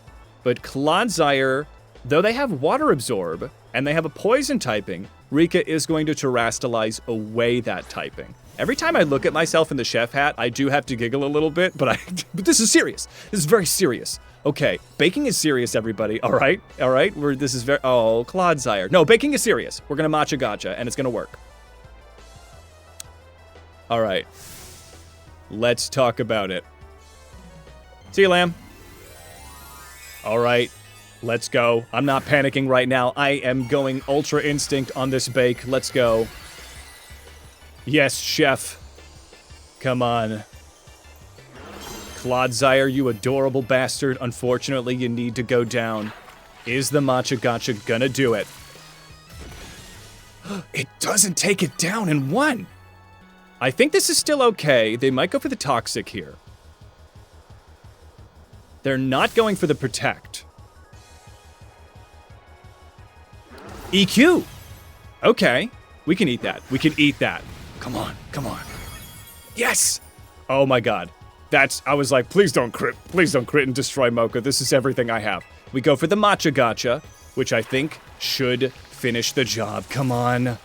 But Clodsire, though they have Water Absorb and they have a Poison typing, Rika is going to Terrastalize away that typing. Every time I look at myself in the chef hat, I do have to giggle a little bit, but this is serious. This is very serious. Okay, baking is serious, everybody. All right. This is very... Oh, Clodsire. No, baking is serious. We're going to Matcha Gotcha, and it's going to work. All right. Let's talk about it. See you, Lamb. All right. Let's go. I'm not panicking right now. I am going Ultra Instinct on this bake. Let's go. Yes, chef. Come on. Clodsire, you adorable bastard. Unfortunately, you need to go down. Is the Matcha Gotcha gonna do it? It doesn't take it down in one. I think this is still okay. They might go for the Toxic here. They're not going for the Protect. EQ. Okay. We can eat that. We can eat that. Come on. Come on. Yes. Oh my god. I was like, please don't crit and destroy Mocha. This is everything I have. We go for the Matcha Gotcha, which I think should finish the job. Come on.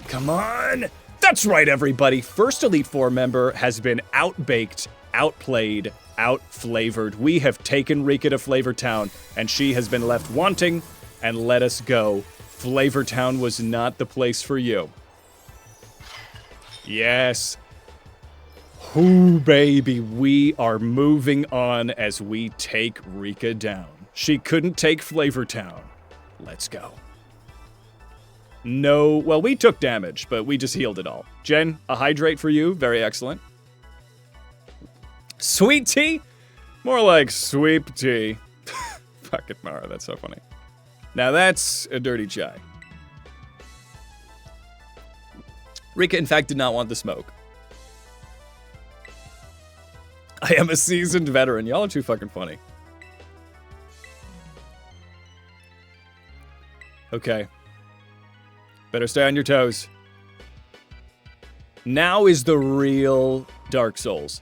Come on. That's right, everybody. First Elite Four member has been outbaked, outplayed, outflavored. We have taken Rika to Flavor Town, and she has been left wanting and let us go. Flavor Town was not the place for you. Yes. Ooh, baby, we are moving on as we take Rika down. She couldn't take Flavor Town. Let's go. No, well, we took damage, but we just healed it all. Jen, a hydrate for you. Very excellent. Sweet tea? More like sweep tea. Fuck it, Mara, that's so funny. Now that's a dirty chai. Rika, in fact, did not want the smoke. I am a seasoned veteran. Y'all are too fucking funny. Okay. Better stay on your toes. Now is the real Dark Souls.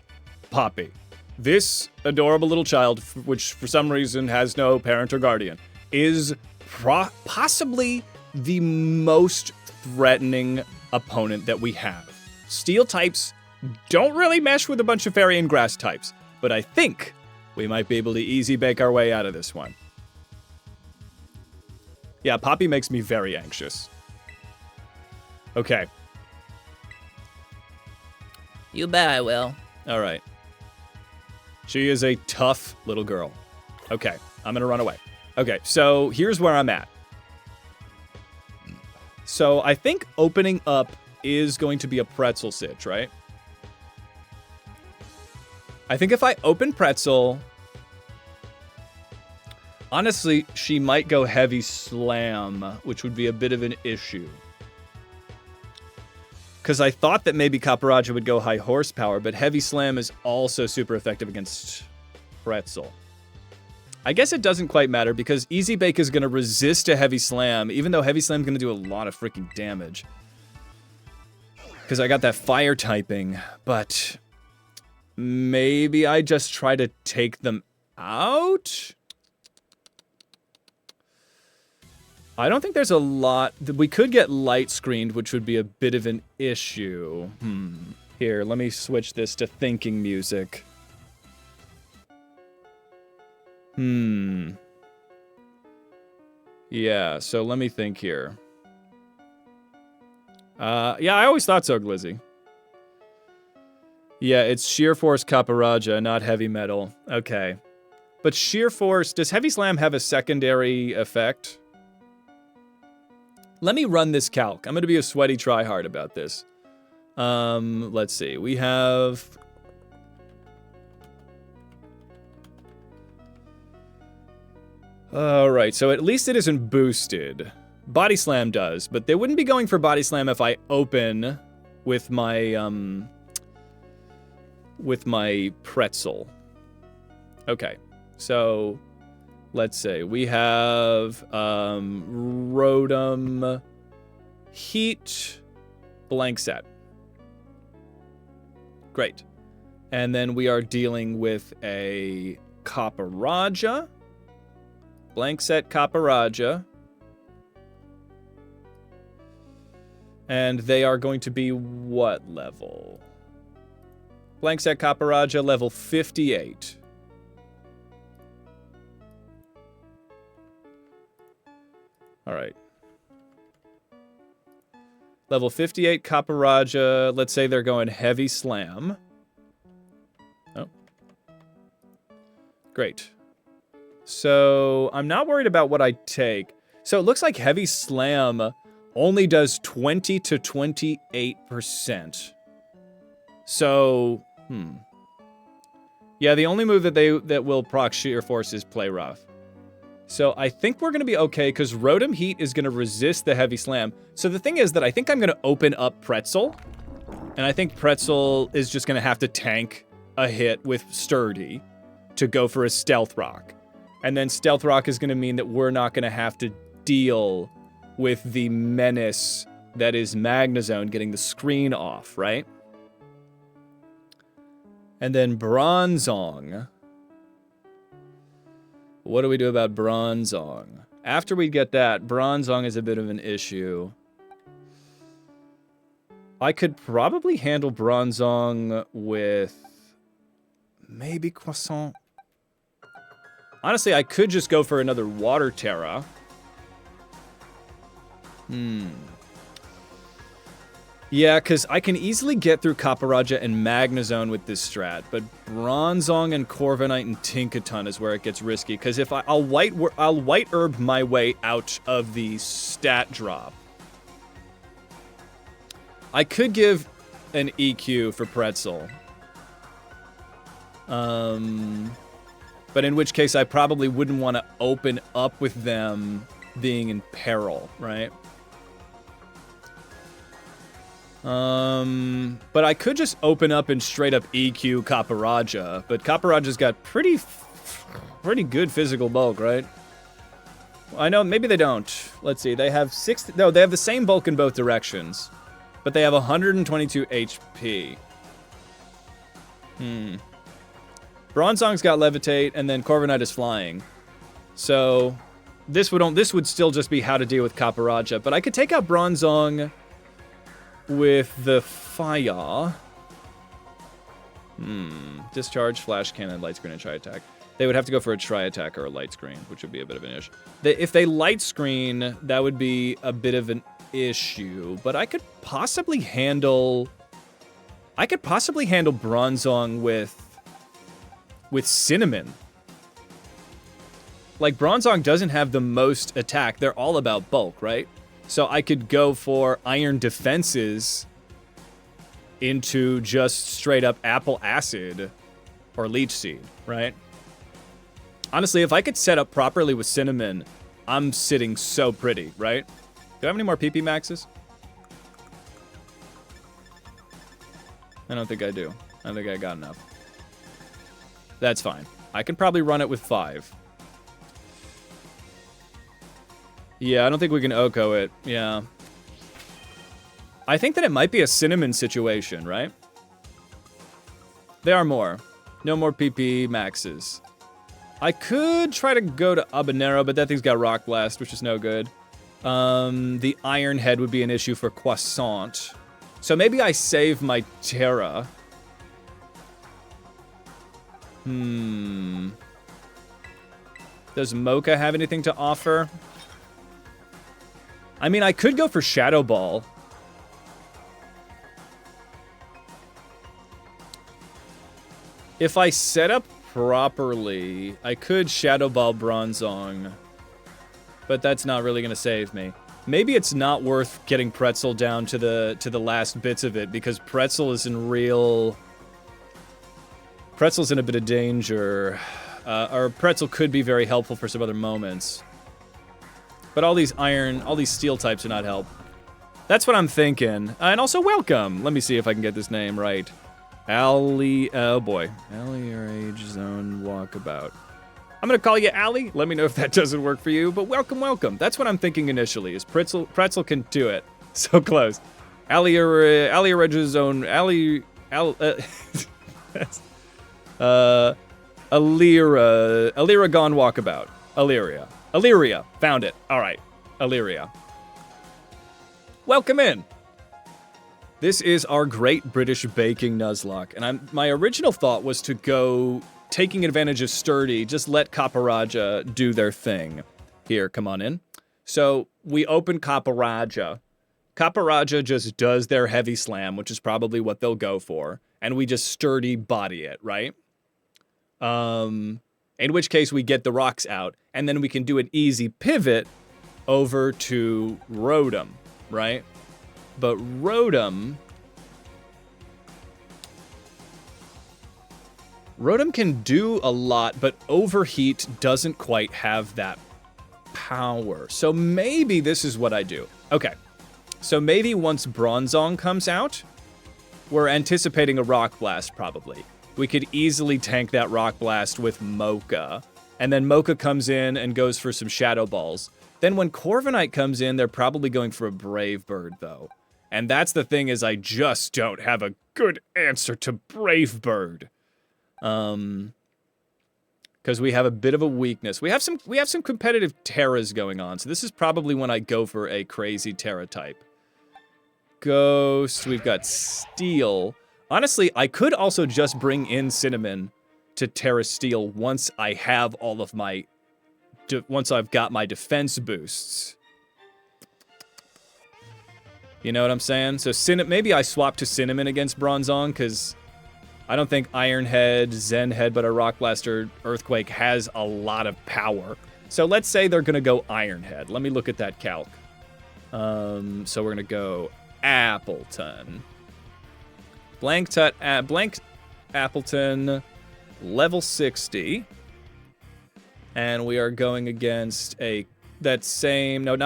Poppy. This adorable little child, which for some reason has no parent or guardian, is possibly the most threatening opponent that we have. Steel types don't really mesh with a bunch of fairy and grass types, but I think we might be able to easy bake our way out of this one. Yeah, Poppy makes me very anxious. Okay. You bet I will. All right. She is a tough little girl. Okay, I'm gonna run away. Okay, so here's where I'm at. So I think opening up is going to be a pretzel sitch, right? I think if I open pretzel, honestly, she might go heavy slam, which would be a bit of an issue. Because I thought that maybe Caparaja would go high horsepower, but heavy slam is also super effective against pretzel. I guess it doesn't quite matter because Easy Bake is going to resist a heavy slam, even though heavy slam is going to do a lot of freaking damage. Because I got that fire typing, but maybe I just try to take them out? I don't think there's a lot. We could get light screened, which would be a bit of an issue. Here, let me switch this to thinking music. Yeah, so let me think here. Yeah, I always thought so, Glizzy. Yeah, it's Sheer Force Caparaja, not Heavy Metal. Okay. But Sheer Force, does Heavy Slam have a secondary effect? Let me run this calc. I'm going to be a sweaty tryhard about this. Let's see. We have... Alright, so at least it isn't boosted. Body Slam does, but they wouldn't be going for Body Slam if I open with my pretzel. Okay, so let's say we have Rotom, Heat, blank set. Great. And then we are dealing with a Copperajah. Blank set Copperajah. And they are going to be what level? Blank set Copperajah, level 58. Alright. Level 58 Copperajah. Let's say they're going Heavy Slam. Oh. Great. So, I'm not worried about what I take. So, it looks like Heavy Slam only does 20 to 28%. So, yeah, the only move that will proc Sheer Force is Play Rough. So I think we're going to be okay, because Rotom Heat is going to resist the Heavy Slam. So the thing is that I think I'm going to open up Pretzel, and I think Pretzel is just going to have to tank a hit with Sturdy to go for a Stealth Rock. And then Stealth Rock is going to mean that we're not going to have to deal with the menace that is Magnezone getting the screen off, right? And then Bronzong. What do we do about Bronzong? After we get that, Bronzong is a bit of an issue. I could probably handle Bronzong with maybe Croissant. Honestly, I could just go for another Water Terra. Yeah, because I can easily get through Copperajah and Magnezone with this strat, but Bronzong and Corviknight and Tinkaton is where it gets risky, because if I'll white herb my way out of the stat drop. I could give an EQ for Pretzel. But in which case I probably wouldn't want to open up with them being in peril, right? But I could just open up and straight up EQ Copperajah, but Copperajah's got pretty good physical bulk, right? Well, I know, maybe they don't. Let's see, they have they have the same bulk in both directions, but they have 122 HP. Bronzong's got Levitate, and then Corviknight is flying. So, this would still just be how to deal with Copperajah, but I could take out Bronzong with the fire. Discharge, Flash Cannon, Light Screen, and Tri-Attack. They would have to go for a Tri-Attack or a Light Screen, which would be a bit of an issue. If they Light Screen, that would be a bit of an issue, but I could possibly handle Bronzong with Cinnamon. Like, Bronzong doesn't have the most attack. They're all about bulk, right? So I could go for Iron Defenses into just straight up Apple Acid or Leech Seed, right? Honestly, if I could set up properly with Cinnamon, I'm sitting so pretty, right? Do I have any more PP maxes? I don't think I do. I don't think I got enough. That's fine. I can probably run it with 5. Yeah, I don't think we can Oko it. Yeah. I think that it might be a Cinnamon situation, right? There are more. No more PP maxes. I could try to go to Habanero, but that thing's got Rock Blast, which is no good. The Iron Head would be an issue for Croissant. So maybe I save my Terra. Does Mocha have anything to offer? I mean, I could go for Shadow Ball. If I set up properly, I could Shadow Ball Bronzong. But that's not really going to save me. Maybe it's not worth getting Pretzel down to the last bits of it, because Pretzel's in a bit of danger. Or Pretzel could be very helpful for some other moments. But all these steel types are not help. That's what I'm thinking. And also, welcome. Let me see if I can get this name right. Oh boy. Allie or Age Zone Walkabout. I'm going to call you Allie. Let me know if that doesn't work for you. But welcome, welcome. That's what I'm thinking initially, is Pretzel can do it. So close. Allie or Age Zone... Alira... Gone Walkabout. Illyria. Found it. All right. Illyria. Welcome in. This is our Great British Baking Nuzlocke, and my original thought was to go taking advantage of Sturdy, just let Kaparaja do their thing. Here, come on in. So we open Kaparaja. Kaparaja just does their heavy slam, which is probably what they'll go for, and we just Sturdy body it, right? In which case we get the rocks out, and then we can do an easy pivot over to Rotom, right? But Rotom can do a lot, but Overheat doesn't quite have that power. So maybe this is what I do. Okay, so maybe once Bronzong comes out, we're anticipating a Rock Blast probably. We could easily tank that Rock Blast with Mocha. And then Mocha comes in and goes for some Shadow Balls. Then when Corviknight comes in, they're probably going for a Brave Bird, though. And that's the thing, is I just don't have a good answer to Brave Bird. Because we have a bit of a weakness. We have some competitive Terras going on, so this is probably when I go for a crazy Terra type. Ghost, we've got Steel. Honestly, I could also just bring in Cinnamon to Terra Steel once I have all of my... once I've got my defense boosts. You know what I'm saying? So maybe I swap to Cinnamon against Bronzong, because I don't think Iron Head, Zen Head, but a Rock Blaster Earthquake has a lot of power. So let's say they're going to go Iron Head. Let me look at that calc. So we're going to go Appleton. Blank Appleton, level 60. And we are going against no, not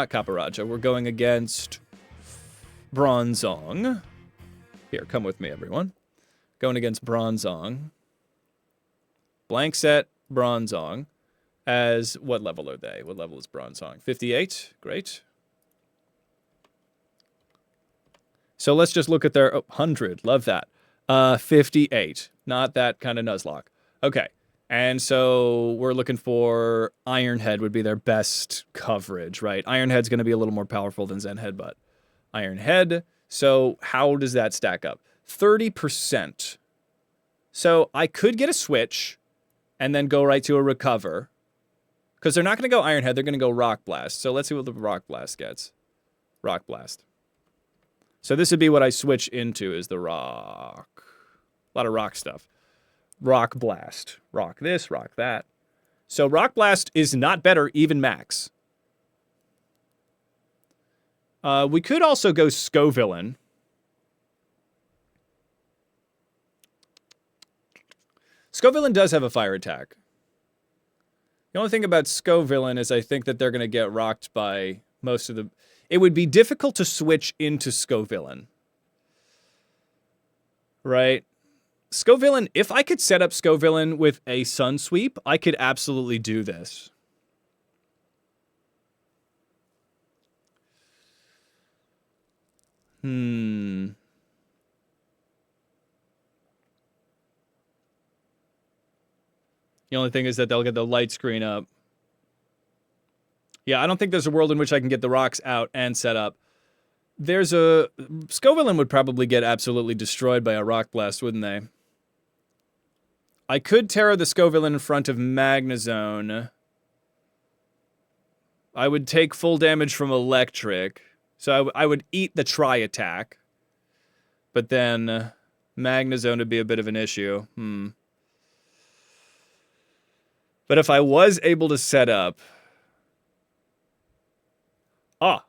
Kaparaja. We're going against Bronzong. Here, come with me, everyone. Going against Bronzong. Blank set Bronzong. As, what level are they? What level is Bronzong? 58? Great. So let's just look at their 100. Love that. 58. Not that kind of Nuzlocke. Okay. And so we're looking for Iron Head would be their best coverage, right? Iron Head's going to be a little more powerful than Zen Head, but Iron Head. So how does that stack up? 30%. So I could get a switch and then go right to a recover. Because they're not going to go Iron Head. They're going to go Rock Blast. So let's see what the Rock Blast gets. Rock Blast. So this would be what I switch into, is the rock. A lot of rock stuff. Rock Blast. Rock this, rock that. So Rock Blast is not better, even max. We could also go Scovillain. Scovillain does have a fire attack. The only thing about Scovillain is I think that they're going to get rocked by most of the... It would be difficult to switch into Scovillain. Right? Scovillain, if I could set up Scovillain with a Sun Sweep, I could absolutely do this. The only thing is that they'll get the light screen up. Yeah, I don't think there's a world in which I can get the rocks out and set up. Scovillain would probably get absolutely destroyed by a Rock Blast, wouldn't they? I could Terra the Scovillain in front of Magnezone. I would take full damage from Electric. So I would eat the Tri-Attack. But then Magnezone would be a bit of an issue. But if I was able to set up... Oh,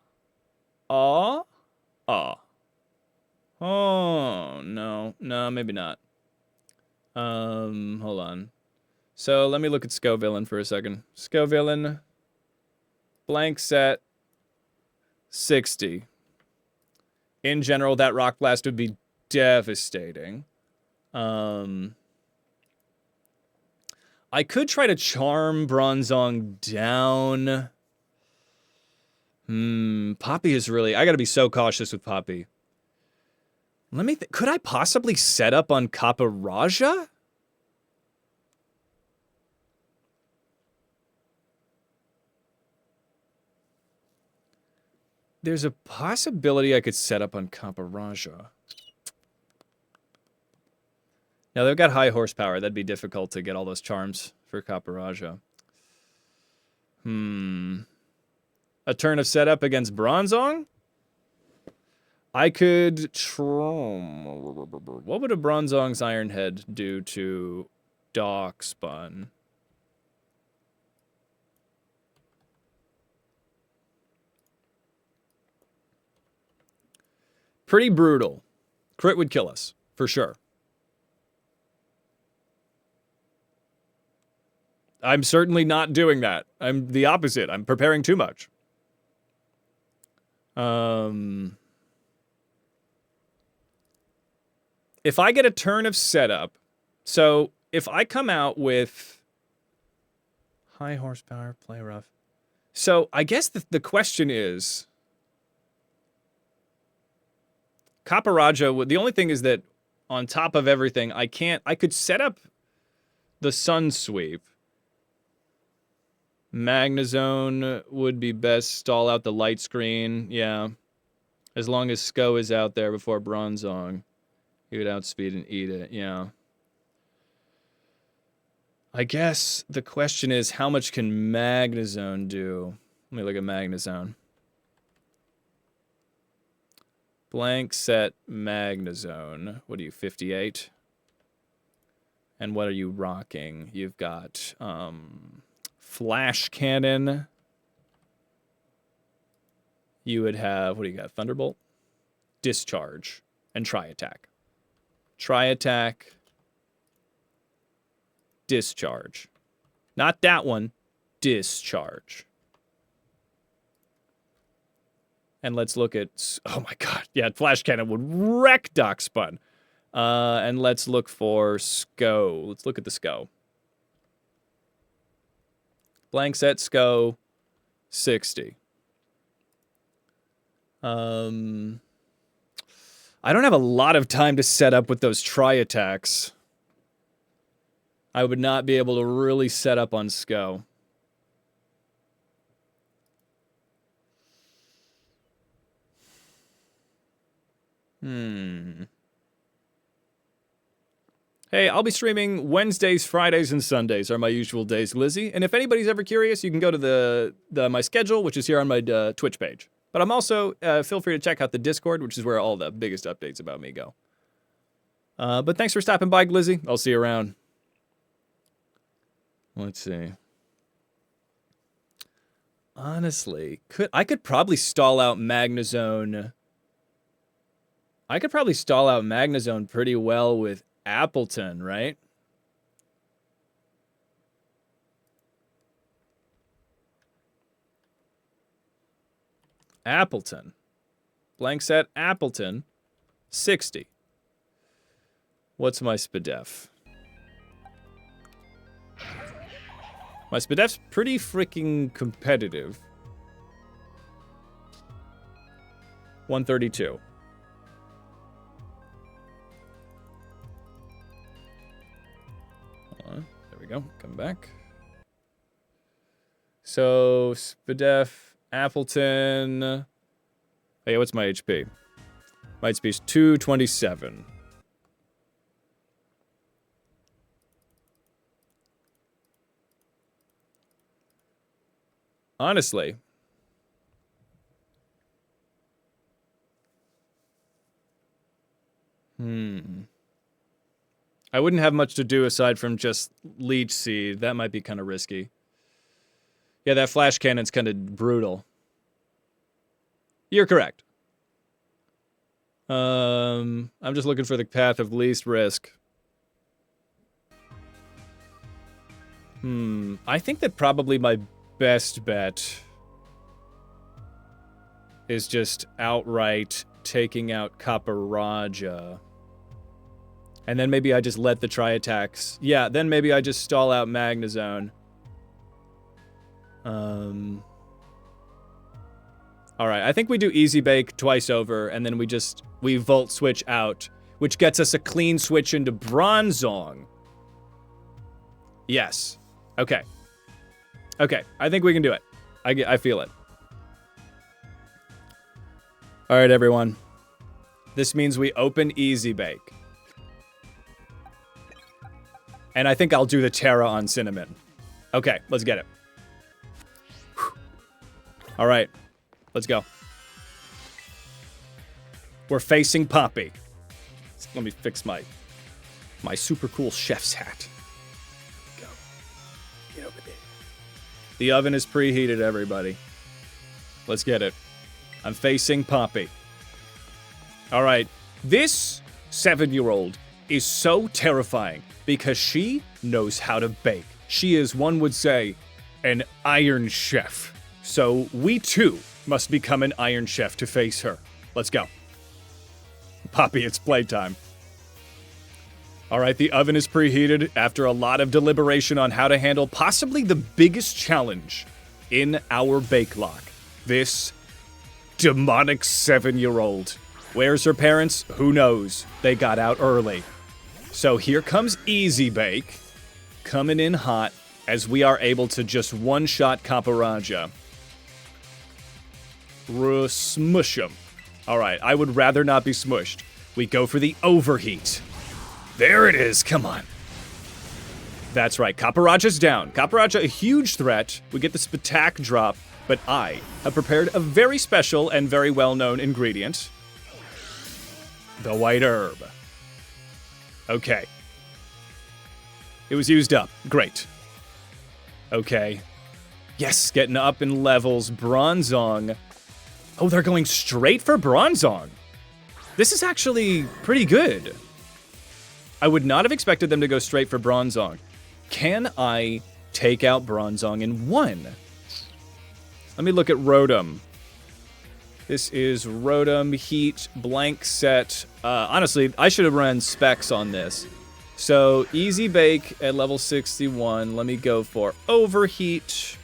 no, maybe not. Hold on. So let me look at Scovillain for a second. Scovillain, blank set, 60. In general, that Rock Blast would be devastating. I could try to charm Bronzong down. Poppy is really... I gotta be so cautious with Poppy. Let me could I possibly set up on Kaparaja? There's a possibility I could set up on Kaparaja. Now, they've got high horsepower. That'd be difficult to get all those charms for Kaparaja. A turn of setup against Bronzong? I could try... What would a Bronzong's Iron Head do to Darkspun? Pretty brutal. Crit would kill us, for sure. I'm certainly not doing that. I'm the opposite. I'm preparing too much. If I get a turn of setup, so if I come out with high horsepower, play rough. So I guess the question is, Kaparaja, the only thing is that on top of everything, I could set up the Sun Sweep. Magnezone would be best, stall out the light screen, yeah. As long as Sko is out there before Bronzong. He would outspeed and eat it, yeah. I guess the question is, how much can Magnezone do? Let me look at Magnezone. Blank set Magnezone. What are you, 58? And what are you rocking? You've got Flash Cannon. You would have, what do you got? Thunderbolt? Discharge. And Tri-Attack. Tri-Attack. Discharge. Not that one. Discharge. And let's look at... Oh my god. Yeah, Flash Cannon would wreck Darkspun. And let's look for Sko. Let's look at the Sko. Blank set Sko. 60. I don't have a lot of time to set up with those Tri-Attacks. I would not be able to really set up on Sko. Hey, I'll be streaming Wednesdays, Fridays, and Sundays are my usual days, Lizzie. And if anybody's ever curious, you can go to my schedule, which is here on my Twitch page. But I'm also, feel free to check out the Discord, which is where all the biggest updates about me go. But thanks for stopping by, Glizzy. I'll see you around. Let's see. Honestly, I could probably stall out Magnezone. I could probably stall out Magnezone pretty well with Appleton, right? Appleton. Blank set Appleton. 60. What's my SPDEF? My SPDEF's pretty freaking competitive. 132. Hold on. There we go. Come back. So, SPDEF, Appleton. Oh yeah, what's my HP? My HP is 227. Honestly. I wouldn't have much to do aside from just Leech Seed. That might be kind of risky. Yeah, that Flash Cannon's kind of brutal. You're correct. I'm just looking for the path of least risk. I think that probably my best bet is just outright taking out Kaparaja. And then maybe I just let the tri-attacks. Yeah, then maybe I just stall out Magnezone. Alright, I think we do Easy Bake twice over, and then we Volt Switch out, which gets us a clean switch into Bronzong. Yes. Okay. Okay, I think we can do it. I feel it. Alright, everyone. This means we open Easy Bake. And I think I'll do the Terra on Cinnamon. Okay, let's get it. Alright, let's go. We're facing Poppy. Let me fix my super cool chef's hat. Go. Get over there. The oven is preheated, everybody. Let's get it. I'm facing Poppy. Alright, this 7-year-old is so terrifying because she knows how to bake. She is, one would say, an Iron Chef. So we too must become an Iron Chef to face her. Let's go. Poppy, it's playtime. Alright, the oven is preheated after a lot of deliberation on how to handle possibly the biggest challenge in our bake lock. This demonic 7-year-old. Where's her parents? Who knows? They got out early. So here comes Easy Bake, coming in hot as we are able to just one-shot Kaparaja. Smush him. Alright, I would rather not be smushed. We go for the overheat. There it is, come on. That's right, Kaparaja's down. Kaparaja, a huge threat. We get the Spatak drop, but I have prepared a very special and very well-known ingredient. The white herb. Okay. It was used up. Great. Okay. Yes, getting up in levels. Bronzong. Oh, they're going straight for Bronzong. This is actually pretty good. I would not have expected them to go straight for Bronzong. Can I take out Bronzong in one? Let me look at Rotom. This is Rotom, Heat, Blank Set. Honestly, I should have run specs on this. So, Easy Bake at level 61. Let me go for Overheat.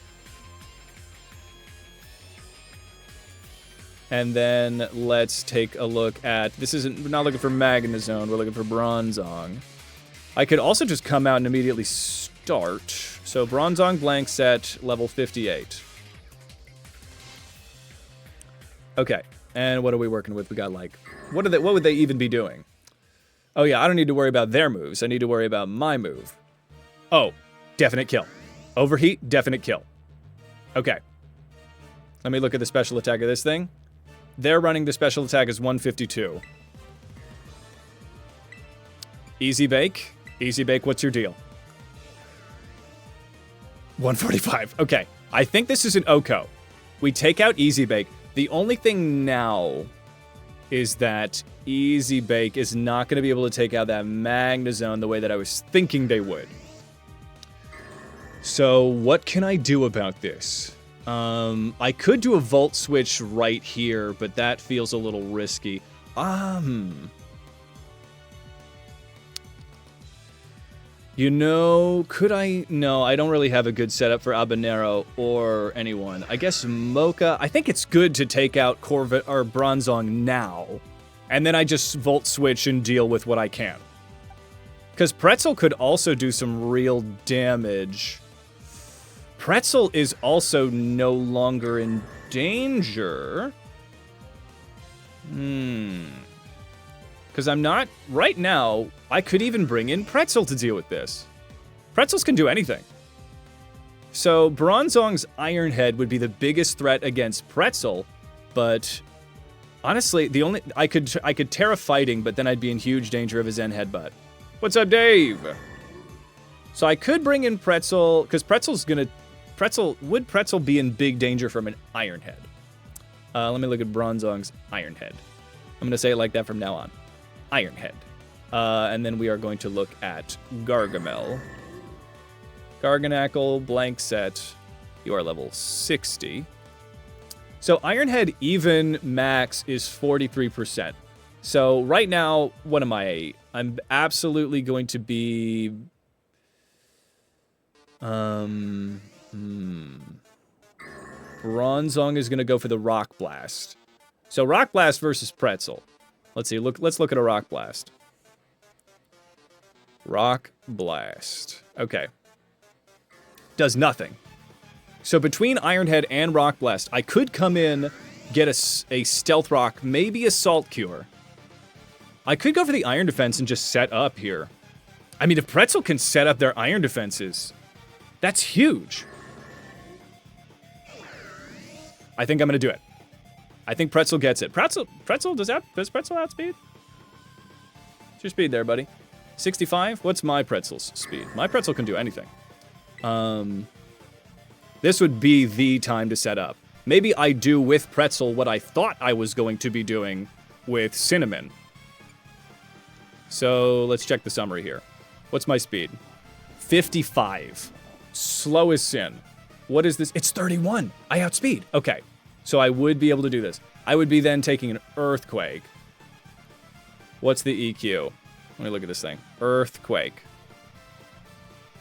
And then let's take a look at... we're not looking for Magnezone, we're looking for Bronzong. I could also just come out and immediately start. So, Bronzong, Blank Set, level 58. Okay, and what are we working with? We got like, what would they even be doing? Oh yeah, I don't need to worry about their moves. I need to worry about my move. Oh, definite kill. Overheat, definite kill. Okay. Let me look at the special attack of this thing. They're running the special attack as 152. Easy Bake. Easy Bake, what's your deal? 145. Okay, I think this is an Oko. We take out Easy Bake. The only thing now is that Easy Bake is not going to be able to take out that Magnezone the way that I was thinking they would. So, what can I do about this? I could do a Volt Switch right here, but that feels a little risky. You know, could I? No, I don't really have a good setup for Habanero or anyone. I guess Mocha. I think it's good to take out Corvette or Bronzong now, and then I just Volt Switch and deal with what I can. Because Pretzel could also do some real damage. Pretzel is also no longer in danger. Because I'm not... Right now, I could even bring in Pretzel to deal with this. Pretzels can do anything. So, Bronzong's Iron Head would be the biggest threat against Pretzel, but... Honestly, the only... I could Terra Fighting, but then I'd be in huge danger of his Zen Headbutt. What's up, Dave? So I could bring in Pretzel, because Pretzel's gonna... Would Pretzel be in big danger from an Iron Head? Let me look at Bronzong's Iron Head. I'm gonna say it like that from now on. Iron Head. And then we are going to look at Gargamel. Garganackle, blank set. You are level 60. So Ironhead even max is 43%. So right now, what am I? I'm absolutely going to be... Bronzong is going to go for the Rock Blast. So Rock Blast versus Pretzel. Let's see. Let's look at a Rock Blast. Rock Blast. Okay. Does nothing. So between Ironhead and Rock Blast, I could come in, get a Stealth Rock, maybe a Salt Cure. I could go for the Iron Defense and just set up here. I mean, if Pretzel can set up their Iron Defenses, that's huge. I think I'm going to do it. I think Pretzel gets it. Pretzel, does Pretzel outspeed? What's your speed there, buddy? 65? What's my Pretzel's speed? My Pretzel can do anything. This would be the time to set up. Maybe I do with Pretzel what I thought I was going to be doing with Cinnamon. So let's check the summary here. What's my speed? 55. Slow as sin. What is this? It's 31. I outspeed. Okay. So I would be able to do this. I would be then taking an Earthquake. What's the EQ? Let me look at this thing. Earthquake.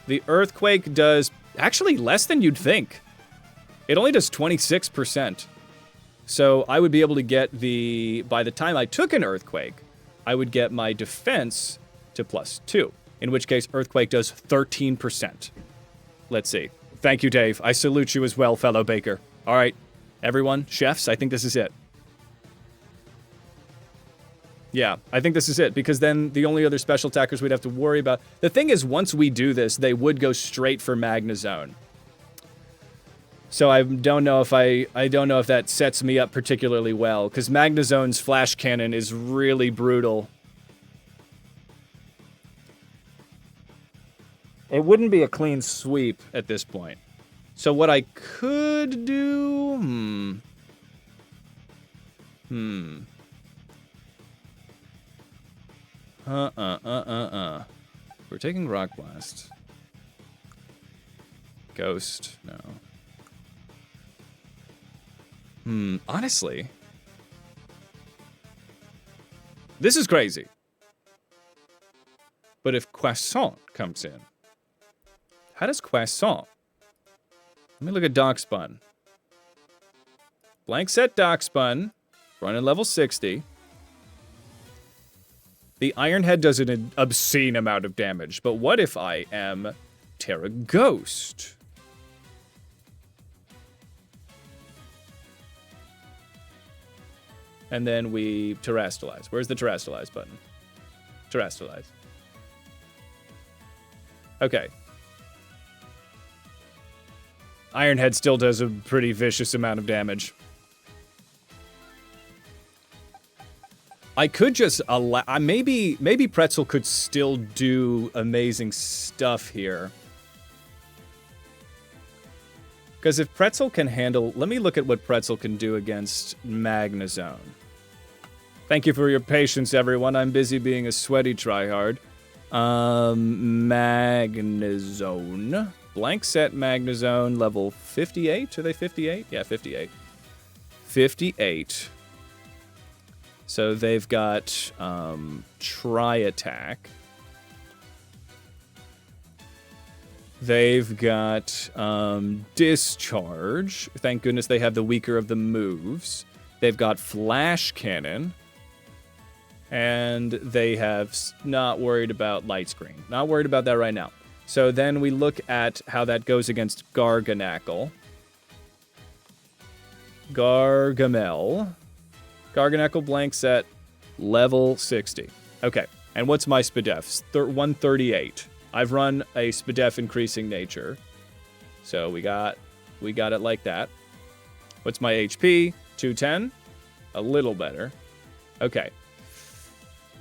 The Earthquake does actually less than you'd think. It only does 26%. So I would be able to get by the time I took an Earthquake, I would get my defense to +2. In which case, Earthquake does 13%. Let's see. Thank you, Dave. I salute you as well, fellow baker. All right, everyone, chefs, I think this is it. Yeah, I think this is it, because then the only other special attackers we'd have to worry about... The thing is, once we do this, they would go straight for Magnezone. So I don't know if I don't know if that sets me up particularly well, because Magnezone's Flash Cannon is really brutal. It wouldn't be a clean sweep at this point. So what I could do... We're taking Rock Blast. Ghost, no. Honestly. This is crazy. But if Croissant comes in, how does Croissant? Let me look at Darkspun. Blank set Darkspun, running level 60. The Ironhead does an obscene amount of damage, but what if I am Terra Ghost? And then we Terrastalize. Where's the Terrastalize button? Terrastalize. Okay. Ironhead still does a pretty vicious amount of damage. I could just allow... Maybe Pretzel could still do amazing stuff here. Because if Pretzel can handle... Let me look at what Pretzel can do against Magnezone. Thank you for your patience, everyone. I'm busy being a sweaty tryhard. Magnezone. Blank set Magnezone, level 58. Are they 58? Yeah, 58. 58. So they've got Tri-Attack. They've got Discharge. Thank goodness they have the weaker of the moves. They've got Flash Cannon. And they have not worried about Light Screen. Not worried about that right now. So then we look at how that goes against Garganackle. Gargamel. Garganackle blank set, level 60. Okay, and what's my Spadef? 138. I've run a Spadef increasing nature. So we got it like that. What's my HP? 210. A little better. Okay.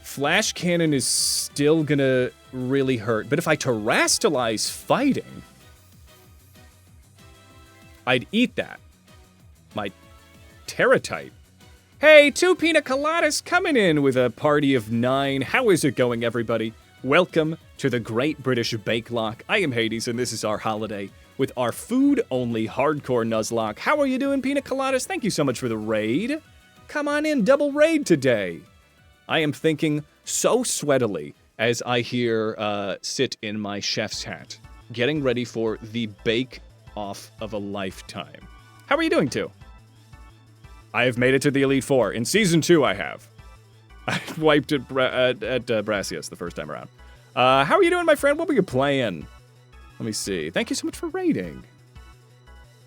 Flash Cannon is still gonna really hurt, but if I Terrastalize fighting, I'd eat that. My Terratite. Hey, 2 Pina Coladas coming in with a party of 9. How is it going, everybody? Welcome to the Great British Bake Lock. I am Hades, and this is our holiday with our food-only hardcore Nuzlocke. How are you doing, Pina Coladas? Thank you so much for the raid. Come on in, double raid today. I am thinking so sweatily as I sit in my chef's hat, getting ready for the bake-off of a lifetime. How are you doing, too? I have made it to the Elite Four. In Season 2, I have. I wiped at Brassius the first time around. How are you doing, my friend? What were you playing? Let me see. Thank you so much for raiding.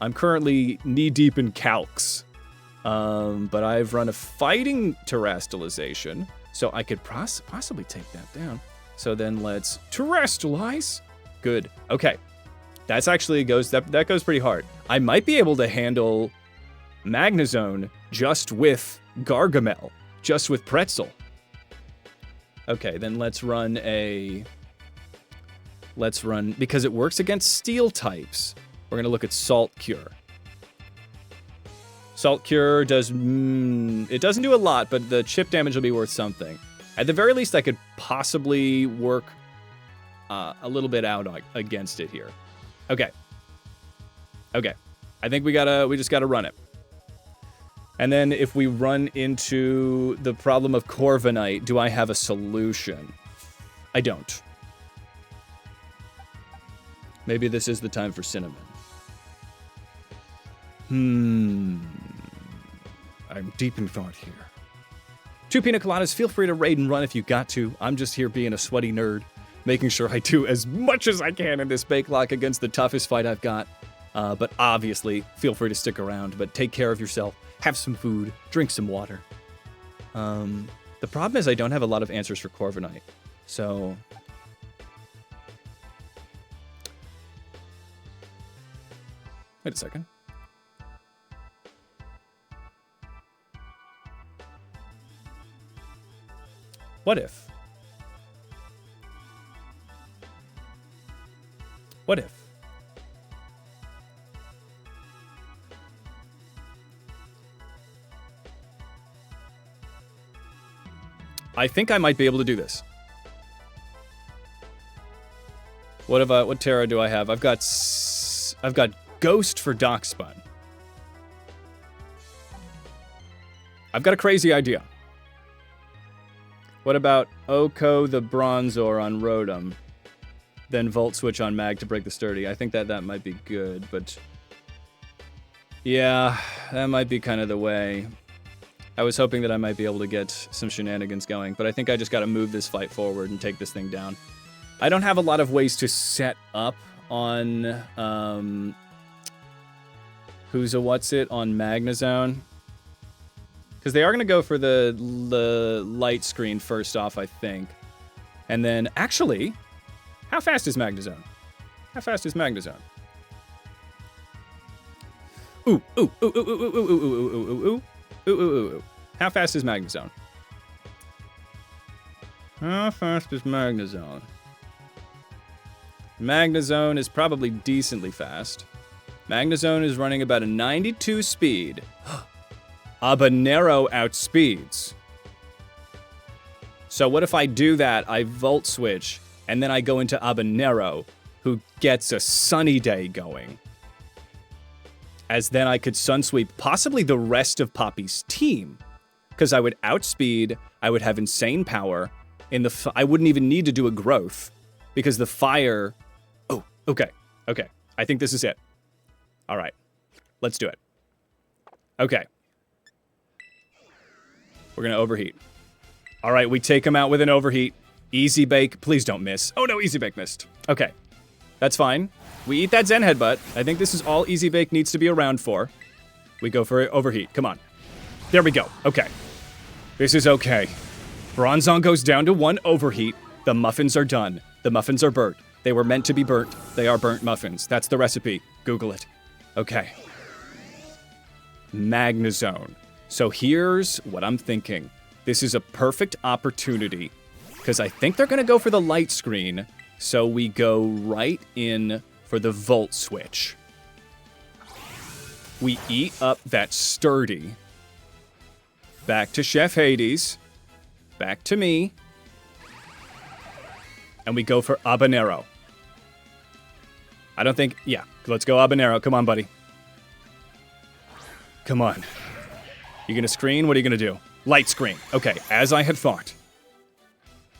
I'm currently knee-deep in calcs. But I've run a fighting terrastalization, so I could possibly take that down. So then let's terrastalize. Good. Okay. That's actually that goes pretty hard. I might be able to handle Magnezone just with Gargamel, just with Pretzel. Okay, then let's run, because it works against steel types, we're going to look at Salt Cure. Salt Cure does, it doesn't do a lot, but the chip damage will be worth something. At the very least, I could possibly work a little bit out against it here. Okay. Okay. I think we just gotta run it. And then if we run into the problem of Corviknight, do I have a solution? I don't. Maybe this is the time for Cinnamon. I'm deep in thought here. Two Pina Coladas, feel free to raid and run if you got to. I'm just here being a sweaty nerd, making sure I do as much as I can in this Bake Lock against the toughest fight I've got. But obviously, feel free to stick around, but take care of yourself. Have some food, drink some water. The problem is I don't have a lot of answers for Corviknight, so... Wait a second. What if? What if? I think I might be able to do this. What Terra do I have? I've got Ghost for Darkspun. I've got a crazy idea. What about Oko the Bronzor on Rotom, then Volt Switch on Mag to break the Sturdy? I think that might be good, but yeah, that might be kind of the way. I was hoping that I might be able to get some shenanigans going, but I think I just got to move this fight forward and take this thing down. I don't have a lot of ways to set up on on Magnezone, because they are going to go for the light screen first off, I think. And then, actually, how fast is Magnezone? How fast is Magnezone? Ooh, ooh, ooh, ooh, ooh, ooh, ooh, ooh, ooh, ooh, ooh. Ooh, ooh, ooh, ooh. How fast is Magnezone? How fast is Magnezone? Magnezone is probably decently fast. Magnezone is running about a 92 speed. Habanero outspeeds. So what if I do that, I Volt Switch, and then I go into Habanero, who gets a Sunny Day going? As then I could Sunsweep possibly the rest of Poppy's team. Because I would outspeed, I would have insane power, I wouldn't even need to do a growth, because the fire... Oh, okay, okay. I think this is it. All right, let's do it. Okay. We're gonna overheat. All right, we take him out with an overheat. Easy Bake, please don't miss. Oh no, Easy Bake missed. Okay, that's fine. We eat that Zen Headbutt. I think this is all Easy Bake needs to be around for. We go for overheat, come on. There we go, okay. This is okay. Bronzong goes down to 1 overheat. The muffins are done. The muffins are burnt. They were meant to be burnt. They are burnt muffins. That's the recipe. Google it. Okay. Magnezone. So here's what I'm thinking. This is a perfect opportunity, because I think they're going to go for the light screen, so we go right in for the Volt Switch. We eat up that Sturdy. Back to Chef Hades. Back to me. and we go for Habanero. I don't think... Yeah, let's go Habanero. Come on, buddy. Come on. You gonna screen? What are you gonna do? Light screen. Okay, as I had thought.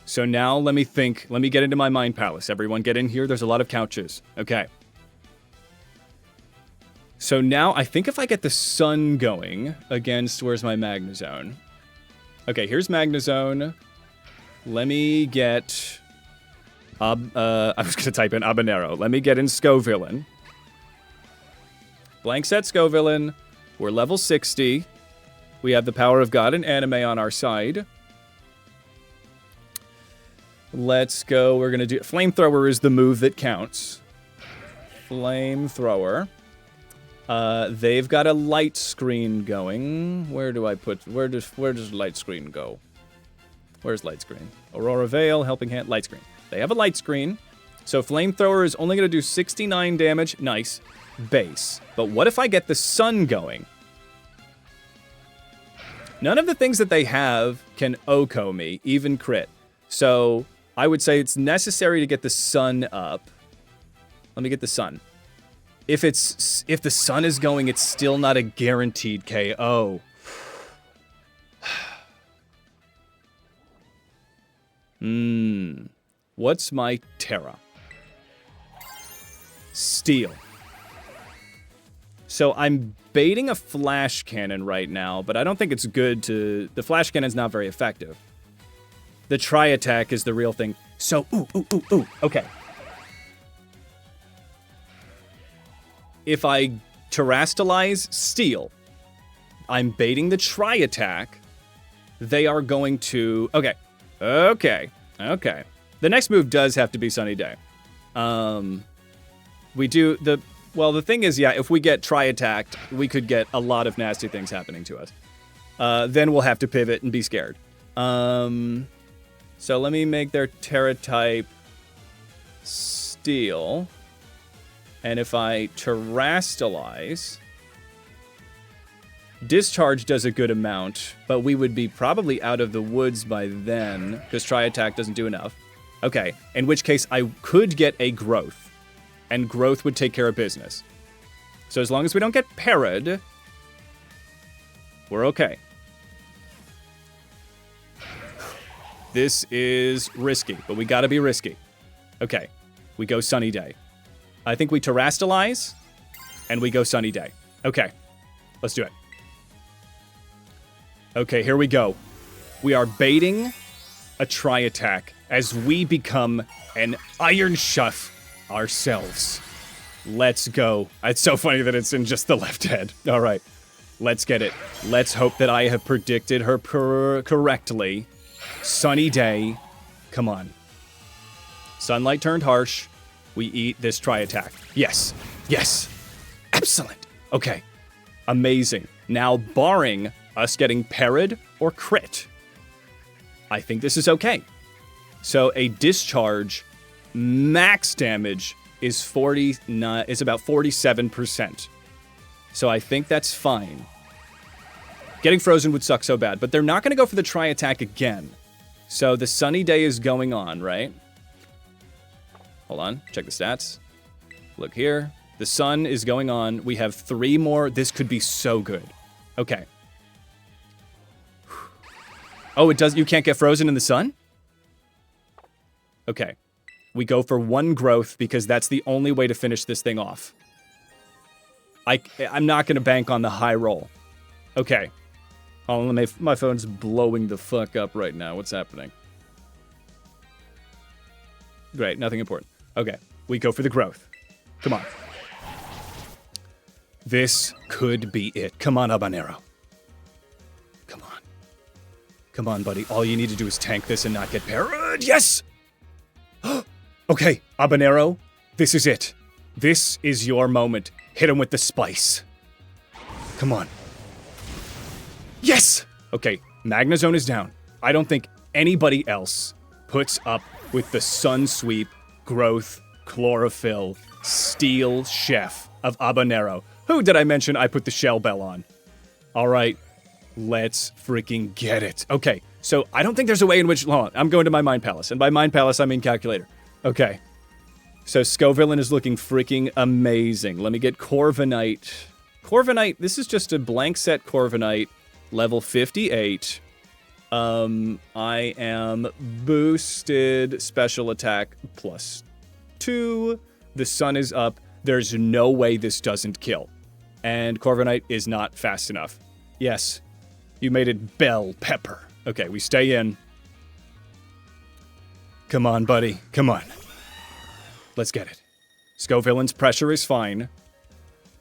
So now let me think. Let me get into my mind palace. Everyone get in here. There's a lot of couches. Okay. So now I think if I get the sun going against... Where's my Magnezone? Okay, here's Magnezone. Let me get... I was going to type in Habanero. Let me get in Scovillain. Blank set Scovillain. We're level 60. We have the power of God and anime on our side. Let's go. We're going to do... Flamethrower is the move that counts. Flamethrower. They've got a light screen going. Where do I put... Where does light screen go? Where's light screen? Aurora Veil, Helping Hand, light screen. They have a light screen. So Flamethrower is only going to do 69 damage. Nice. Base. But what if I get the sun going? None of the things that they have can Oko me, even crit. So I would say it's necessary to get the sun up. Let me get the sun. If the sun is going, it's still not a guaranteed KO. What's my Terra? Steel. So I'm baiting a flash cannon right now, but I don't think it's good to... The flash cannon's not very effective. The tri-attack is the real thing. So, ooh. Okay. If I terrastalize Steel, I'm baiting the tri-attack. They are going to... Okay. The next move does have to be Sunny Day. We do the... Well, the thing is, yeah, if we get tri-attacked, we could get a lot of nasty things happening to us. Then we'll have to pivot and be scared. So let me make their Terra type Steel. And if I terrastalize... Discharge does a good amount, but we would be probably out of the woods by then, because Tri-Attack doesn't do enough. Okay, in which case I could get a Growth, and Growth would take care of business. So as long as we don't get parried, we're okay. This is risky, but we gotta be risky. Okay, we go Sunny Day. I think we terrastalize, and we go Sunny Day. Okay, let's do it. Okay, here we go. We are baiting a tri-attack as we become an Iron Chef ourselves. Let's go. It's so funny that it's in just the left head. All right, let's get it. Let's hope that I have predicted her correctly. Sunny Day. Come on. Sunlight turned harsh. We eat this tri-attack. Yes. Yes. Excellent. Okay. Amazing. Now, barring us getting parried or crit, I think this is okay. So a discharge max damage is about 47%. So I think that's fine. Getting frozen would suck so bad, but they're not going to go for the tri-attack again. So the Sunny Day is going on, right? Hold on, check the stats. Look here. The sun is going on. We have 3 more. This could be so good. Okay. Oh, it does. You can't get frozen in the sun? Okay. We go for 1 growth because that's the only way to finish this thing off. I'm not going to bank on the high roll. Okay. Oh, my phone's blowing the fuck up right now. What's happening? Great. Nothing important. Okay. We go for the growth. Come on. This could be it. Come on, Habanero. Come on. Come on, buddy. All you need to do is tank this and not get parried. Yes! Okay, Habanero, this is it. This is your moment. Hit him with the spice. Come on. Yes! Okay, Magnezone is down. I don't think anybody else puts up with the Sun Sweep, Growth, Chlorophyll, Steel Chef of Habanero. Who did I mention I put the shell bell on? All right, let's freaking get it. Okay, so I don't think there's a way in which... Hold on, I'm going to my Mind Palace. And by Mind Palace, I mean calculator. Okay. So Scovillain is looking freaking amazing. Let me get Corviknight. Corviknight, this is just a blank set Corviknight, level 58. I am boosted special attack +2. The sun is up. There's no way this doesn't kill. And Corviknight is not fast enough. Yes, you made it bell pepper. Okay, we stay in. Come on, buddy. Come on. Let's get it. Scovillain's pressure is fine.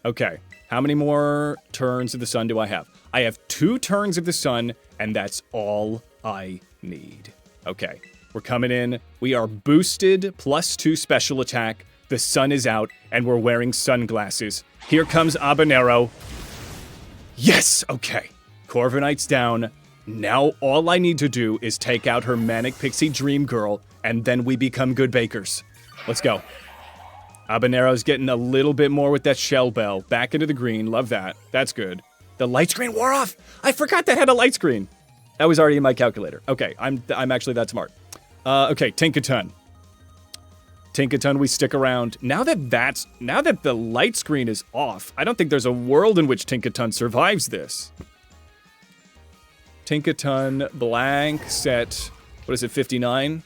Okay, how many more turns of the sun do I have? I have 2 turns of the sun, and that's all I need. Okay, we're coming in. We are boosted +2 special attack. The sun is out, and we're wearing sunglasses. Here comes Habanero. Yes! Okay. Corviknight's down. Now all I need to do is take out her Manic Pixie Dream Girl, and then we become good bakers. Let's go. Habanero's getting a little bit more with that Shell Bell. Back into the green. Love that. That's good. The light screen wore off. I forgot that had a light screen. That was already in my calculator. Okay, I'm actually that smart. Okay, Tinkaton. Tinkaton, we stick around. Now that the light screen is off, I don't think there's a world in which Tinkaton survives this. Tinkaton, blank, set, what is it, 59?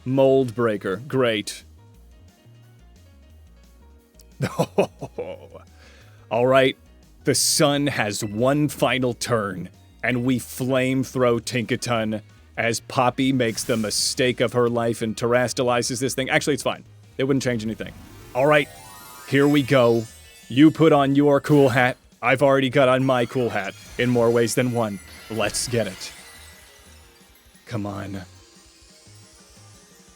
Mold Breaker, great. All right, the sun has one final turn, and we flamethrow Tinkaton as Poppy makes the mistake of her life and terastallizes this thing. Actually, it's fine. It wouldn't change anything. All right, here we go. You put on your cool hat. I've already got on my cool hat in more ways than one. Let's get it. Come on.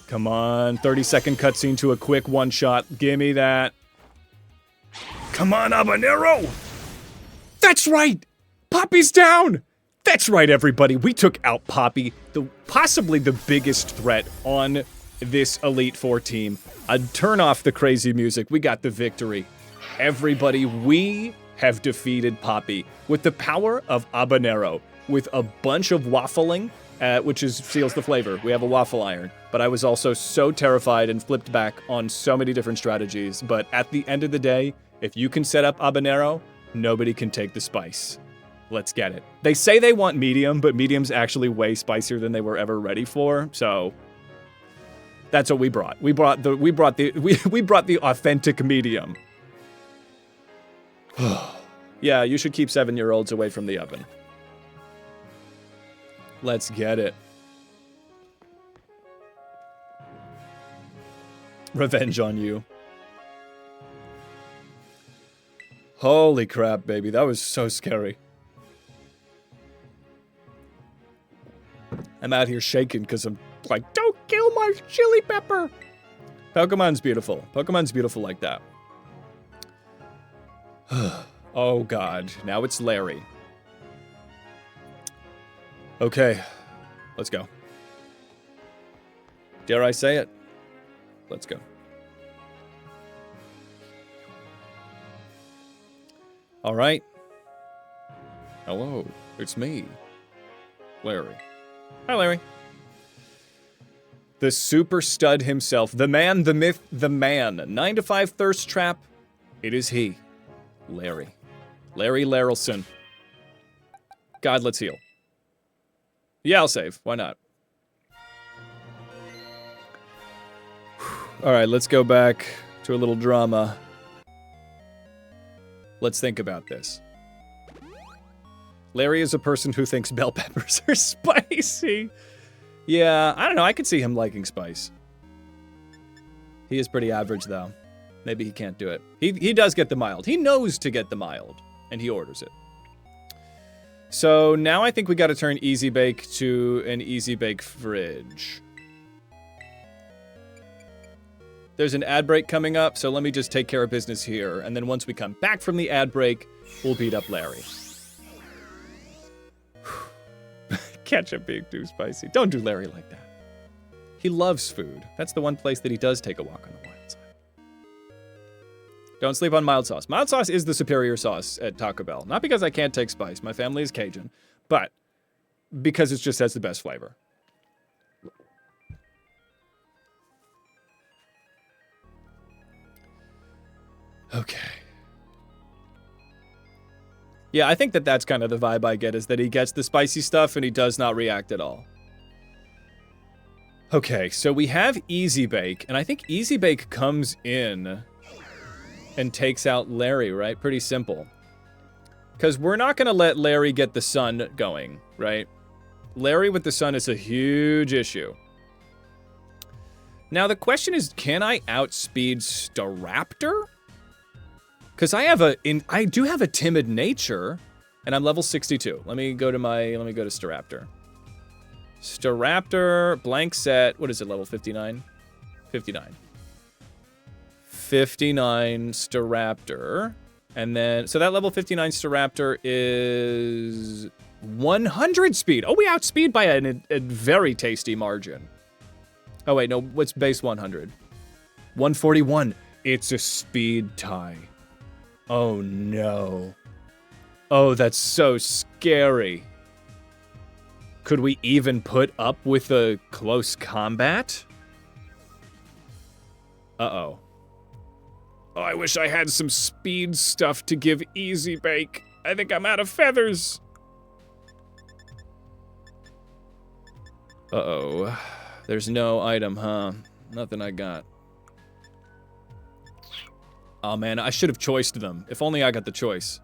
Come on. 30-second cutscene to a quick one-shot. Gimme that. Come on, Habanero! That's right! Poppy's down! That's right, everybody. We took out Poppy, possibly the biggest threat on this Elite Four team. Turn off the crazy music. We got the victory. Everybody, we have defeated Poppy with the power of Habanero, with a bunch of waffling, which seals the flavor. We have a waffle iron. But I was also so terrified and flipped back on so many different strategies. But at the end of the day, if you can set up Habanero, nobody can take the spice. Let's get it. They say they want medium, but medium's actually way spicier than they were ever ready for. So that's what we brought. We brought the authentic medium. Yeah, you should keep 7-year-olds away from the oven. Let's get it. Revenge on you. Holy crap, baby. That was so scary. I'm out here shaking because I'm like, don't kill my chili pepper. Pokemon's beautiful. Pokemon's beautiful like that. Oh, God. Now it's Larry. Okay. Let's go. Dare I say it? Let's go. All right. Hello. It's me. Larry. Hi, Larry. The super stud himself. The man, the myth, the man. 9 to 5 thirst trap. It is he. Larry. Larry Larrelson. God, let's heal. Yeah, I'll save. Why not? All right, let's go back to a little drama. Let's think about this. Larry is a person who thinks bell peppers are spicy. Yeah, I don't know. I could see him liking spice. He is pretty average, though. Maybe he can't do it. He does get the mild. He knows to get the mild, and he orders it. So now I think we got to turn Easy Bake to an Easy Bake fridge. There's an ad break coming up, so let me just take care of business here. And then once we come back from the ad break, we'll beat up Larry. Ketchup being too spicy. Don't do Larry like that. He loves food. That's the one place that he does take a walk on the wild side. Don't sleep on mild sauce. Mild sauce is the superior sauce at Taco Bell. Not because I can't take spice. My family is Cajun. But because it just has the best flavor. Okay. Yeah, I think that that's kind of the vibe I get, is that he gets the spicy stuff and he does not react at all. Okay, so we have Easy Bake, and I think Easy Bake comes in and takes out Larry, right? Pretty simple. Because we're not going to let Larry get the sun going, right? Larry with the sun is a huge issue. Now, the question is, can I outspeed Staraptor? Because I do have a timid nature, and I'm level 62. Let me go to Staraptor. Staraptor, blank set, what is it, level 59? 59. 59 Staraptor. And then, so that level 59 Staraptor is 100 speed. Oh, we outspeed by a very tasty margin. Oh, wait, no, what's base 100? 141. It's a speed tie. Oh, no. Oh, that's so scary. Could we even put up with a close combat? Uh-oh. Oh, I wish I had some speed stuff to give Easy Bake. I think I'm out of feathers. Uh-oh. There's no item, huh? Nothing I got. Oh, man, I should have choiced them. If only I got the choice.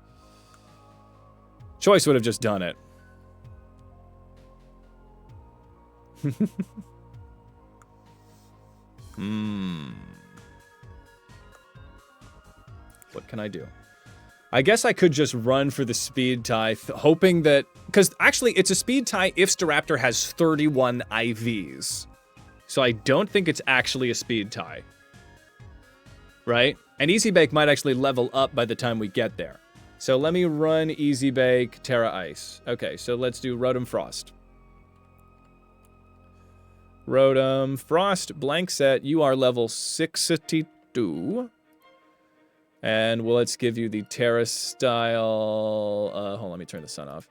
Choice would have just done it. What can I do? I guess I could just run for the speed tie, hoping that... Because actually, it's a speed tie if Staraptor has 31 IVs. So I don't think it's actually a speed tie. Right? And Easy Bake might actually level up by the time we get there. So let me run Easy Bake, Terra Ice. Okay, so let's do Rotom Frost. Rotom Frost, blank set. You are level 62. And well, let's give you the Terra style. Hold on, let me turn the sun off.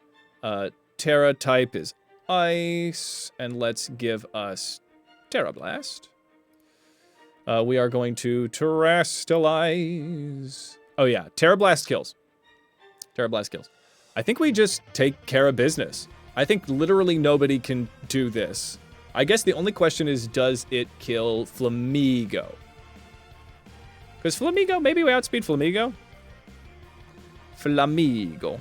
Terra type is Ice. And let's give us Terra Blast. We are going to Terrastalize. Oh yeah, Terra Blast kills. Terra Blast kills. I think we just take care of business. I think literally nobody can do this. I guess the only question is, does it kill Flamigo? Because Flamigo, maybe we outspeed Flamigo? Flamigo.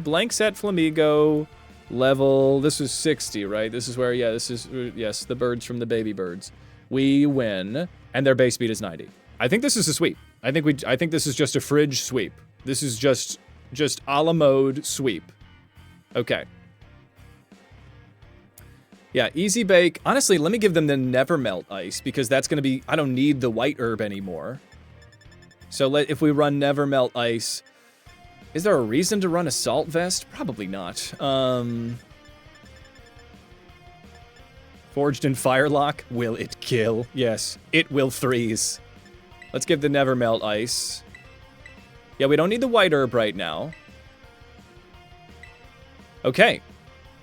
Blank set Flamigo. Level, this was 60, right? This is where, yeah, this is, yes, the birds from the baby birds. We win, and their base speed is 90. I think this is a sweep. I think this is just a fridge sweep. This is just a la mode sweep. Okay. Yeah, Easy Bake. Honestly, let me give them the Never Melt Ice, because that's going to be... I don't need the white herb anymore. So if we run Never Melt Ice... Is there a reason to run Assault Vest? Probably not. Forged in Firelock. Will it kill? Yes, it will freeze. Let's give the Never Melt Ice. Yeah, we don't need the white herb right now. Okay.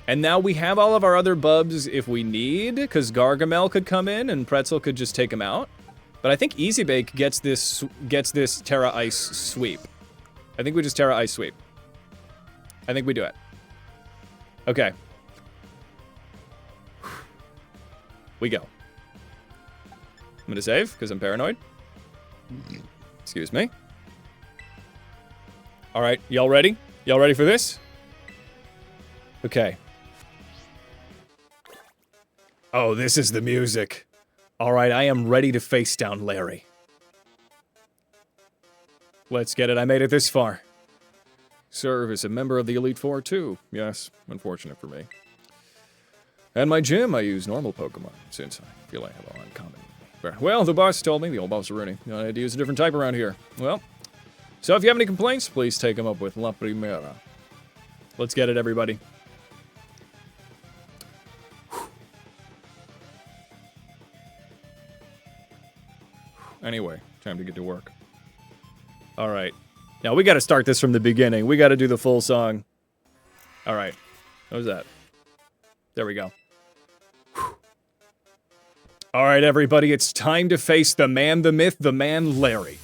And now we have all of our other bubs if we need, because Gargamel could come in and Pretzel could just take him out. But I think Easy Bake gets this Terra Ice sweep. I think we just Terra Ice sweep. I think we do it. Okay. We go. I'm gonna save, because I'm paranoid. Excuse me. Alright, y'all ready? Y'all ready for this? Okay. Oh, this is the music. Alright, I am ready to face down Larry. Let's get it. I made it this far. Serve as a member of the Elite Four, too. Yes, unfortunate for me. At my gym, I use normal Pokemon, since I feel I have a lot in common. Well, the boss told me, the old boss Rooney, I had to use a different type around here. Well, so if you have any complaints, please take them up with La Primera. Let's get it, everybody. Anyway, time to get to work. All right. Now, we got to start this from the beginning. We got to do the full song. All right. What was that? There we go. All right, everybody, it's time to face the man, the myth, the man, Larry.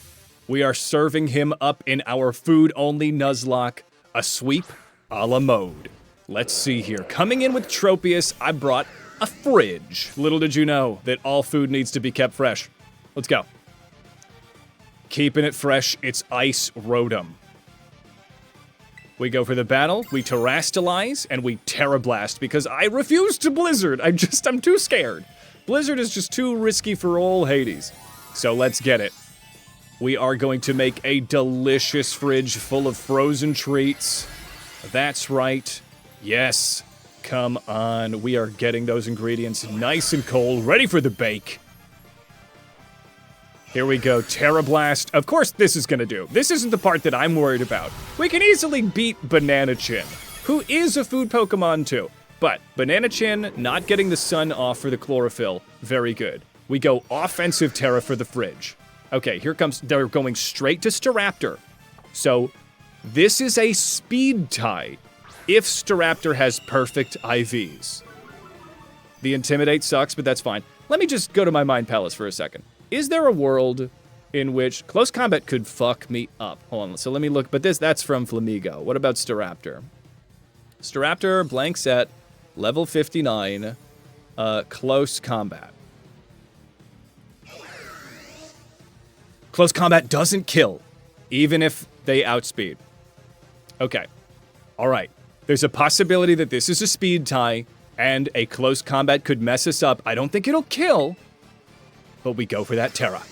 We are serving him up in our food-only Nuzlocke, a sweep a la mode. Let's see here. Coming in with Tropius, I brought a fridge. Little did you know that all food needs to be kept fresh. Let's go. Keeping it fresh, it's Ice Rotom. We go for the battle, we Terrastalize, and we Terrablast because I refuse to Blizzard. I'm too scared. Blizzard is just too risky for old Hades. So let's get it. We are going to make a delicious fridge full of frozen treats. That's right. Yes. Come on. We are getting those ingredients nice and cold, ready for the bake. Here we go. Terrablast. Of course this is gonna do. This isn't the part that I'm worried about. We can easily beat Banana Chin, who is a food Pokemon too. But Banana Chin not getting the sun off for the chlorophyll. Very good. We go offensive Terra for the fridge. Okay, here comes, they're going straight to Staraptor. So, this is a speed tie if Staraptor has perfect IVs. The Intimidate sucks, but that's fine. Let me just go to my Mind Palace for a second. Is there a world in which close combat could fuck me up? Hold on, so let me look, but that's from Flamigo. What about Staraptor? Staraptor, blank set, level 59, close combat. Close combat doesn't kill, even if they outspeed. Okay. All right. There's a possibility that this is a speed tie, and a close combat could mess us up. I don't think it'll kill, but we go for that Terra.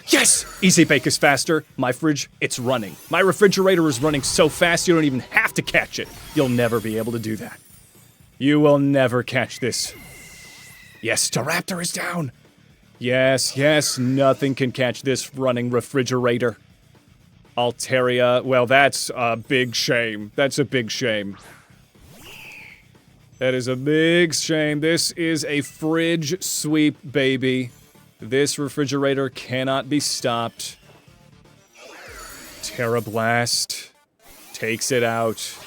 Yes! Easy Bake is faster. My fridge, it's running. My refrigerator is running so fast you don't even have to catch it. You'll never be able to do that. You will never catch this. Yes, Staraptor is down. Yes, yes, nothing can catch this running refrigerator. Altaria, well, that's a big shame. That's a big shame. That is a big shame. This is a fridge sweep, baby. This refrigerator cannot be stopped. Terrablast takes it out.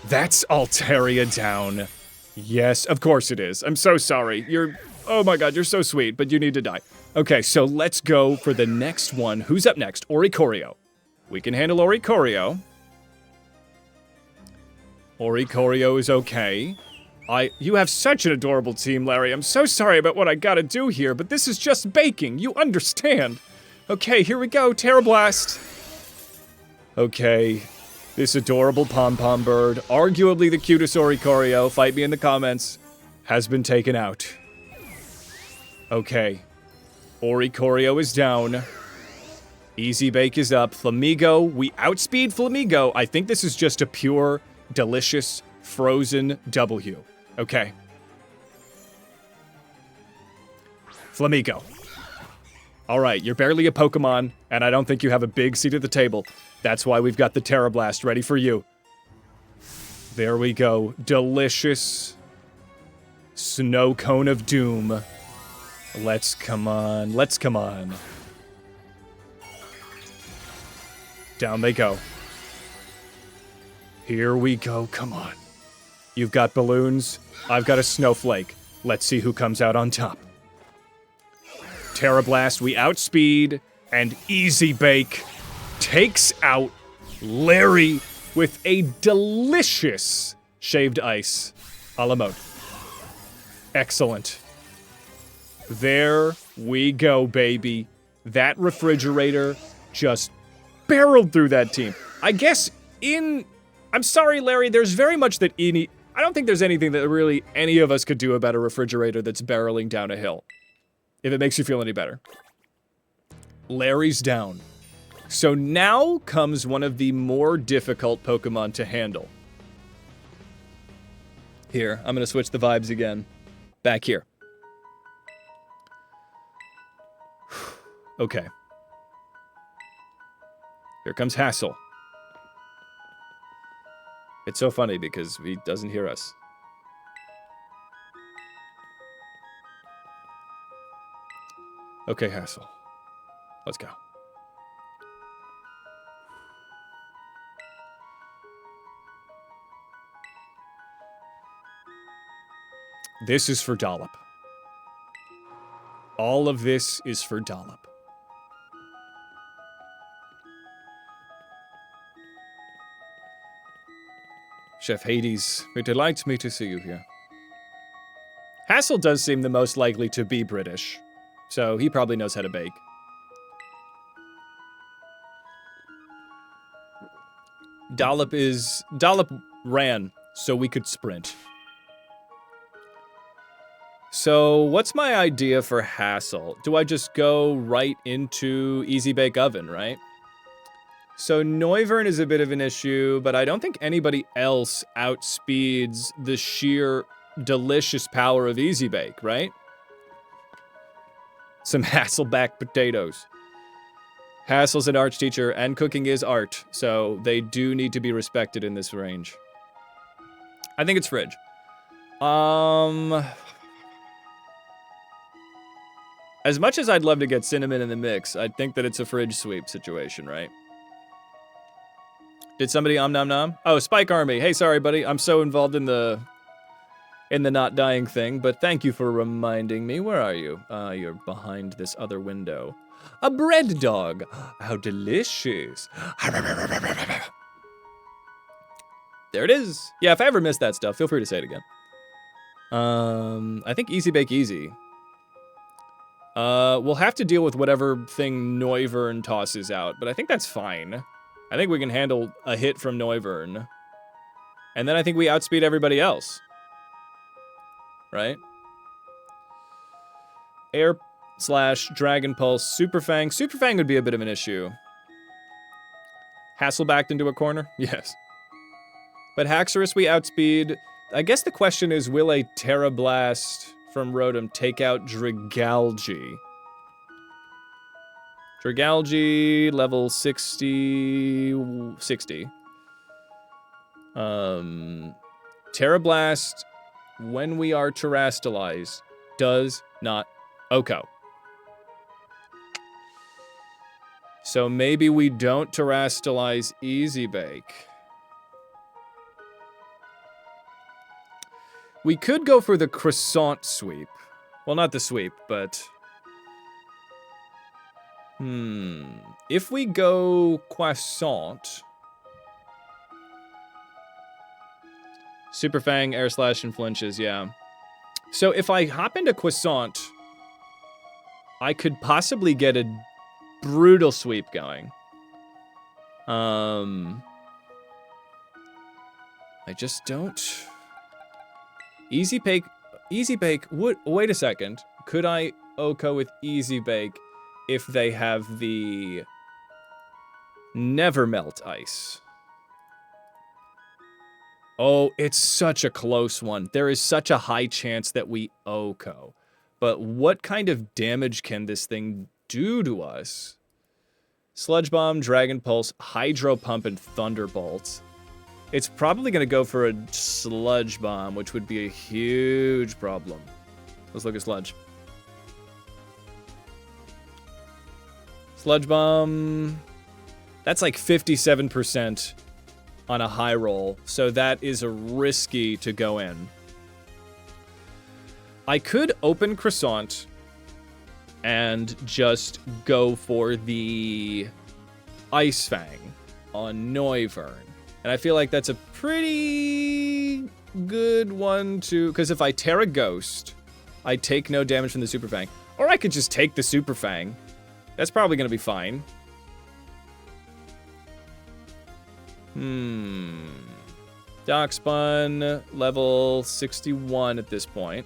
That's Altaria down. Yes, of course it is. I'm so sorry. Oh my god, you're so sweet, but you need to die. Okay, so let's go for the next one. Who's up next? Oricorio. We can handle Oricorio. Oricorio is okay. You have such an adorable team, Larry. I'm so sorry about what I gotta do here, but this is just baking. You understand. Okay, here we go. Terrablast. Okay. This adorable pom-pom bird, arguably the cutest Oricorio, fight me in the comments, has been taken out. Okay. Oricorio is down. Easy Bake is up. Flamigo, we outspeed Flamigo. I think this is just a pure, delicious, frozen W. Okay. Flamigo. Alright, you're barely a Pokemon, and I don't think you have a big seat at the table. That's why we've got the Terrablast ready for you. There we go. Delicious Snow Cone of Doom. Let's come on. Let's come on. Down they go. Here we go. Come on. You've got balloons. I've got a snowflake. Let's see who comes out on top. Terrablast, we outspeed, and Easy Bake takes out Larry with a delicious shaved ice a la mode. Excellent. There we go, baby. That refrigerator just barreled through that team. I guess I'm sorry, Larry, there's very much that I don't think there's anything that really any of us could do about a refrigerator that's barreling down a hill. If it makes you feel any better. Larry's down. So now comes one of the more difficult Pokemon to handle. Here, I'm gonna switch the vibes again. Back here. Okay. Here comes Hassel. It's so funny because he doesn't hear us. Okay, Hassel. Let's go. This is for Dollop. All of this is for Dollop. Chef Hades, it delights me to see you here. Hassel does seem the most likely to be British, so he probably knows how to bake. Dollop ran so we could sprint. So what's my idea for Hassel? Do I just go right into Easy Bake Oven, right? So Noivern is a bit of an issue, but I don't think anybody else outspeeds the sheer delicious power of Easy Bake, right? Some Hasselback potatoes. Hassel's an art teacher, and cooking is art, so they do need to be respected in this range. I think it's fridge. As much as I'd love to get cinnamon in the mix, I think that it's a fridge sweep situation, right? Did somebody nom nom? Oh, Spike Army. Hey, sorry, buddy. I'm so involved in the not dying thing, but thank you for reminding me. Where are you? You're behind this other window. A bread dog. How delicious. There it is. Yeah, if I ever miss that stuff, feel free to say it again. I think Easy Bake Easy. We'll have to deal with whatever thing Noivern tosses out, but I think that's fine. I think we can handle a hit from Noivern. And then I think we outspeed everybody else. Right? Air/Dragon Pulse, Super Fang. Super Fang would be a bit of an issue. Hassel backed into a corner? Yes. But Haxorus we outspeed. I guess the question is, will a Terra Blast from Rotom take out Dragalge? Dragalge, level 60. Terra Blast, when we are terastallized, does not OHKO. So maybe we don't terastallize Easy Bake. We could go for the croissant sweep. Well, not the sweep, but... If we go croissant... Super Fang, Air Slash, and flinches, yeah. So if I hop into croissant, I could possibly get a brutal sweep going. I just don't... Easy Bake would... Wait a second. Could I OHKO with Easy Bake if they have the Never Melt Ice? Oh, it's such a close one. There is such a high chance that we OHKO. But what kind of damage can this thing do to us? Sludge Bomb, Dragon Pulse, Hydro Pump, and Thunderbolt. It's probably going to go for a Sludge Bomb, which would be a huge problem. Let's look at Sludge. Sludge Bomb. That's like 57% on a high roll, so that is a risky to go in. I could open Croissant and just go for the Ice Fang on Noivern. And I feel like that's a pretty good one to... Because if I Terra Ghost, I take no damage from the Super Fang. Or I could just take the Super Fang. That's probably going to be fine. Darkspun, level 61 at this point.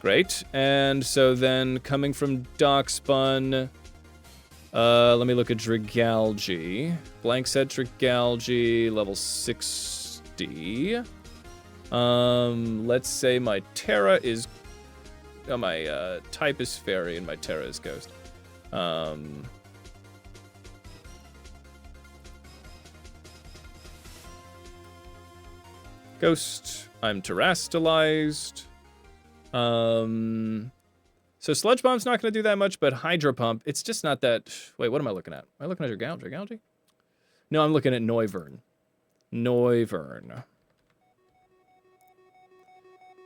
Great. And so then coming from Darkspun... let me look at Dragalge. Blank set Dragalge, level 60. Let's say my Terra is... Oh, my type is Fairy and my Terra is Ghost. Ghost, I'm terastallized. So Sludge Bomb's not going to do that much, but Hydro Pump, it's just not that... Wait, what am I looking at? Am I looking at Dragalge? No, I'm looking at Noivern.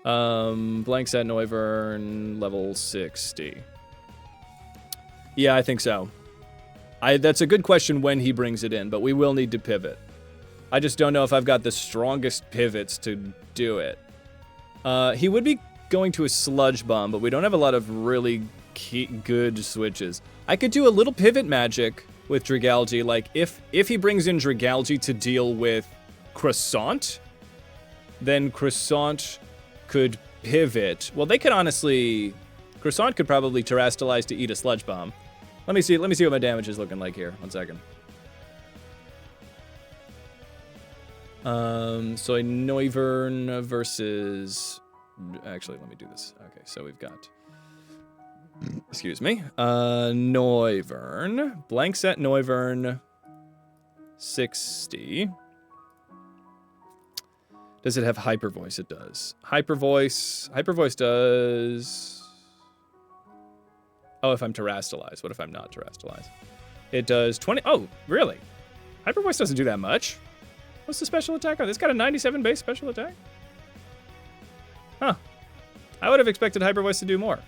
Blank set Noivern, level 60. Yeah, I think so. That's a good question when he brings it in, but we will need to pivot. I just don't know if I've got the strongest pivots to do it. He would be going to a Sludge Bomb, but we don't have a lot of really good switches. I could do a little pivot magic with Dragalge, like if he brings in Dragalge to deal with Croissant, then Croissant could pivot. Well, they could honestly... Croissant could probably Terrastalize to eat a Sludge Bomb. Let me see what my damage is looking like here. 1 second. So a Noivern versus... Actually, let me do this. Okay, so we've got... Excuse me. Noivern. Blank set Noivern. 60. Does it have Hyper Voice? It does. Hyper Voice does... Oh, if I'm Terrastalized. What if I'm not Terrastalized? It does 20... Oh, really? Hyper Voice doesn't do that much. What's the special attack? Oh, it's got a 97 base special attack? Huh. I would have expected Hyper Voice to do more.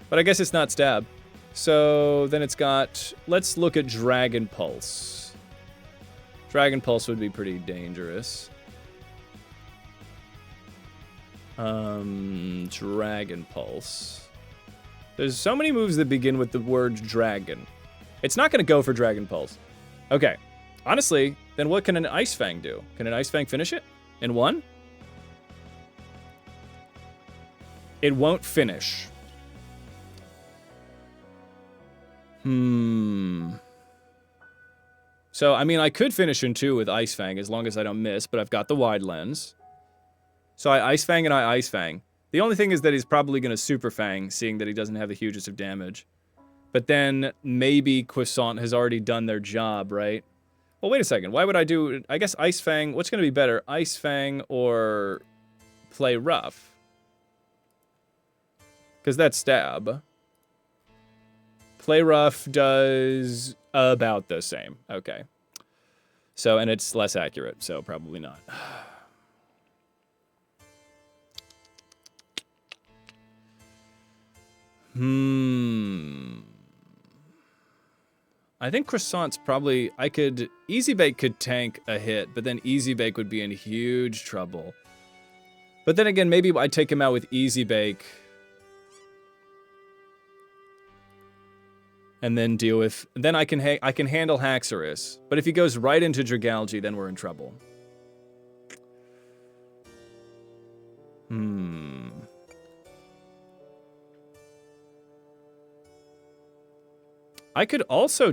But I guess it's not Stab. So then it's got... Let's look at Dragon Pulse. Dragon Pulse would be pretty dangerous. Dragon Pulse. There's so many moves that begin with the word dragon. It's not going to go for Dragon Pulse. Okay. Honestly, then what can an Ice Fang do? Can an Ice Fang finish it? In 1? It won't finish. So, I mean, I could finish in 2 with Ice Fang as long as I don't miss, but I've got the wide lens. So I Ice Fang and I Ice Fang. The only thing is that he's probably going to Super Fang, seeing that he doesn't have the hugest of damage. But then maybe Croissant has already done their job, right? Well, wait a second. Why would I do... I guess Ice Fang... What's going to be better? Ice Fang or Play Rough? Because that's Stab. Play Rough does about the same. Okay. So, and it's less accurate, so probably not. I think Croissant's probably... Easy Bake could tank a hit, but then Easy Bake would be in huge trouble. But then again, maybe I'd take him out with Easy Bake. And then deal with... Then I can handle Haxorus. But if he goes right into Dragalge, then we're in trouble. I could also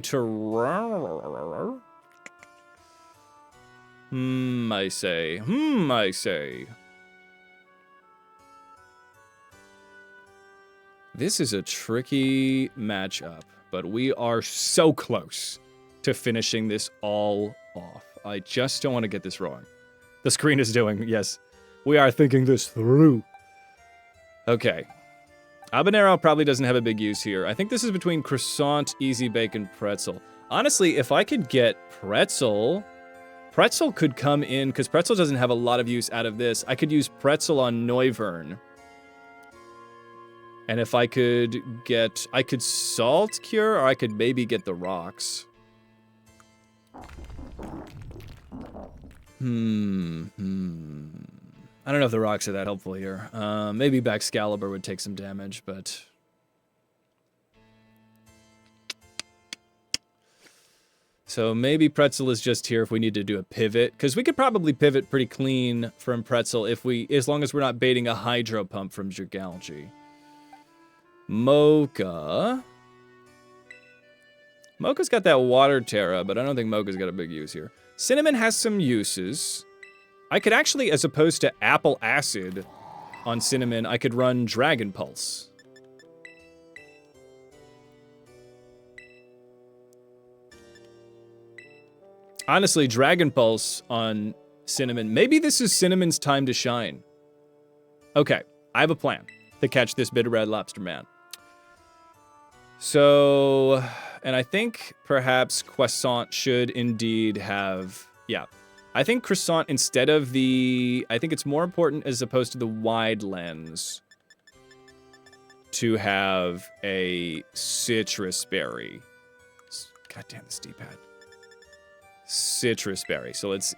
I say. This is a tricky matchup, but we are so close to finishing this all off. I just don't want to get this wrong. The screen is doing, yes. We are thinking this through. Okay. Habanero probably doesn't have a big use here. I think this is between Croissant, Easy Bake, and Pretzel. Honestly, if I could get Pretzel could come in, because Pretzel doesn't have a lot of use out of this. I could use Pretzel on Noivern. And if I could get... I could Salt Cure, or I could maybe get the rocks. I don't know if the rocks are that helpful here. Maybe Baxcalibur would take some damage, but... So maybe Pretzel is just here if we need to do a pivot. Because we could probably pivot pretty clean from Pretzel as long as we're not baiting a Hydro Pump from Dragalge. Mocha. Mocha's got that Water Terra, but I don't think Mocha's got a big use here. Cinnamon has some uses. I could actually, as opposed to Apple Acid on Cinnamon, I could run Dragon Pulse. Honestly, Dragon Pulse on Cinnamon. Maybe this is Cinnamon's time to shine. Okay, I have a plan to catch this Bitter Red Lobster man. So, and I think perhaps Croissant should indeed have... Yeah. I think Croissant, instead of the... I think it's more important as opposed to the wide lens to have a citrus berry. God damn this D-pad. Citrus berry. So let's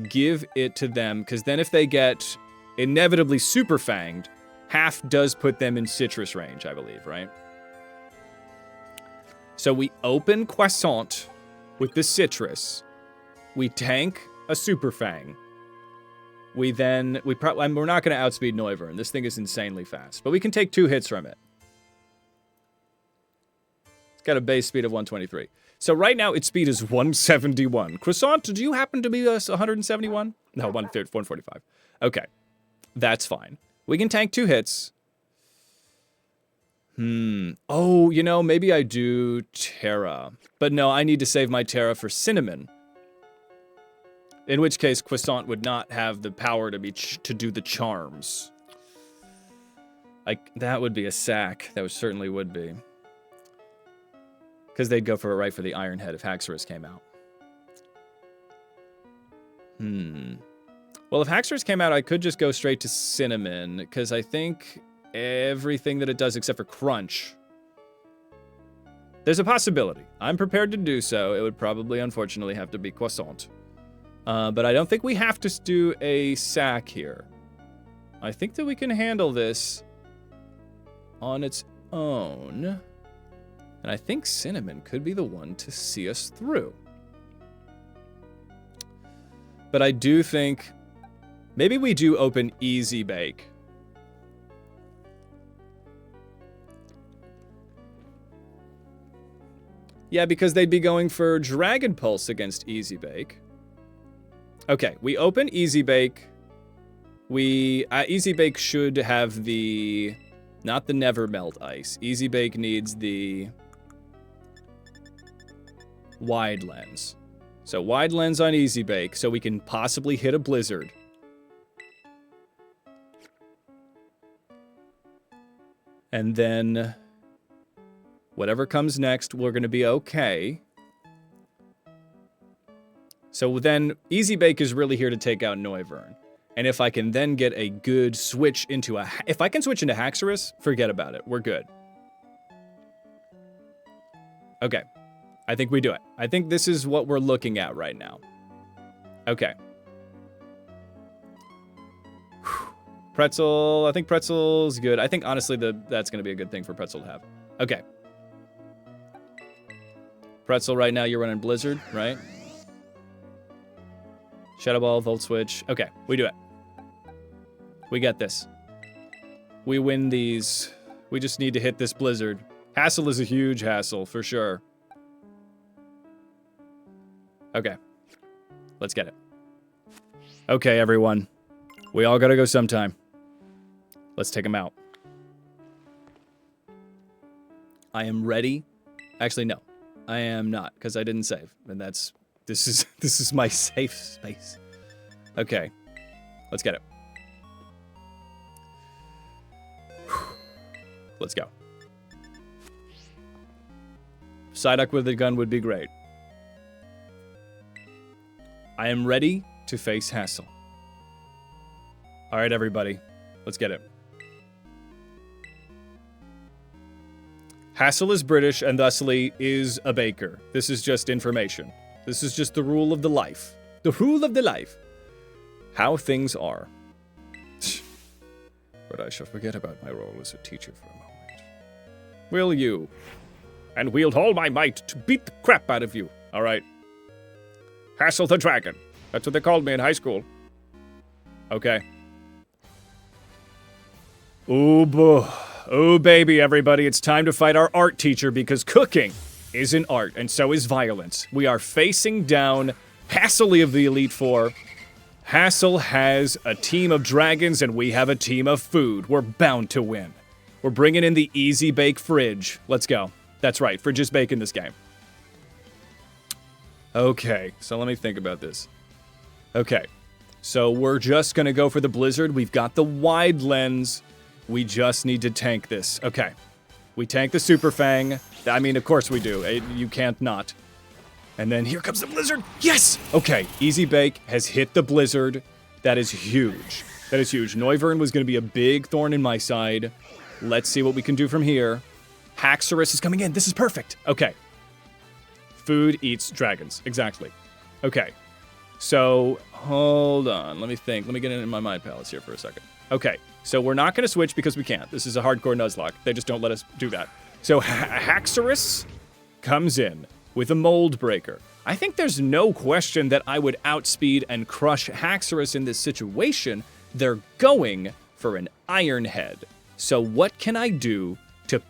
give it to them, because then if they get inevitably super fanged, half does put them in citrus range, I believe, right? So we open Croissant with the citrus. We tank a super fang. We're not going to outspeed Noivern. This thing is insanely fast, but we can take 2 hits from it. It's got a base speed of 123. So right now its speed is 171. Croissant, do you happen to be 171? No, 145. Okay, that's fine. We can tank 2 hits. Oh, you know, maybe I do Terra. But no, I need to save my Terra for Cinnamon. In which case, Croissant would not have the power to do the charms. Like, that would be a sack. That certainly would be. Because they'd go for it right for the Iron Head if Haxorus came out. Well, if Haxorus came out, I could just go straight to Cinnamon, because I think everything that it does except for Crunch. There's a possibility. I'm prepared to do so. It would probably, unfortunately, have to be Croissant. But I don't think we have to do a sack here. I think that we can handle this on its own. And I think Cinnamon could be the one to see us through. But I do think maybe we do open Easy Bake. Yeah, because they'd be going for Dragon Pulse against Easy Bake. Okay, we open Easy Bake. Easy Bake should have the... Not the Never Melt Ice. Easy Bake needs the... Wide Lens. So Wide Lens on Easy Bake, so we can possibly hit a Blizzard. And then... Whatever comes next, we're going to be okay. So then, Easy Bake is really here to take out Noivern. And if I can then get a good switch into a... If I can switch into Haxorus, forget about it. We're good. Okay. I think we do it. I think this is what we're looking at right now. Okay. Pretzel. I think Pretzel's good. I think, honestly, that's going to be a good thing for Pretzel to have. Okay. Pretzel, right now, you're running Blizzard, right? Shadow Ball, Volt Switch. Okay, we do it. We get this. We win these. We just need to hit this Blizzard. Hassle is a huge hassle, for sure. Okay. Let's get it. Okay, everyone. We all gotta go sometime. Let's take him out. I am ready. Actually, no. I am not, because I didn't save. And this is my safe space. Okay. Let's get it. Let's go. Psyduck with a gun would be great. I am ready to face Hassel. Alright, everybody. Let's get it. Hassel is British and thusly is a baker. This is just information. This is just the rule of the life. The rule of the life. How things are. But I shall forget about my role as a teacher for a moment. Will you? And wield all my might to beat the crap out of you. Alright. Hassel the Dragon. That's what they called me in high school. Okay. Ooh, boy. Oh, baby, everybody, it's time to fight our art teacher because cooking is an art, and so is violence. We are facing down Hassel of the Elite Four. Hassel has a team of dragons, and we have a team of food. We're bound to win. We're bringing in the Easy Bake Fridge. Let's go. That's right, Fridge is baking this game. Okay, so let me think about this. Okay, so we're just gonna go for the Blizzard. We've got the Wide Lens. We just need to tank this. Okay. We tank the Super Fang. I mean, of course we do. You can't not. And then here comes the blizzard. Yes! Okay, Easy Bake has hit the blizzard. That is huge. That is huge. Noivern was going to be a big thorn in my side. Let's see what we can do from here. Haxorus is coming in. This is perfect. Okay. Food eats dragons. Exactly. Okay. So, hold on. Let me think. Let me get in my mind palace here for a second. Okay. So we're not going to switch because we can't. This is a hardcore Nuzlocke. They just don't let us do that. So Haxorus comes in with a Mold Breaker. I think there's no question that I would outspeed and crush Haxorus in this situation. They're going for an Iron Head. So what can I do to...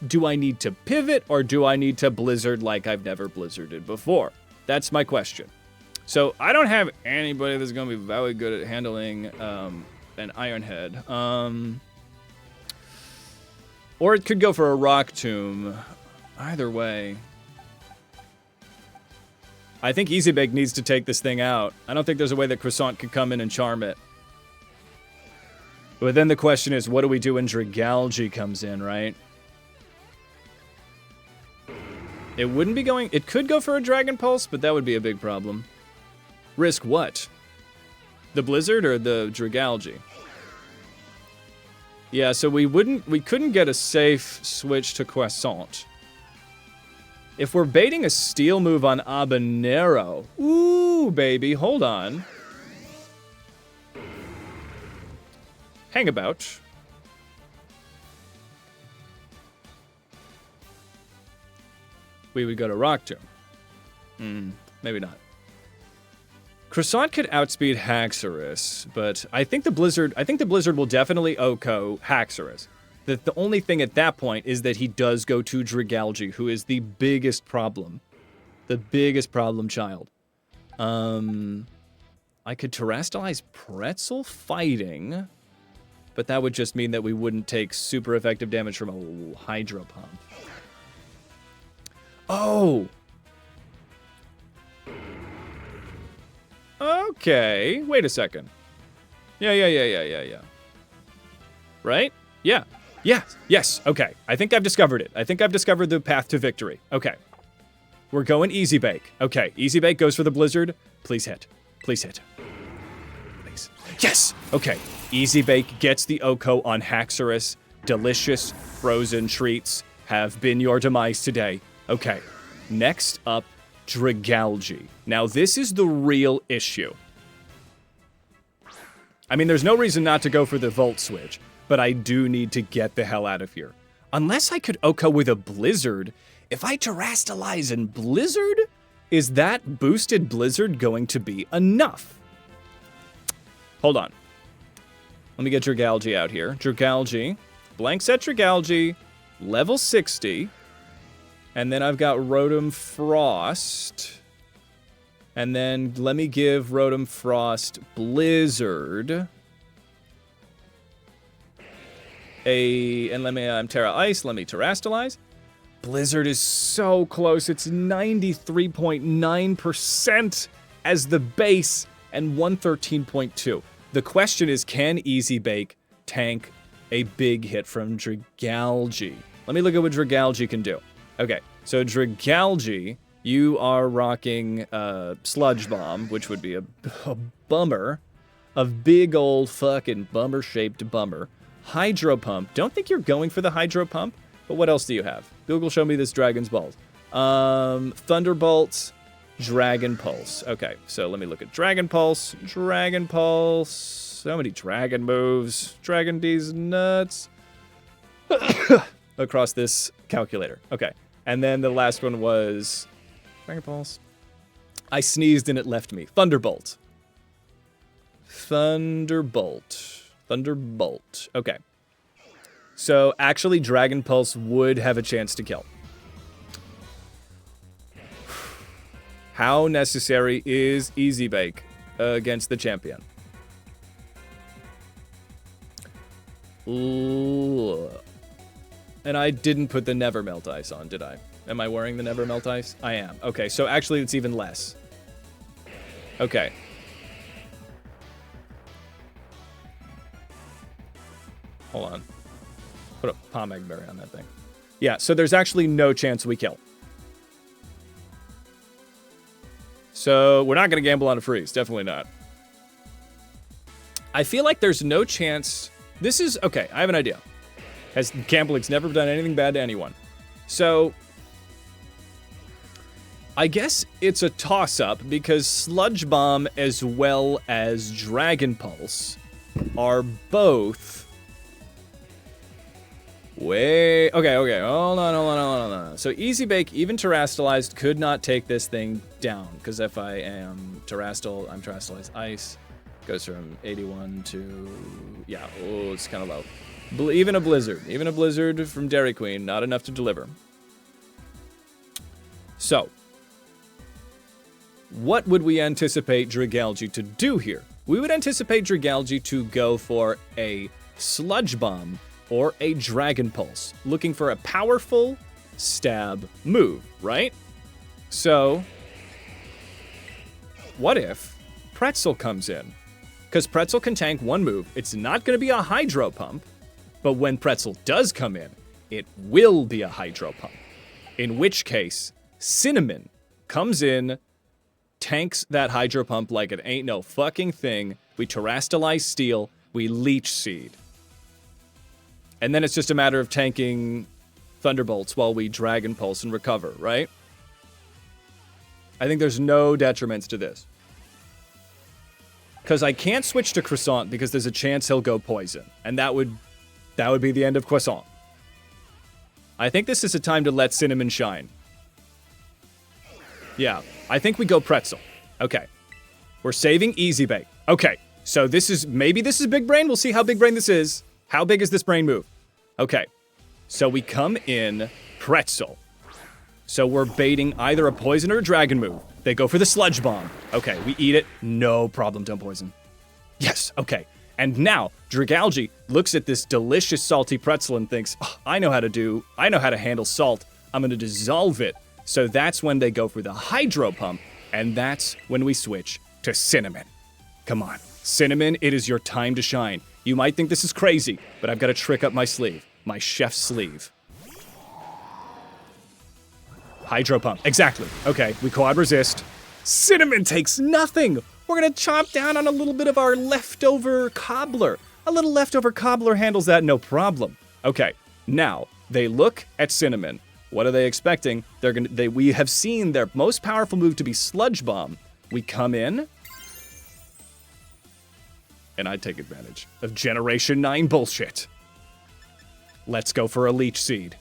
Do I need to pivot or do I need to Blizzard like I've never Blizzarded before? That's my question. So I don't have anybody that's going to be very good at handling an Iron Head. Or it could go for a Rock Tomb. Either way. I think Easy Bake needs to take this thing out. I don't think there's a way that Croissant could come in and charm it. But then the question is, what do we do when Dragalge comes in, right? It wouldn't be going... It could go for a Dragon Pulse, but that would be a big problem. Risk what? The Blizzard or the Dragalge? Yeah, so we couldn't get a safe switch to Croissant. If we're baiting a steel move on Habanero... Ooh, baby, hold on. Hang about. We would go to Rock Tomb. Maybe not. Croissant could outspeed Haxorus, but I think the Blizzard will definitely OHKO Haxorus. The only thing at that point is that he does go to Dragalge, who is the biggest problem. The biggest problem child. I could Terrastalize Pretzel fighting, but that would just mean that we wouldn't take super effective damage from a Hydro Pump. Oh! Okay, wait a second. Yeah. Right? Yeah. Yes, okay. I think I've discovered it. I think I've discovered the path to victory. Okay. We're going Easy Bake. Okay, Easy Bake goes for the Blizzard. Please hit. Please hit. Please. Yes! Okay, Easy Bake gets the OHKO on Haxorus. Delicious frozen treats have been your demise today. Okay, next up, Dragalge. Now, this is the real issue. I mean, there's no reason not to go for the Volt Switch, but I do need to get the hell out of here. Unless I could OHKO with a Blizzard, if I Terrastalize and Blizzard, is that boosted Blizzard going to be enough? Hold on. Let me get Dragalge out here. Dragalge, blank set Dragalge, level 60. And then I've got Rotom Frost. And then let me give Rotom Frost Blizzard. And let me Terra Ice, let me Terrastalize. Blizzard is so close. It's 93.9% as the base and 113.2. The question is, can Easy Bake tank a big hit from Dragalge? Let me look at what Dragalge can do. Okay, so Dragalge, you are rocking Sludge Bomb, which would be a bummer. A big old fucking bummer-shaped bummer. Hydro Pump. Don't think you're going for the Hydro Pump, but what else do you have? Google, show me this Dragon's Balls. Thunderbolts, Dragon Pulse. Okay, so let me look at Dragon Pulse. Dragon Pulse. So many dragon moves. Dragon D's nuts. Across this calculator. Okay. And then the last one was Dragon Pulse. I sneezed and it left me. Thunderbolt. Thunderbolt. Okay. So actually Dragon Pulse would have a chance to kill. How necessary is Easy Bake against the champion? Ooh. And I didn't put the Never Melt Ice on, did I? Am I wearing the Never Melt Ice? I am. Okay, so actually it's even less. Okay. Hold on. Put a Palm Egg Berry on that thing. Yeah, so there's actually no chance we kill. So we're not going to gamble on a freeze. Definitely not. I feel like there's no chance. This is okay. I have an idea. Gambling's never done anything bad to anyone. So I guess it's a toss-up because Sludge Bomb as well as Dragon Pulse are both okay, hold on. So Easy Bake, even Terrastalized, could not take this thing down, because if I am Terrastal, I'm Terrastalized Ice. Goes from 81 to, yeah, oh, it's kind of low. Even a Blizzard from Dairy Queen, not enough to deliver. So, what would we anticipate Dragalge to do here? We would anticipate Dragalge to go for a Sludge Bomb or a Dragon Pulse, looking for a powerful stab move, right? So, what if Pretzel comes in? Because Pretzel can tank one move. It's not going to be a Hydro Pump, but when Pretzel does come in, it will be a Hydro Pump. In which case, Cinnamon comes in, tanks that Hydro Pump like it ain't no fucking thing. We Terrastalize Steel, we Leech Seed. And then it's just a matter of tanking Thunderbolts while we Dragon Pulse and recover, right? I think there's no detriments to this. Because I can't switch to Croissant because there's a chance he'll go Poison. And that would be the end of Croissant. I think this is a time to let Cinnamon shine. Yeah, I think we go Pretzel. Okay. We're saving Easy Bake. Okay, so maybe this is Big Brain. We'll see how Big Brain this is. How big is this brain move? Okay, so we come in Pretzel. So we're baiting either a Poison or a Dragon move. They go for the Sludge Bomb. Okay, we eat it. No problem, don't poison. Yes, okay. And now, Dragalge looks at this delicious salty pretzel and thinks, oh, I know how to handle salt. I'm going to dissolve it. So that's when they go for the Hydro Pump, and that's when we switch to Cinnamon. Come on, Cinnamon, it is your time to shine. You might think this is crazy, but I've got a trick up my sleeve. My chef's sleeve. Hydro Pump. Exactly. Okay, we quad resist. Cinnamon takes nothing. We're going to chomp down on a little bit of our leftover cobbler. A little leftover cobbler handles that no problem. Okay, now they look at Cinnamon. What are they expecting? We have seen their most powerful move to be Sludge Bomb. We come in, and I take advantage of Generation 9 bullshit. Let's go for a Leech Seed.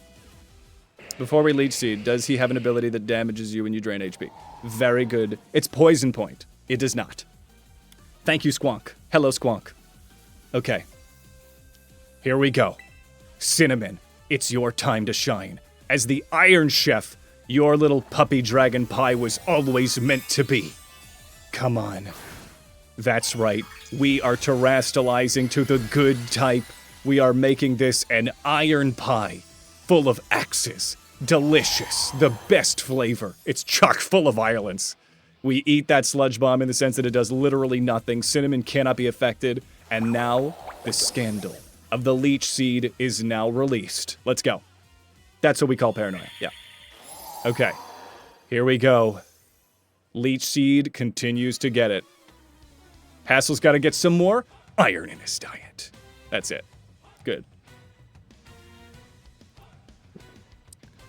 Before we Leech Seed, does he have an ability that damages you when you drain HP? Very good. It's Poison Point. It does not. Thank you, Squonk. Hello, Squonk. Okay. Here we go. Cinnamon, it's your time to shine. As the Iron Chef, your little puppy dragon pie was always meant to be. Come on. That's right. We are terrastalizing to the good type. We are making this an iron pie. Full of axes. Delicious. The best flavor. It's chock full of violence. We eat that Sludge Bomb in the sense that it does literally nothing. Cinnamon cannot be affected. And now, the scandal of the Leech Seed is now released. Let's go. That's what we call paranoia. Yeah. Okay. Here we go. Leech Seed continues to get it. Hassel's got to get some more iron in his diet. That's it. Good.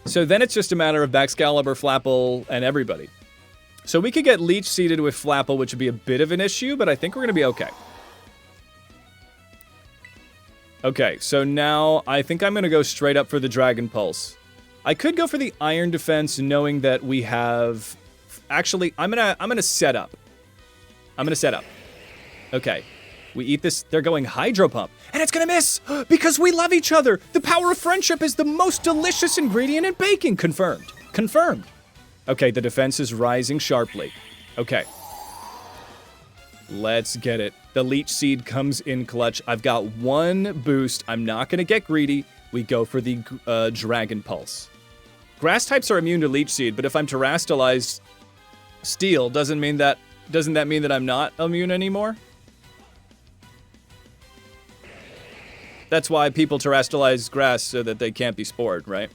So then it's just a matter of Baxcalibur, Flapple, and everybody. So we could get Leech Seeded with Flapple, which would be a bit of an issue, but I think we're going to be okay. Okay, so now I think I'm going to go straight up for the Dragon Pulse. I could go for the Iron Defense, knowing that we have... Actually, I'm gonna set up. Okay. We eat this. They're going Hydro Pump. And it's gonna miss! Because we love each other! The power of friendship is the most delicious ingredient in baking! Confirmed. Confirmed. Okay, the defense is rising sharply. Okay. Let's get it. The Leech Seed comes in clutch. I've got one boost. I'm not gonna get greedy. We go for the Dragon Pulse. Grass types are immune to Leech Seed, but if I'm Terrastalized Steel, doesn't that mean that I'm not immune anymore? That's why people terrastalize grass so that they can't be spored, right?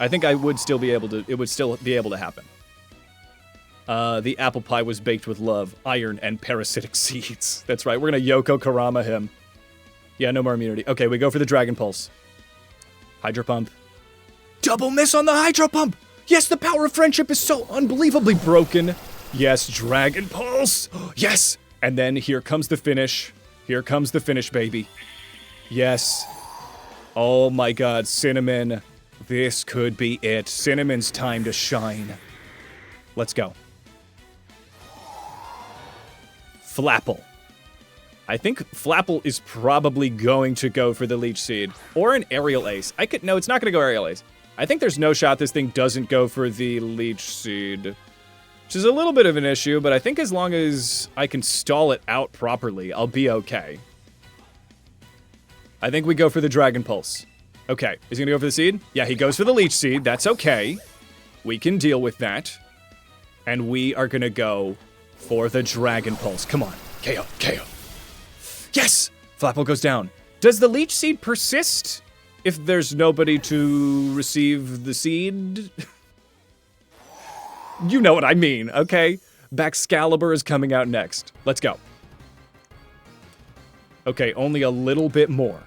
I think I would still be able to, it would still be able to happen. The apple pie was baked with love, iron, and parasitic seeds. That's right, we're gonna Yoko Karama him. Yeah, no more immunity. Okay, we go for the Dragon Pulse. Hydro Pump. Double miss on the Hydro Pump! Yes, the power of friendship is so unbelievably broken. Yes, Dragon Pulse! Yes! And then here comes the finish. Here comes the finish, baby. Yes. Oh my god, Cinnamon. This could be it. Cinnamon's time to shine. Let's go. Flapple. I think Flapple is probably going to go for the Leech Seed. Or an Aerial Ace. No, it's not going to go Aerial Ace. I think there's no shot this thing doesn't go for the Leech Seed. Which is a little bit of an issue, but I think as long as I can stall it out properly, I'll be okay. I think we go for the Dragon Pulse. Okay, is he going to go for the Seed? Yeah, he goes for the Leech Seed. That's okay. We can deal with that. And we are going to go for the Dragon Pulse. Come on. KO, KO. Yes! Flapple goes down. Does the Leech Seed persist if there's nobody to receive the seed? You know what I mean, okay? Baxcalibur is coming out next. Let's go. Okay, only a little bit more.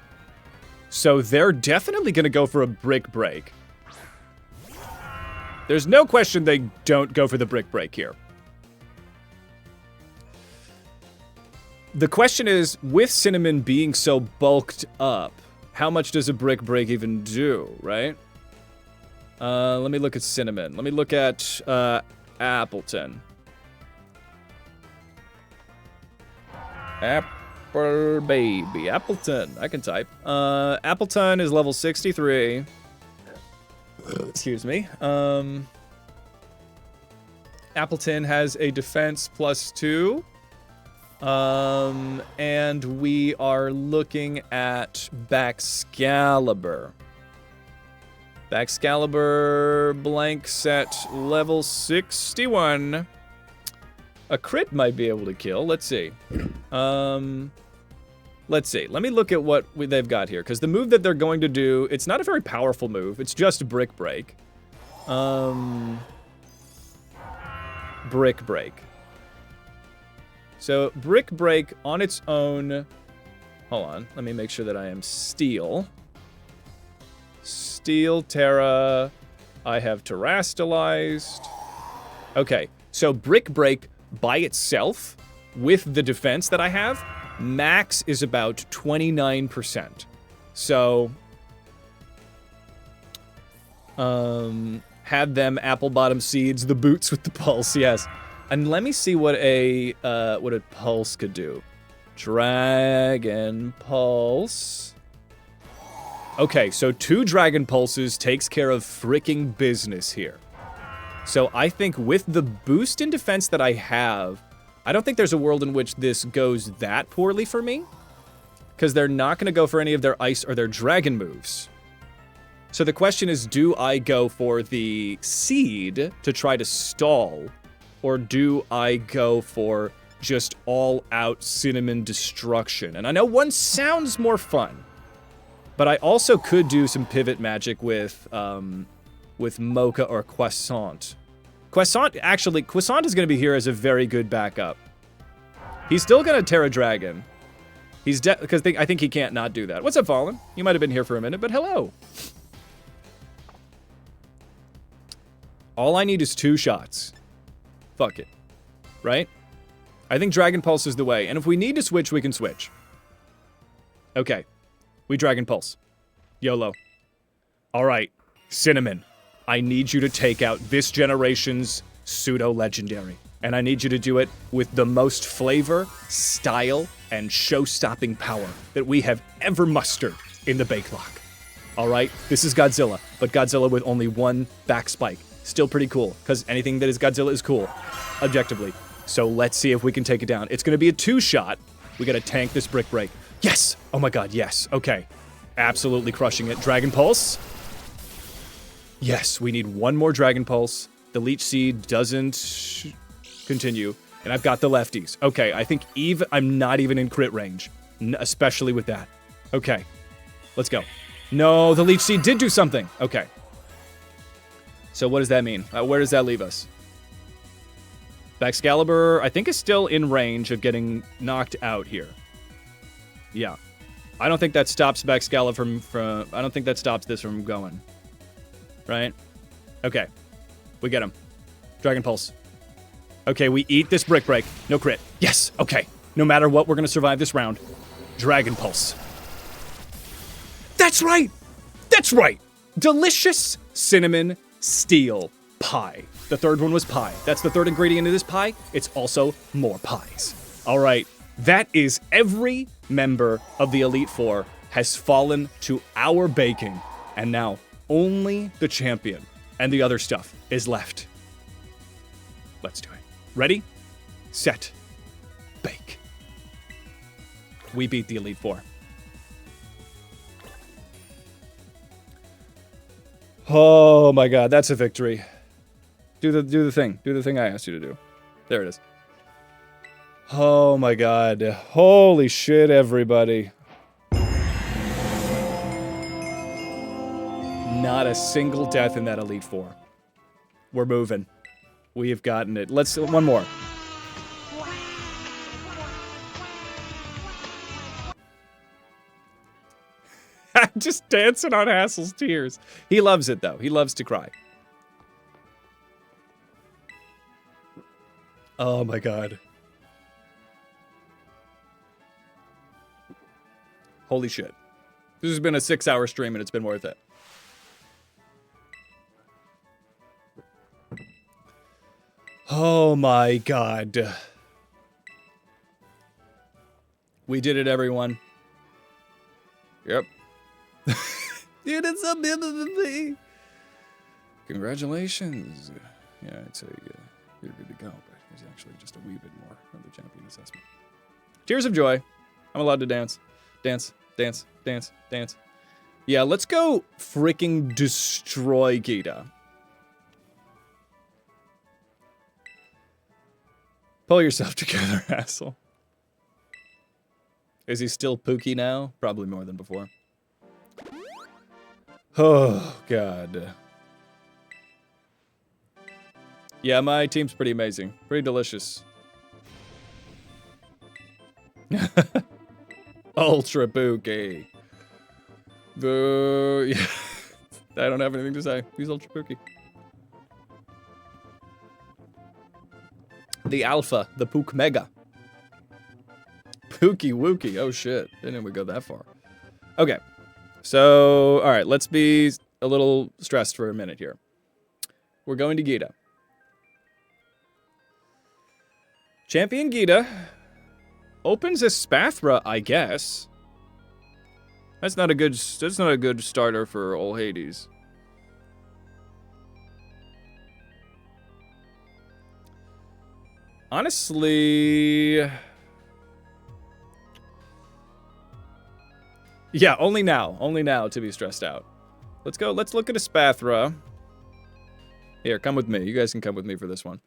So they're definitely going to go for a Brick Break. There's no question they don't go for the Brick Break here. The question is, with Cinnamon being so bulked up, how much does a Brick Break even do, right? Let me look at Cinnamon. Let me look at Appleton. Apple baby. Appleton. I can type. Appleton is level 63. Excuse me. Appleton has a defense +2. And we are looking at Baxcalibur. Baxcalibur blank set level 61. A crit might be able to kill. Let's see. Let's see. Let me look at what they've got here. Because the move that they're going to do, it's not a very powerful move. It's just Brick Break. Brick Break. So, Brick Break on its own... Hold on. Let me make sure that I am Steel. Steel, Terra. I have Terrastalized. Okay. So, Brick Break by itself, with the defense that I have, max is about 29%. So... had them apple bottom seeds, the boots with the pulse, yes. And let me see what a pulse could do. Dragon Pulse. Okay, so 2 Dragon Pulses takes care of freaking business here. So I think with the boost in defense that I have, I don't think there's a world in which this goes that poorly for me. Because they're not going to go for any of their ice or their dragon moves. So the question is, do I go for the seed to try to stall? Or do I go for just all-out Cinnamon destruction? And I know one sounds more fun, but I also could do some pivot magic with Mocha or Croissant. Croissant is going to be here as a very good backup. He's still going to Terra Dragon. Because I think he can't not do that. What's up, Fallen? You might have been here for a minute, but hello. All I need is 2 shots. Fuck it. Right? I think Dragon Pulse is the way. And if we need to switch, we can switch. Okay. We Dragon Pulse. YOLO. Alright. Cinnamon. I need you to take out this generation's pseudo-legendary. And I need you to do it with the most flavor, style, and show-stopping power that we have ever mustered in the Bakelock. Alright? This is Godzilla. But Godzilla with only 1 back spike. Still pretty cool, because anything that is Godzilla is cool, objectively. So let's see if we can take it down. It's going to be a 2-shot. We got to tank this Brick Break. Yes! Oh my god, yes. Okay. Absolutely crushing it. Dragon Pulse. Yes, we need 1 more Dragon Pulse. The Leech Seed doesn't continue. And I've got the lefties. Okay, I think I'm not even in crit range, especially with that. Okay. Let's go. No, the Leech Seed did do something. Okay. So what does that mean? Where does that leave us? Excalibur, I think, is still in range of getting knocked out here. Yeah. I don't think that stops Excalibur from I don't think that stops this from going. Right? Okay. We get him. Dragon Pulse. Okay, we eat this Brick Break. No crit. Yes, okay. No matter what, we're gonna survive this round. Dragon Pulse. That's right! That's right! Delicious cinnamon steel pie. The third one was pie. That's the third ingredient of this pie. It's also more pies. All right, that is every member of the Elite Four has fallen to our baking, and now only the champion and the other stuff is left. Let's do it. Ready, set, bake. We beat the Elite Four. Oh my god, that's a victory. Do the thing. Do the thing I asked you to do. There it is. Oh my god. Holy shit, everybody. Not a single death in that Elite Four. We're moving. We have gotten it. Let's one more. Just dancing on Hassel's tears. He loves it, though. He loves to cry. Oh, my God. Holy shit. This has been a 6-hour stream, and it's been worth it. Oh, my God. We did it, everyone. Yep. You did something better than me. Congratulations. Yeah, I'd say you're good to go, but there's actually just a wee bit more of the champion assessment. Tears of joy. I'm allowed to dance. Dance, dance, dance, dance. Yeah, let's go freaking destroy Gita. Pull yourself together, asshole. Is he still Pookie now? Probably more than before. Oh, God. Yeah, my team's pretty amazing. Pretty delicious. Ultra Pookie. Boo. Yeah. I don't have anything to say. He's Ultra Pookie. The Alpha. The Pook Mega. Pookie Wookie. Oh, shit. Didn't we go that far? Okay. So, all right, let's be a little stressed for a minute here. We're going to Gita. Champion Gita opens a Spathra, I guess. That's not a good starter for old Hades. Honestly, yeah, only now to be stressed out. Let's go, let's look at a Spathra. Here, come with me. You guys can come with me for this one.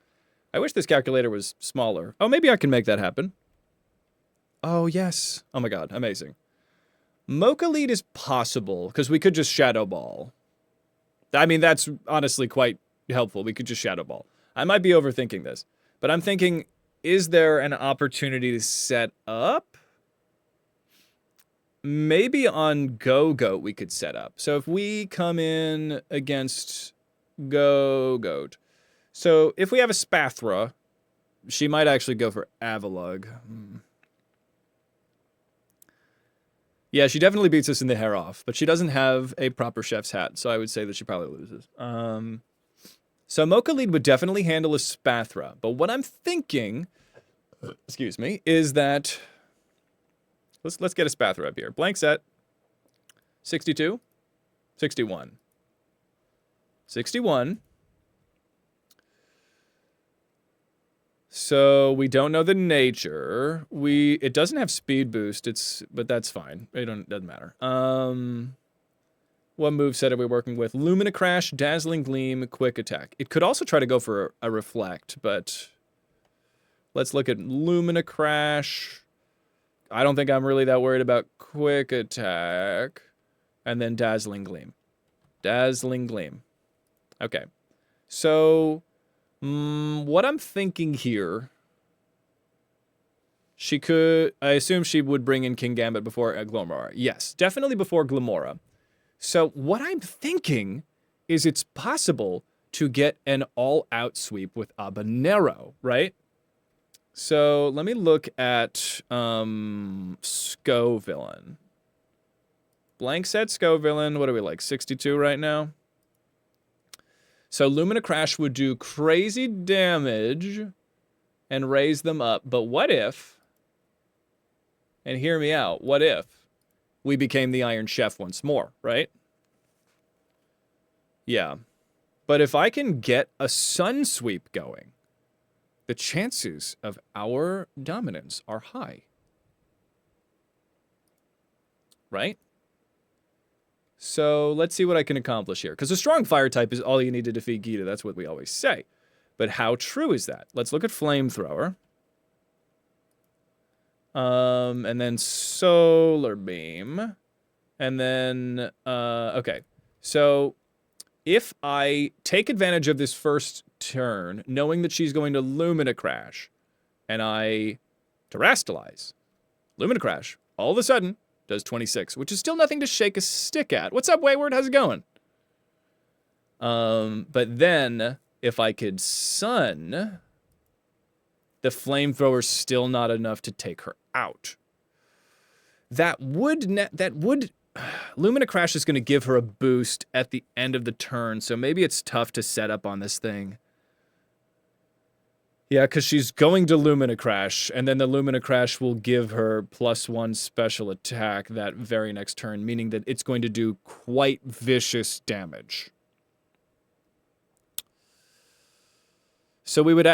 I wish this calculator was smaller. Oh, maybe I can make that happen. Oh, yes. Oh my god, amazing. Mocha Lead is possible, because we could just Shadow Ball. I mean, that's honestly quite helpful. We could just Shadow Ball. I might be overthinking this, but I'm thinking, is there an opportunity to set up? Maybe on Go-Goat we could set up. So if we come in against Go-Goat. So if we have a Spathra, she might actually go for Avalugg. Yeah, she definitely beats us in the hair off, but she doesn't have a proper chef's hat, so I would say that she probably loses. So Mocha Lead would definitely handle a Spathra, but what I'm thinking, excuse me, is that let's get a Spathra up here. Blank set. 62, 61. 61. So we don't know the nature. It doesn't have speed boost. But that's fine. Doesn't matter. What moveset are we working with? Lumina Crash, Dazzling Gleam, Quick Attack. It could also try to go for a Reflect, but let's look at Lumina Crash. I don't think I'm really that worried about Quick Attack. And then Dazzling Gleam. Dazzling Gleam. Okay. So What I'm thinking here... She could... I assume she would bring in King Gambit before Glamora. Yes, definitely before Glamora. So what I'm thinking is it's possible to get an all-out sweep with Habanero, right? So let me look at Scovillain. Blank set Scovillain. What are we like? 62 right now? So Lumina Crash would do crazy damage and raise them up. But what if, and hear me out, what if we became the Iron Chef once more, right? Yeah. But if I can get a Sun Sweep going, the chances of our dominance are high. Right? So let's see what I can accomplish here. Because a strong fire type is all you need to defeat Gita. That's what we always say. But how true is that? Let's look at Flamethrower. And then Solar Beam. And then, okay. So if I take advantage of this first turn, knowing that she's going to Lumina Crash, and I Terrastalize, Lumina Crash, all of a sudden, does 26, which is still nothing to shake a stick at. What's up, Wayward? How's it going? But then, if I could Sun, the Flamethrower's still not enough to take her out. That would Lumina Crash is going to give her a boost at the end of the turn, so maybe it's tough to set up on this thing. Yeah, because she's going to Lumina Crash, and then the Lumina Crash will give her +1 special attack that very next turn, meaning that it's going to do quite vicious damage. So we would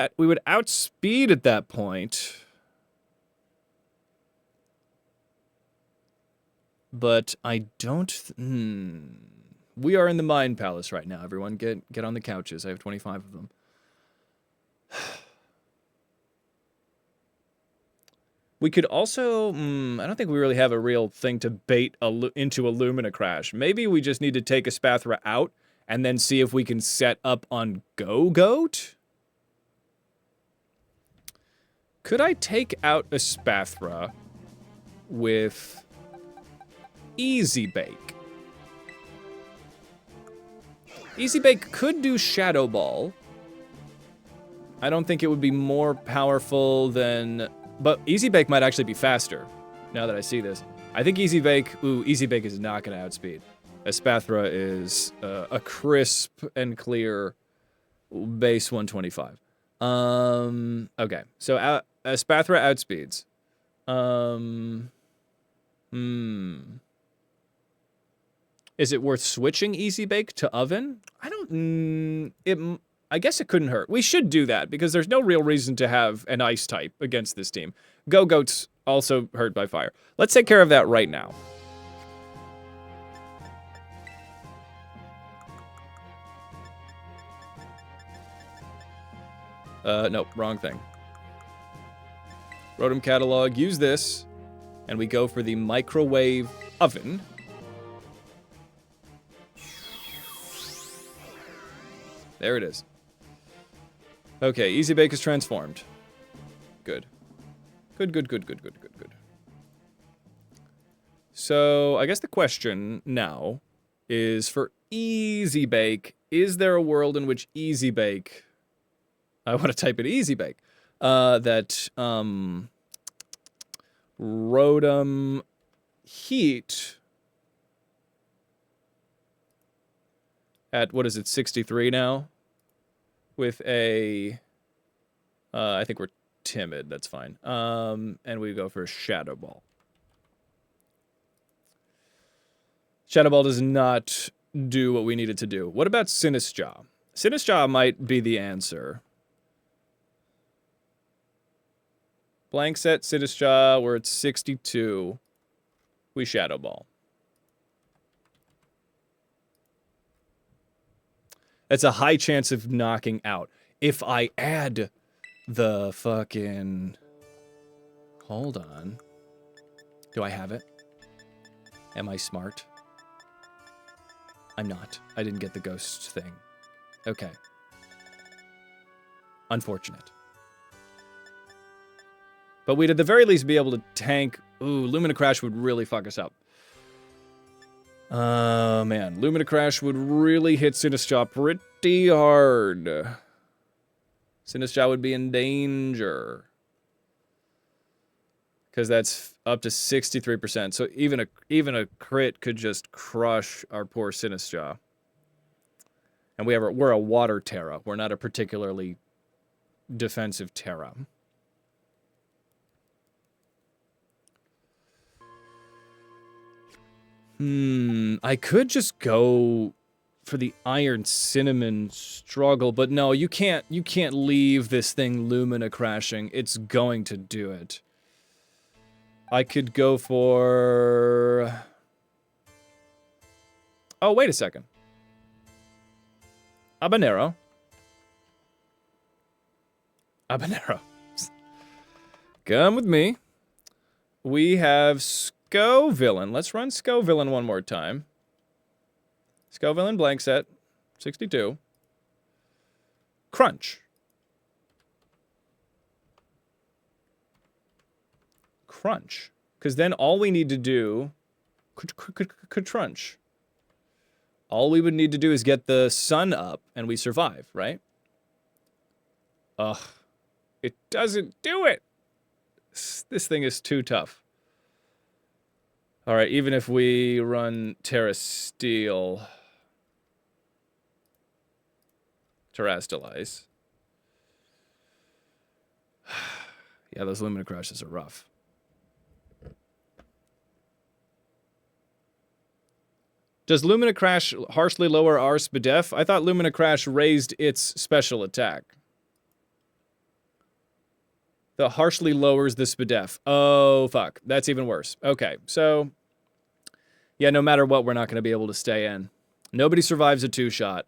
outspeed at that point. But I don't... We are in the Mind Palace right now, everyone. Get on the couches. I have 25 of them. We could also... I don't think we really have a real thing to bait into a Lumina Crash. Maybe we just need to take a Spathra out and then see if we can set up on Go-Goat? Could I take out a Spathra with Easy Bake? Easy Bake could do Shadow Ball. I don't think it would be more powerful than... But Easy Bake might actually be faster, now that I see this. I think Easy Bake... Ooh, Easy Bake is not going to outspeed. Espathra is a crisp and clear base 125. Okay. So Espathra outspeeds. Is it worth switching Easy Bake to Oven? I don't... I guess it couldn't hurt. We should do that, because there's no real reason to have an ice type against this team. Go-Goat's also hurt by fire. Let's take care of that right now. Nope, wrong thing. Rotom Catalog, use this, and we go for the Microwave Oven. There it is. Okay, Easy Bake is transformed. Good. Good. So, I guess the question now is for Easy Bake, is there a world in which Easy Bake... I want to type in Easy Bake. That, Rotom Heat... At, what is it, 63 now? With a... I think we're timid, that's fine. And we go for Shadow Ball. Shadow Ball does not do what we need it to do. What about Sinistcha? Sinistcha might be the answer. Blank set, Sinistcha, we're at 62. We Shadow Ball. That's a high chance of knocking out. If I add the fucking... Hold on. Do I have it? Am I smart? I'm not. I didn't get the ghost thing. Okay. Unfortunate. But we'd at the very least be able to tank... Ooh, Lumina Crash would really fuck us up. Man. Lumina Crash would really hit Sinistcha pretty hard. Sinistcha would be in danger. Because that's up to 63%. So even a crit could just crush our poor Sinistcha. And we're a water Terra. We're not a particularly defensive Terra. I could just go for the Iron Cinnamon struggle, but no, you can't leave this thing Lumina crashing. It's going to do it. I could go for... Oh, wait a second. Habanero. Habanero. Come with me. We have Scovillain. Let's run Scovillain one more time. Scovillain blank set. 62. Crunch. Crunch. Because then all we need to do... Crunch. All we would need to do is get the sun up, and we survive, right? Ugh. It doesn't do it! This thing is too tough. Alright, even if we run Terra Steel... Terrastalize. Yeah, those Lumina Crashes are rough. Does Lumina Crash harshly lower our SPDEF? I thought Lumina Crash raised its special attack. The harshly lowers the SPDEF. Oh, fuck. That's even worse. Okay, so... Yeah, no matter what, we're not going to be able to stay in. Nobody survives a two-shot.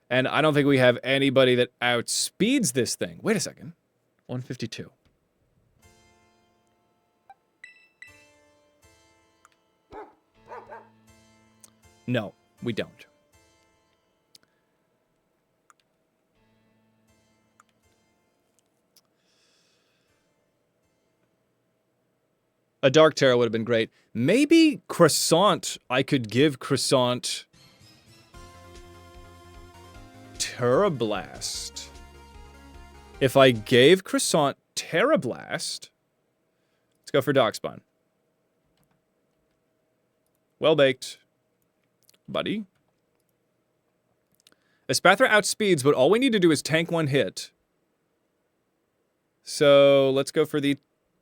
And I don't think we have anybody that outspeeds this thing. Wait a second. 152. No, we don't. A Dark Terra would have been great. Maybe Croissant, I could give Croissant Terra Blast. If I gave Croissant Terra Blast, let's go for Darkspawn. Well baked. Buddy. Espathra outspeeds, but all we need to do is tank one hit. So let's go for the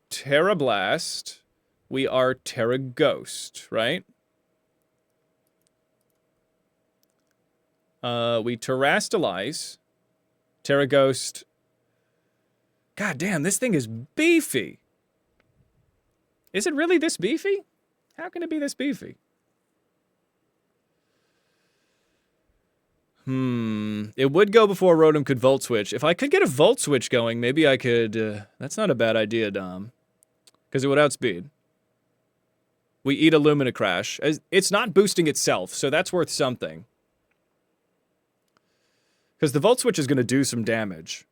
Terra Blast. We are Terra Ghost, right? We Terrastalize. Terra Ghost. God damn, this thing is beefy. Is it really this beefy? How can it be this beefy? It would go before Rotom could Volt Switch. If I could get a Volt Switch going, maybe I could... that's not a bad idea, Dom. Because it would outspeed. We eat a Lumina Crash. It's not boosting itself, so that's worth something. Because the Volt Switch is going to do some damage.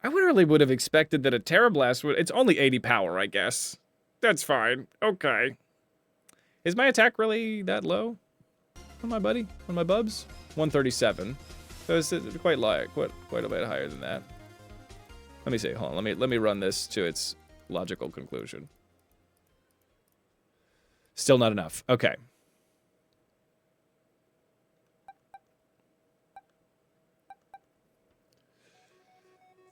I really would have expected that a Terra Blast would... It's only 80 power, I guess. That's fine. Okay. Is my attack really that low? On my buddy? On my bubs? 137. So it's quite a bit higher than that. Let me see. Hold on. Let me run this to its logical conclusion. Still not enough. Okay.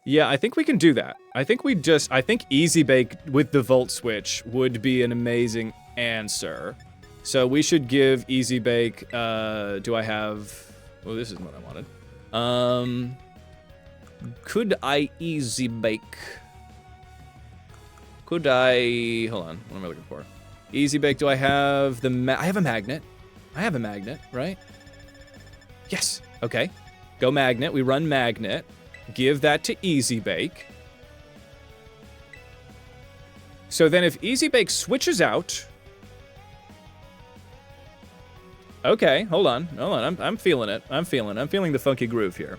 Yeah, I think we can do that. I think Easy Bake with the Volt Switch would be an amazing answer. So we should give Easy Bake, do I have... Oh, this is what I wanted. Could I Easy Bake? Could I... Hold on, what am I looking for? Easy Bake, do I have the... I have a magnet. I have a magnet, right? Yes, okay. Go magnet, we run magnet. Give that to Easy Bake. So then if Easy Bake switches out... Okay, hold on. I'm feeling it. I'm feeling the funky groove here.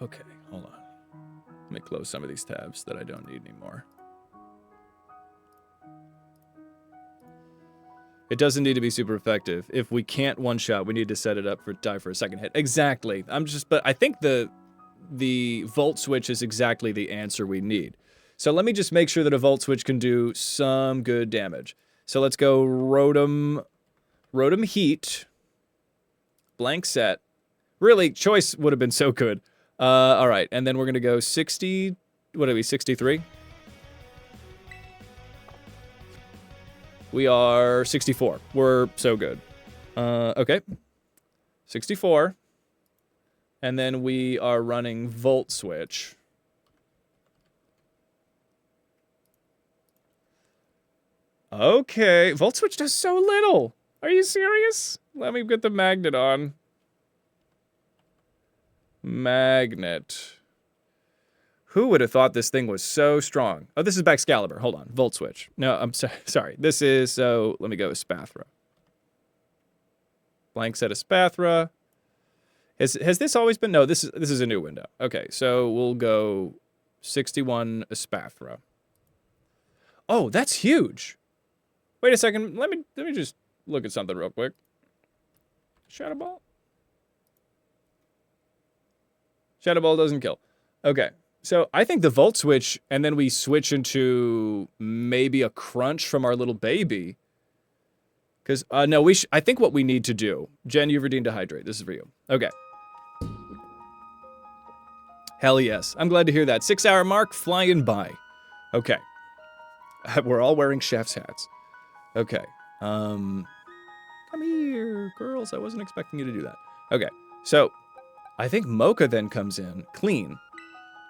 Okay, hold on. Let me close some of these tabs that I don't need anymore. It doesn't need to be super effective. If we can't one-shot, we need to set it up for die for a second hit. Exactly. But I think the Volt Switch is exactly the answer we need. So let me just make sure that a Volt Switch can do some good damage. So let's go Rotom Heat, blank set. Really, choice would have been so good. All right, and then we're gonna go 60. What are we? 63. We are 64. We're so good. Okay. 64. And then we are running Volt Switch. Okay. Volt Switch does so little. Are you serious? Let me get the magnet on. Magnet. Who would have thought this thing was so strong? Oh, this is Excalibur. Hold on. Volt Switch. No, I'm sorry. This is, so let me go with Spathra. Blank set of Spathra. Has this always been? No, this is a new window. Okay, so we'll go 61 Spathra. Oh, that's huge. Wait a second. Let me just look at something real quick. Shadow Ball. Shadow Ball doesn't kill. Okay. So I think the Volt Switch, and then we switch into maybe a Crunch from our little baby. Because, no, I think what we need to do... Jen, you've redeemed a Hydrate. This is for you. Okay. Hell yes. I'm glad to hear that. 6-hour mark flying by. Okay. We're all wearing chef's hats. Okay. Come here, girls. I wasn't expecting you to do that. Okay. So, I think Mocha then comes in clean.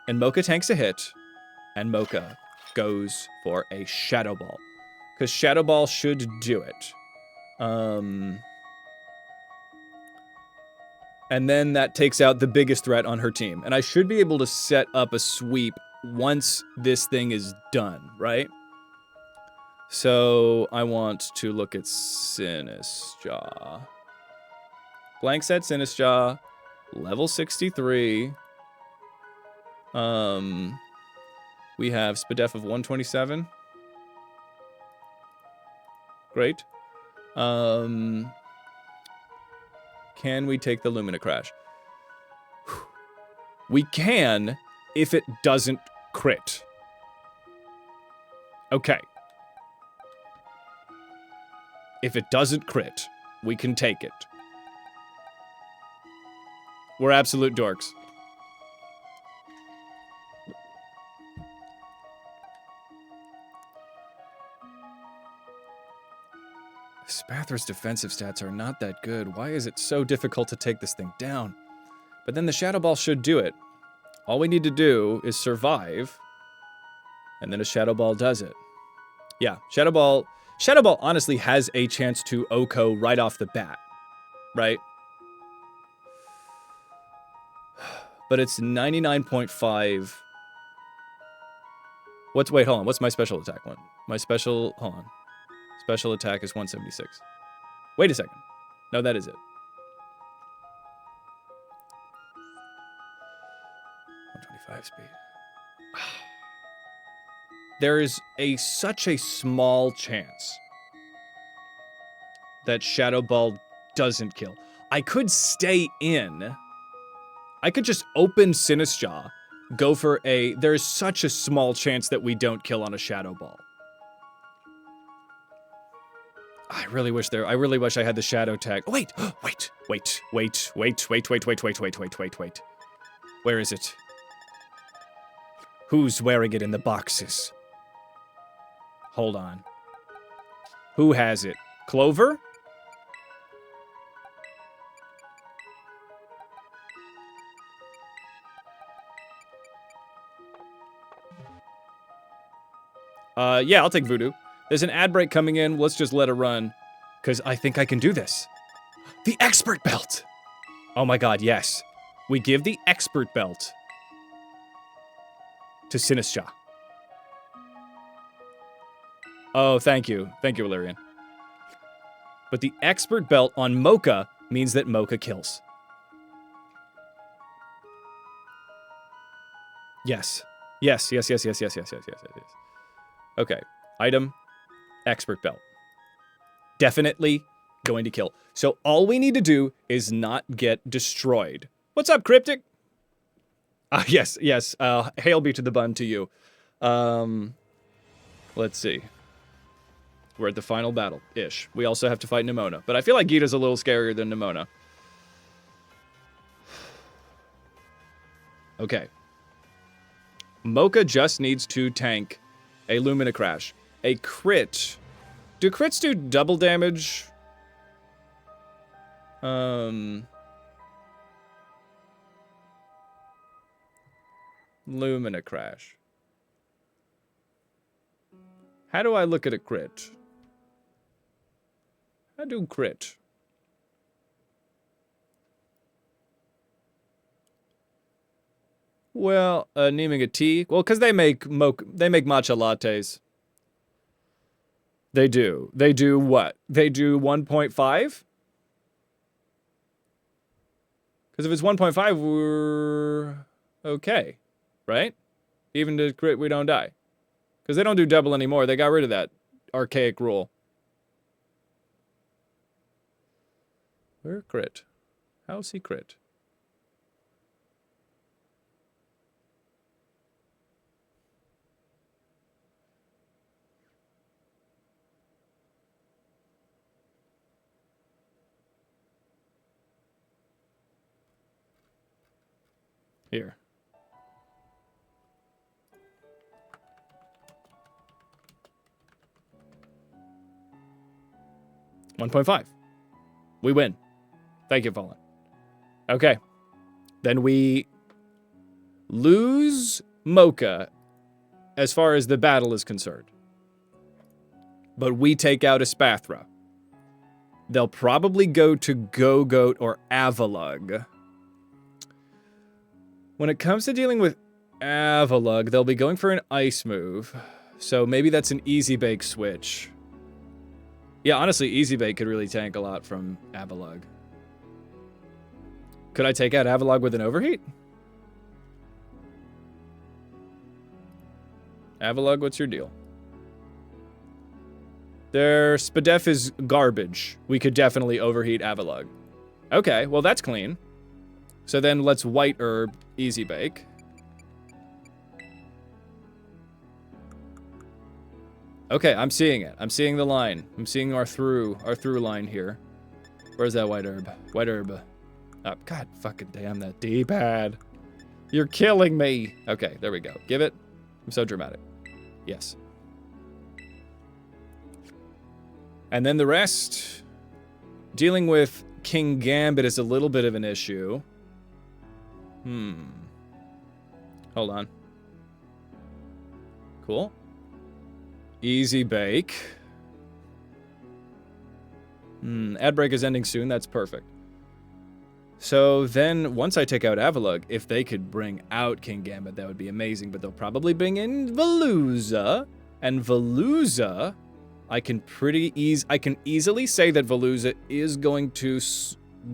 And Mocha tanks a hit, and Mocha goes for a Shadow Ball. Because Shadow Ball should do it. And then that takes out the biggest threat on her team. And I should be able to set up a sweep once this thing is done, right? So I want to look at Sinistcha. Blank set Sinistcha, level 63. We have Spadef of 127. Great. Can we take the Lumina Crash? We can, if it doesn't crit. Okay. If it doesn't crit, we can take it. We're absolute dorks. Spathra's defensive stats are not that good. Why is it so difficult to take this thing down? But then the Shadow Ball should do it. All we need to do is survive, and then a Shadow Ball does it. Yeah, Shadow Ball honestly has a chance to OHKO right off the bat, right? But it's 99.5. Wait, hold on. What's my special attack one? Hold on. Special attack is 176. Wait a second. No, that is it. 125 speed. There is such a small chance that Shadow Ball doesn't kill. I could stay in. I could just open Sinistcha, go for there's such a small chance that we don't kill on a Shadow Ball. I really wish I had the Shadow tag. Oh, wait. Wait. Where is it? Who's wearing it in the boxes? Hold on. Who has it? Clover? Yeah, I'll take Voodoo. There's an ad break coming in. Let's just let it run. Because I think I can do this. The Expert Belt! Oh my god, yes. We give the Expert Belt to Sinistcha. Oh, thank you. Thank you, Illyrian. But the Expert Belt on Mocha means that Mocha kills. Yes. Yes. Okay. Item. Expert belt. Definitely going to kill. So all we need to do is not get destroyed. What's up, Cryptic? Yes. Hail be to the bun to you. Let's see. We're at the final battle-ish. We also have to fight Nimona. But I feel like Gita's a little scarier than Nimona. Okay. Mocha just needs to tank a Lumina Crash. A crit. Do crits do double damage? Lumina Crash. How do I look at a crit? I do crit. Well, naming a tea. Well, because they make matcha lattes. They do. They do what? They do 1.5? Because if it's 1.5, we're okay, right? Even to crit, we don't die. Because they don't do double anymore. They got rid of that archaic rule. Where crit? How's he crit? Here. $1.5. We win. Thank you, Fallen. Okay. Then we lose Mocha as far as the battle is concerned. But we take out Espathra. They'll probably go to Go-Goat or Avalug. When it comes to dealing with Avalug, they'll be going for an ice move. So maybe that's an Easy Bake switch. Yeah, honestly, Easy Bake could really tank a lot from Avalug. Could I take out Avalug with an overheat? Avalug, what's your deal? Their Spadef is garbage. We could definitely overheat Avalug. Okay, well that's clean. So then let's White Herb Easy Bake. Okay, I'm seeing it. I'm seeing the line. I'm seeing our through line here. Where's that White Herb? White Herb. Oh, God fucking damn that D-pad. You're killing me. Okay, there we go. Give it. I'm so dramatic. Yes. And then the rest. Dealing with King Gambit is a little bit of an issue. Hold on. Cool. Easy Bake. Ad break is ending soon. That's perfect. So then, once I take out Avalug, if they could bring out King Gambit, that would be amazing. But they'll probably bring in Veluza. And Veluza, I can easily say that Veluza is going to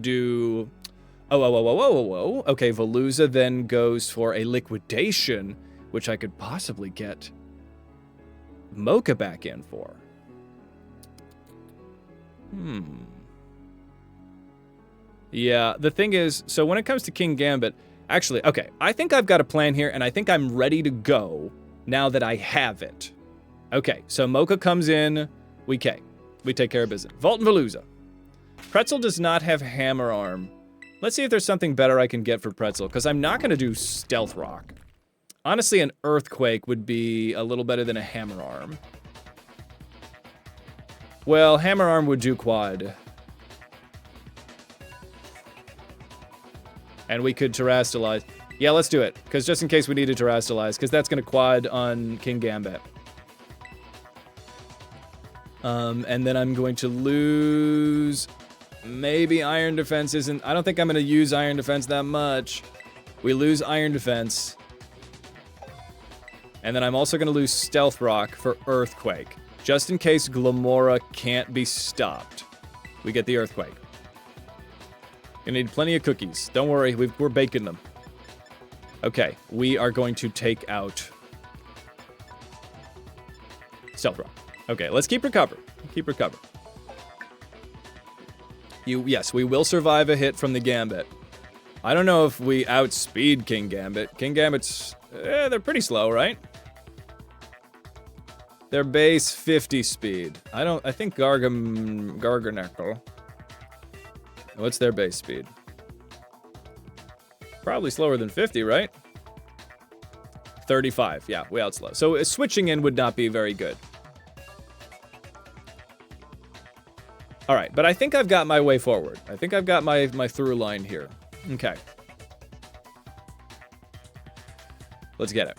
do... Oh. Okay, Veluza then goes for a liquidation, which I could possibly get Mocha back in for. Yeah, the thing is, so when it comes to King Gambit, actually, okay, I think I've got a plan here, and I think I'm ready to go now that I have it. Okay, so Mocha comes in, we take care of business. Vault and Veluza. Pretzel does not have Hammer Arm. Let's see if there's something better I can get for Pretzel, because I'm not going to do Stealth Rock. Honestly, an Earthquake would be a little better than a Hammer Arm. Well, Hammer Arm would do Quad. And we could Terrastalize. Yeah, let's do it, because just in case we need to Terrastalize, because that's going to Quad on King Gambit. And then I'm going to lose... Maybe Iron Defense isn't... I don't think I'm going to use Iron Defense that much. We lose Iron Defense. And then I'm also going to lose Stealth Rock for Earthquake. Just in case Glamora can't be stopped. We get the Earthquake. Gonna need plenty of cookies. Don't worry, we're baking them. Okay, we are going to take out Stealth Rock. Okay, let's keep recover. Keep recover. Yes, we will survive a hit from the Gambit. I don't know if we outspeed King Gambit. King Gambit's, they're pretty slow, right? Their base 50 speed. I think Garganacl. What's their base speed? Probably slower than 50, right? 35, yeah, way out slow. So switching in would not be very good. All right, but I think I've got my way forward. I think I've got my through line here. Okay. Let's get it.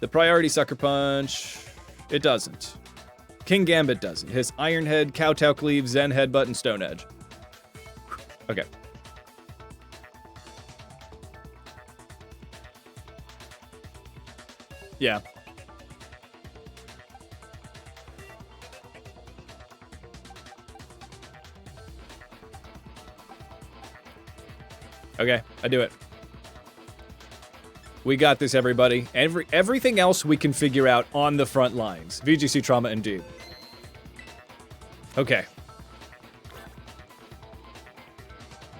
The priority Sucker Punch, it doesn't. King Gambit doesn't. His Iron Head, Kowtow Cleave, Zen Headbutt, and Stone Edge. Okay. Yeah. Okay, I do it. We got this, everybody. Everything else we can figure out on the front lines. VGC trauma indeed. Okay.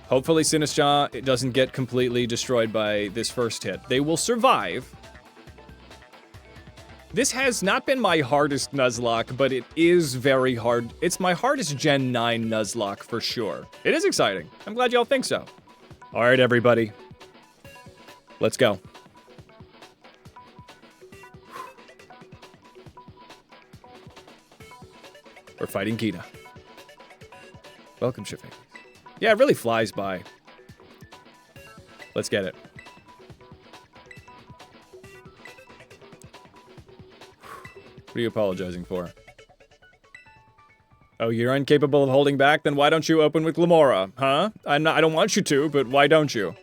Hopefully Sinistcha it doesn't get completely destroyed by this first hit. They will survive. This has not been my hardest Nuzlocke, but it is very hard. It's my hardest Gen 9 Nuzlocke for sure. It is exciting. I'm glad y'all think so. All right, everybody. Let's go. We're fighting Gita. Welcome, Shafik. Yeah, it really flies by. Let's get it. What are you apologizing for? Oh, you're incapable of holding back? Then why don't you open with Glamora, huh? I don't want you to, but why don't you?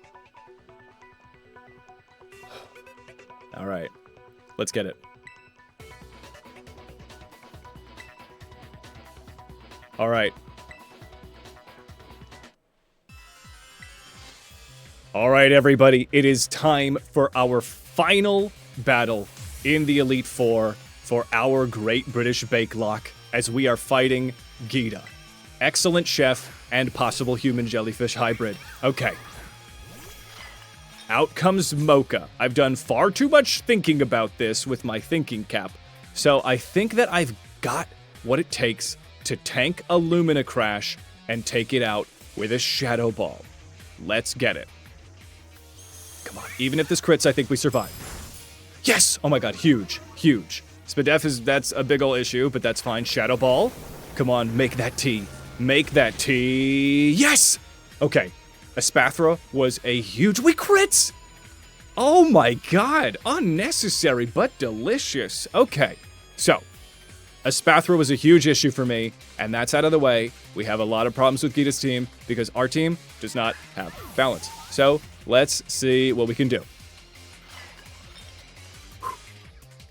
All right. Let's get it. All right. All right, everybody. It is time for our final battle in the Elite Four for our Great British Bake Lock as we are fighting Gita. Excellent chef and possible human jellyfish hybrid. Okay. Out comes Mocha. I've done far too much thinking about this with my thinking cap. So I think that I've got what it takes to tank a Lumina Crash and take it out with a Shadow Ball. Let's get it. Come on. Even if this crits, I think we survive. Yes! Oh my god, huge. Huge. Spadef that's a big ol' issue, but that's fine. Shadow Ball. Come on, make that T. Make that T. Yes! Okay. Espathra was a huge... We crits! Oh my god. Unnecessary, but delicious. Okay. So, Espathra was a huge issue for me, and that's out of the way. We have a lot of problems with Gita's team because our team does not have balance. So, let's see what we can do.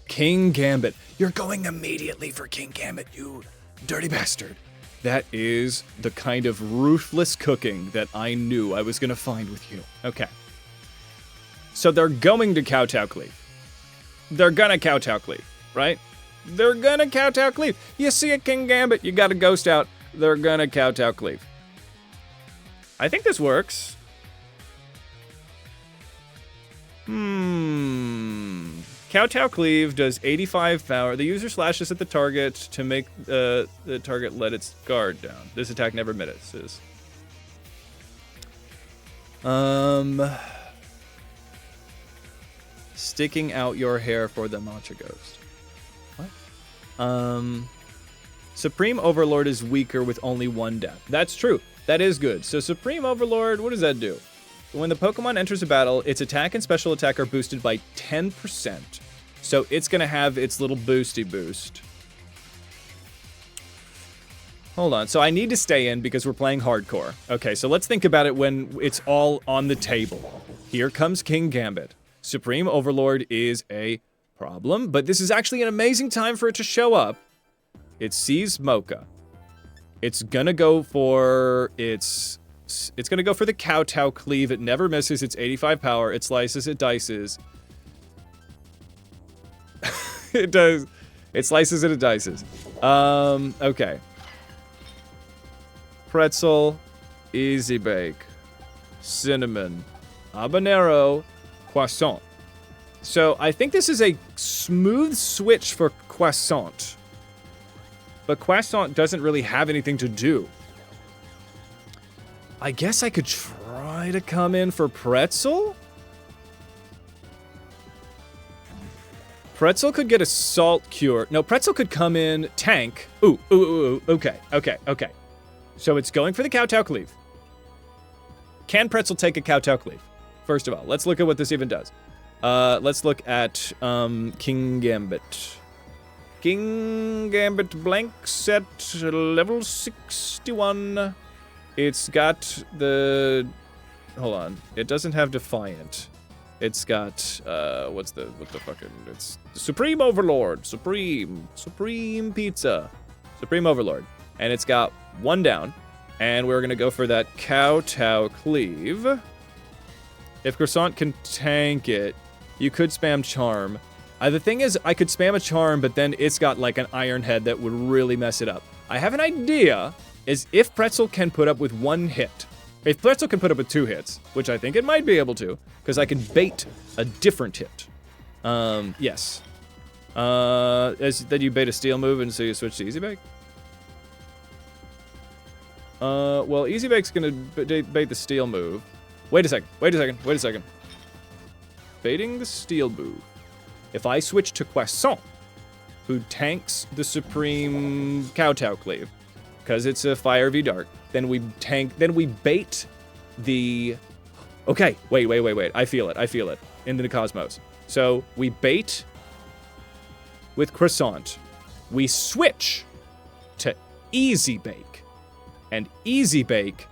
King Gambit. You're going immediately for King Gambit, you dirty bastard. That is the kind of ruthless cooking that I knew I was going to find with you. Okay. So they're going to Kowtow Cleave. They're gonna Kowtow Cleave, right? They're gonna Kowtow Cleave. You see a King Gambit, you got a Ghost out. They're gonna Kowtow Cleave. I think this works. Kowtow Cleave does 85 power. The user slashes at the target to make the target let its guard down. This attack never misses. Sticking out your hair for the Matcha Ghost. What? Supreme Overlord is weaker with only one death. That's true. That is good. So Supreme Overlord, what does that do? When the Pokemon enters a battle, its attack and special attack are boosted by 10%. So it's going to have its little boosty boost. Hold on. So I need to stay in because we're playing hardcore. Okay, so let's think about it when it's all on the table. Here comes King Gambit. Supreme Overlord is a problem, but this is actually an amazing time for it to show up. It sees Mocha. It's going to go for its It's going to go for the Kowtow Cleave. It never misses. It's 85 power. It slices, it dices. It does. It slices and it dices. Okay. Pretzel, Easy Bake, Cinnamon, Habanero, Croissant. So I think this is a smooth switch for Croissant. But Croissant doesn't really have anything to do. I guess I could try to come in for Pretzel? Pretzel could get a salt cure. No, Pretzel could come in tank. Ooh. Okay. So it's going for the Kowtow Cleave. Can Pretzel take a Kowtow Cleave? First of all, let's look at what this even does. Let's look at King Gambit. King Gambit blank set level 61. It's got the... Hold on. It doesn't have Defiant. It's got, what the fucking... It's Supreme Overlord. Supreme Pizza. Supreme Overlord. And it's got 1 down. And we're gonna go for that Kowtow Cleave. If Croissant can tank it, you could spam Charm. The thing is, I could spam a Charm, but then it's got like an Iron Head that would really mess it up. I have an idea, is if Pretzel can put up with 1 hit. If Pretzel can put up with 2 hits, which I think it might be able to, because I can bait a different hit. Yes. Then you bait a Steel move and so you switch to Easy Bake? Well, Easy Bake's gonna bait the Steel move. Wait a second. Baiting the Steel move. If I switch to Croissant, who tanks the Supreme Kowtow Cleave, because it's a Fire v Dark, then we bait the... Okay, wait. I feel it. Into the Cosmos. So, we bait with Croissant. We switch to Easy Bake. And Easy Bake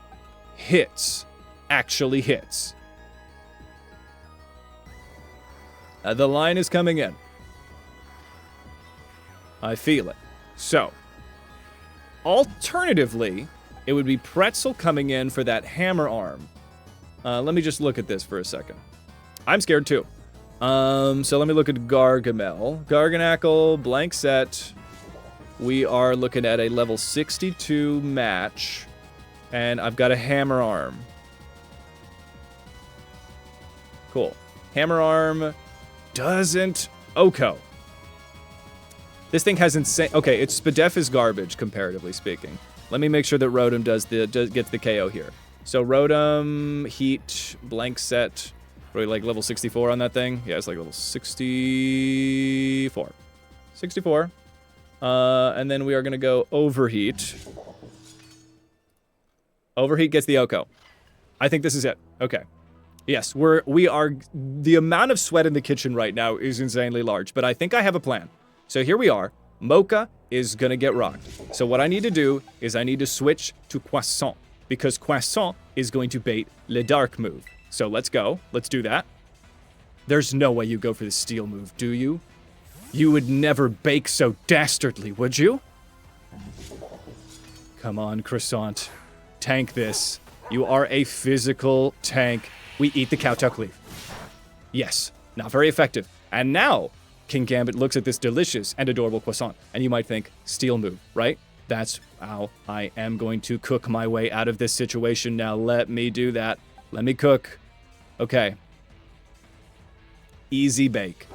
actually hits. The line is coming in. I feel it. So, alternatively, it would be Pretzel coming in for that Hammer Arm. Let me just look at this for a second. I'm scared too. So let me look at Gargamel. Garganackle, blank set. We are looking at a level 62 match. And I've got a Hammer Arm. Cool. Hammer Arm doesn't Oko. This thing has insane... Okay, its Spadef is garbage, comparatively speaking. Let me make sure that Rotom gets the KO here. So Rotom, Heat, blank set. Really like level 64 on that thing? Yeah, it's like level 64. 64. And then we are going to go Overheat. Overheat gets the Oko. I think this is it. Okay. Yes, we are... The amount of sweat in the kitchen right now is insanely large, but I think I have a plan. So here we are. Mocha is gonna get rocked. So what I need to do is I need to switch to Croissant, because Croissant is going to bait Le Dark move. So let's go. Let's do that. There's no way you go for the Steel move, do you? You would never bake so dastardly, would you? Come on, Croissant. Tank this. You are a physical tank. We eat the Kowtow Cleave. Yes, not very effective. And now, King Gambit looks at this delicious and adorable Croissant, and you might think, Steel move, right? That's how I am going to cook my way out of this situation. Now let me do that. Let me cook. Okay. Easy Bake.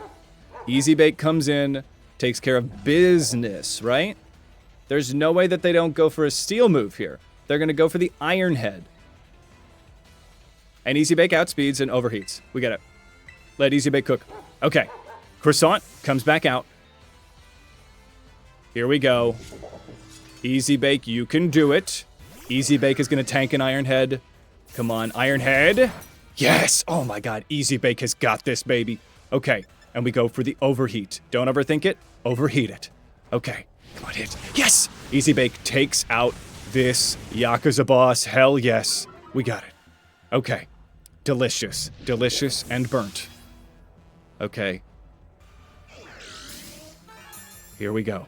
Easy Bake comes in, takes care of business, right? There's no way that they don't go for a Steel move here. They're going to go for the Iron Head. And Easy Bake outspeeds and overheats. We get it. Let Easy Bake cook. Okay. Croissant comes back out. Here we go. Easy Bake, you can do it. Easy Bake is going to tank an Iron Head. Come on, Iron Head. Yes! Oh my god, Easy Bake has got this, baby. Okay, and we go for the overheat. Don't overthink it. Overheat it. Okay, come on, hit. Yes! Easy Bake takes out this Yakuza boss. Hell yes. We got it. Okay. Delicious. Delicious and burnt. Okay. Here we go.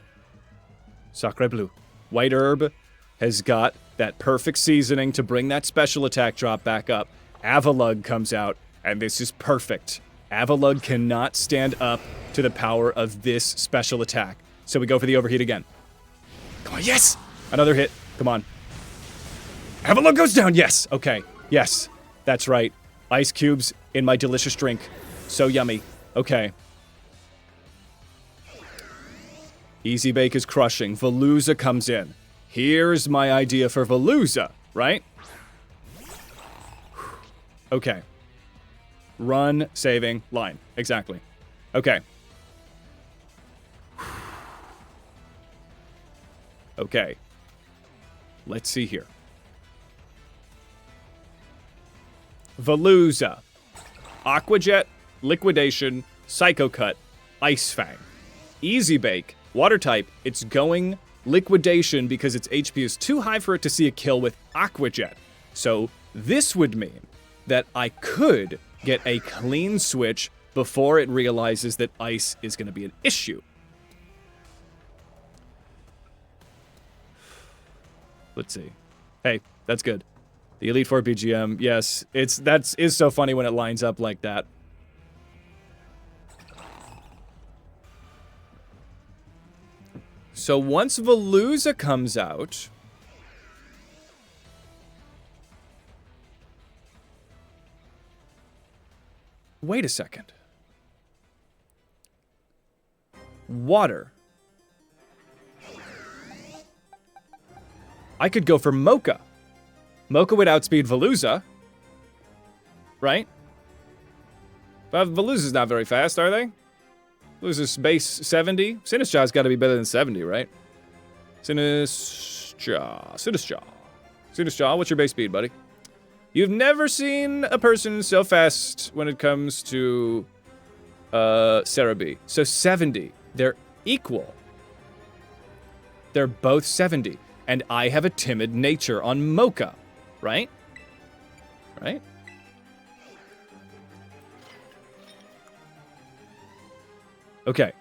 Sacre Bleu. White Herb. has got that perfect seasoning to bring that special attack drop back up. Avalugg comes out, and this is perfect. Avalugg cannot stand up to the power of this special attack. So we go for the overheat again. Come on, yes! Another hit. Come on. Avalugg goes down, yes! Okay, yes. That's right. Ice cubes in my delicious drink. So yummy. Okay. Easy Bake is crushing. Veluza comes in. Here's my idea for Veluza, right? Okay. Run, saving, line. Exactly. Okay. Okay. Let's see here. Veluza. Aqua Jet, Liquidation, Psycho Cut, Ice Fang. Easy Bake, Water type, it's going Liquidation because its HP is too high for it to see a kill with Aqua Jet. So this would mean that I could get a clean switch before it realizes that Ice is going to be an issue. Let's see. Hey, that's good. The Elite Four BGM, yes, that is so funny when it lines up like that. So once Veluza comes out, wait a second. Water. I could go for Mocha. Mocha would outspeed Veluza. Right? But Veluza's not very fast, are they? Veluza's base 70. Sinistraw's got to be better than 70, right? Sinistral, what's your base speed, buddy? You've never seen a person so fast when it comes to Cerebi. So 70. They're equal. They're both 70. And I have a timid nature on Mocha, right? Right? Okay.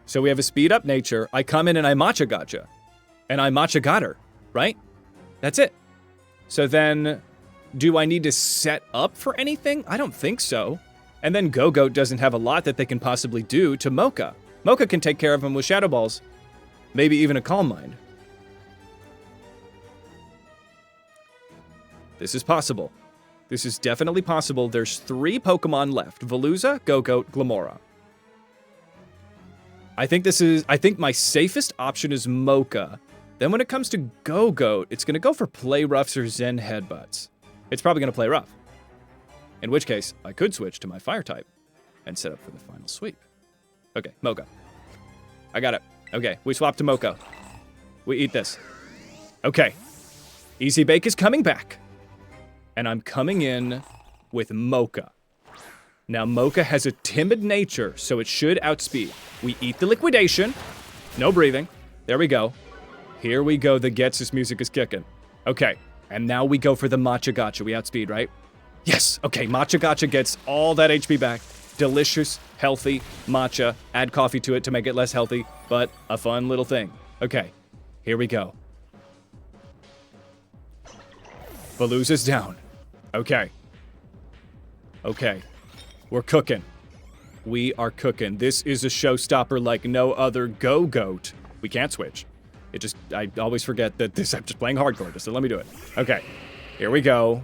So we have a speed up nature. I come in and I matcha gotcha. And I matcha got her, right? That's it. So then, do I need to set up for anything? I don't think so. And then Go-Goat doesn't have a lot that they can possibly do to Mocha. Mocha can take care of him with Shadow Balls. Maybe even a Calm Mind. This is possible. This is definitely possible. There's 3 Pokemon left. Veluza, Go-Goat, Glamora. I think my safest option is Mocha. Then when it comes to Go-Goat, it's going to go for Play Roughs or Zen Headbutts. It's probably going to Play Rough. In which case, I could switch to my Fire type and set up for the final sweep. Okay, Mocha. I got it. Okay, we swap to Mocha. We eat this. Okay. Easy Bake is coming back. And I'm coming in with Mocha. Now, Mocha has a timid nature, so it should outspeed. We eat the Liquidation. No breathing. There we go. Here we go. The Getsus music is kicking. Okay. And now we go for the Matcha Gotcha. We outspeed, right? Yes. Okay, Matcha Gotcha gets all that HP back. Delicious, healthy matcha. Add coffee to it to make it less healthy, but a fun little thing. Okay. Here we go. Veluza's down. Okay. Okay. We're cooking. We are cooking. This is a showstopper like no other. Go-Goat. We can't switch. I always forget that I'm just playing hardcore, so let me do it. Okay. Here we go.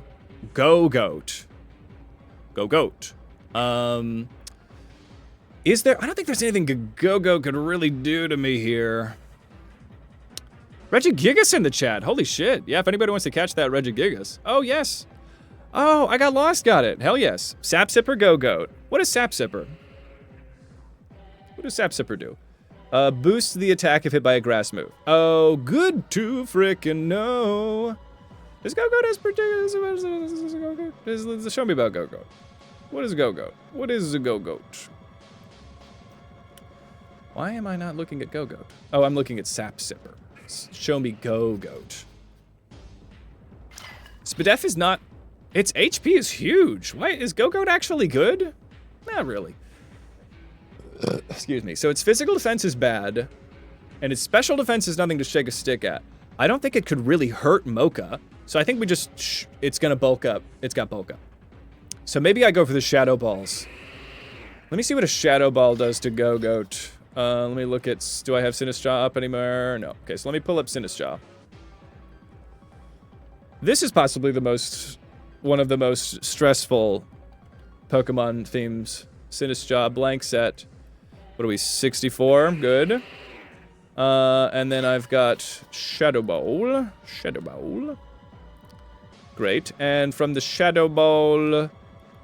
Go-Goat. Go-Goat. Is there... I don't think there's anything Go-Goat could really do to me here. Regigigas in the chat. Holy shit. Yeah, if anybody wants to catch that, Regigigas. Oh, yes. Oh, I got lost, got it. Hell yes. Sap Sipper, Go-Goat. What is Sap Sipper? What does Sap Sipper do? Boosts the attack if hit by a grass move. Oh, good to frickin' know. Does Go-Goat has particular... Show me about Go-Goat. What is Go-Goat? What is a Go-Goat? Why am I not looking at Go-Goat? Oh, I'm looking at Sap Sipper. Show me Go-Goat. Spadef is not... Its HP is huge. Why is Go-Goat actually good? Not really. Excuse me. So its physical defense is bad. And its special defense is nothing to shake a stick at. I don't think it could really hurt Mocha. So I think we just... it's going to bulk up. It's got bulk up. So maybe I go for the Shadow Balls. Let me see what a Shadow Ball does to Go-Goat. Let me look at... do I have Sinistcha up anymore? No. Okay, so let me pull up Sinistcha. This is possibly the most... one of the most stressful Pokemon themes. Sinistcha, blank set. What are we, 64? Good. And then I've got Shadow Ball. Shadow Ball. Great. And from the Shadow Ball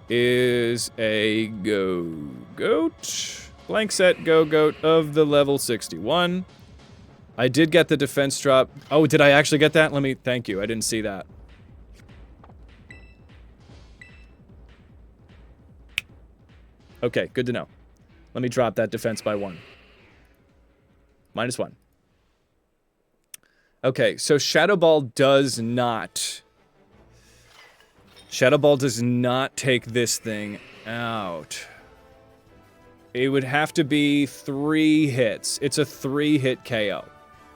is a Go-Goat. Blank set Go-Goat of the level 61. I did get the defense drop. Oh, did I actually get that? Let me... thank you. I didn't see that. Okay, good to know. Let me drop that defense by 1. -1. Okay, so Shadow Ball does not... Shadow Ball does not take this thing out. It would have to be 3 hits. It's a 3-hit KO.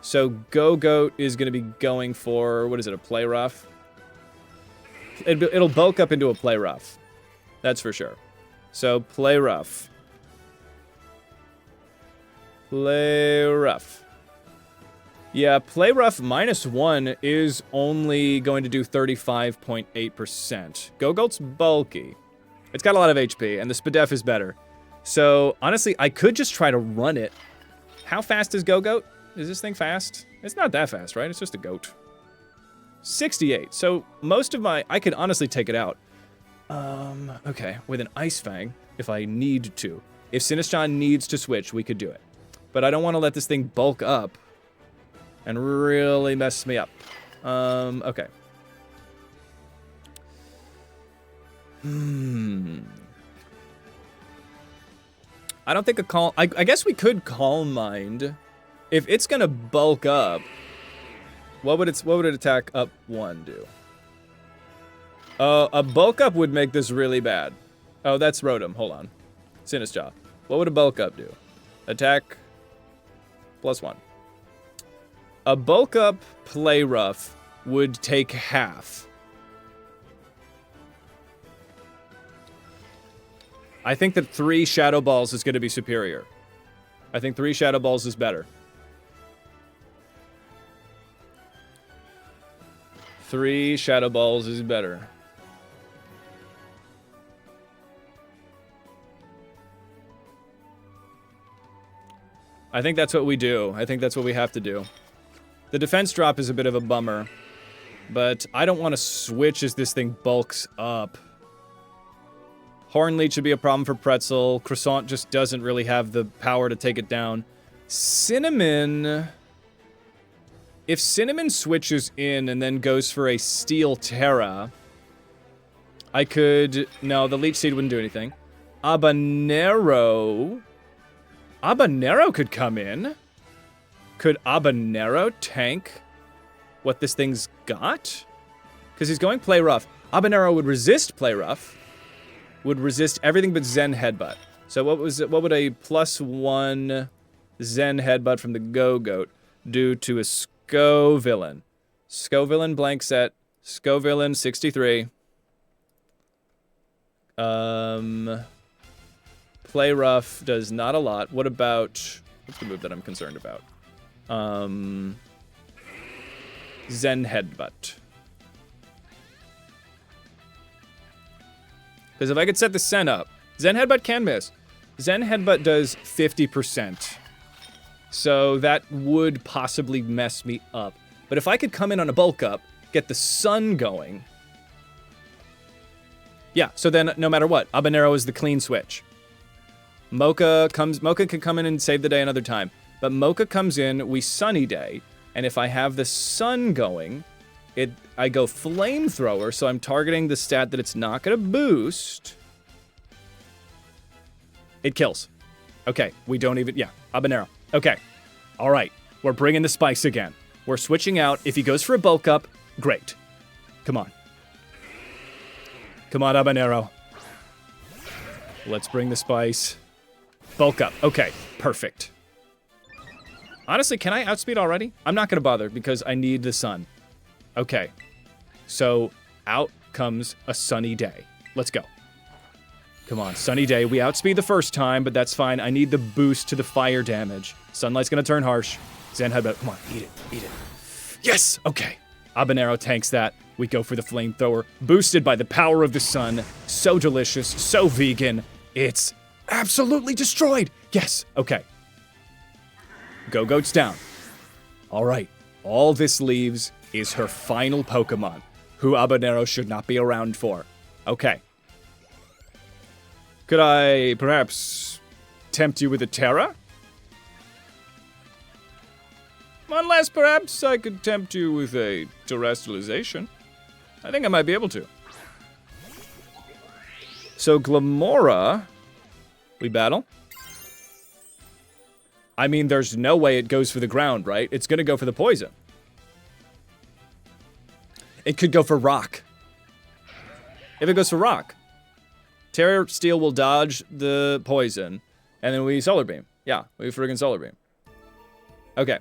So Go-Goat is going to be going for... what is it, a Play Rough? It'll bulk up into a Play Rough. That's for sure. So Play Rough. Play Rough. Yeah, Play Rough -1 is only going to do 35.8%. Go-Goat's bulky. It's got a lot of HP, and the Spadef is better. So, honestly, I could just try to run it. How fast is Go-Goat? Is this thing fast? It's not that fast, right? It's just a goat. 68. So, most of my... I could honestly take it out. Okay. With an Ice Fang, if I need to. If Sinistcha needs to switch, we could do it. But I don't want to let this thing bulk up and really mess me up. Okay. I don't think a Calm... I guess we could Calm Mind. If it's gonna bulk up, what would it attack up 1 do? A bulk up would make this really bad. Oh, that's Rotom. Hold on. Sinistcha. What would a bulk up do? Attack +1. A bulk up Play Rough would take half. I think that 3 Shadow Balls is going to be superior. I think 3 Shadow Balls is better. 3 Shadow Balls is better. I think that's what we do. I think that's what we have to do. The defense drop is a bit of a bummer, but I don't want to switch as this thing bulks up. Hornleech should be a problem for Pretzel. Croissant just doesn't really have the power to take it down. Cinnamon... if Cinnamon switches in and then goes for a Steel Terra, I could... no, the Leech Seed wouldn't do anything. Habanero... Habanero could come in. Could Habanero tank what this thing's got? Because he's going Play Rough. Habanero would resist Play Rough. Would resist everything but Zen Headbutt. So what would a +1 Zen Headbutt from the Go-Goat do to a Scovillain? Scovillain blank set. Scovillain 63. Play Rough does not a lot. What about... what's the move that I'm concerned about? Zen Headbutt. Because if I could set the Sen up, Zen Headbutt can miss. Zen Headbutt does 50%. So that would possibly mess me up. But if I could come in on a bulk up, get the Sun going... yeah, so then no matter what, Habanero is the clean switch. Mocha can come in and save the day another time. But Mocha comes in, we Sunny Day, and if I have the Sun going, I go Flamethrower, so I'm targeting the stat that it's not going to boost. It kills. Okay, we don't even... yeah, Habanero. Okay. All right, we're bringing the spice again. We're switching out. If he goes for a bulk up, great. Come on. Come on, Habanero. Let's bring the spice. Bulk up. Okay, perfect. Honestly, can I outspeed already? I'm not going to bother because I need the sun. Okay. So out comes a sunny day. Let's go. Come on, sunny day. We outspeed the first time, but that's fine. I need the boost to the fire damage. Sunlight's going to turn harsh. Zen Headbutt. Come on, eat it. Eat it. Yes! Okay. Habanero tanks that. We go for the flamethrower. Boosted by the power of the sun. So delicious. So vegan. It's absolutely destroyed. Yes. Okay. Go-Goat's down. All right. All this leaves is her final Pokemon, who Habanero should not be around for. Okay. Could I perhaps tempt you with a Terra? Unless perhaps I could tempt you with a Terrestrialization. I think I might be able to. So Glamora, we battle. I mean, there's no way it goes for the ground, right? It's going to go for the poison. It could go for rock. If it goes for rock, Terra Steel will dodge the poison, and then we Solar Beam. Yeah, we friggin' Solar Beam. Okay.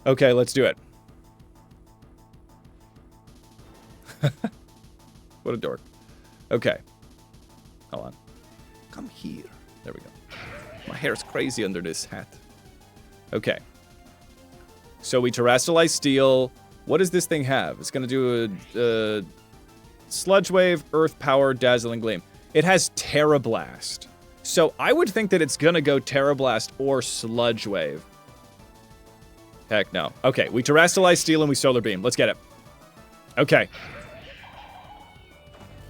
Okay, let's do it. What a dork. Okay. Hold on. Come here. There we go. My hair's crazy under this hat. Okay. So we Terrestrialize Steel. What does this thing have? It's going to do a Sludge Wave, Earth Power, Dazzling Gleam. It has Terra Blast. So I would think that it's going to go Terra Blast or Sludge Wave. Heck no. Okay, we Terrestrialize Steel and we Solar Beam. Let's get it. Okay.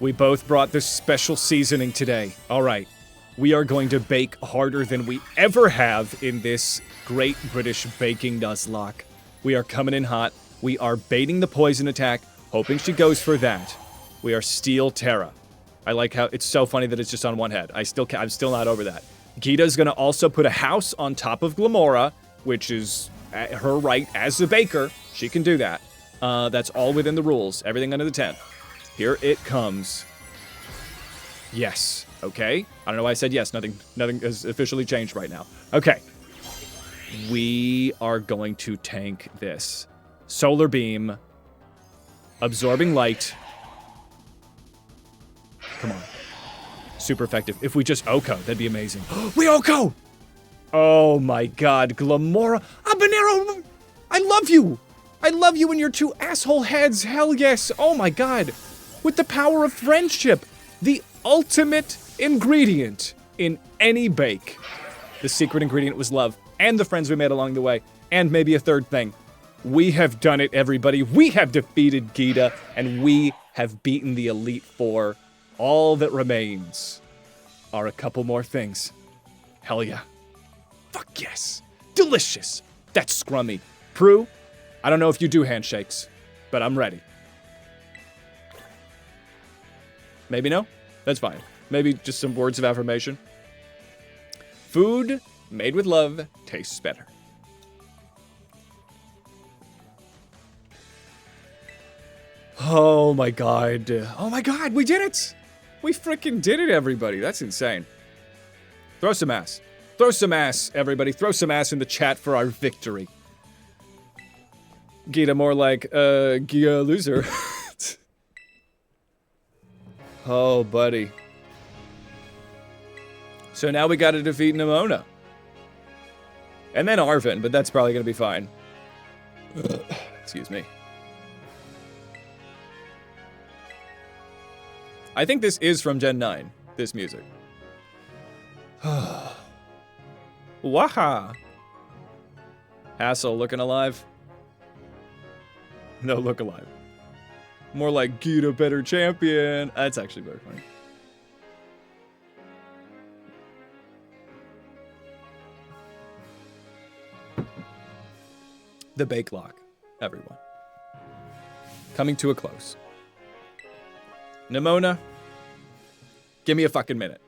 We both brought this special seasoning today. All right. We are going to bake harder than we ever have in this Great British Baking Nuzlocke. We are coming in hot. We are baiting the poison attack, hoping she goes for that. We are Steel Terra. I like how it's so funny that it's just on one head. I'm still not over that. Gita's going to also put a house on top of Glamora, which is her right as the baker. She can do that. That's all within the rules. Everything under the tent. Here it comes. Yes. Okay. I don't know why I said yes. Nothing has officially changed right now. Okay. We are going to tank this. Solar Beam. Absorbing Light. Come on. Super effective. If we just Oko, that'd be amazing. We Oko! Oh my god, Glamora. Habanero! I love you! I love you and your two asshole heads. Hell yes. Oh my god. With the power of friendship. The ultimate ingredient in any bake. The secret ingredient was love. And the friends we made along the way. And maybe a third thing. We have done it, everybody. We have defeated Gita. And we have beaten the Elite Four. All that remains are a couple more things. Hell yeah. Fuck yes. Delicious. That's scrummy. Prue, I don't know if you do handshakes, but I'm ready. Maybe no? That's fine. Maybe just some words of affirmation. Food made with love tastes better. Oh my god. Oh my god, we did it! We freaking did it, everybody. That's insane. Throw some ass. Throw some ass, everybody. Throw some ass in the chat for our victory. Gita more like, Gia loser. Oh, buddy. So now we gotta defeat Nimona. And then Arvin, but that's probably gonna be fine. Excuse me. I think this is from Gen 9, this music. Waha! Hassel looking alive? No, look alive. More like Gita better champion. That's actually very funny. The Bake Lock, everyone. Coming to a close. Nimona, give me a fucking minute.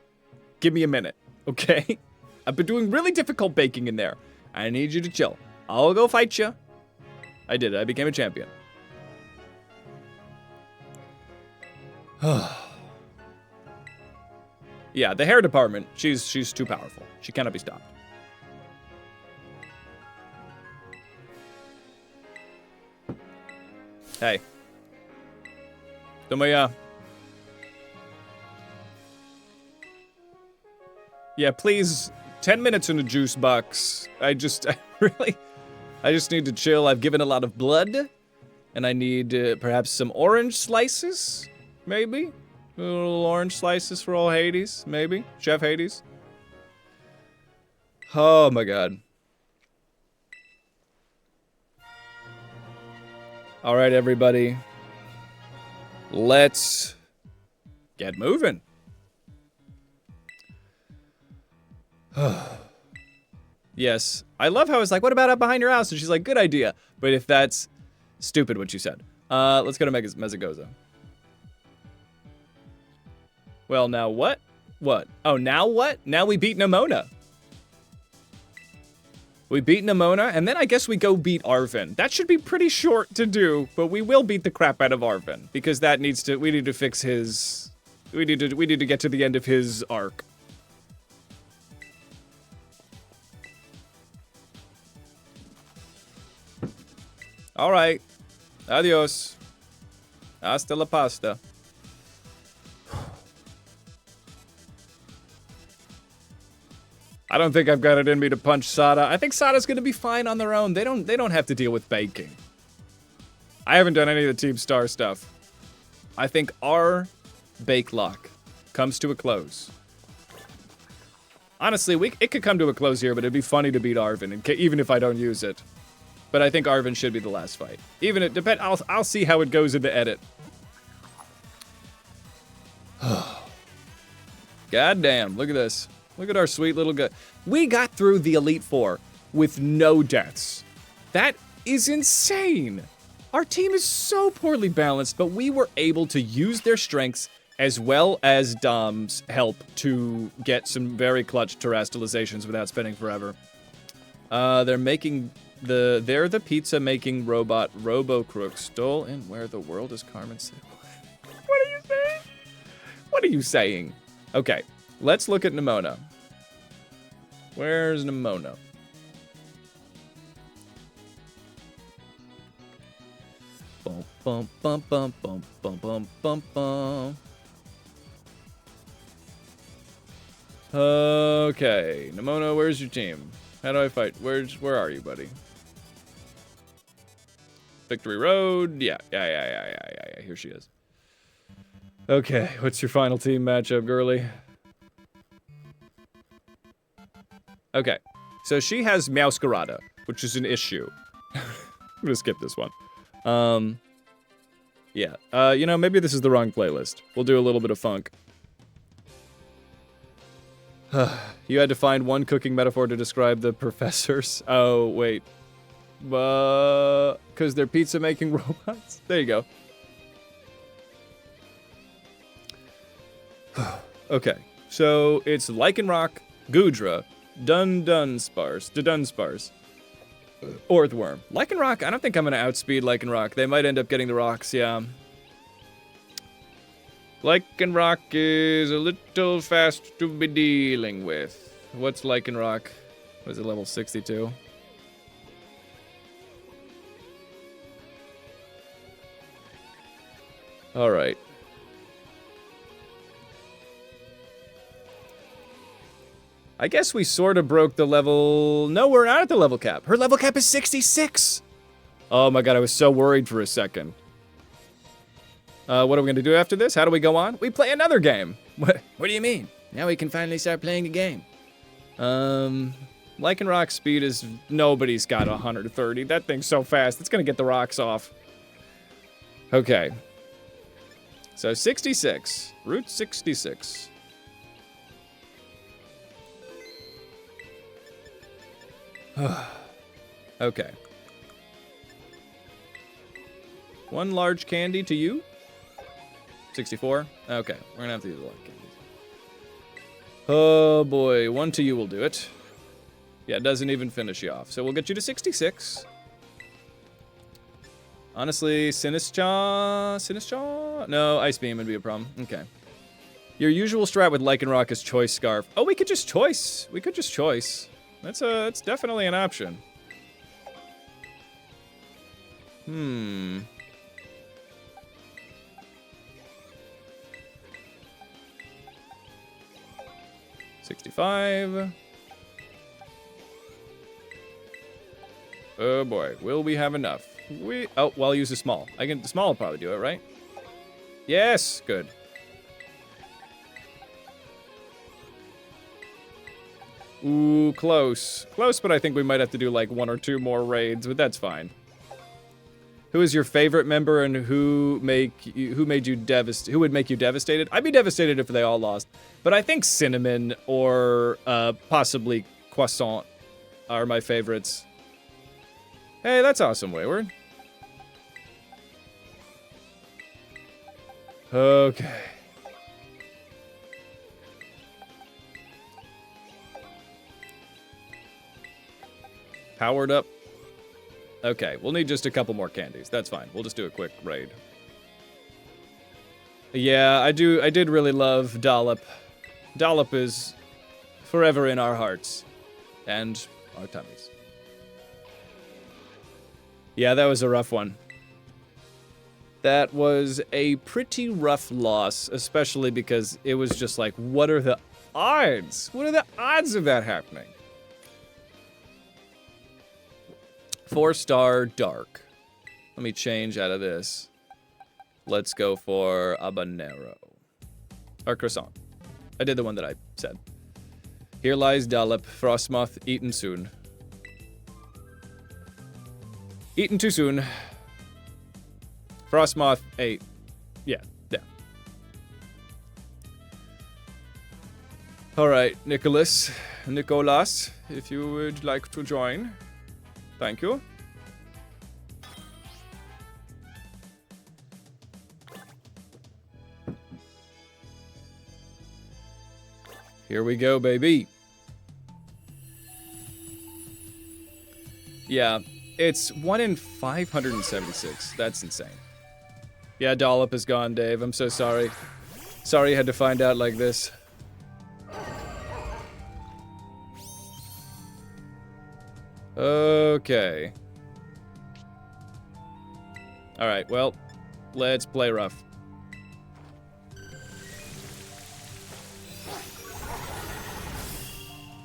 Give me a minute, okay? I've been doing really difficult baking in there. I need you to chill. I'll go fight you. I did it. I became a champion. Yeah, the hair department, she's too powerful. She cannot be stopped. Hey. Tomaya. Yeah, please. 10 minutes in a juice box. I just need to chill. I've given a lot of blood. And I need perhaps some orange slices, maybe? Little orange slices for old Hades, maybe? Chef Hades? Oh my god. Alright, everybody. Let's get moving. Yes. I love how it's like, what about up behind your house? And she's like, good idea. But if that's stupid what you said. Let's go to Mezagoza. Well, now what? What? Oh, now what? Now we beat Nimona. We beat Nimona, and then I guess we go beat Arven. That should be pretty short to do, but we will beat the crap out of Arven. Because that needs to, we need to fix his, we need to get to the end of his arc. All right. Adios. Hasta la pasta. I don't think I've got it in me to punch Sada. I think Sada's gonna be fine on their own. They don't have to deal with baking. I haven't done any of the Team Star stuff. I think our bake lock comes to a close. Honestly, it could come to a close here, but it'd be funny to beat Arven, even if I don't use it. But I think Arven should be the last fight. Even it depend. I'll see how it goes in the edit. God damn! Look at this. Look at our sweet little guy. We got through the Elite Four with no deaths. That is insane. Our team is so poorly balanced, but we were able to use their strengths as well as Dom's help to get some very clutch terrestrializations without spending forever. They're the pizza making robot Robo Crook stole in where the world is Carmen City. What are you saying? What are you saying? Okay, let's look at Nimona. Where's Nimona? Bum bum bum bum bum bum bum bum bum. Okay, Nimona, where's your team? How do I fight? Where are you, buddy? Victory Road. Yeah. Here she is. Okay, what's your final team matchup, girly? Okay, so she has Meowscarada, which is an issue. I'm gonna skip this one. Yeah. You know, maybe this is the wrong playlist. We'll do a little bit of funk. You had to find one cooking metaphor to describe the professors. Oh, wait. Because they're pizza-making robots? There you go. Okay, so it's Lycanroc, Goodra, Dunsparce, Orthworm. Lycanroc, I don't think I'm going to outspeed Lycanroc. They might end up getting the rocks, yeah. Lycanroc is a little fast to be dealing with. What's Lycanroc? Was it level 62? Alright. I guess we sort of broke the level... No, we're not at the level cap. Her level cap is 66! Oh my god, I was so worried for a second. What are we gonna do after this? How do we go on? We play another game! What do you mean? Now we can finally start playing the game. Lycanroc's speed is... Nobody's got 130. That thing's so fast, it's gonna get the rocks off. Okay. So 66. Route 66. Okay. One large candy to you? 64? Okay, we're gonna have to use a lot of candies. Oh boy, one to you will do it. Yeah, it doesn't even finish you off. So we'll get you to 66. Honestly, Sinistcha? No, Ice Beam would be a problem. Okay. Your usual strat with Lycanroc is Choice Scarf. Oh, we could just choice. We could just choice. That's definitely an option. 65. Oh boy, will we have enough? Oh, well, I'll use a small. The small will probably do it, right? Yes, good. Ooh, close. Close, but I think we might have to do like 1 or 2 more raids, but that's fine. Who is your favorite member and who would make you devastated? I'd be devastated if they all lost. But I think Cinnamon or possibly Croissant are my favorites. Hey, that's awesome, Wayward. Okay. Powered up. Okay, we'll need just a couple more candies. That's fine. We'll just do a quick raid. Yeah, I did really love Dollop. Dollop is forever in our hearts. And our tummies. Yeah, that was a rough one. That was a pretty rough loss, especially because it was just like, what are the odds? What are the odds of that happening? 4-star dark. Let me change out of this. Let's go for habanero. Or croissant. I did the one that I said. Here lies Dollop, Frostmoth, eaten soon. Eaten too soon. Frostmoth ate. Yeah. Alright, Nicholas, if you would like to join. Thank you. Here we go, baby. Yeah, it's 1 in 576. That's insane. Yeah, Dollop is gone, Dave. I'm so sorry. Sorry you had to find out like this. Okay. Alright, well, let's play rough.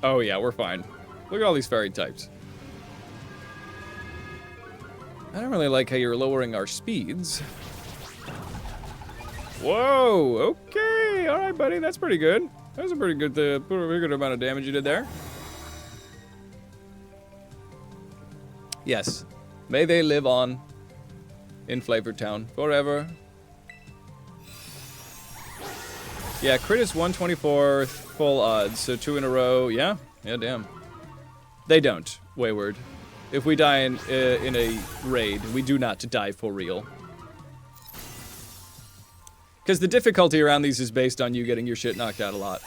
Oh yeah, we're fine. Look at all these fairy types. I don't really like how you're lowering our speeds. Whoa, okay. Alright, buddy, that's pretty good. That was a pretty good amount of damage you did there. Yes. May they live on in Flavor Town forever. Yeah, crit is 124 full odds, so 2 in a row. Yeah, damn. They don't, Wayward. If we die in a raid, we do not die for real. Because the difficulty around these is based on you getting your shit knocked out a lot.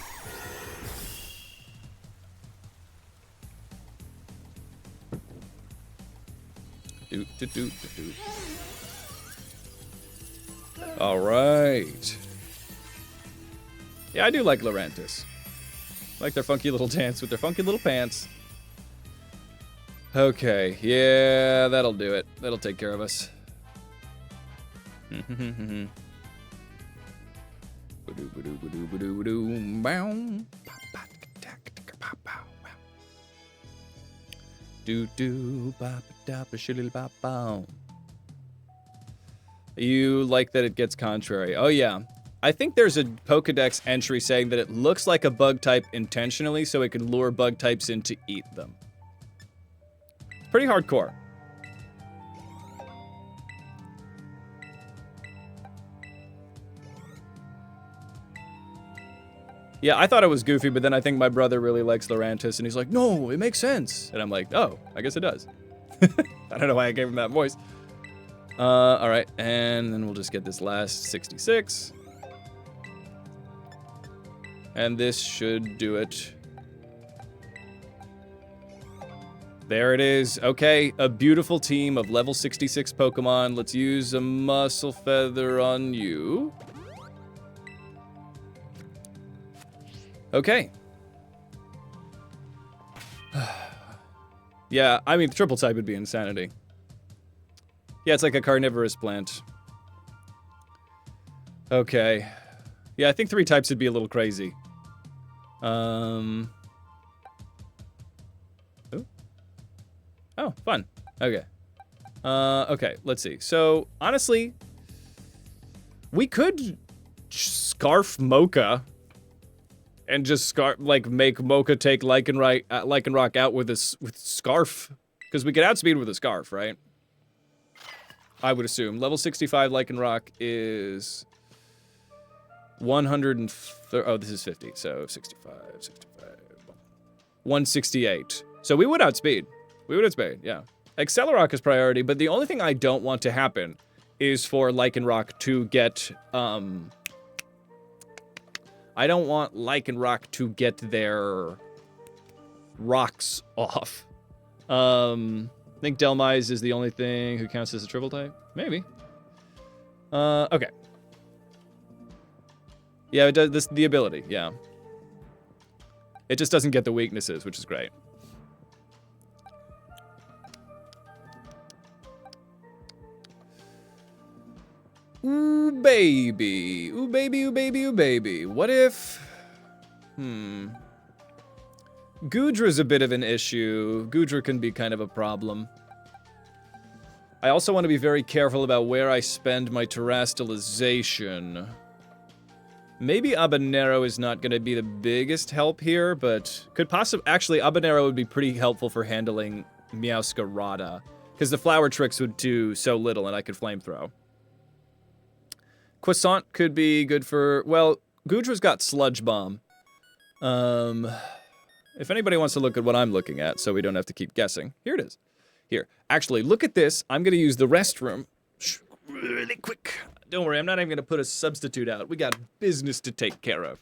All right. Yeah, I do like Lorantis. I like their funky little dance with their funky little pants. Okay, yeah, that'll do it. That'll take care of us. You like that it gets contrary. Oh yeah. I think there's a Pokedex entry saying that it looks like a bug type intentionally so it can lure bug types in to eat them. It's pretty hardcore. Yeah, I thought it was goofy, but then I think my brother really likes Lorantis, and he's like, no, it makes sense. And I'm like, oh, I guess it does. I don't know why I gave him that voice. All right, and then we'll just get this last 66. And this should do it. There it is. Okay, a beautiful team of level 66 Pokemon. Let's use a Muscle Feather on you. Okay. Yeah, I mean, triple type would be insanity. Yeah, it's like a carnivorous plant. Okay. Yeah, I think 3 types would be a little crazy. Ooh. Oh, fun. Okay. Okay, let's see. So, honestly, we could scarf Mocha and just make Mocha take Lycanroc out with Scarf. Because we could outspeed with a Scarf, right? I would assume. Level 65 Lycanroc is 130. Oh, this is 50. So 65. 168. So we would outspeed. Yeah. Accelerock is priority, but the only thing I don't want to happen is for Lycanroc to get, I don't want Lycanroc to get their rocks off. I think Delmise is the only thing who counts as a triple type. Maybe. Okay. Yeah, it does the ability, yeah. It just doesn't get the weaknesses, which is great. Ooh, baby. Ooh, baby, ooh, baby, ooh, baby. What if... Goodra's a bit of an issue. Goodra can be kind of a problem. I also want to be very careful about where I spend my terastallization. Maybe Habanero is not going to be the biggest help here, but could possibly... Actually, Habanero would be pretty helpful for handling Meowscarada, because the flower tricks would do so little and I could flamethrow. Croissant could be good for... Well, Goodra's got Sludge Bomb. If anybody wants to look at what I'm looking at, so we don't have to keep guessing. Here it is. Here. Actually, look at this. I'm going to use the restroom really quick. Don't worry, I'm not even going to put a substitute out. We got business to take care of.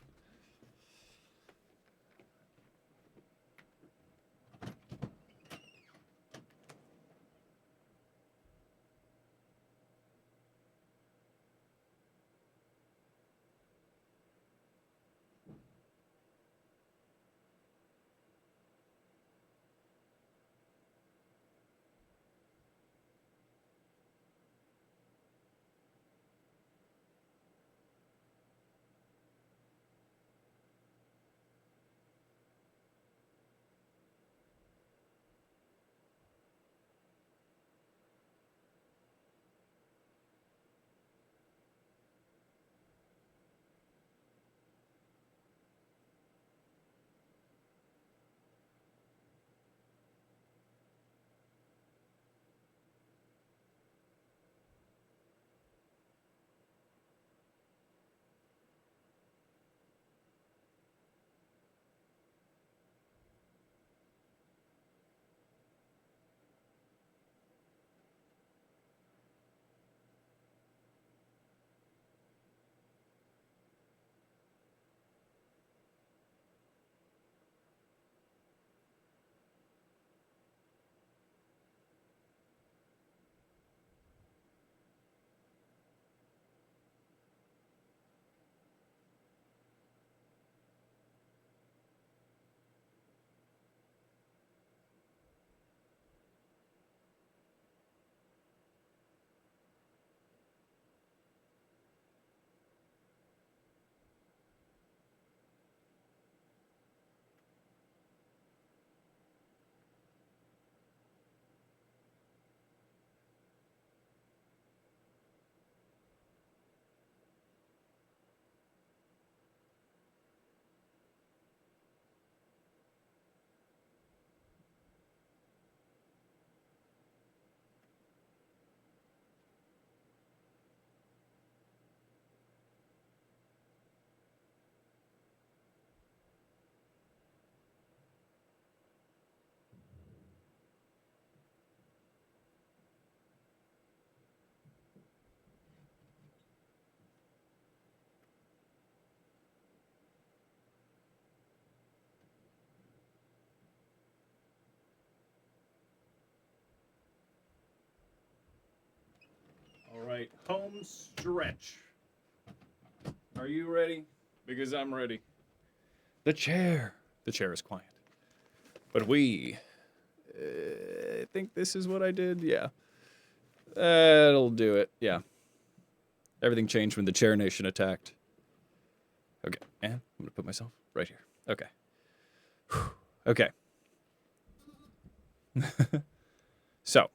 All right, home stretch. Are you ready? Because I'm ready. The chair. The chair is quiet. But we... I think this is what I did. Yeah. That'll do it. Yeah. Everything changed when the Chair Nation attacked. Okay, and I'm gonna put myself right here. Okay. Okay. So,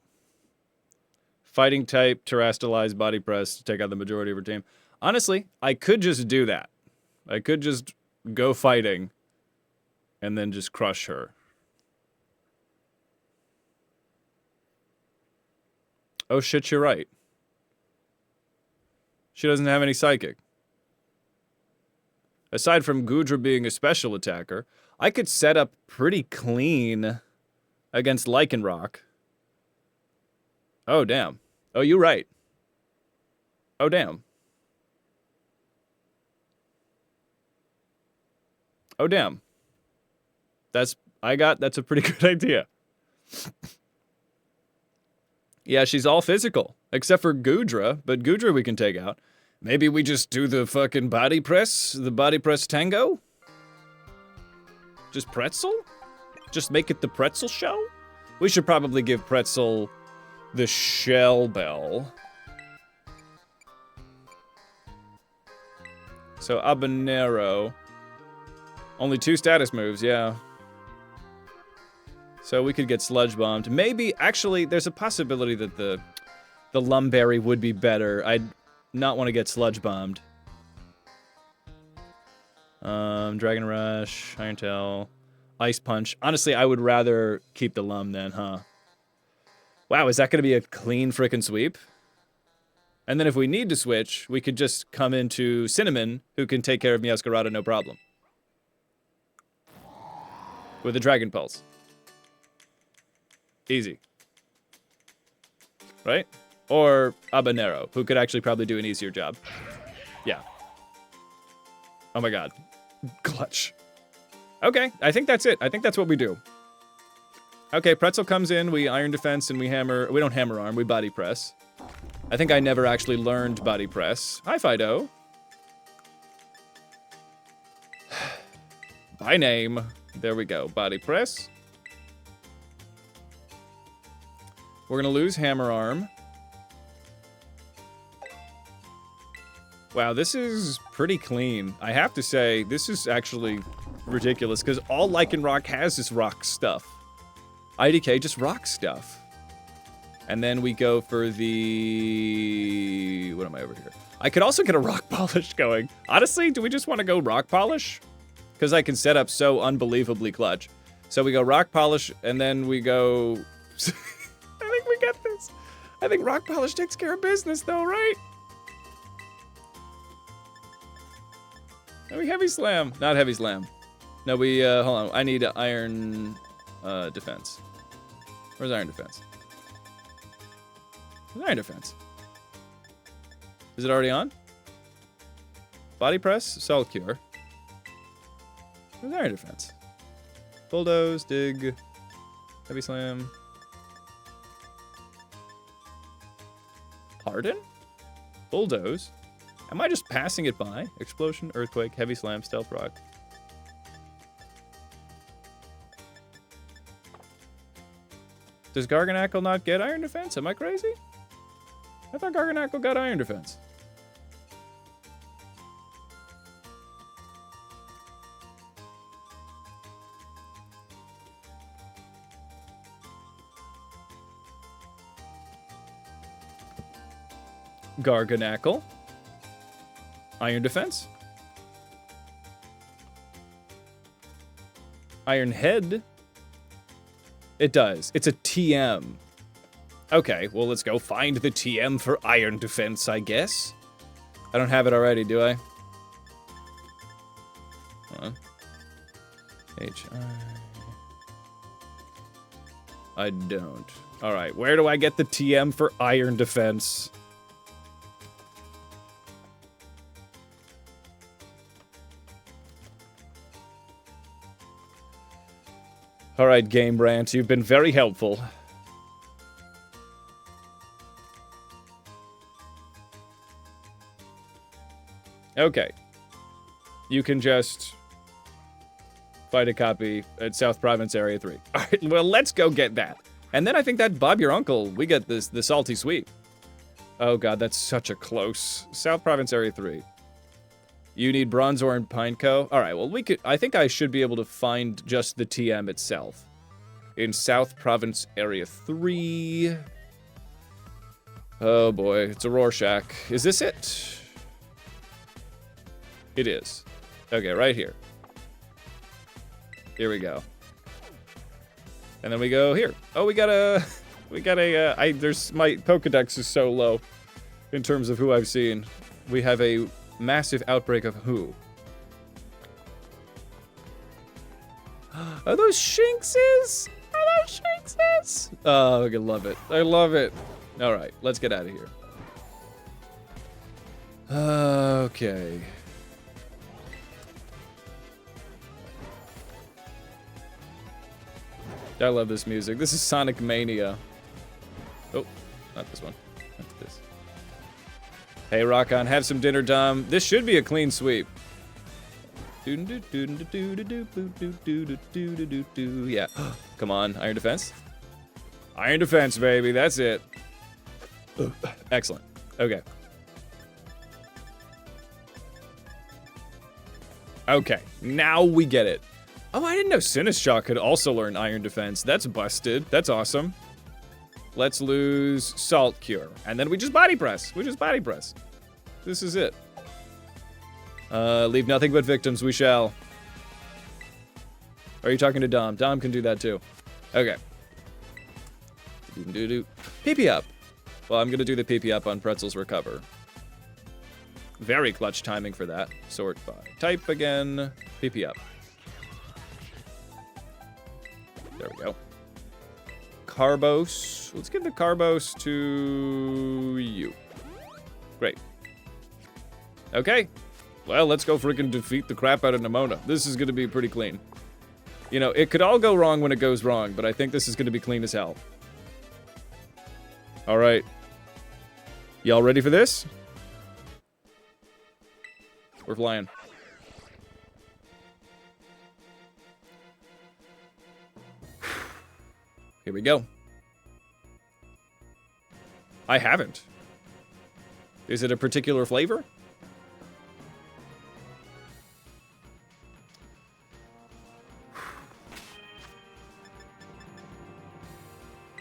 fighting type, terrestrialized body press to take out the majority of her team. Honestly, I could just do that. I could just go fighting and then just crush her. Oh shit, you're right. She doesn't have any psychic. Aside from Gudra being a special attacker, I could set up pretty clean against Lycanroc. Oh, damn. Oh, you're right. Oh, damn. Oh, damn. That's a pretty good idea. Yeah, she's all physical, except for Gudra, but Gudra we can take out. Maybe we just do the fucking body press tango? Just Pretzel? Just make it the Pretzel show? We should probably give Pretzel the Shell Bell. So, Habanero. Only 2 status moves, yeah. So we could get Sludge Bombed. Maybe, actually, there's a possibility that the Lumberry would be better. I'd not want to get Sludge Bombed. Dragon Rush, Iron Tail, Ice Punch. Honestly, I would rather keep the Lum then, huh? Wow, is that going to be a clean frickin' sweep? And then if we need to switch, we could just come into Cinnamon, who can take care of Meowscarada no problem. With a Dragon Pulse. Easy. Right? Or Habanero, who could actually probably do an easier job. Yeah. Oh my god. Clutch. Okay, I think that's it. I think that's what we do. Okay, Pretzel comes in, we Iron Defense, and we hammer... We don't Hammer Arm, we Body Press. I think I never actually learned Body Press. Hi, Fido. By name. There we go. Body Press. We're gonna lose Hammer Arm. Wow, this is pretty clean. I have to say, this is actually ridiculous, because all Lycanroc has is rock stuff. IDK just rock stuff. And then we go for the... What am I over here? I could also get a Rock Polish going. Honestly, do we just want to go Rock Polish? Because I can set up so unbelievably clutch. So we go Rock Polish, and then we go... I think we get this. I think Rock Polish takes care of business, though, right? No, we Heavy Slam. Not Heavy Slam. No, we, hold on. I need Iron, Defense. Where's Iron Defense? Where's Iron Defense? Is it already on? Body Press, Salt Cure. Where's Iron Defense? Bulldoze, Dig, Heavy Slam. Harden? Bulldoze? Am I just passing it by? Explosion, Earthquake, Heavy Slam, Stealth Rock. Does Garganackle not get Iron Defense? Am I crazy? I thought Garganackle got Iron Defense. Garganackle. Iron Defense. Iron Head. It does. It's a TM. Okay, well, let's go find the TM for Iron Defense, I guess. I don't have it already, do I? I don't. All right, where do I get the TM for Iron Defense? All right, Game Rant, you've been very helpful. Okay. You can just fight a copy at South Province Area 3. All right, well, let's go get that. And then I think that Bob Your Uncle, we get the Salty Sweep. Oh, God, that's such a close. South Province Area 3. You need bronze ore and pineco. All right, well, we could. I think I should be able to find just the TM itself. In South Province Area 3. Oh boy, it's a Rorschach. Is this it? It is. Okay, right here. Here we go. And then we go here. Oh, we got a, there's, my Pokedex is so low in terms of who I've seen. We have a massive outbreak of who? Are those Shinxes? Are those Shinxes? Oh, I love it. I love it. All right, let's get out of here. Okay. I love this music. This is Sonic Mania. Oh, not this one. Not this. Hey, Rock On, have some dinner, Dom. This should be a clean sweep. Yeah. Come on, Iron Defense. Iron Defense, baby. That's it. Excellent. Okay. Okay, now we get it. Oh, I didn't know Sinistcha could also learn Iron Defense. That's busted. That's awesome. Let's lose Salt Cure. And then we just body press. We just body press. This is it. Leave nothing but victims, we shall. Are you talking to Dom? Dom can do that too. Okay. PP up. Well, I'm gonna do the PP up on Pretzel's Recover. Very clutch timing for that. Sort by type again. PP up. There we go. Carbos. Let's give the Carbos to you. Great. Okay. Well, let's go freaking defeat the crap out of Nemona. This is going to be pretty clean. You know, it could all go wrong when it goes wrong, but I think this is going to be clean as hell. All right. Y'all ready for this? We're flying. Here we go. I haven't. Is it a particular flavor?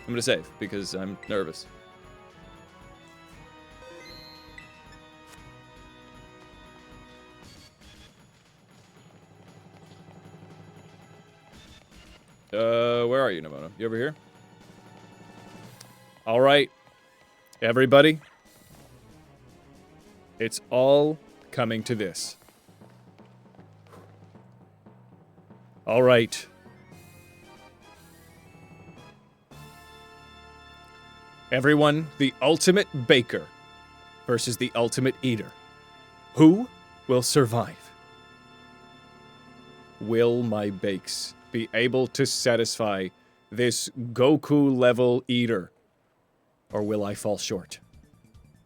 I'm gonna save because I'm nervous. Where are you, Nemona? You over here? All right, everybody. It's all coming to this. All right. Everyone, the ultimate baker versus the ultimate eater. Who will survive? Will my bakes be able to satisfy this Goku-level eater? Or will I fall short?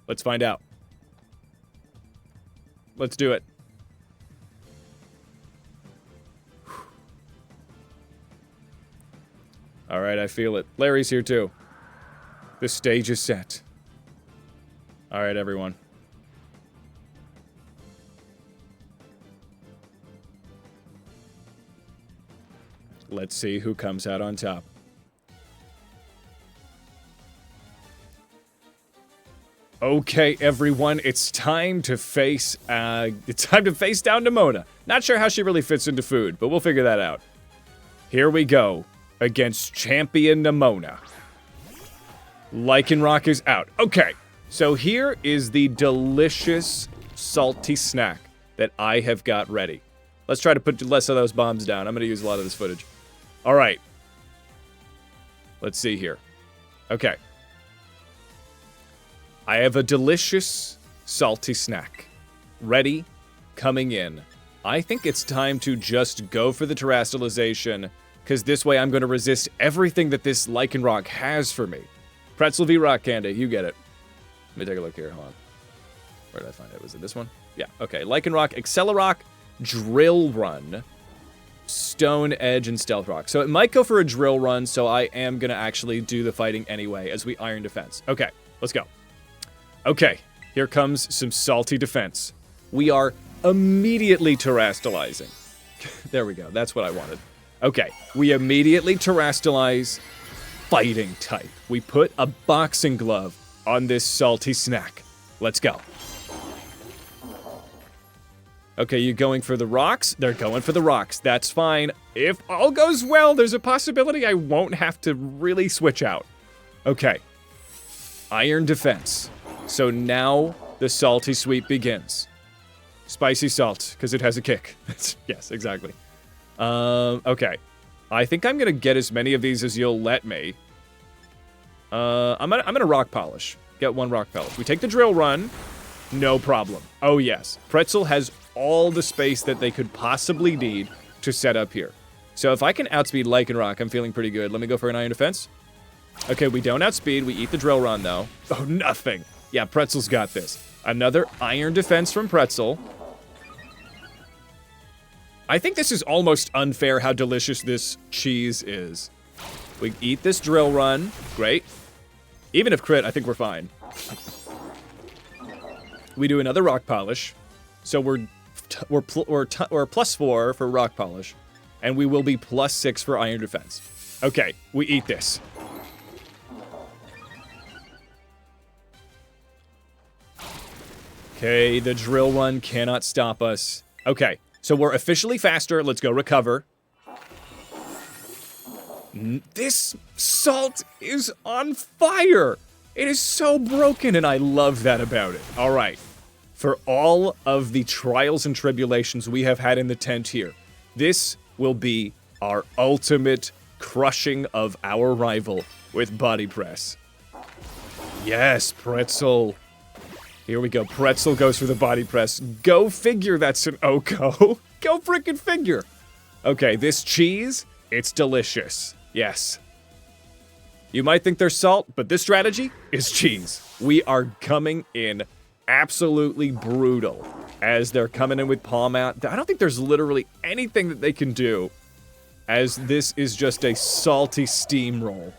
Let's find out. Let's do it. All right, I feel it. Larry's here too. The stage is set. All right, everyone. Let's see who comes out on top. Okay, everyone, it's time to face down Nemona. Not sure how she really fits into food, but we'll figure that out. Here we go against champion Nemona. Lycanroc is out. Okay, so here is the delicious salty snack that I have got ready. Let's try to put less of those bombs down. I'm going to use a lot of this footage. All right. Let's see here. Okay. I have a delicious salty snack. Ready, coming in. I think it's time to just go for the terastallization, because this way I'm going to resist everything that this Lycanroc has for me. Pretzel v Rock Candy, you get it. Let me take a look here, hold on. Where did I find it? Was it this one? Yeah, okay. Lycanroc, Accelerock, Drill Run, Stone Edge, and Stealth Rock. So it might go for a Drill Run, so I am going to actually do the fighting anyway as we Iron Defense. Okay, let's go. Okay, here comes some salty defense. We are immediately terastallizing. There we go. That's what I wanted. Okay, we immediately terastallize fighting type. We put a boxing glove on this salty snack. Let's go. Okay, you going for the rocks? They're going for the rocks. That's fine. If all goes well, there's a possibility I won't have to really switch out. Okay. Iron defense. So now the salty sweep begins. Spicy salt, because it has a kick. Yes, exactly. Okay. I think I'm gonna get as many of these as you'll let me. I'm gonna rock polish. Get one rock polish. We take the drill run. No problem. Oh yes. Pretzel has all the space that they could possibly need to set up here. So if I can outspeed Lycanroc, I'm feeling pretty good. Let me go for an iron defense. Okay, we don't outspeed. We eat the drill run, though. Oh, nothing. Yeah, Pretzel's got this. Another iron defense from Pretzel. I think this is almost unfair how delicious this cheese is. We eat this drill run. Great. Even if crit, I think we're fine. We do another rock polish. So we're +4 for rock polish. And we will be +6 for iron defense. Okay, we eat this. Okay, the drill run cannot stop us. Okay, so we're officially faster. Let's go recover. This salt is on fire. It is so broken, and I love that about it. All right. For all of the trials and tribulations we have had in the tent here, this will be our ultimate crushing of our rival with body press. Yes, Pretzel. Here we go. Pretzel goes for the body press. Go figure that's an Oko. Go frickin' figure. Okay, this cheese, it's delicious. Yes. You might think they're salt, but this strategy is cheese. We are coming in absolutely brutal as they're coming in with palm out. I don't think there's literally anything that they can do, as this is just a salty steamroll.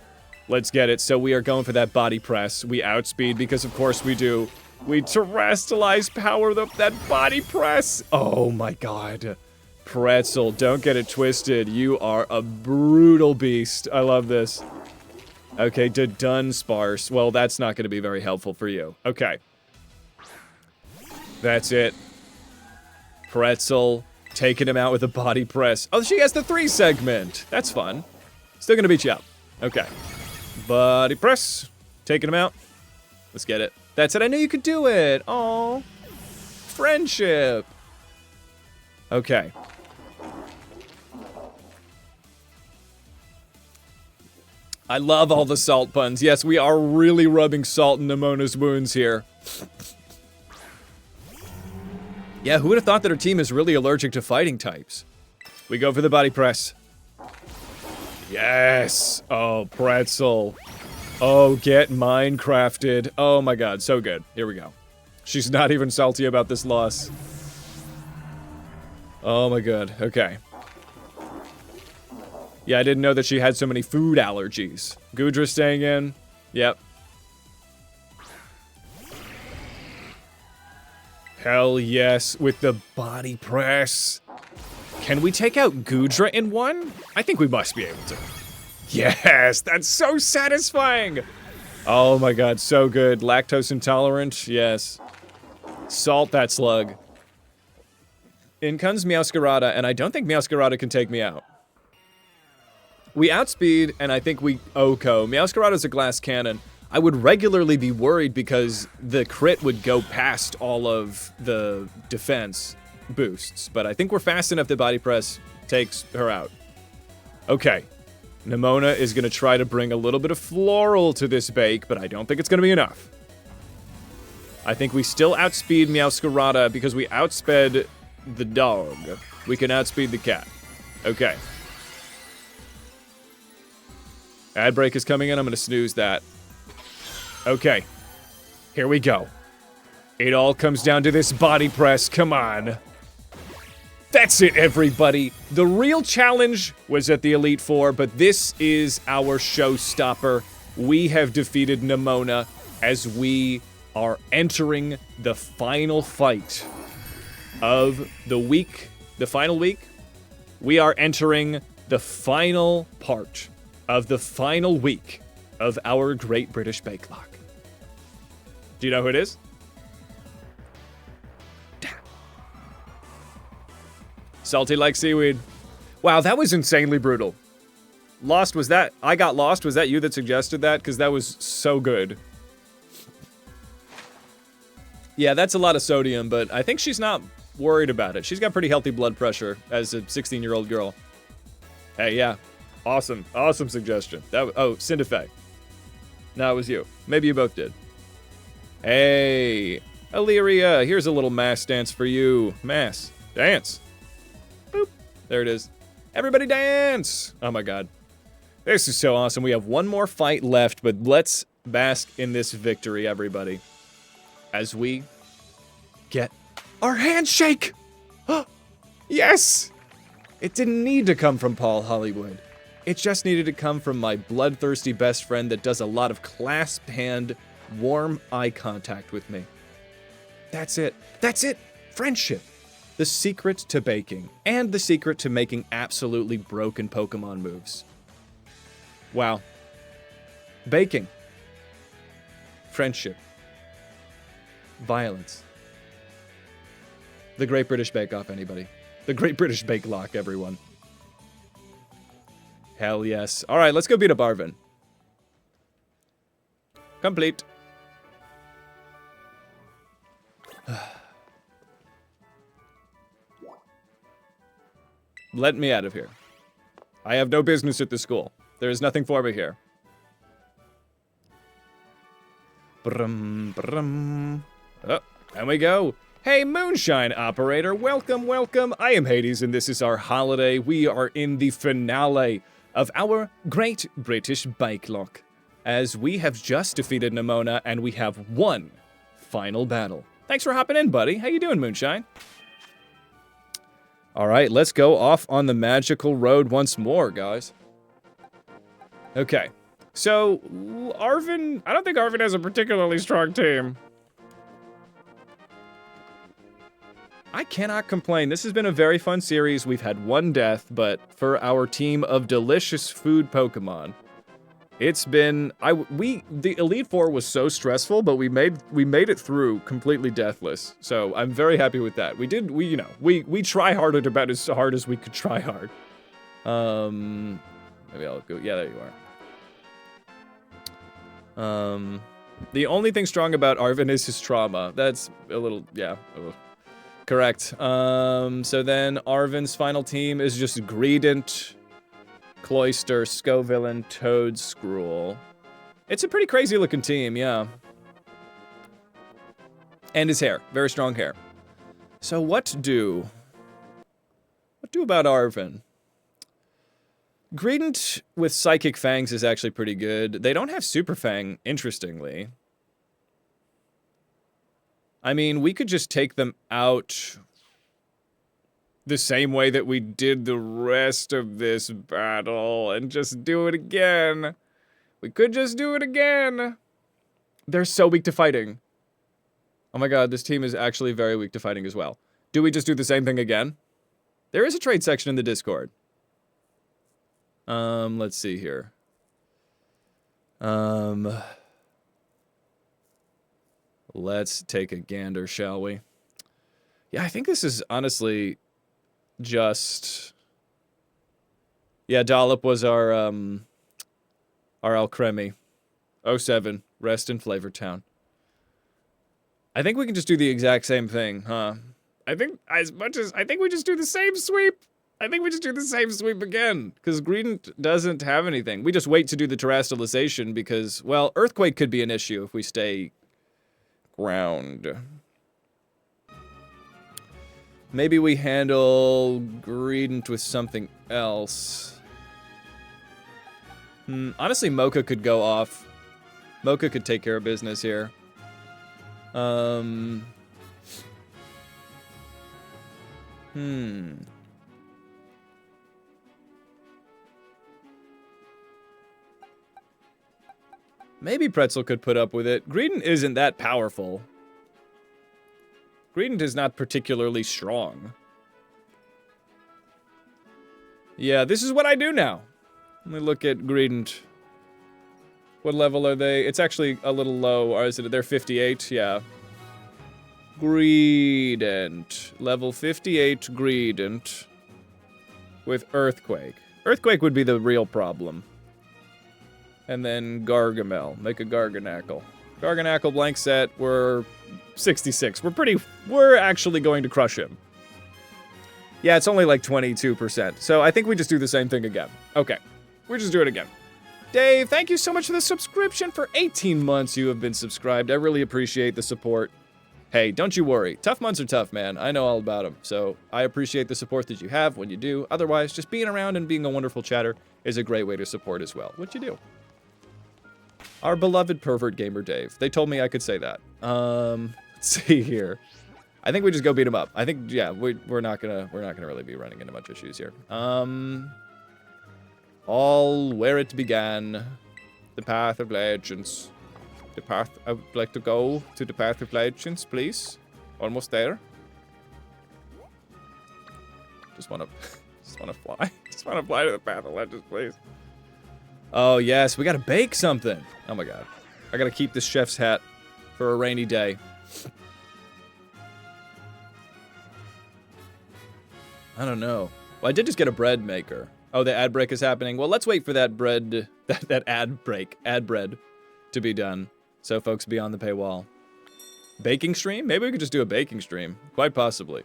Let's get it. So we are going for that body press. We outspeed because of course we do. We terastallize power that body press. Oh my god. Pretzel, don't get it twisted. You are a brutal beast. I love this. Okay, Dunsparce. Well, that's not going to be very helpful for you. Okay. That's it. Pretzel, taking him out with a body press. Oh, she has the 3 segment. That's fun. Still going to beat you up. Okay. Body press. Taking him out. Let's get it. That's it. I knew you could do it. Oh, friendship. Okay. I love all the salt puns. Yes, we are really rubbing salt in Nemona's wounds here. Yeah, who would have thought that her team is really allergic to fighting types? We go for the body press. Yes. Oh, Pretzel. Oh, get Minecrafted. Oh my god, so good. Here we go. She's not even salty about this loss. Oh my god, okay. Yeah, I didn't know that she had so many food allergies. Gudra staying in. Yep. Hell yes, with the body press. Can we take out Gudra in one? I think we must be able to. Yes, that's so satisfying. Oh my god, so good. Lactose intolerant, yes. Salt that slug. In comes Meowscarada, and I don't think Meowscarada can take me out. We outspeed, and I think we Oko. Meowscarada's a glass cannon. I would regularly be worried because the crit would go past all of the defense boosts, but I think we're fast enough that body press takes her out. Okay. Nemona is going to try to bring a little bit of floral to this bake, but I don't think it's going to be enough. I think we still outspeed Meowscarada because we outsped the dog. We can outspeed the cat. Okay. Ad break is coming in. I'm going to snooze that. Okay. Here we go. It all comes down to this body press. Come on. That's it, everybody. The real challenge was at the Elite Four, but this is our showstopper. We have defeated Nemona as we are entering the final fight of the week, the final week. We are entering the final part of the final week of our Great British Bake Lock. Do you know who it is? Salty like seaweed. Wow, that was insanely brutal. Lost, was that... I got lost. Was that you that suggested that? Because that was so good. Yeah, that's a lot of sodium, but I think she's not worried about it. She's got pretty healthy blood pressure as a 16-year-old girl. Hey, yeah. Awesome. Awesome suggestion. Oh, Cindefe. No, it was you. Maybe you both did. Hey, Illyria, here's a little mass dance for you. Mass. Dance. Boop. There it is. Everybody dance! Oh my god. This is so awesome. We have one more fight left, but let's bask in this victory, everybody. As we get our handshake! Yes! It didn't need to come from Paul Hollywood. It just needed to come from my bloodthirsty best friend that does a lot of clasped hand, warm eye contact with me. That's it. That's it! Friendship. The secret to baking, and the secret to making absolutely broken Pokemon moves. Wow. Baking. Friendship. Violence. The Great British Bake Off, anybody. The Great British Bake Lock, everyone. Hell yes. Alright, let's go beat up Arvin. Complete. Let me out of here. I have no business at the school. There is nothing for me here. Brum, brum. Oh, and we go. Hey, Moonshine Operator, welcome, welcome. I am Hades, and this is our holiday. We are in the finale of our Great British Bake Lock, as we have just defeated Nimona, and we have one final battle. Thanks for hopping in, buddy. How you doing, Moonshine? All right, let's go off on the magical road once more, guys. Okay, so Arvin, I don't think Arvin has a particularly strong team. I cannot complain. This has been a very fun series. We've had one death, but for our team of delicious food Pokemon, it's been the Elite Four was so stressful, but we made it through completely deathless. So I'm very happy with that. We try harder about as hard as we could try hard. Maybe I'll go. Yeah, there you are. The only thing strong about Arvin is his trauma. That's a little, yeah. Correct. So then Arvin's final team is just Greedent, Cloyster, Scoville, Toad, Skrull. It's a pretty crazy looking team, yeah. And his hair. Very strong hair. So what do about Arvin? Greedent with Psychic Fangs is actually pretty good. They don't have Super Fang, interestingly. I mean, we could just take them out the same way that we did the rest of this battle and just do it again. We could just do it again. They're so weak to fighting. Oh my god, this team is actually very weak to fighting as well. Do we just do the same thing again? There is a trade section in the Discord. Let's see here. Let's take a gander, shall we? Yeah, I think this is honestly just... Yeah, Dollop was our Alcremie. 07, rest in Flavor Town. I think we can just do the exact same thing, huh? I think we just do the same sweep. I think we just do the same sweep again, because Greedent doesn't have anything. We just wait to do the Terastallization because, well, Earthquake could be an issue if we stay ground. Maybe we handle Greedent with something else. Honestly, Mocha could go off. Mocha could take care of business here. Maybe Pretzel could put up with it. Greedent isn't that powerful. Greedent is not particularly strong. Yeah, this is what I do now. Let me look at Greedent. What level are they? It's actually a little low. Or is it? They're 58? Yeah. Greedent. Level 58 Greedent. With Earthquake. Earthquake would be the real problem. And then Gargamel. Make a Garganackle. Garganackle blank set. We're 66. We're actually going to crush him. Yeah, it's only like 22%. So I think we just do the same thing again. Okay. We just do it again. Dave, thank you so much for the subscription. For 18 months you have been subscribed. I really appreciate the support. Hey, don't you worry. Tough months are tough, man. I know all about them. So I appreciate the support that you have when you do. Otherwise, just being around and being a wonderful chatter is a great way to support as well. What you do? Our beloved pervert gamer Dave. They told me I could say that. Let's see here. I think we just go beat him up. I think, yeah, we're not gonna really be running into much issues here. All where it began, the path of legends. The path, I would like to go to the path of legends, please. Almost there. Just wanna fly. Just wanna fly to the path of legends, please. Oh yes, we gotta bake something. Oh my god. I gotta keep this chef's hat for a rainy day. I don't know. Well, I did just get a bread maker. Oh, the ad break is happening. Well, let's wait for that bread, that ad bread to be done. So folks be on the paywall. Baking stream? Maybe we could just do a baking stream. Quite possibly.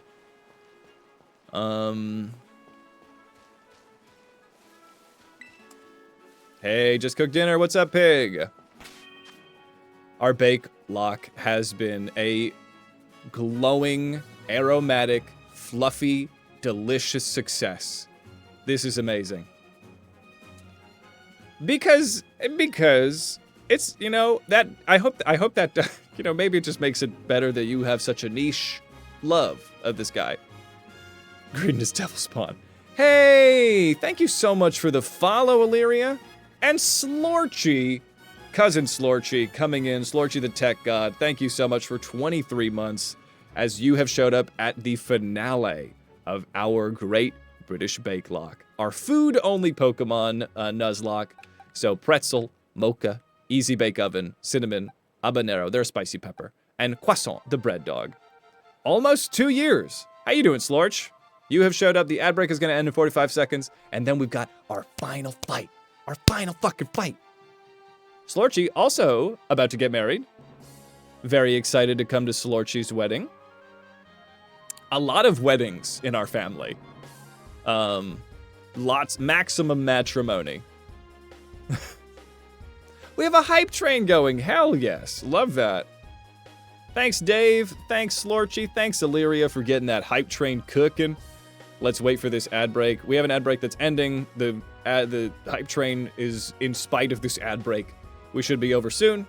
Hey, just cooked dinner. What's up, pig? Our bake lock has been a glowing, aromatic, fluffy, delicious success. This is amazing. Because it's, you know, that I hope that you know, maybe it just makes it better that you have such a niche love of this guy. Greediness Devil Spawn. Hey, thank you so much for the follow, Illyria. And Slorchy, cousin Slorchy, coming in. Slorchy the tech god. Thank you so much for 23 months as you have showed up at the finale of our great British Bake Lock. Our food-only Pokemon Nuzlocke. So Pretzel, Mocha, Easy Bake Oven, Cinnamon, Habanero, they're spicy pepper, and Croissant, the bread dog. Almost 2 years. How you doing, Slorch? You have showed up. The ad break is going to end in 45 seconds, and then we've got our final fight. Our final fucking fight. Slorchy also about to get married. Very excited to come to Slorchy's wedding. A lot of weddings in our family. Maximum matrimony. We have a hype train going. Hell yes. Love that. Thanks, Dave. Thanks, Slorchy. Thanks, Illyria, for getting that hype train cooking. Let's wait for this ad break. We have an ad break that's ending. The hype train is in spite of this ad break. We should be over soon.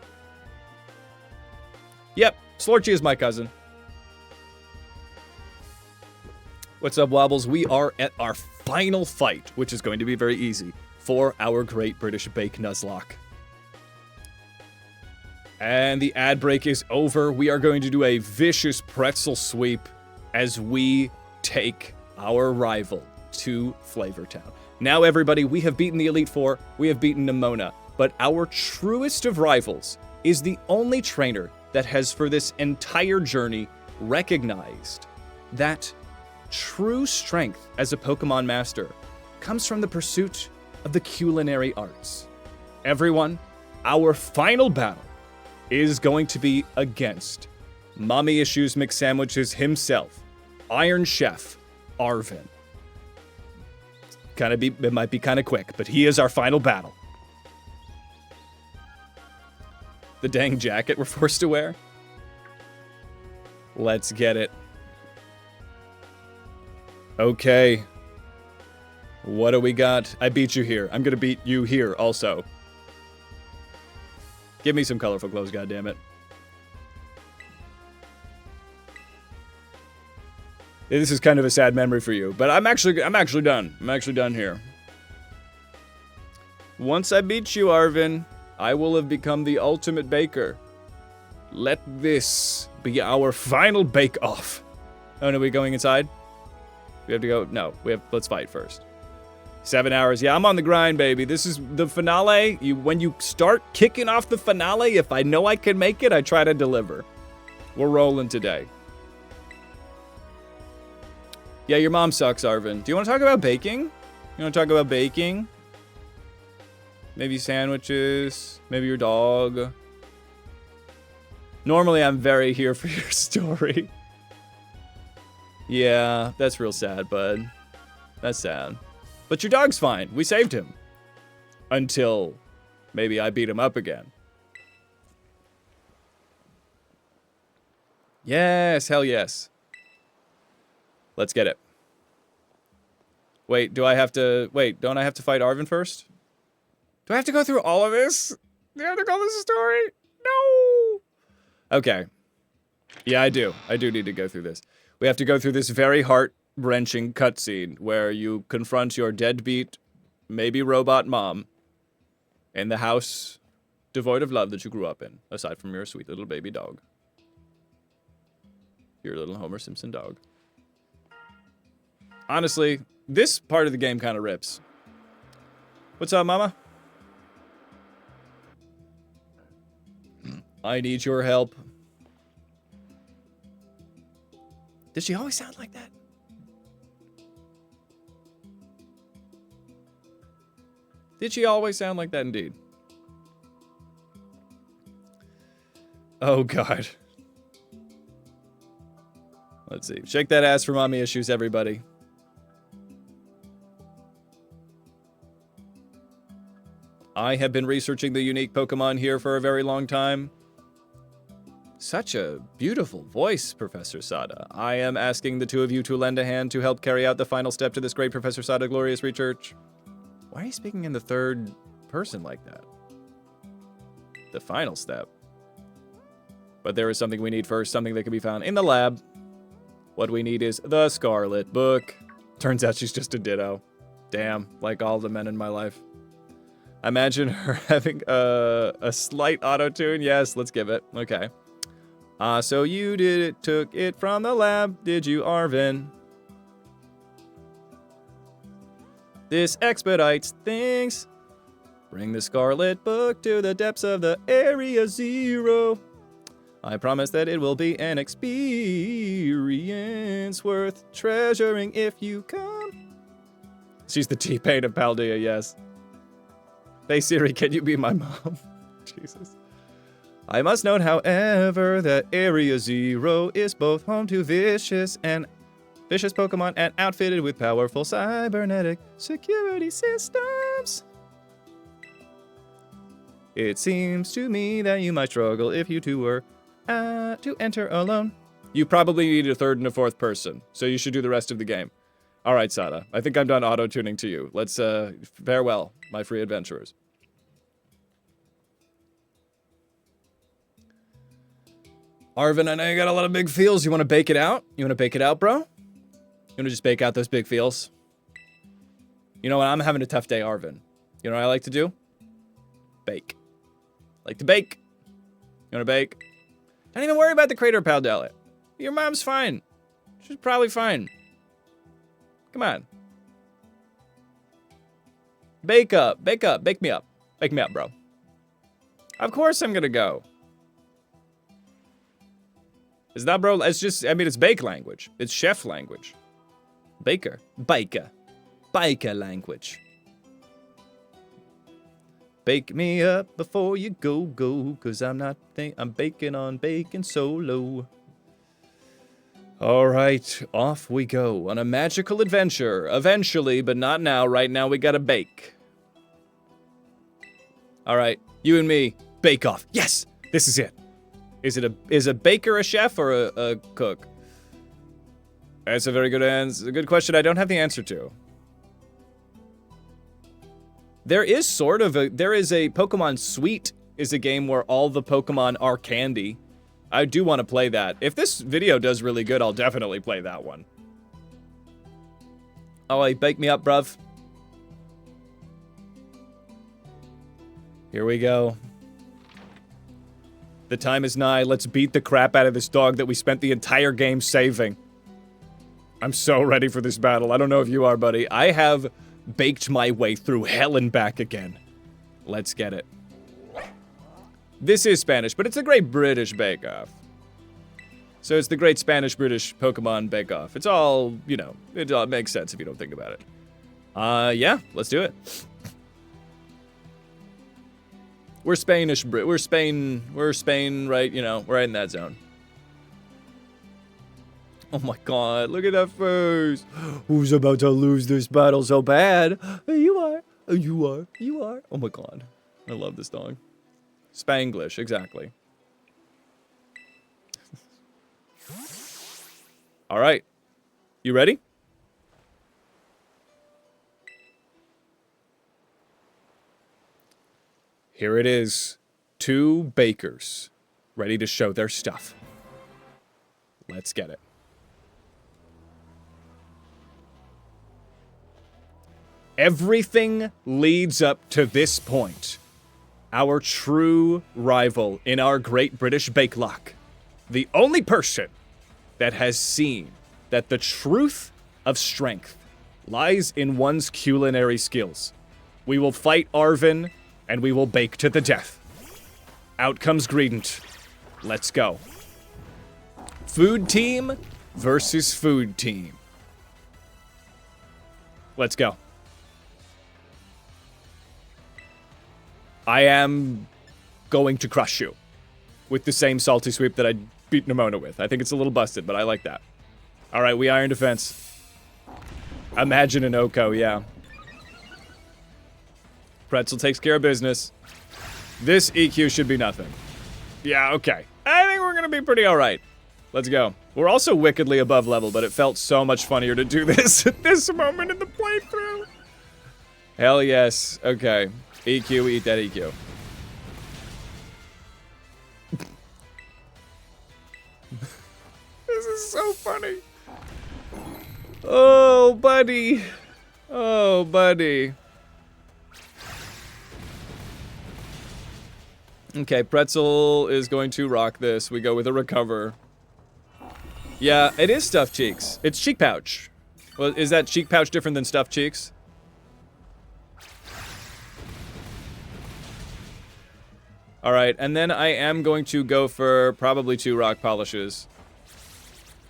Yep, Slorchy is my cousin. What's up, Wobbles? We are at our final fight, which is going to be very easy, for our Great British Bake Nuzlocke. And the ad break is over. We are going to do a vicious pretzel sweep as we take our rival to Flavortown. Now, everybody, we have beaten the Elite Four. We have beaten Nimona. But our truest of rivals is the only trainer that has, for this entire journey, recognized that true strength as a Pokemon master comes from the pursuit of the culinary arts. Everyone, our final battle is going to be against Mommy Issues McSandwiches himself, Iron Chef Arvin. It might be kind of quick, but he is our final battle. The dang jacket we're forced to wear. Let's get it. Okay. What do we got? I beat you here. I'm gonna beat you here also. Give me some colorful clothes, goddammit. This is kind of a sad memory for you, but I'm actually done. I'm actually done here. Once I beat you, Arvin, I will have become the ultimate baker. Let this be our final bake-off. Oh, no, we going inside? We have to go... No, let's fight first. 7 hours. Yeah, I'm on the grind, baby. This is the finale. When you start kicking off the finale, if I know I can make it, I try to deliver. We're rolling today. Yeah, your mom sucks, Arvin. Do you want to talk about baking? You want to talk about baking? Maybe sandwiches. Maybe your dog. Normally, I'm very here for your story. Yeah, that's real sad, bud. That's sad. But your dog's fine. We saved him. Until maybe I beat him up again. Yes, hell yes. Let's get it. Wait, don't I have to fight Arvin first? Do I have to go through all of this? Do I have to go this story? No! Okay. Yeah, I do. I do need to go through this. We have to go through this very heart-wrenching cutscene where you confront your deadbeat, maybe robot mom in the house devoid of love that you grew up in, aside from your sweet little baby dog. Your little Homer Simpson dog. Honestly, this part of the game kind of rips. What's up, mama? I need your help. Did she always sound like that? Did she always sound like that indeed? Oh, God. Let's see. Shake that ass for mommy issues, everybody. I have been researching the unique Pokemon here for a very long time. Such a beautiful voice, Professor Sada. I am asking the two of you to lend a hand to help carry out the final step to this great Professor Sada glorious research. Why are you speaking in the third person like that? The final step. But there is something we need first, something that can be found in the lab. What we need is the Scarlet book. Turns out she's just a ditto. Damn, like all the men in my life. Imagine her having a slight auto-tune. Yes, let's give it. Okay. So you took it from the lab, did you, Arvin? This expedites things. Bring the Scarlet book to the depths of the Area Zero. I promise that it will be an experience worth treasuring if you come. She's the T-Pain of Paldea, yes. Hey Siri, can you be my mom? Jesus. I must note, however, that Area Zero is both home to vicious Pokemon and outfitted with powerful cybernetic security systems. It seems to me that you might struggle if you two were to enter alone. You probably need a third and a fourth person, so you should do the rest of the game. All right, Sada. I think I'm done auto-tuning to you. Let's, farewell, my free adventurers. Arvin, I know you got a lot of big feels. You want to bake it out? You want to bake it out, bro? You want to just bake out those big feels? You know what? I'm having a tough day, Arvin. You know what I like to do? Bake. Like to bake. You want to bake? Don't even worry about the crater, Paldea. Your mom's fine. She's probably fine. Come on. Bake up. Bake up. Bake me up. Bake me up, bro. Of course I'm gonna go. Is that, bro? It's just, I mean, it's bake language. It's chef language. Baker. Biker. Biker language. Bake me up before you go, cause I'm baking on bacon solo. All right, off we go on a magical adventure. Eventually, but not now. Right now, we gotta bake. All right, you and me, bake off. Yes, this is it. Is a baker a chef or a cook? That's a very good answer. A good question I don't have the answer to. There is there is a Pokemon Suite is a game where all the Pokemon are candy. I do want to play that. If this video does really good, I'll definitely play that one. Oh, like, bake me up, bruv. Here we go. The time is nigh. Let's beat the crap out of this dog that we spent the entire game saving. I'm so ready for this battle. I don't know if you are, buddy. I have baked my way through hell and back again. Let's get it. This is Spanish, but it's a Great British Bake Off. So it's the Great Spanish-British Pokemon Bake Off. It's all, you know, it all makes sense if you don't think about it. Yeah, let's do it. We're Spanish, we're Spain, right, you know, we're right in that zone. Oh my god, look at that face. Who's about to lose this battle so bad? You are. You are. Oh my god. I love this dog. Spanglish, exactly. Alright. You ready? Here it is. 2 bakers. Ready to show their stuff. Let's get it. Everything leads up to this point. Our true rival in our Great British Bake Lock. The only person that has seen that the truth of strength lies in one's culinary skills. We will fight Arvin, and we will bake to the death. Out comes Greedent. Let's go. Food team versus food team. Let's go. I am going to crush you with the same salty sweep that I beat Nimona with. I think it's a little busted, but I like that. Alright, we Iron Defense. Imagine an Oko, yeah. Pretzel takes care of business. This EQ should be nothing. Yeah, okay. I think we're gonna be pretty alright. Let's go. We're also wickedly above level, but it felt so much funnier to do this at this moment in the playthrough. Hell yes. Okay. EQ, eat that EQ. This is so funny. Oh, buddy. Oh, buddy. Okay, Pretzel is going to rock this. We go with a recover. Yeah, it is stuffed cheeks. It's cheek pouch. Well, is that cheek pouch different than stuffed cheeks? Alright, and then I am going to go for probably 2 rock polishes.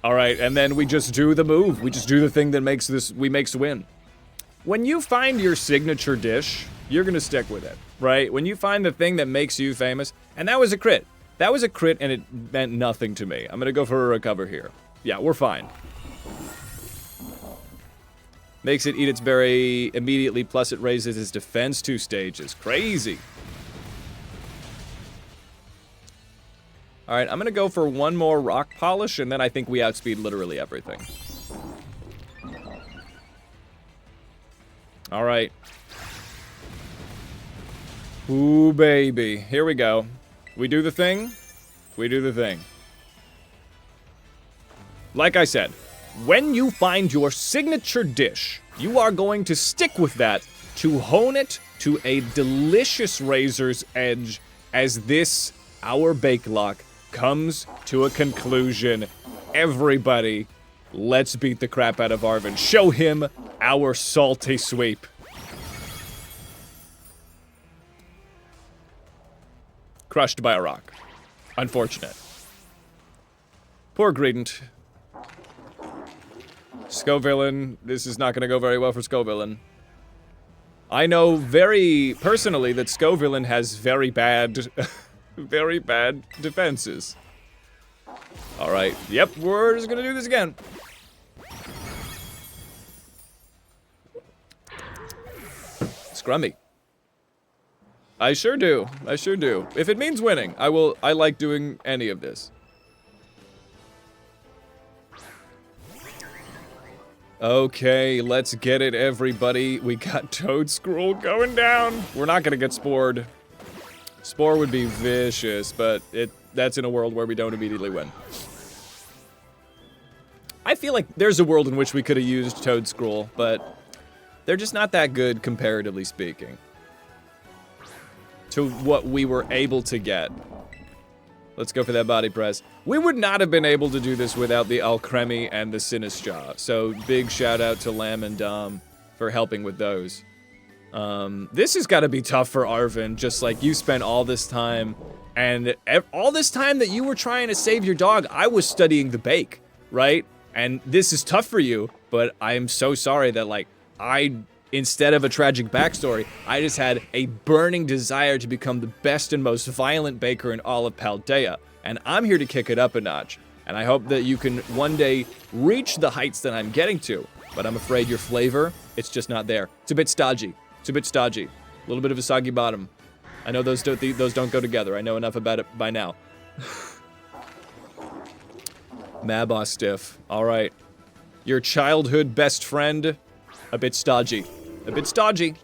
Alright, and then we just do the move. We just do the thing that makes makes win. When you find your signature dish, you're gonna stick with it, right? When you find the thing that makes you famous, and that was a crit. That was a crit and it meant nothing to me. I'm gonna go for a recover here. Yeah, we're fine. Makes it eat its berry immediately, plus it raises its defense 2 stages. Crazy. Alright, I'm gonna go for 1 more rock polish, and then I think we outspeed literally everything. Alright. Ooh, baby. Here we go. We do the thing. We do the thing. Like I said, when you find your signature dish, you are going to stick with that to hone it to a delicious razor's edge as this, our bake lock, comes to a conclusion. Everybody, let's beat the crap out of Arvin. Show him our salty sweep. Crushed by a rock. Unfortunate. Poor Greedent. Scovillain, this is not going to go very well for Scovillain. I know very personally that Scovillain has very bad defenses. Alright, yep, we're just gonna do this again. Scrummy. I sure do. I sure do. If it means winning, I like doing any of this. Okay, let's get it, everybody. We got Toad Scroll going down. We're not gonna get spored. Spore would be vicious, but that's in a world where we don't immediately win. I feel like there's a world in which we could have used Toad Scroll, but they're just not that good, comparatively speaking, to what we were able to get. Let's go for that body press. We would not have been able to do this without the Alcremie and the Sinistjaw. So big shout out to Lamb and Dom for helping with those. This has got to be tough for Arvin, just like you spent all this time, and all this time that you were trying to save your dog, I was studying the bake, right? And this is tough for you, but I am so sorry that, like, instead of a tragic backstory, I just had a burning desire to become the best and most violent baker in all of Paldea, and I'm here to kick it up a notch, and I hope that you can one day reach the heights that I'm getting to, but I'm afraid your flavor, it's just not there. It's a bit stodgy. It's a bit stodgy. A little bit of a soggy bottom. I know those don't go together. I know enough about it by now. Mabos stiff. All right. Your childhood best friend, a bit stodgy. A bit stodgy.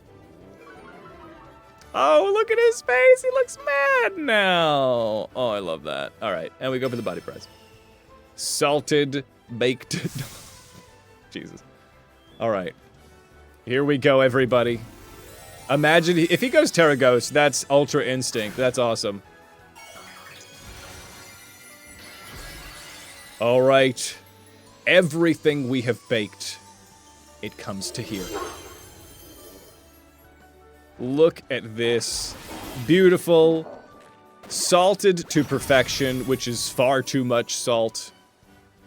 Oh, look at his face. He looks mad now. Oh, I love that. All right. And we go for the body press. Salted, baked. Jesus. All right. Here we go, everybody. Imagine if he goes Terra Ghost, that's Ultra Instinct. That's awesome. All right. Everything we have baked, it comes to here. Look at this. Beautiful. Salted to perfection, which is far too much salt.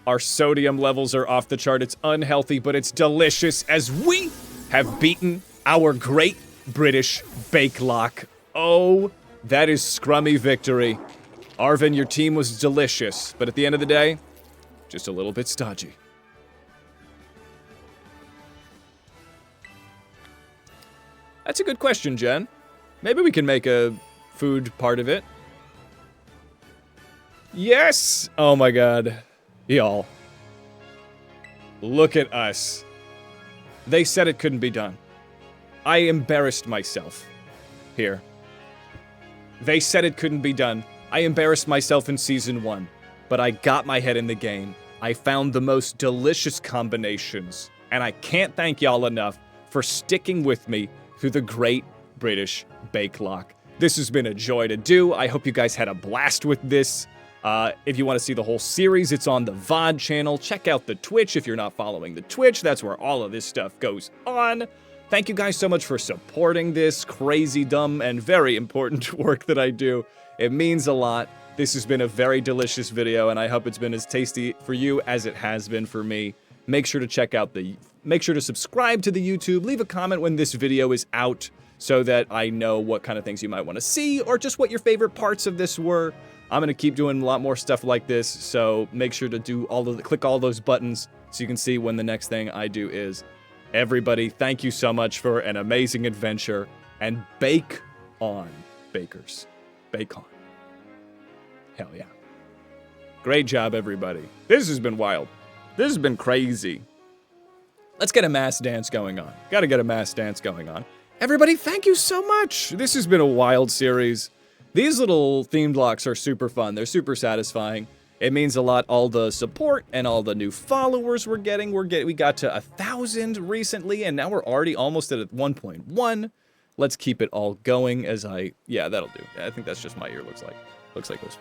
Our sodium levels are off the chart. It's unhealthy, but it's delicious as we have beaten our great British bake lock. Oh, that is scrummy victory. Arvin, your team was delicious, but at the end of the day, just a little bit stodgy. That's a good question, Jen. Maybe we can make a food part of it. Yes! Oh my god. Y'all. Look at us. They said it couldn't be done. I embarrassed myself. Here. They said it couldn't be done. I embarrassed myself in Season 1. But I got my head in the game. I found the most delicious combinations. And I can't thank y'all enough for sticking with me through the Great British Bake Lock. This has been a joy to do. I hope you guys had a blast with this. If you want to see the whole series, it's on the VOD channel. Check out the Twitch if you're not following the Twitch. That's where all of this stuff goes on. Thank you guys so much for supporting this crazy, dumb, and very important work that I do. It means a lot. This has been a very delicious video, and I hope it's been as tasty for you as it has been for me. Make sure to subscribe to the YouTube. Leave a comment when this video is out so that I know what kind of things you might want to see or just what your favorite parts of this were. I'm going to keep doing a lot more stuff like this, so make sure to click all those buttons so you can see when the next thing I do is. Everybody, thank you so much for an amazing adventure, and bake on, bakers. Bake on. Hell yeah. Great job, everybody. This has been wild. This has been crazy. Let's get a mass dance going on. Gotta get a mass dance going on. Everybody, thank you so much. This has been a wild series. These little themed locks are super fun. They're super satisfying. It means a lot, all the support and all the new followers we're getting. We got to 1,000 recently, and now we're already almost at 1.1. Let's keep it all going yeah, that'll do. I think that's just my ear looks like this.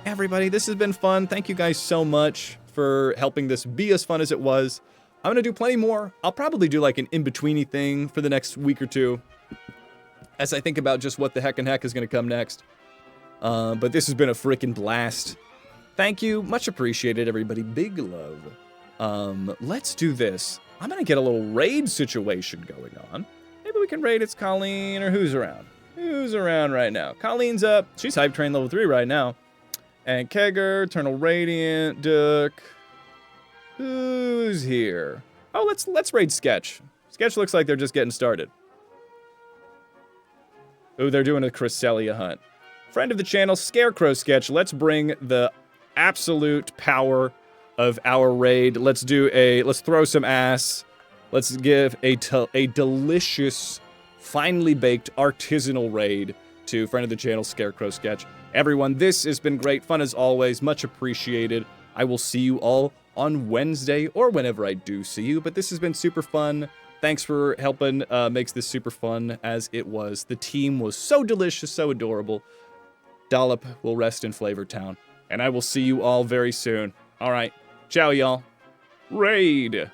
Everybody, this has been fun. Thank you guys so much for helping this be as fun as it was. I'm gonna do plenty more. I'll probably do like an in-betweeny thing for the next week or two as I think about just what the heck is gonna come next. But this has been a freaking blast. Thank you. Much appreciated, everybody. Big love. Let's do this. I'm gonna get a little raid situation going on. Maybe we can raid it's Colleen or who's around. Who's around right now? Colleen's up. She's hype train level 3 right now. And Kegger, Eternal Radiant, Duck. Who's here? Oh, let's raid Sketch. Sketch looks like they're just getting started. Ooh, they're doing a Cresselia hunt. Friend of the channel, Scarecrow Sketch. Let's bring the absolute power of our raid. Let's throw some ass. Let's give a delicious, finely baked artisanal raid to friend of the channel, Scarecrow Sketch. Everyone, this has been great fun as always. Much appreciated. I will see you all on Wednesday or whenever I do see you, but this has been super fun. Thanks for helping makes this super fun as it was. The team was so delicious, so adorable. Dollop will rest in Flavor Town. And I will see you all very soon. All right. Ciao, y'all. Raid!